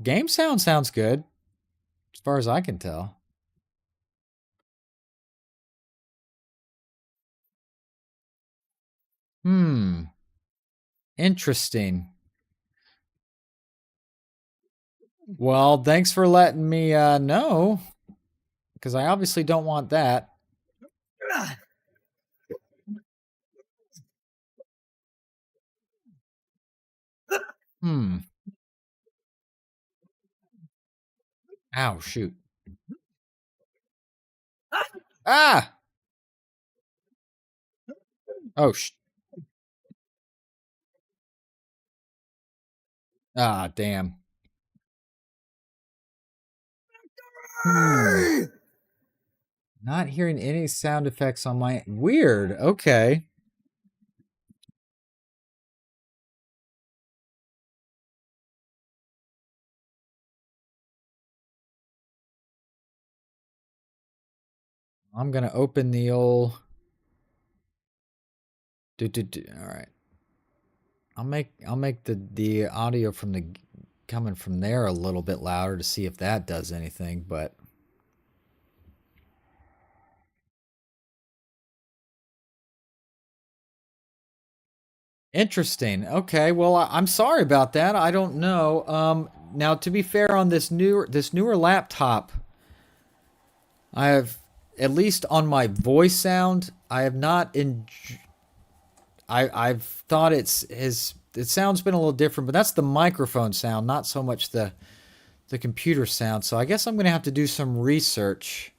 A: game sounds good, as far as I can tell. Interesting. Well, thanks for letting me know, because I obviously don't want that. Ow, shoot. Ah! Oh, ah, damn. Not hearing any sound effects on my... Weird. Okay. I'm gonna open the old... All right. I'll make the audio from the coming from there a little bit louder to see if that does anything, but... Interesting. Okay, well, I'm sorry about that. I don't know. Now, to be fair, on this newer laptop, I have, at least on my voice sound, I have not I've thought it sounds been a little different, but that's the microphone sound, not so much the computer sound. So I guess I'm going to have to do some research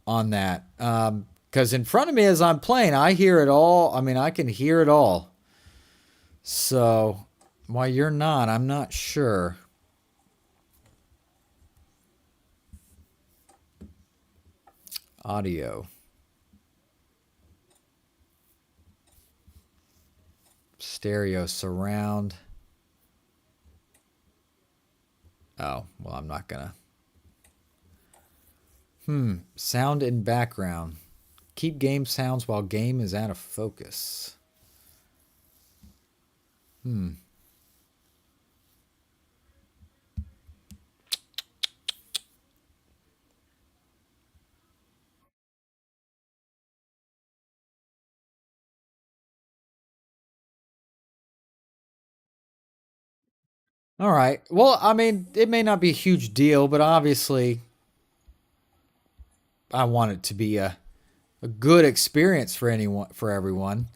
A: on that. Because in front of me as I'm playing, I hear it all. I mean, I can hear it all. So why you're not, I'm not sure. Audio. Stereo surround. Oh, well, I'm not gonna. Sound in background. Keep game sounds while game is out of focus. All right. Well, I mean, it may not be a huge deal, but obviously I want it to be a good experience for everyone.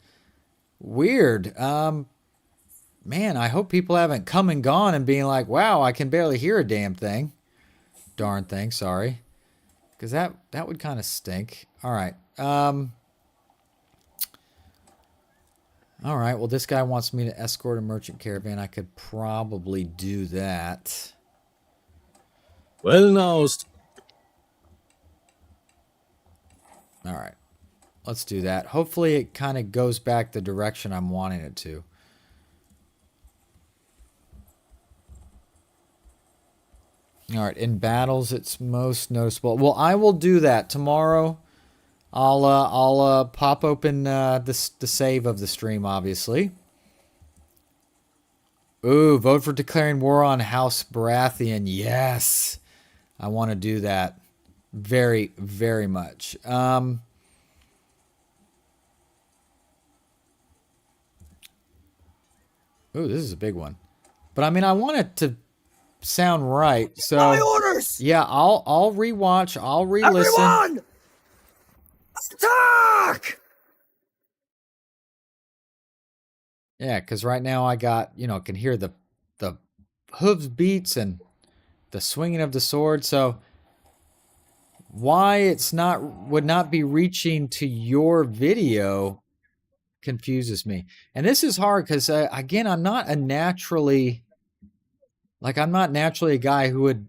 A: Weird. Man, I hope people haven't come and gone and being like, wow, I can barely hear a damn thing. Darn thing, sorry. Because that would kind of stink. All right. All right, well, this guy wants me to escort a merchant caravan. I could probably do that.
F: Well, now.
A: All right. Let's do that. Hopefully it kind of goes back the direction I'm wanting it to. All right, in battles, it's most noticeable. Well, I will do that tomorrow. I'll pop open the save of the stream, obviously. Ooh, vote for declaring war on House Baratheon. Yes, I want to do that very, very much. Ooh, this is a big one, but I mean, I want it to sound right. So
E: My orders!
A: yeah, I'll rewatch. I'll re-listen.
E: Everyone! Attack!
A: Yeah, because right now I got, can hear the hooves beats and the swinging of the sword. So why it's would not be reaching to your video confuses me. And this is hard because again, I'm not naturally a guy who would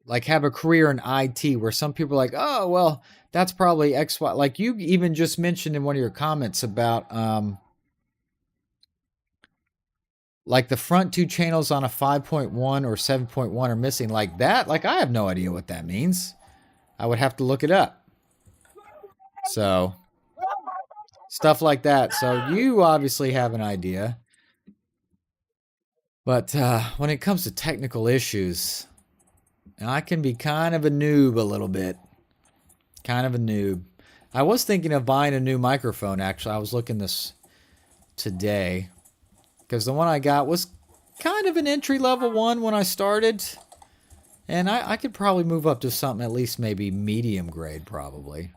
A: like have a career in IT, where some people are like, oh, well, that's probably X, Y. Like you even just mentioned in one of your comments about like the front two channels on a 5.1 or 7.1 are missing, like that. Like I have no idea what that means. I would have to look it up. So stuff like that. So you obviously have an idea. But when it comes to technical issues, I can be kind of a noob a little bit. Kind of a noob. I was thinking of buying a new microphone, actually. I was looking this today. Because the one I got was kind of an entry-level one when I started. And I could probably move up to something at least maybe medium grade, probably.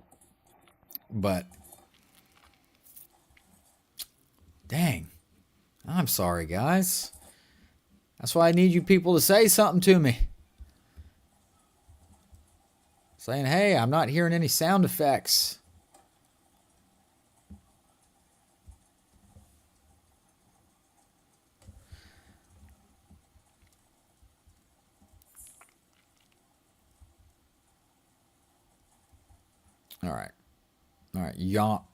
A: But, dang. I'm sorry, guys. That's why I need you people to say something to me. Saying, hey, I'm not hearing any sound effects. All right. All right.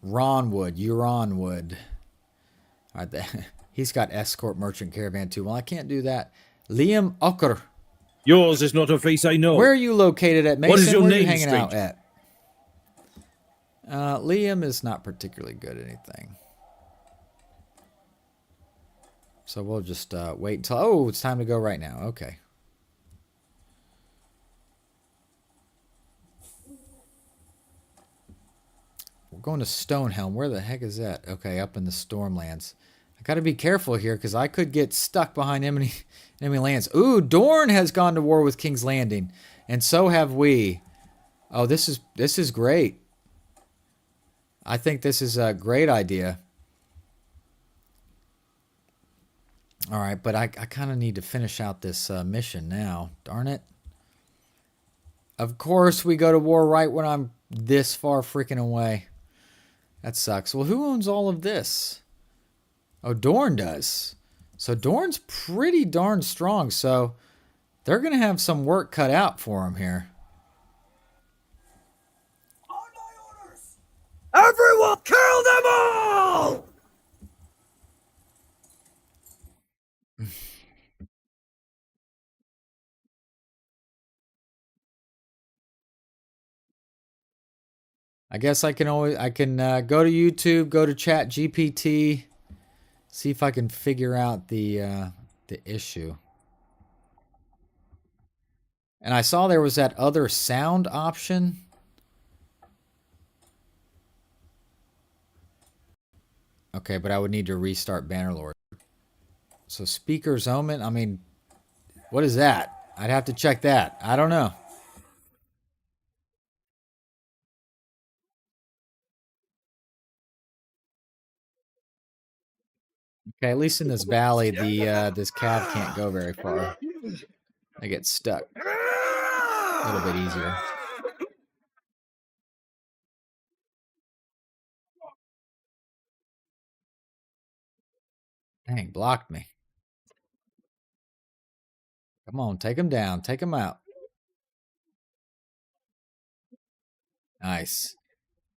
A: Ronwood. All right. He's got escort merchant caravan too. Well, I can't do that. Liam Ucker.
F: Yours is not a face I know.
A: Where are you located at, Mason?
F: What is your
A: Where
F: name,
A: are you hanging out
F: stranger?
A: at? Liam is not particularly good at anything. So we'll just wait until... Oh, it's time to go right now. Okay. We're going to Stonehelm. Where the heck is that? Okay, up in the Stormlands. I got to be careful here because I could get stuck behind enemy lands. Ooh, Dorne has gone to war with King's Landing. And so have we. Oh, this is great. I think this is a great idea. All right, but I kind of need to finish out this mission now. Darn it. Of course, we go to war right when I'm this far freaking away. That sucks. Well, who owns all of this? Oh, Dorne does. So Dorne's pretty darn strong. So they're going to have some work cut out for him here.
E: On my orders! Everyone, kill them all!
A: I guess I can go to YouTube, go to Chat GPT, see if I can figure out the issue. And I saw there was that other sound option. Okay, but I would need to restart Bannerlord. So speakers omen, I mean, What is that? I'd have to check that. I don't know. Okay, at least in this valley, this cav can't go very far. I get stuck. A little bit easier. Dang, blocked me. Come on, take him down. Take him out. Nice.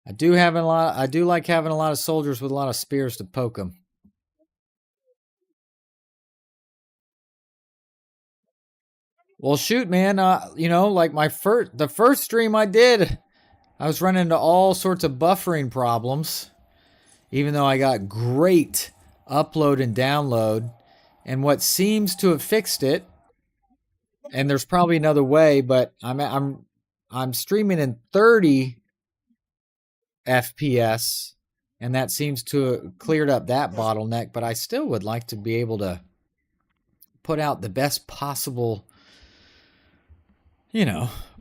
A: I do like having a lot of soldiers with a lot of spears to poke them. Well, shoot, man. Like the first stream I did, I was running into all sorts of buffering problems, even though I got great upload and download. And what seems to have fixed it, and there's probably another way, but I'm streaming in 30 FPS, and that seems to have cleared up that bottleneck. But I still would like to be able to put out the best possible,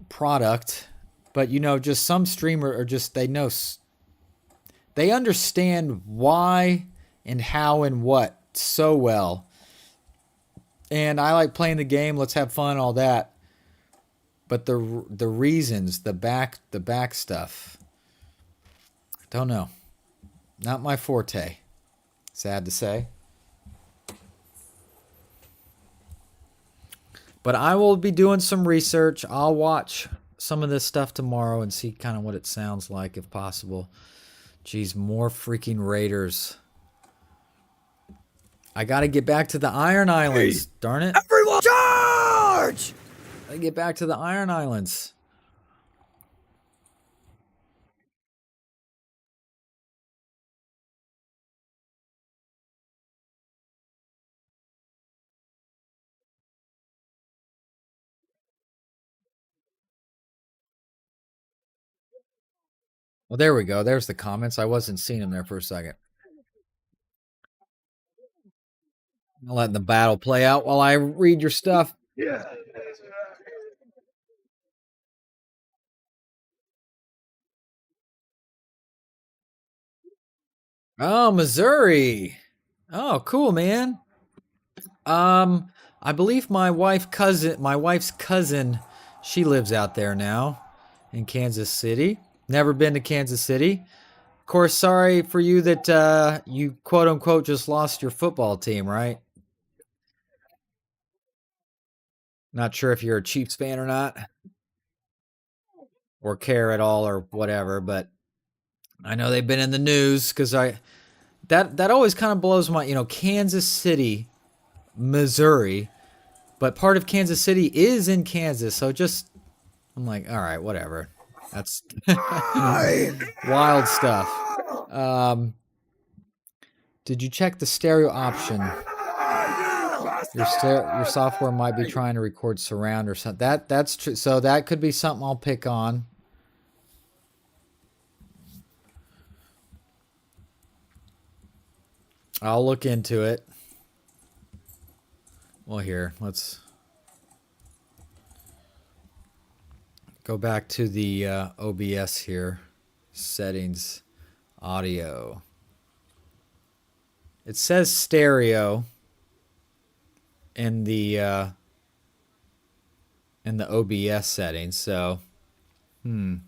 A: product. But just some streamer are just, they understand why and how and what so well. And I like playing the game, let's have fun, all that. But the reasons, the back stuff, don't know. Not my forte. Sad to say. But I will be doing some research. I'll watch some of this stuff tomorrow and see kind of what it sounds like if possible. Jeez, more freaking raiders. I got to get back to the Iron Islands. Hey, darn it.
E: Everyone charge!
A: I get back to the Iron Islands. Well, there we go. There's the comments. I wasn't seeing them there for a second. I'm letting the battle play out while I read your stuff.
E: Yeah.
A: Oh, Missouri. Oh, cool, man. I believe my wife's cousin, she lives out there now in Kansas City. Never been to Kansas City. Of course, sorry for you that you quote unquote just lost your football team, right? Not sure if you're a Chiefs fan or not, or care at all or whatever, but I know they've been in the news because that always kind of blows my, Kansas City, Missouri, but part of Kansas City is in Kansas, so I'm like, all right, whatever. That's wild stuff. Did you check the stereo option? Your software might be trying to record surround or something. That's true. So that could be something I'll pick on. I'll look into it. Well, here, let's go back to the OBS here. Settings, audio. It says stereo in the OBS settings, so but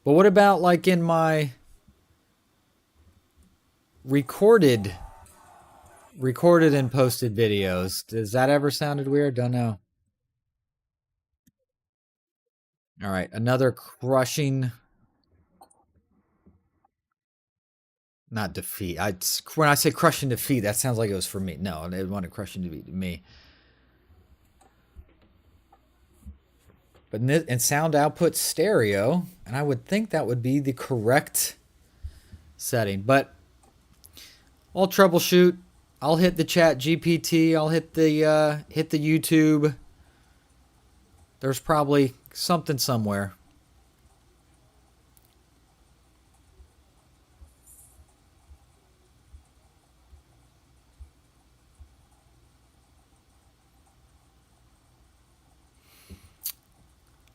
A: what about like in my recorded and posted videos? Does that ever sounded weird? Don't know. All right, another crushing, not defeat. When I say crushing defeat, that sounds like it was for me. No, they wanted crushing defeat to me. But in sound output stereo, and I would think that would be the correct setting. But I'll troubleshoot. I'll hit the chat GPT. I'll hit the YouTube. There's probably something somewhere.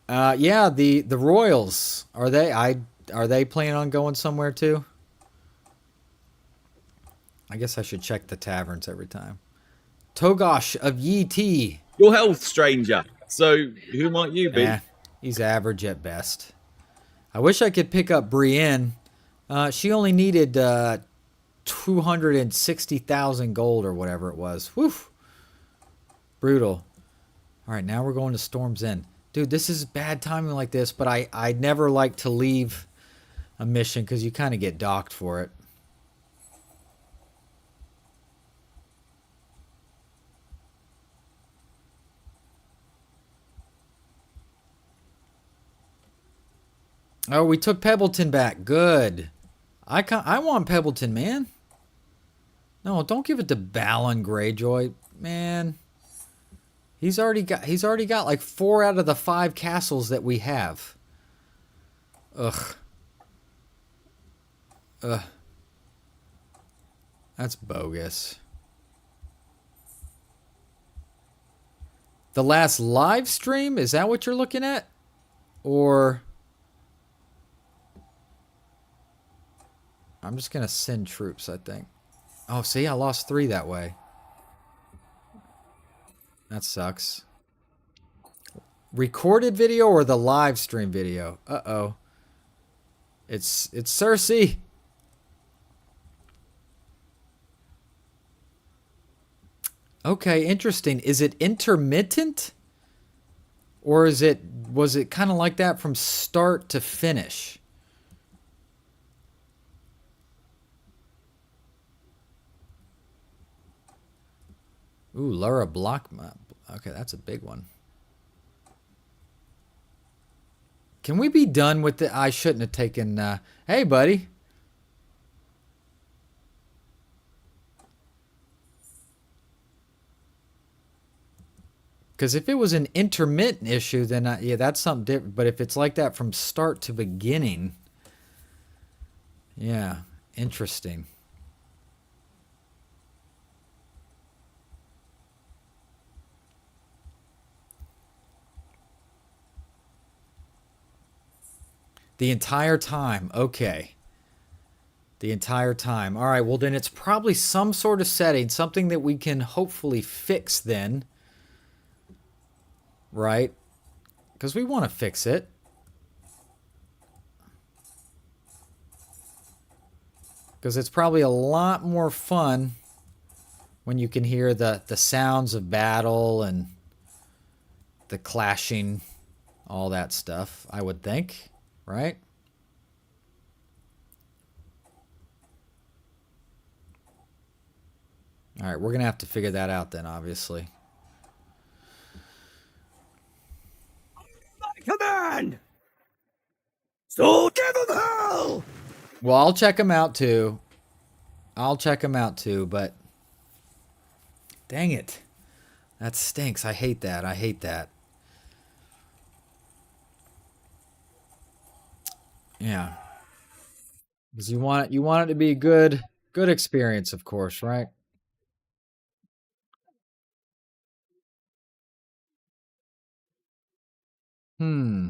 A: Yeah, the Royals are they planning on going somewhere too? I guess I should check the taverns every time. Togosh of Yi Ti.
F: Your health, stranger. So, who might you be?
A: He's average at best. I wish I could pick up Brienne. She only needed 260,000 gold or whatever it was. Whew. Brutal. All right, now we're going to Storm's End. Dude, this is bad timing like this, but I never like to leave a mission because you kind of get docked for it. Oh, we took Pebbleton back. Good. I want Pebbleton, man. No, don't give it to Balon Greyjoy, man. He's already got like 4 out of the 5 castles that we have. Ugh. Ugh. That's bogus. The last live stream, is that what you're looking at? Or I'm just going to send troops, I think. Oh, see, I lost 3 that way. That sucks. Recorded video or the live stream video? Uh-oh. It's Cersei. Okay, interesting. Is it intermittent? Or was it kind of like that from start to finish? Ooh, Laura Blockma. Okay, that's a big one. Can we be done with it? I shouldn't have taken... hey, buddy. Because if it was an intermittent issue, then yeah, that's something different. But if it's like that from start to beginning... Yeah, interesting. The entire time. Okay. The entire time. All right, well then it's probably some sort of setting, something that we can hopefully fix then. Right? Because we want to fix it. Because it's probably a lot more fun when you can hear the sounds of battle and the clashing, all that stuff, I would think. Right? All right, we're going to have to figure that out then, obviously.
E: My command! So give them hell!
A: Well, I'll check them out too. But dang it. That stinks. I hate that. I hate that. Yeah. Because you want it to be a good experience, of course, right? Hmm.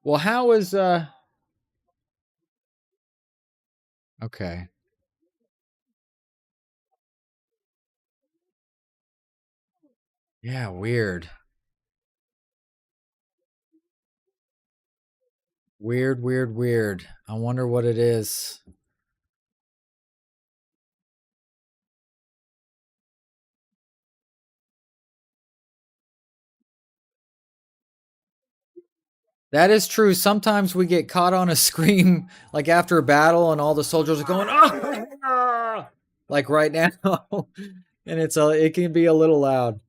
A: Well, how is okay. Yeah, weird. Weird. I wonder what it is. That is true. Sometimes we get caught on a scream like after a battle and all the soldiers are going, "Oh!" like right now. And it can be a little loud.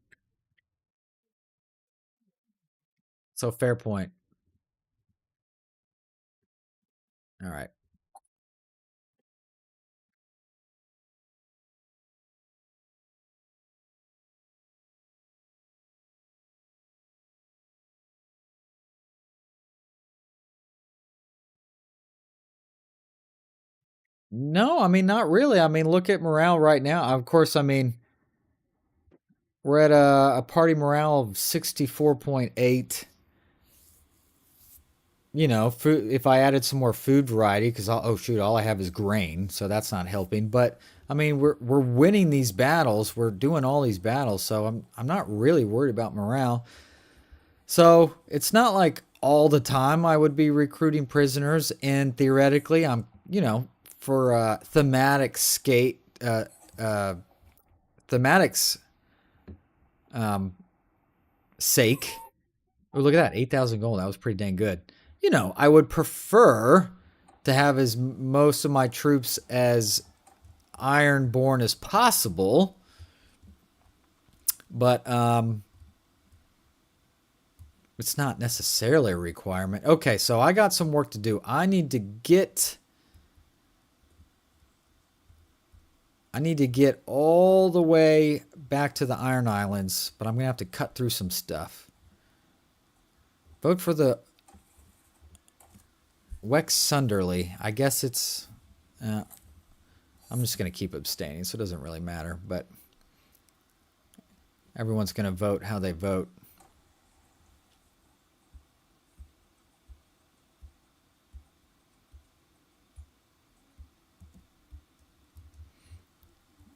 A: So fair point. All right. No, I mean, not really. I mean, look at morale right now. Of course, I mean, we're at a party morale of 64.8. You know, food, if I added some more food variety, because oh shoot, all I have is grain, so that's not helping. But I mean, we're winning these battles. We're doing all these battles, so I'm not really worried about morale. So it's not like all the time I would be recruiting prisoners, and theoretically, I'm for thematics sake. Oh, look at that, 8,000 gold. That was pretty dang good. I would prefer to have as most of my troops as ironborn as possible, but it's not necessarily a requirement. Okay, so I got some work to do. I need to get all the way back to the Iron Islands, but I'm going to have to cut through some stuff. Vote for the Wex Sunderly. I guess it's... I'm just going to keep abstaining, so it doesn't really matter, but everyone's going to vote how they vote.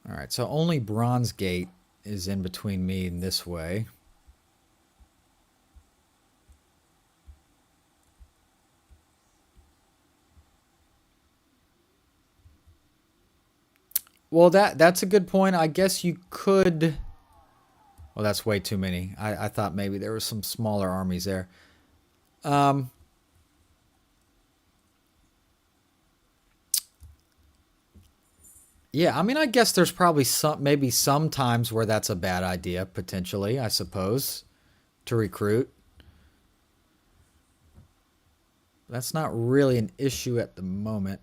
A: All right, so only Bronze Gate is in between me and this way. Well, that's a good point. I guess you could... Well, that's way too many. I thought maybe there were some smaller armies there. Yeah, I mean, I guess there's probably maybe some times where that's a bad idea, potentially, I suppose, to recruit. That's not really an issue at the moment.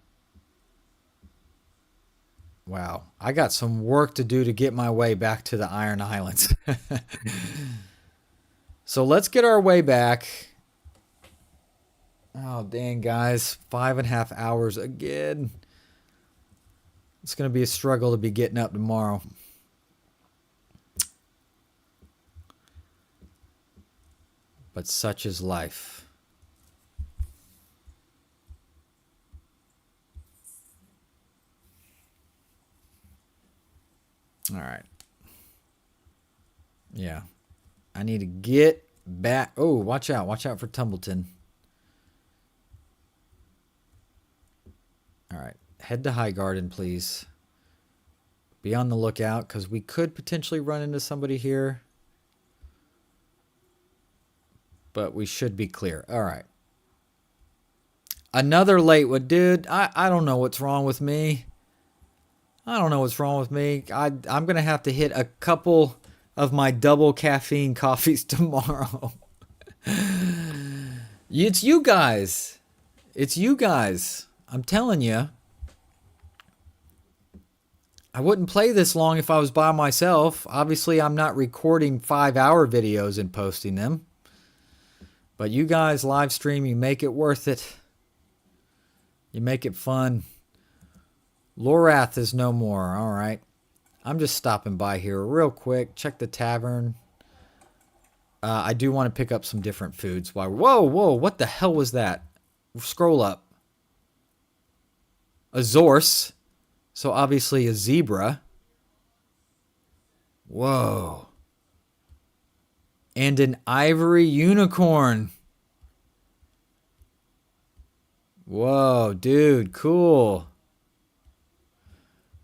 A: Wow, I got some work to do to get my way back to the Iron Islands. So let's get our way back. Oh, dang, guys. 5.5 hours again. It's going to be a struggle to be getting up tomorrow. But such is life. All right. Yeah. I need to get back. Oh, watch out. Watch out for Tumbleton. All right. Head to High Garden, please. Be on the lookout, because we could potentially run into somebody here. But we should be clear. All right. Another late one. Dude, I don't know what's wrong with me. I don't know what's wrong with me. I'm going to have to hit a couple of my double caffeine coffees tomorrow. It's you guys. It's you guys. I'm telling you. I wouldn't play this long if I was by myself. Obviously, I'm not recording 5-hour videos and posting them. But you guys live stream, you make it worth it. You make it fun. Lorath is no more. All right. I'm just stopping by here real quick. Check the tavern. I do want to pick up some different foods. Whoa, whoa. What the hell was that? Scroll up. A Zorse. So obviously a zebra. Whoa. And an ivory unicorn. Whoa, dude, cool.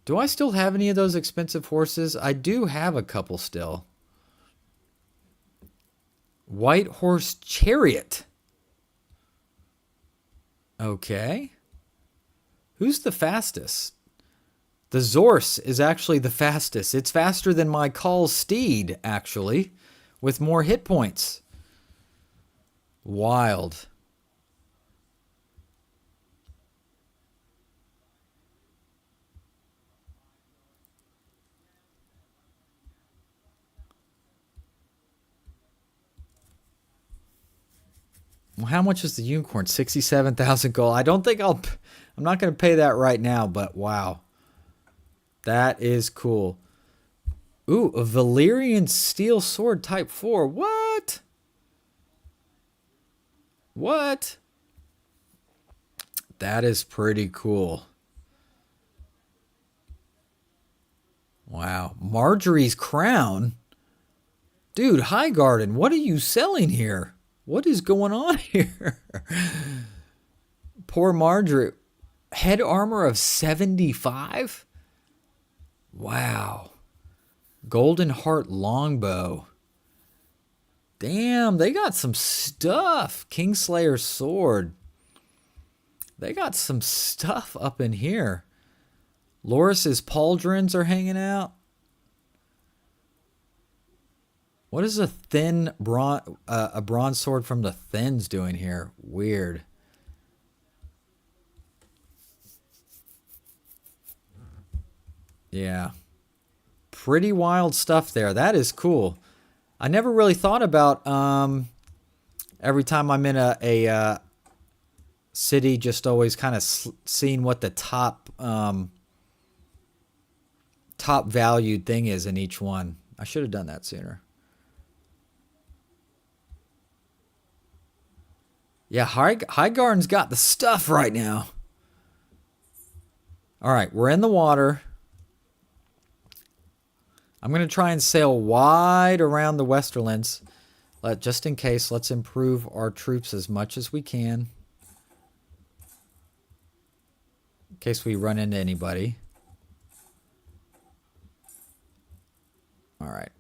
A: Do I still have any of those expensive horses? I do have a couple still. White Horse Chariot. Okay. Who's the fastest? The Zorse is actually the fastest. It's faster than my Call Steed, actually, with more hit points. Wild. Well, how much is the unicorn? 67,000 gold. I don't think I'm not going to pay that right now, but wow. That is cool. Ooh, a Valyrian steel sword type 4. What? What? That is pretty cool. Wow. Marjorie's crown? Dude, Highgarden, what are you selling here? What is going on here? Poor Marjorie. Head armor of 75? Wow. Golden Heart longbow. Damn, they got some stuff. Kingslayer's sword. They got some stuff up in here. Loris's pauldrons are hanging out. What is a thin a bronze sword from the Thins doing here? Weird. Yeah. Pretty wild stuff there. That is cool. I never really thought about every time I'm in a city, just always kind of seeing what the top valued thing is in each one. I should have done that sooner. Yeah, Highgarden's got the stuff right now. All right, we're in the water. I'm going to try and sail wide around the Westerlands. Just in case, let's improve our troops as much as we can. In case we run into anybody. All right.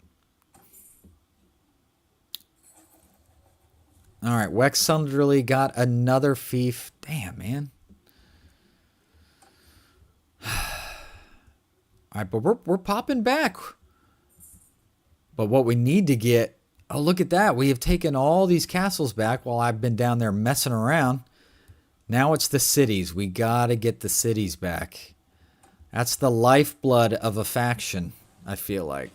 A: All right, Wex Sunderly got another fief. Damn, man. All right, but we're popping back. But what we need to get... Oh, look at that. We have taken all these castles back while I've been down there messing around. Now it's the cities. We got to get the cities back. That's the lifeblood of a faction, I feel like.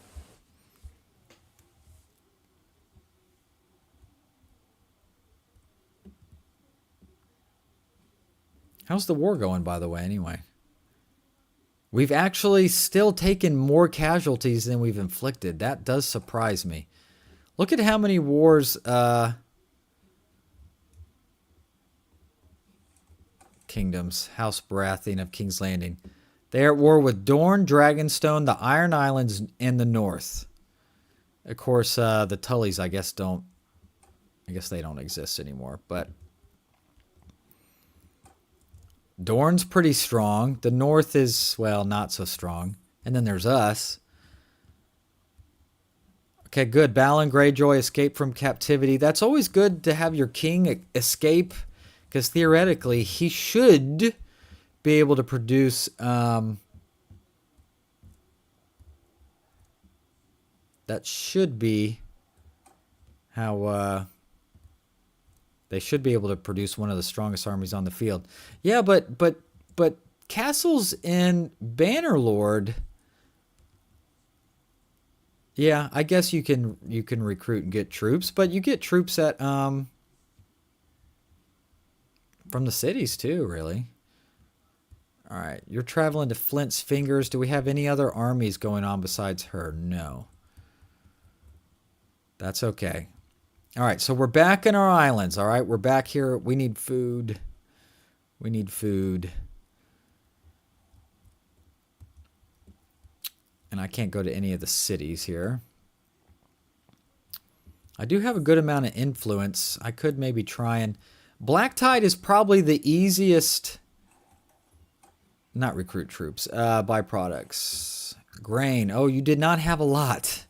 A: How's the war going, by the way, anyway? We've actually still taken more casualties than we've inflicted. That does surprise me. Look at how many wars... Kingdoms. House Baratheon of King's Landing. They are at war with Dorne, Dragonstone, the Iron Islands, and the North. Of course, the Tullys, I guess, don't... I guess they don't exist anymore, but... Dorne's pretty strong. The North is, well, not so strong. And then there's us. Okay, good. Balin Greyjoy escaped from captivity. That's always good to have your king escape, because theoretically he should be able to produce... that should be how... they should be able to produce one of the strongest armies on the field. Yeah, but castles in Bannerlord... Yeah, I guess you can recruit and get troops, but you get troops at from the cities too, really. All right, you're traveling to Flint's Fingers. Do we have any other armies going on besides her? No. That's okay. All right, so we're back in our islands, all right? We're back here. We need food. We need food. And I can't go to any of the cities here. I do have a good amount of influence. I could maybe try and... Black Tide is probably the easiest... Not recruit troops. Byproducts. Grain. Oh, you did not have a lot.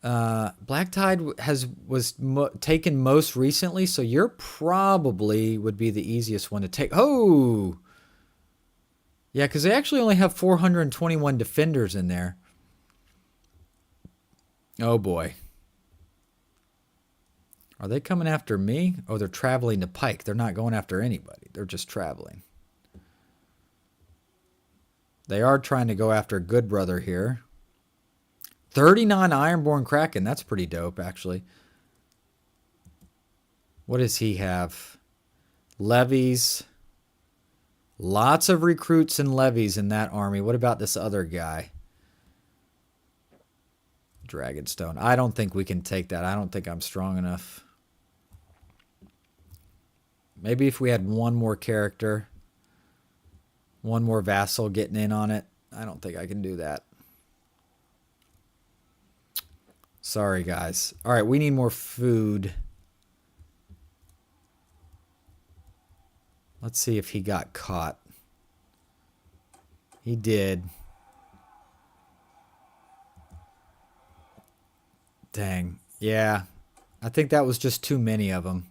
A: Black Tide was taken most recently, so you're probably would be the easiest one to take. Oh! Yeah, because they actually only have 421 defenders in there. Oh, boy. Are they coming after me? Oh, they're traveling to Pike. They're not going after anybody. They're just traveling. They are trying to go after Good Brother here. 39 Ironborn Kraken. That's pretty dope, actually. What does he have? Levies. Lots of recruits and levies in that army. What about this other guy? Dragonstone. I don't think we can take that. I don't think I'm strong enough. Maybe if we had one more character, one more vassal getting in on it. I don't think I can do that. Sorry, guys. All right, we need more food. Let's see if he got caught. He did. Dang. Yeah. I think that was just too many of them.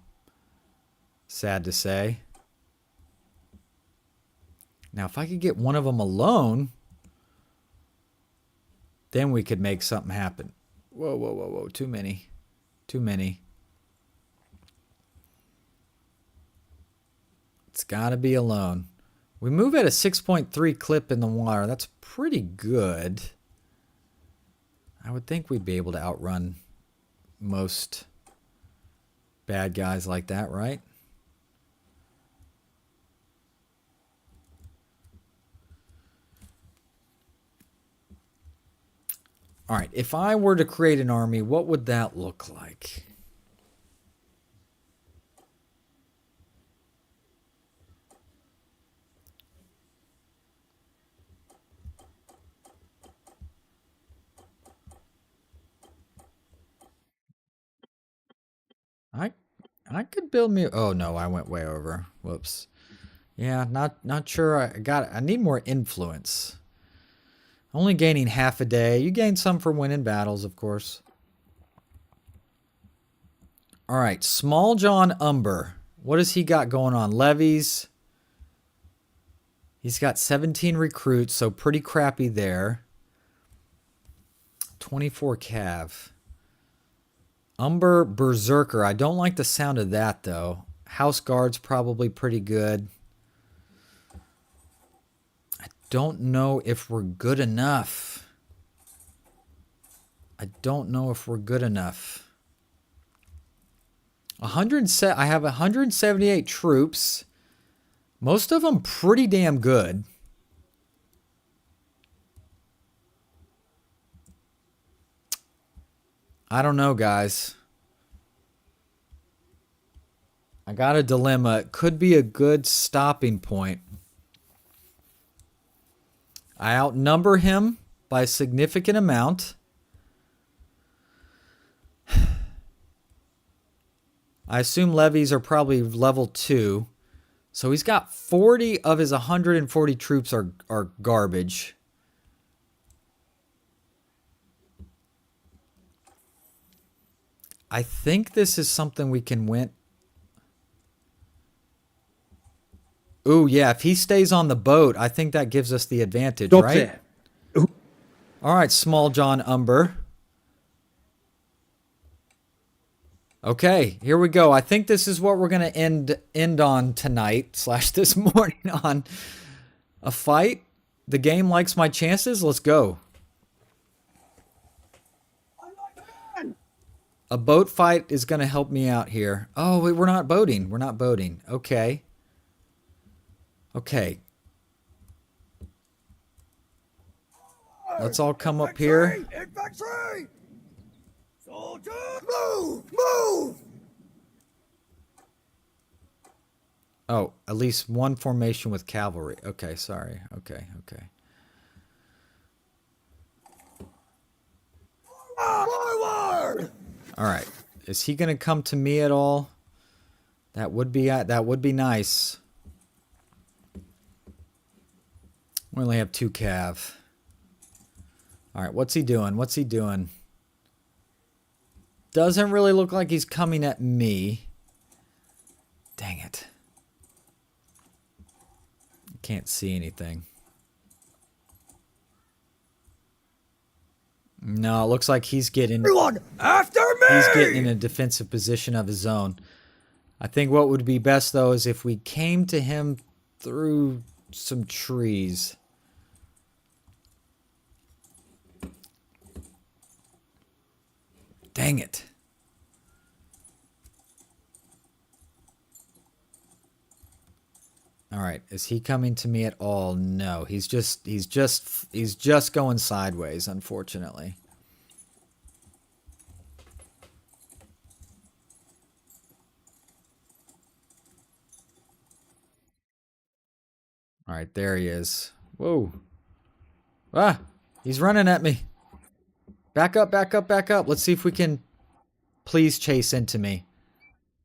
A: Sad to say. Now, if I could get one of them alone, then we could make something happen. Whoa, whoa, whoa, whoa. Too many. Too many. It's got to be alone. We move at a 6.3 clip in the water. That's pretty good. I would think we'd be able to outrun most bad guys like that, right? All right, if I were to create an army, what would that look like? I could build me. Oh no, I went way over. Whoops. Yeah, not sure. I need more influence. Only gaining half a day. You gain some for winning battles, of course. All right, Small John Umber. What has he got going on? Levies. He's got 17 recruits, so pretty crappy there. 24 cav. Umber Berserker. I don't like the sound of that, though. House Guard's probably pretty good. I don't know if we're good enough. I don't know if we're good enough. I have 178 troops. Most of them pretty damn good. I don't know, guys. I got a dilemma. It could be a good stopping point. I outnumber him by a significant amount. I assume levies are probably level 2. So he's got 40 of his 140 troops are garbage. I think this is something we can win. Ooh, yeah, if he stays on the boat, I think that gives us the advantage,
E: Stop
A: right?
E: there.
A: All right, Small John Umber. Okay, here we go. I think this is what we're going to end on tonight, / this morning on a fight. The game likes my chances. Let's go. A boat fight is going to help me out here. Oh, wait, we're not boating. We're not boating. Okay. Okay. Let's all come up here.
E: Infantry! Soldiers! Move! Move!
A: Oh, at least one formation with cavalry. Okay, sorry. Okay.
E: Forward!
A: All right. Is he going to come to me at all? That would be nice. We only have 2 cav. All right, what's he doing? Doesn't really look like he's coming at me. Dang it. Can't see anything. No, it looks like he's getting...
E: Everyone, after me!
A: He's getting in a defensive position of his own. I think what would be best, though, is if we came to him through some trees. Dang it. All right, is he coming to me at all? No, he's just going sideways, unfortunately. All right, there he is. Whoa. Ah, he's running at me. Back up, back up, back up. Let's see if we can please chase into me.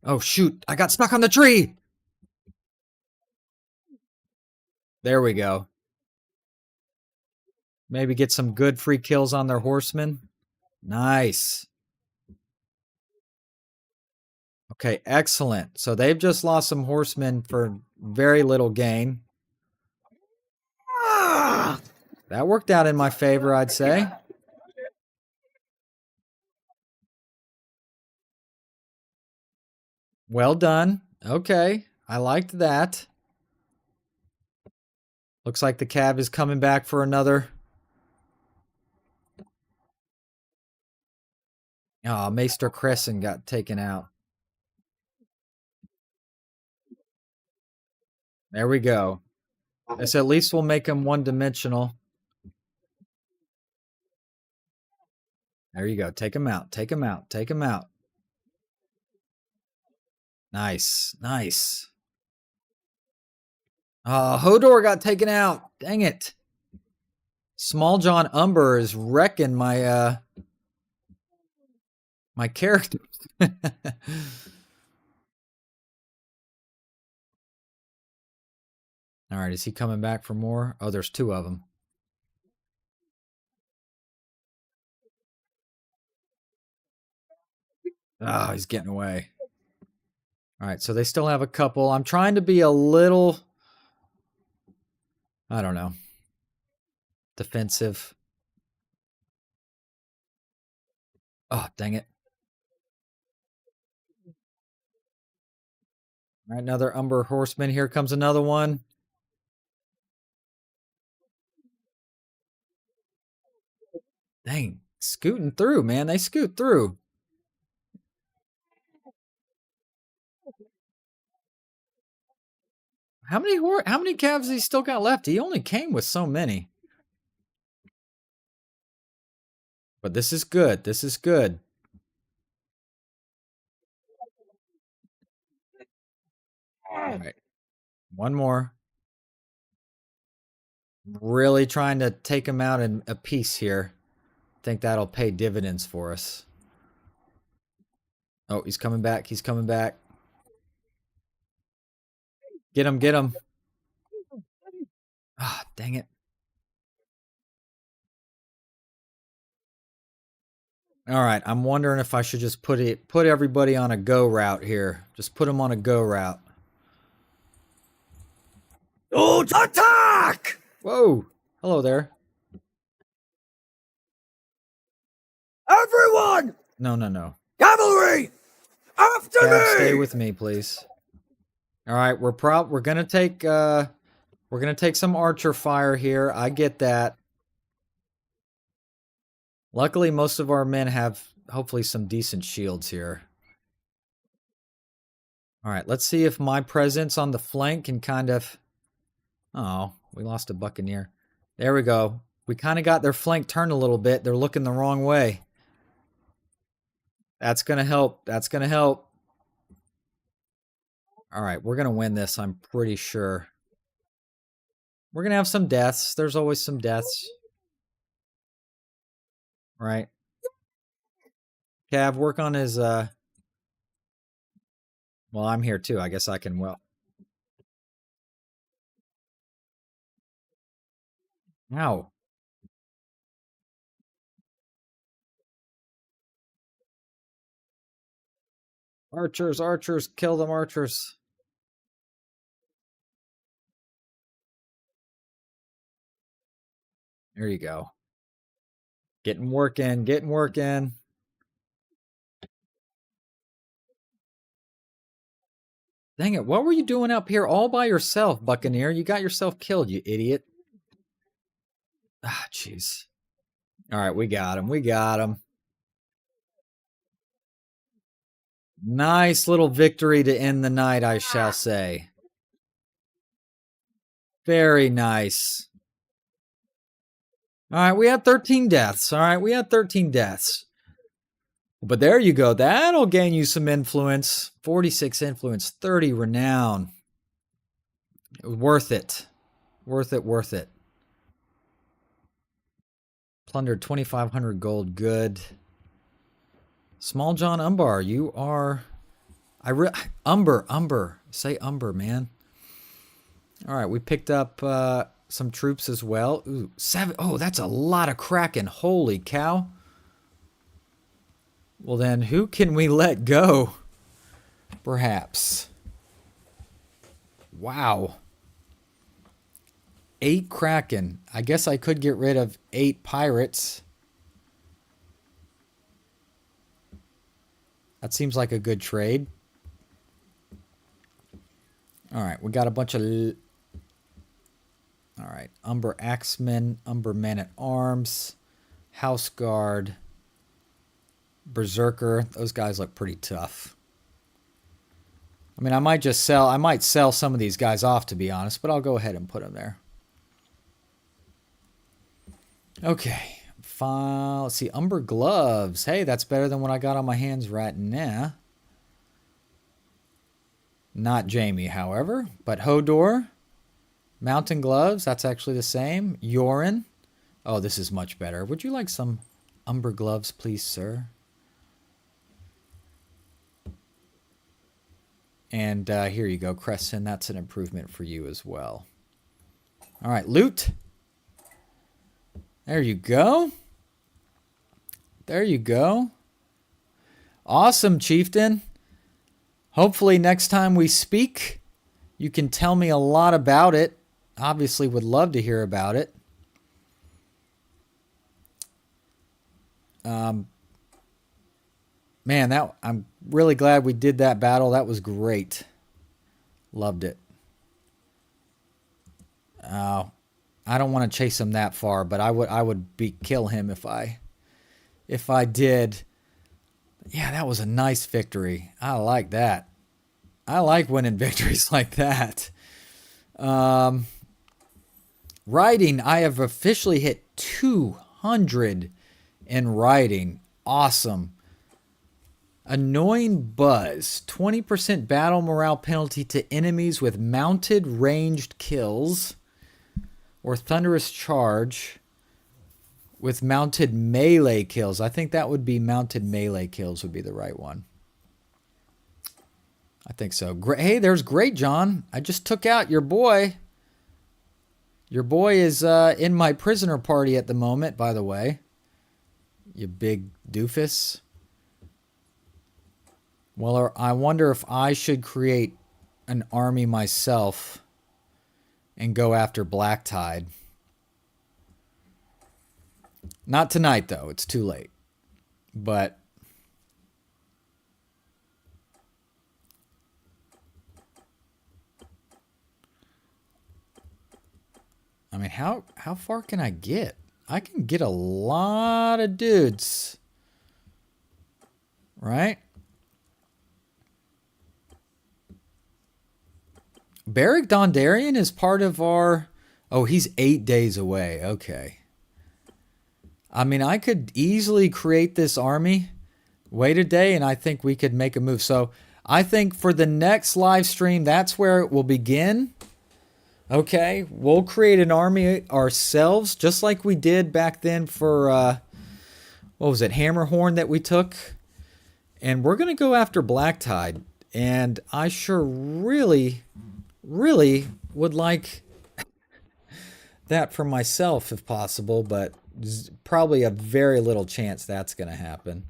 A: Oh, shoot. I got stuck on the tree. There we go. Maybe get some good free kills on their horsemen. Nice. Okay, excellent. So they've just lost some horsemen for very little gain. That worked out in my favor, I'd say. Well done. Okay, I liked that. Looks like the cab is coming back for another. Oh, Maester Crescent got taken out. There we go. This at least will make him one-dimensional. There you go. Take him out. Take him out. Take him out. Nice. Nice. Hodor got taken out. Dang it. Small John Umber is wrecking my my character. All right, is he coming back for more? Oh, there's two of them. Oh, he's getting away. All right, so they still have a couple. I'm trying to be a little, I don't know, defensive. Oh, dang it. All right, another Umber Horseman. Here comes another one. Dang, scooting through, man. They scoot through. How many calves he still got left? He only came with so many. But this is good. This is good. All right. One more. Really trying to take him out in a piece here. Think that'll pay dividends for us. Oh, he's coming back. He's coming back. Get him, get him. Ah, dang it. All right, I'm wondering if I should just put everybody on a go route here. Just put them on a go route.
E: Don't attack!
A: Whoa. Hello there.
E: Everyone!
A: No, no, no.
E: Cavalry! After
A: Cav,
E: me!
A: stay with me, please. All right, we're gonna take some archer fire here. I get that. Luckily, most of our men have hopefully some decent shields here. All right, let's see if my presence on the flank can kind of. Oh, we lost a buccaneer. There we go. We kind of got their flank turned a little bit. They're looking the wrong way. That's gonna help. That's gonna help. All right, we're gonna win this. I'm pretty sure. We're gonna have some deaths. There's always some deaths. Right. Cav, work on his well, I'm here too. I guess I can Ow. Archers, archers, kill them archers. There you go. Getting working, getting working. Dang it, what were you doing up here all by yourself, Buccaneer? You got yourself killed, you idiot. Ah, jeez. All right, we got him. We got him. Nice little victory to end the night, I shall say. Very nice. All right, we had 13 deaths. All right, we had 13 deaths. But there you go. That'll gain you some influence. 46 influence, 30 renown. Worth it. Worth it, worth it. Plundered 2,500 gold. Good. Small John Umbar, you are... Umber. Say Umber, man. All right, we picked up some troops as well. Ooh, 7. Oh, that's a lot of Kraken. Holy cow. Well, then, who can we let go? Perhaps. Wow. 8 Kraken. I guess I could get rid of 8 pirates. That seems like a good trade. All right, we got a bunch of... All right, Umber Axemen, Umber Men-at-Arms, House Guard, Berserker. Those guys look pretty tough. I mean, I might sell some of these guys off, to be honest, but I'll go ahead and put them there. Okay, file. Let's see, Umber Gloves. Hey, that's better than what I got on my hands right now. Not Jamie, however, but Hodor. Mountain Gloves, that's actually the same. Yorin. Oh, this is much better. Would you like some Umber Gloves, please, sir? And here you go, Crescent. That's an improvement for you as well. All right, loot. There you go. There you go. Awesome, Chieftain. Hopefully next time we speak, you can tell me a lot about it. Obviously would love to hear about it. Man, I'm really glad we did that battle. That was great. Loved it. I don't want to chase him that far, but I would kill him if I did. Yeah, that was a nice victory. I like that. I like winning victories like that. Writing, I have officially hit 200 in writing. Awesome. Annoying Buzz. 20% battle morale penalty to enemies with mounted ranged kills. Or Thunderous Charge with mounted melee kills. I think that would be mounted melee kills would be the right one. I think so. Hey, there's Great John. I just took out your boy. Your boy is in my prisoner party at the moment, by the way. You big doofus. Well, I wonder if I should create an army myself and go after Black Tide. Not tonight, though. It's too late. But I mean, how far can I get? I can get a lot of dudes. Right? Beric Dondarrion is part of our... Oh, he's 8 days away. Okay. I mean, I could easily create this army. Wait a day, and I think we could make a move. So, I think for the next live stream, that's where it will begin. Okay, we'll create an army ourselves, just like we did back then for, what was it, Hammerhorn that we took. And we're going to go after Black Tide. And I sure really would like that for myself if possible, but probably a very little chance that's going to happen.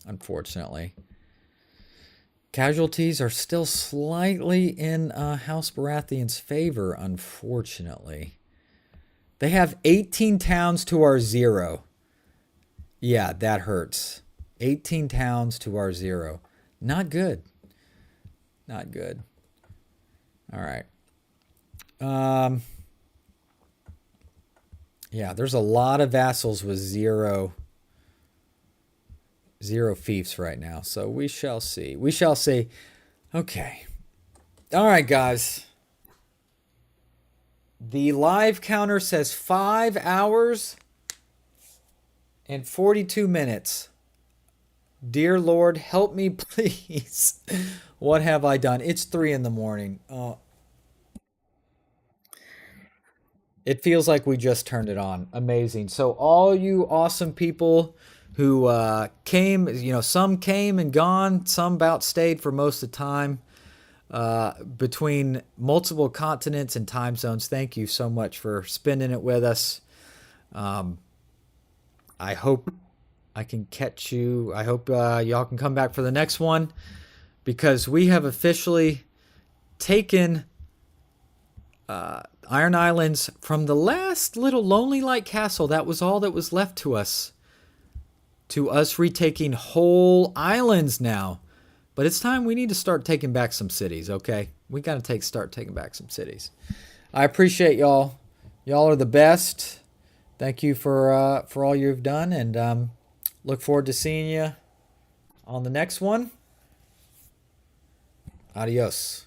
A: Unfortunately. Casualties are still slightly in House Baratheon's favor, unfortunately. They have 18 towns to our 0. Yeah, that hurts. 18 towns to our 0. Not good. Not good. All right. Yeah, there's a lot of vassals with zero fiefs right now. So we shall see. We shall see. Okay. All right, guys. The live counter says 5 hours and 42 minutes. Dear Lord, help me, please. What have I done? It's 3 in the morning. It feels like we just turned it on. Amazing. So all you awesome people who came, some came and gone, some about stayed for most of the time, between multiple continents and time zones. Thank you so much for spending it with us. I hope I can catch you. I hope y'all can come back for the next one, because we have officially taken Iron Islands from the last little lonely light castle. That was all that was left to us retaking whole islands now. But it's time we need to start taking back some cities, okay? We got to start taking back some cities. I appreciate y'all. Y'all are the best. Thank you for all you've done, and look forward to seeing you on the next one. Adios.